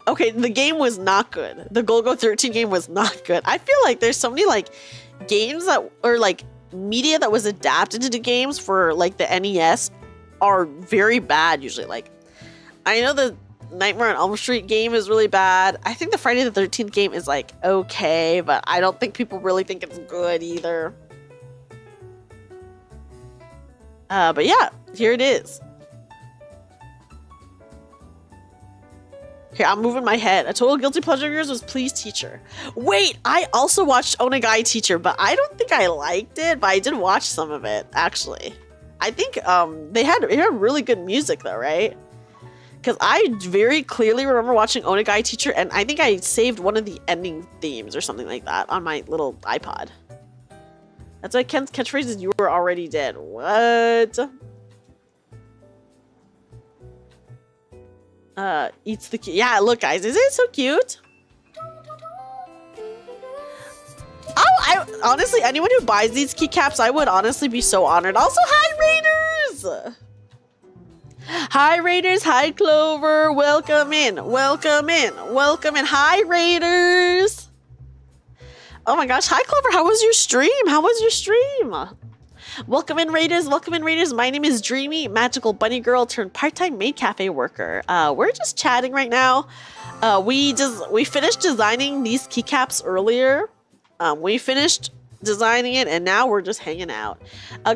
Okay, the game was not good. The Golgo 13 game was not good. I feel like there's so many like games that, or like media that was adapted into games for like the NES are very bad usually. Like, I know the Nightmare on Elm Street game is really bad. I think the Friday the 13th game is like okay, but I don't think people really think it's good either. But yeah, here it is. Here, I'm moving my head. A total guilty pleasure of yours was Please Teacher. Wait, I also watched Onegai Teacher, but I don't think I liked it, but I did watch some of it, actually. I think it had really good music though, right? Because I very clearly remember watching Onegai Teacher, and I think I saved one of the ending themes or something like that on my little iPod. That's why Ken's catchphrase is "You were already dead." What? Eats the key. Yeah, look, guys, isn't it so cute? Oh, honestly, anyone who buys these keycaps, I would honestly be so honored. Also, hi, Raiders! Hi, Raiders. Hi, Clover. Welcome in. Welcome in. Welcome in. Hi, Raiders. Oh my gosh. Hi, Clover. How was your stream? How was your stream? Welcome in, Raiders. Welcome in, Raiders. My name is Dreamy, magical bunny girl turned part-time maid cafe worker. We're just chatting right now. We finished designing these keycaps earlier. We finished designing it, and now we're just hanging out.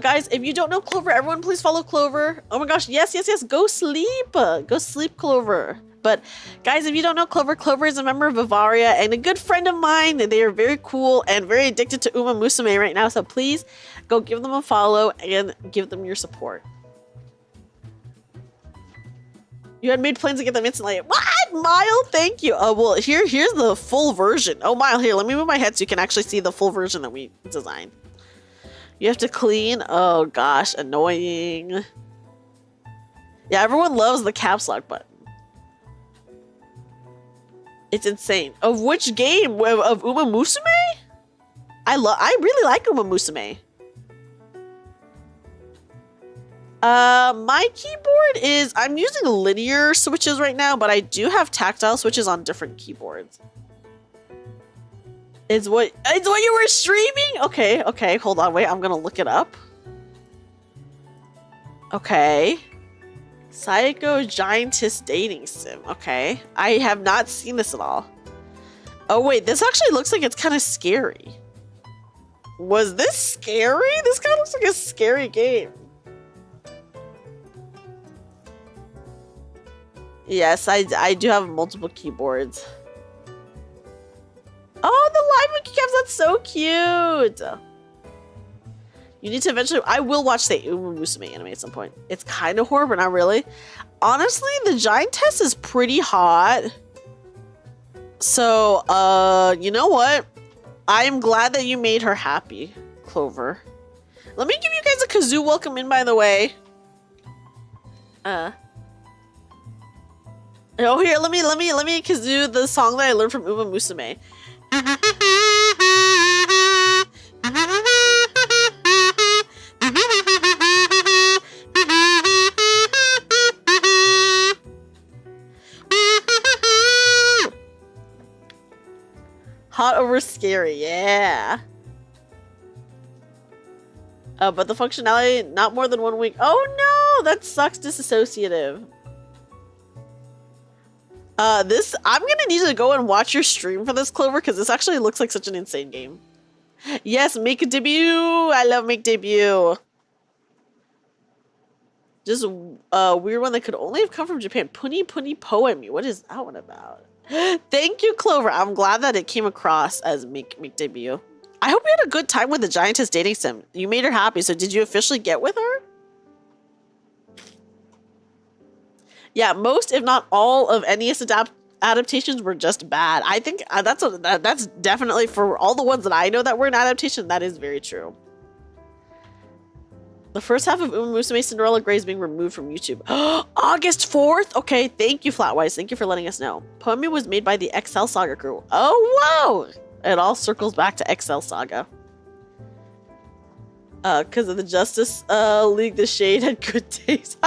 Guys, if you don't know Clover, everyone please follow Clover. Oh my gosh, yes. Go sleep. Go sleep, Clover. But guys, if you don't know Clover, Clover is a member of Bavaria and a good friend of mine. They are very cool and very addicted to Uma Musume right now. So please go give them a follow and give them your support. You had made plans to get them instantly. What? Mile, thank you. Oh, well, here's the full version. Oh, Mile, here, let me move my head so you can actually see the full version that we designed. You have to clean. Oh, gosh, annoying. Yeah, everyone loves the caps lock button. It's insane. Of which game? Of Uma Musume? I really like Uma Musume. My keyboard is, I'm using linear switches right now, but I do have tactile switches on different keyboards. It's what you were streaming? Okay, hold on, wait, I'm gonna look it up. Okay. Psycho Giantess Dating Sim. Okay. I have not seen this at all. Oh, wait. This actually looks like it's kind of scary. Was this scary? This kind of looks like a scary game. Yes, I do have multiple keyboards. Oh, the live keycaps, that's so cute. You need to eventually, I will watch the Uma Musume anime at some point. It's kind of horror, but not really. Honestly, the Giantess is pretty hot. So, you know what? I am glad that you made her happy, Clover. Let me give you guys a kazoo welcome in, by the way. Oh, here, let me kazoo the song that I learned from Uma Musume. Hot over scary, yeah. But the functionality, not more than 1 week. Oh no, that sucks, disassociative. I'm gonna need to go and watch your stream for this, Clover, because this actually looks like such an insane game. Yes, make a debut. I love make debut. Just a weird one that could only have come from Japan. Puni Puni Poemi. What is that one about? Thank you, Clover. I'm glad that it came across as make debut. I hope you had a good time with the Giantess Dating Sim. You made her happy, so did you officially get with her? Yeah, most, if not all, of NES adaptations were just bad. I think that's definitely, for all the ones that I know that were an adaptation, that is very true. The first half of Uma Musume Cinderella Grey is being removed from YouTube. August 4th? Okay, thank you, Flatwise. Thank you for letting us know. Poemi was made by the XL Saga crew. Oh, whoa! It all circles back to XL Saga. Because of the Justice League, the Shade had good days.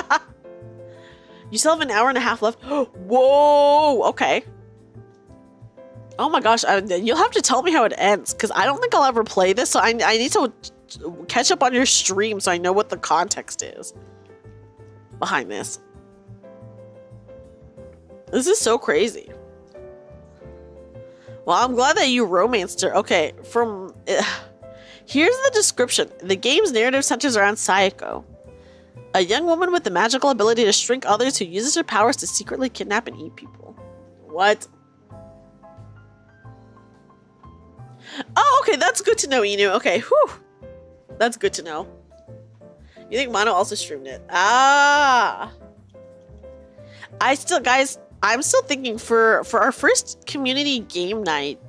You still have an hour and a half left. Whoa! Okay. Oh my gosh, you'll have to tell me how it ends, because I don't think I'll ever play this, so I need to catch up on your stream so I know what the context is behind this. This is so crazy. Well, I'm glad that you romanced her. Okay, here's the description. The game's narrative centers around Sayako, a young woman with the magical ability to shrink others who uses her powers to secretly kidnap and eat people. What? Oh, okay, that's good to know, Inu. Okay, whew. That's good to know. You think Mono also streamed it? Ah. Guys, I'm still thinking for our first community game night,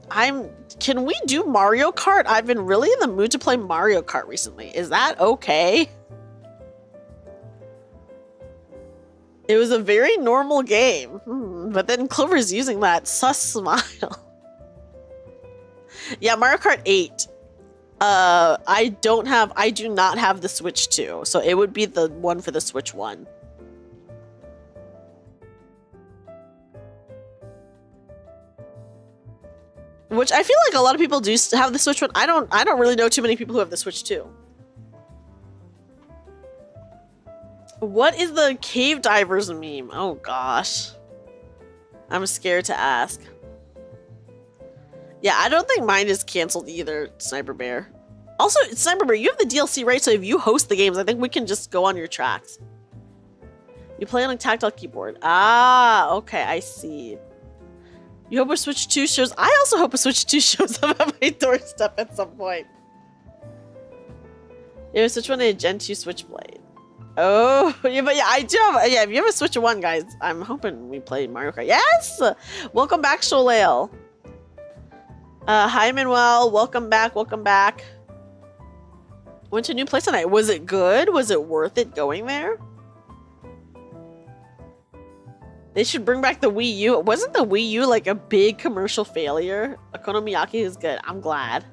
can we do Mario Kart? I've been really in the mood to play Mario Kart recently. Is that okay? It was a very normal game, but then Clover's using that sus smile. Yeah, Mario Kart 8. I do not have the Switch 2, so it would be the one for the Switch 1. Which I feel like a lot of people do have the Switch 1. I don't really know too many people who have the Switch 2. What is the cave divers meme? Oh gosh. I'm scared to ask. Yeah, I don't think mine is canceled either, Sniper Bear. Also, Sniper Bear, you have the DLC, right? So if you host the games, I think we can just go on your tracks. You play on a tactile keyboard. Ah, okay, I see. You hope a Switch 2 shows... I also hope a Switch 2 shows up at my doorstep at some point. You have a Switch 1 and a Gen 2 Switchblade. Oh, yeah, but yeah, I do have... Yeah, if you have a Switch 1, guys, I'm hoping we play Mario Kart. Yes! Welcome back, Sholale. Hi, Manuel. Welcome back. Welcome back. Went to a new place tonight. Was it good? Was it worth it going there? They should bring back the Wii U. Wasn't the Wii U like a big commercial failure? Okonomiyaki is good. I'm glad.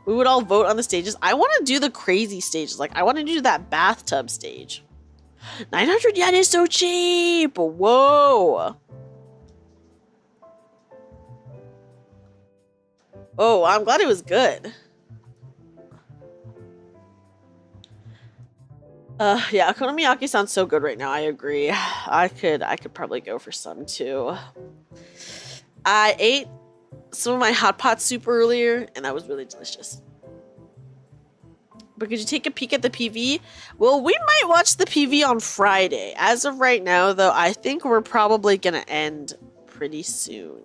We would all vote on the stages. I want to do the crazy stages. Like, I want to do that bathtub stage. 900 yen is so cheap. Whoa. Oh, I'm glad it was good. Yeah, okonomiyaki sounds so good right now. I agree. I could probably go for some too. I ate some of my hot pot soup earlier, and that was really delicious. But could you take a peek at the PV? Well, we might watch the PV on Friday. As of right now, though, I think we're probably gonna end pretty soon.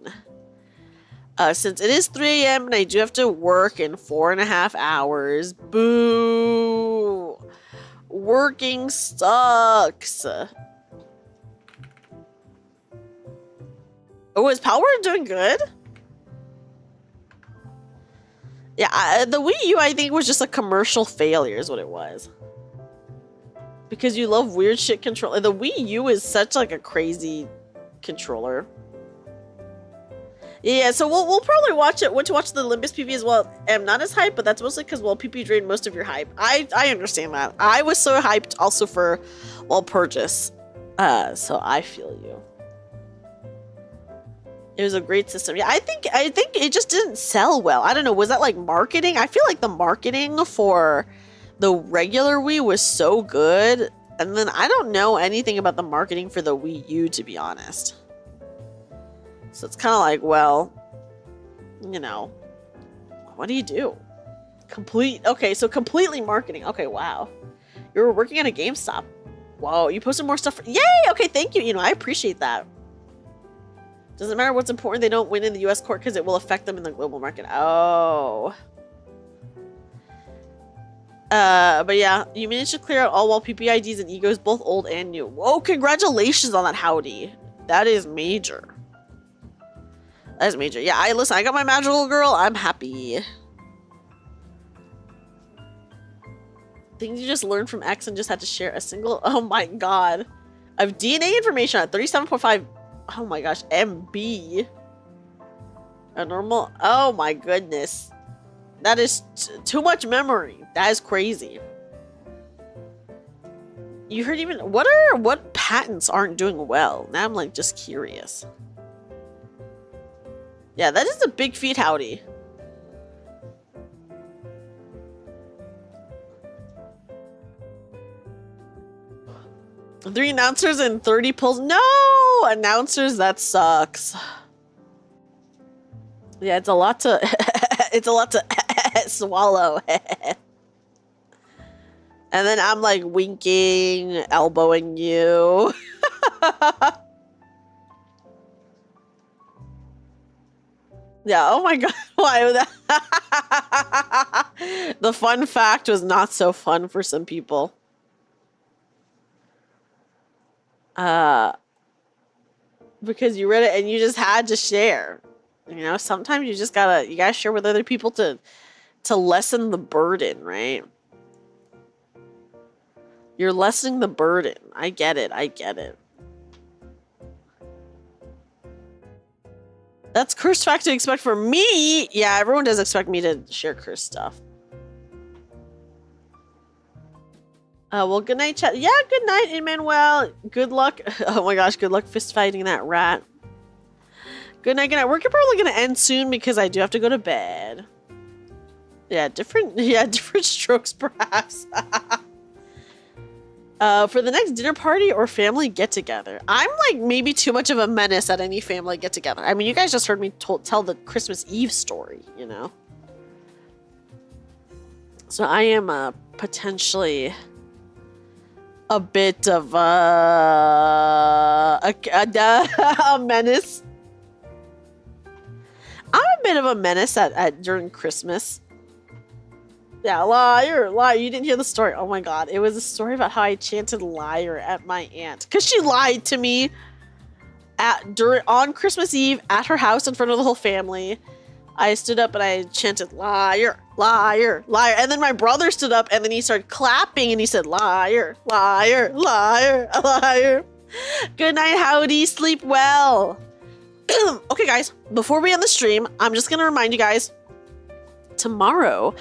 Since it is 3 a.m. and I do have to work in 4.5 hours. Boo! Working sucks. Oh, is Power doing good? Yeah, the Wii U, I think, was just a commercial failure is what it was. Because you love weird shit control. The Wii U is such like a crazy controller. Yeah, so we'll probably watch it. Went to watch the Olympus PV as well. I'm not as hyped, but that's mostly because, well, PP drained most of your hype. I understand that. I was so hyped also for, well, purchase. So I feel you. It was a great system. Yeah, I think it just didn't sell well. I don't know. Was that like marketing? I feel like the marketing for the regular Wii was so good. And then I don't know anything about the marketing for the Wii U, to be honest. So it's kind of like, well, you know, what do you do? Okay, so completely marketing. Okay, wow. You were working at a GameStop. Whoa, you posted more stuff. Yay! Okay, thank you. You know, I appreciate that. Doesn't matter what's important. They don't win in the U.S. court because it will affect them in the global market. Oh. But yeah, you managed to clear out all wall PP IDs and egos, both old and new. Whoa, congratulations on that, Howdy. That is major. That is major. Yeah, listen, I got my magical girl. I'm happy. Things you just learned from X and just had to share a single. Oh my god. I have DNA information at 37.5. Oh my gosh. MB. A normal. Oh my goodness. That is too much memory. That is crazy. You heard even. What patents aren't doing well? Now I'm like just curious. Yeah, that is a big feat, Howdy. Three announcers and 30 pulls. No! Announcers, that sucks. Yeah, it's a lot to it's a lot to swallow. And then I'm like winking, elbowing you. Yeah, oh my god, why would that? The fun fact was not so fun for some people. Because you read it and you just had to share. You know, sometimes you gotta share with other people to lessen the burden, right? You're lessening the burden. I get it. That's cursed fact to expect for me. Yeah, everyone does expect me to share cursed stuff. Well, good night, chat. Yeah, good night, Emmanuel. Good luck. Oh my gosh, good luck fist fighting that rat. Good night, good night. We're probably gonna end soon because I do have to go to bed. Yeah, different strokes perhaps. For the next dinner party or family get-together. I'm like maybe too much of a menace at any family get-together. I mean, you guys just heard me tell the Christmas Eve story, you know? So I am potentially a bit of a menace. I'm a bit of a menace during Christmas. Yeah, liar. You didn't hear the story. Oh my god. It was a story about how I chanted liar at my aunt. Because she lied to me on Christmas Eve at her house in front of the whole family. I stood up and I chanted liar, liar, liar. And then my brother stood up and then he started clapping and he said liar, liar, liar, liar. Good night, Howdy. Sleep well. Okay, guys. Before we end the stream, I'm just going to remind you guys. Tomorrow,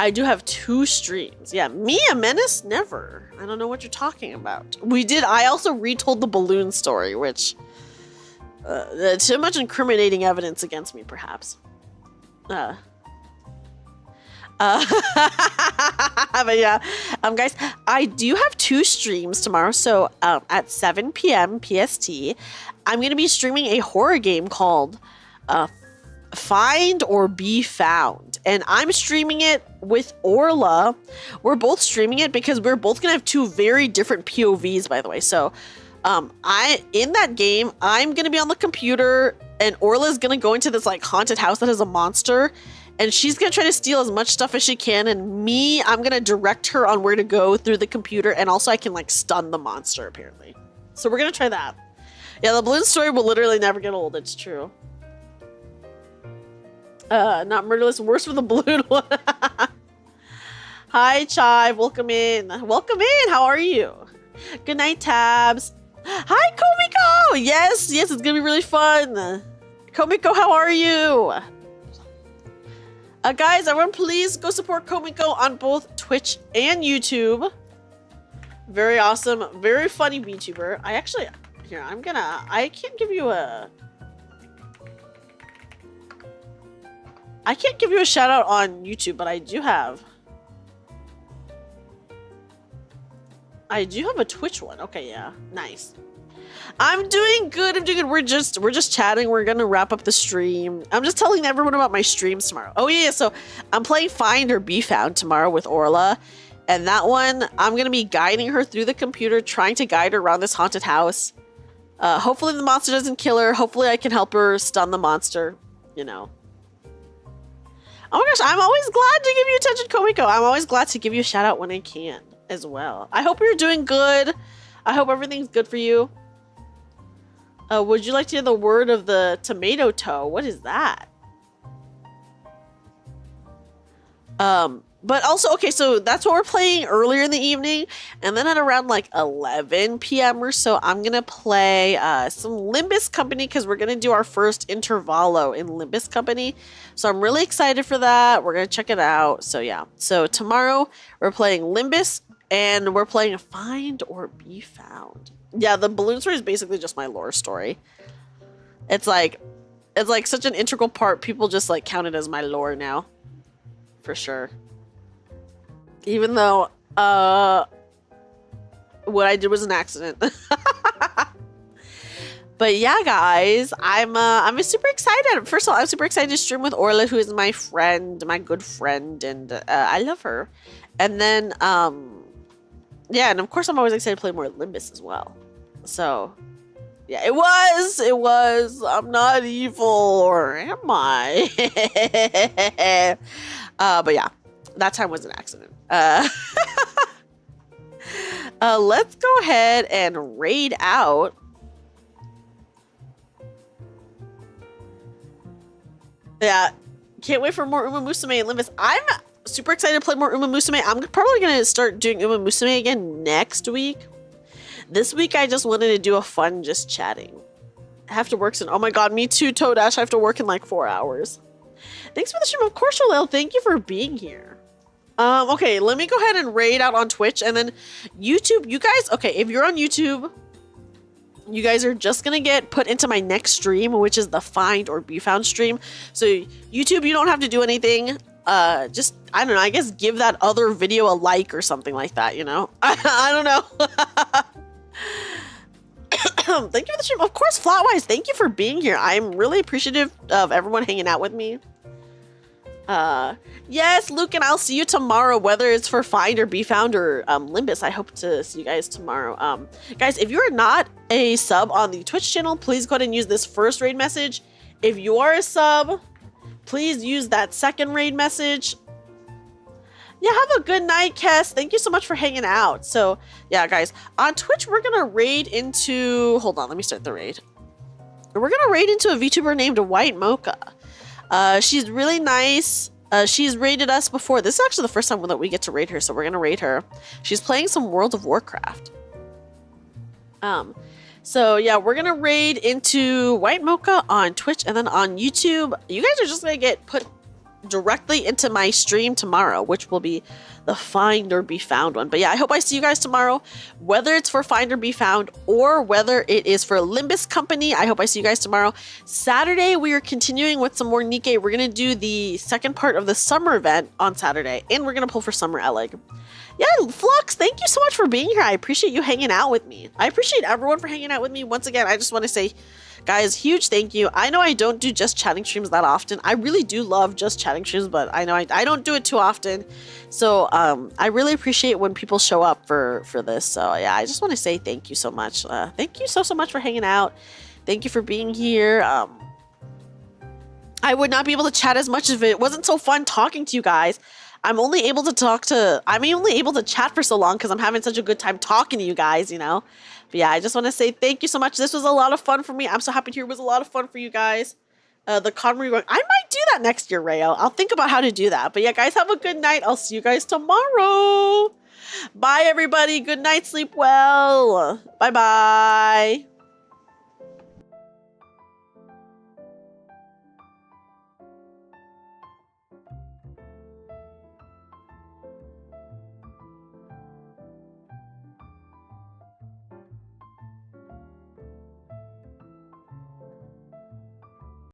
I do have 2 streams. Yeah, me a menace? Never. I don't know what you're talking about. I also retold the balloon story, which too much incriminating evidence against me, perhaps. But yeah, guys, I do have 2 streams tomorrow. So at 7 p.m. PST, I'm going to be streaming a horror game called Find or Be Found. And I'm streaming it with Orla. We're both streaming it because we're both going to have 2 very different POVs, by the way. So in that game, I'm going to be on the computer and Orla's going to go into this like haunted house that has a monster. And she's going to try to steal as much stuff as she can. And me, I'm going to direct her on where to go through the computer. And also I can like stun the monster apparently. So we're going to try that. Yeah, the balloon story will literally never get old. It's true. Not murderless. Worse for the balloon one. Hi, Chive. Welcome in. Welcome in. How are you? Good night, Tabs. Hi, Komiko. Yes, it's going to be really fun. Komiko, how are you? Guys, everyone, please go support Komiko on both Twitch and YouTube. Very awesome. Very funny VTuber. I can't give you a... I can't give you a shout out on YouTube, but I do have a Twitch one. Okay, yeah. Nice. I'm doing good. We're just chatting. We're gonna wrap up the stream. I'm just telling everyone about my streams tomorrow. Oh yeah, so I'm playing Find or Be Found tomorrow with Orla. And that one, I'm gonna be guiding her through the computer, trying to guide her around this haunted house. Hopefully the monster doesn't kill her. Hopefully I can help her stun the monster, you know. Oh my gosh, I'm always glad to give you attention, Komiko. I'm always glad to give you a shout out when I can as well. I hope you're doing good. I hope everything's good for you. Would you like to hear the word of the tomato toe? What is that? But also, okay, so that's what we're playing earlier in the evening. And then at around like 11 p.m. or so, I'm going to play some Limbus Company because we're going to do our first intervallo in Limbus Company. So I'm really excited for that. We're going to check it out. So yeah. So tomorrow we're playing Limbus and we're playing Find or Be Found. Yeah, the balloon story is basically just my lore story. It's like such an integral part. People just like count it as my lore now. For sure. Even though what I did was an accident. But yeah, guys, I'm super excited. First of all, I'm super excited to stream with Orla, who is my friend, my good friend, and I love her. And then yeah, and of course I'm always excited to play more Limbus as well. So yeah, it was. I'm not evil, or am I? But yeah, that time was an accident. Let's go ahead and raid out. Yeah, can't wait for more Uma Musume and Limbus. I'm super excited to play more Uma Musume. I'm probably going to start doing Uma Musume again next week. This week, I just wanted to do a fun just chatting. I have to work soon. Oh my god, me too, Toadash. I have to work in like 4 hours. Thanks for the stream. Of course, Shalil. Thank you for being here. Okay, let me go ahead and raid out on Twitch and then YouTube. You guys, okay, if you're on YouTube, you guys are just gonna get put into my next stream, which is the Find or Be Found stream. So YouTube, you don't have to do anything. Just, I don't know, I guess give that other video a like or something like that, you know? I don't know. Thank you for the stream. Of course, Flatwise, thank you for being here. I'm really appreciative of everyone hanging out with me. Yes, Luke, and I'll see you tomorrow, whether it's for Find or Be Found or Limbus. I hope to see you guys tomorrow. Guys, if you're not a sub on the Twitch channel, please go ahead and use this first raid message. If you are a sub, please use that second raid message. Yeah, have a good night, Kess. Thank you so much for hanging out. So, yeah, guys, on Twitch, we're going to raid into... Hold on, let me start the raid. We're going to raid into a VTuber named White Mocha. She's really nice. She's raided us before. This is actually the first time that we get to raid her, so we're going to raid her. She's playing some World of Warcraft. So, yeah, we're going to raid into White Mocha on Twitch, and then on YouTube, you guys are just going to get put directly into my stream tomorrow, which will be the Find or Be Found one. But yeah, I hope I see you guys tomorrow, whether it's for Find or Be Found or whether it is for Limbus Company. I hope I see you guys tomorrow. Saturday, we are continuing with some more Nikkei. We're going to do the second part of the summer event on Saturday, and we're going to pull for Summer Elig. Yeah, Flux, thank you so much for being here. I appreciate you hanging out with me. I appreciate everyone for hanging out with me. Once again, I just want to say, guys, huge thank you. I know I don't do just chatting streams that often. I really do love just chatting streams, but I know I don't do it too often. So I really appreciate when people show up for this. So yeah, I just want to say thank you so much. Thank you so much for hanging out. Thank you for being here. I would not be able to chat as much if it wasn't so fun talking to you guys. I'm only able to chat for so long because I'm having such a good time talking to you guys, you know? But yeah, I just want to say thank you so much. This was a lot of fun for me. I'm so happy to hear it was a lot of fun for you guys. The Convery going, I might do that next year, Rayo. I'll think about how to do that. But yeah, guys, have a good night. I'll see you guys tomorrow. Bye, everybody. Good night. Sleep well. Bye-bye.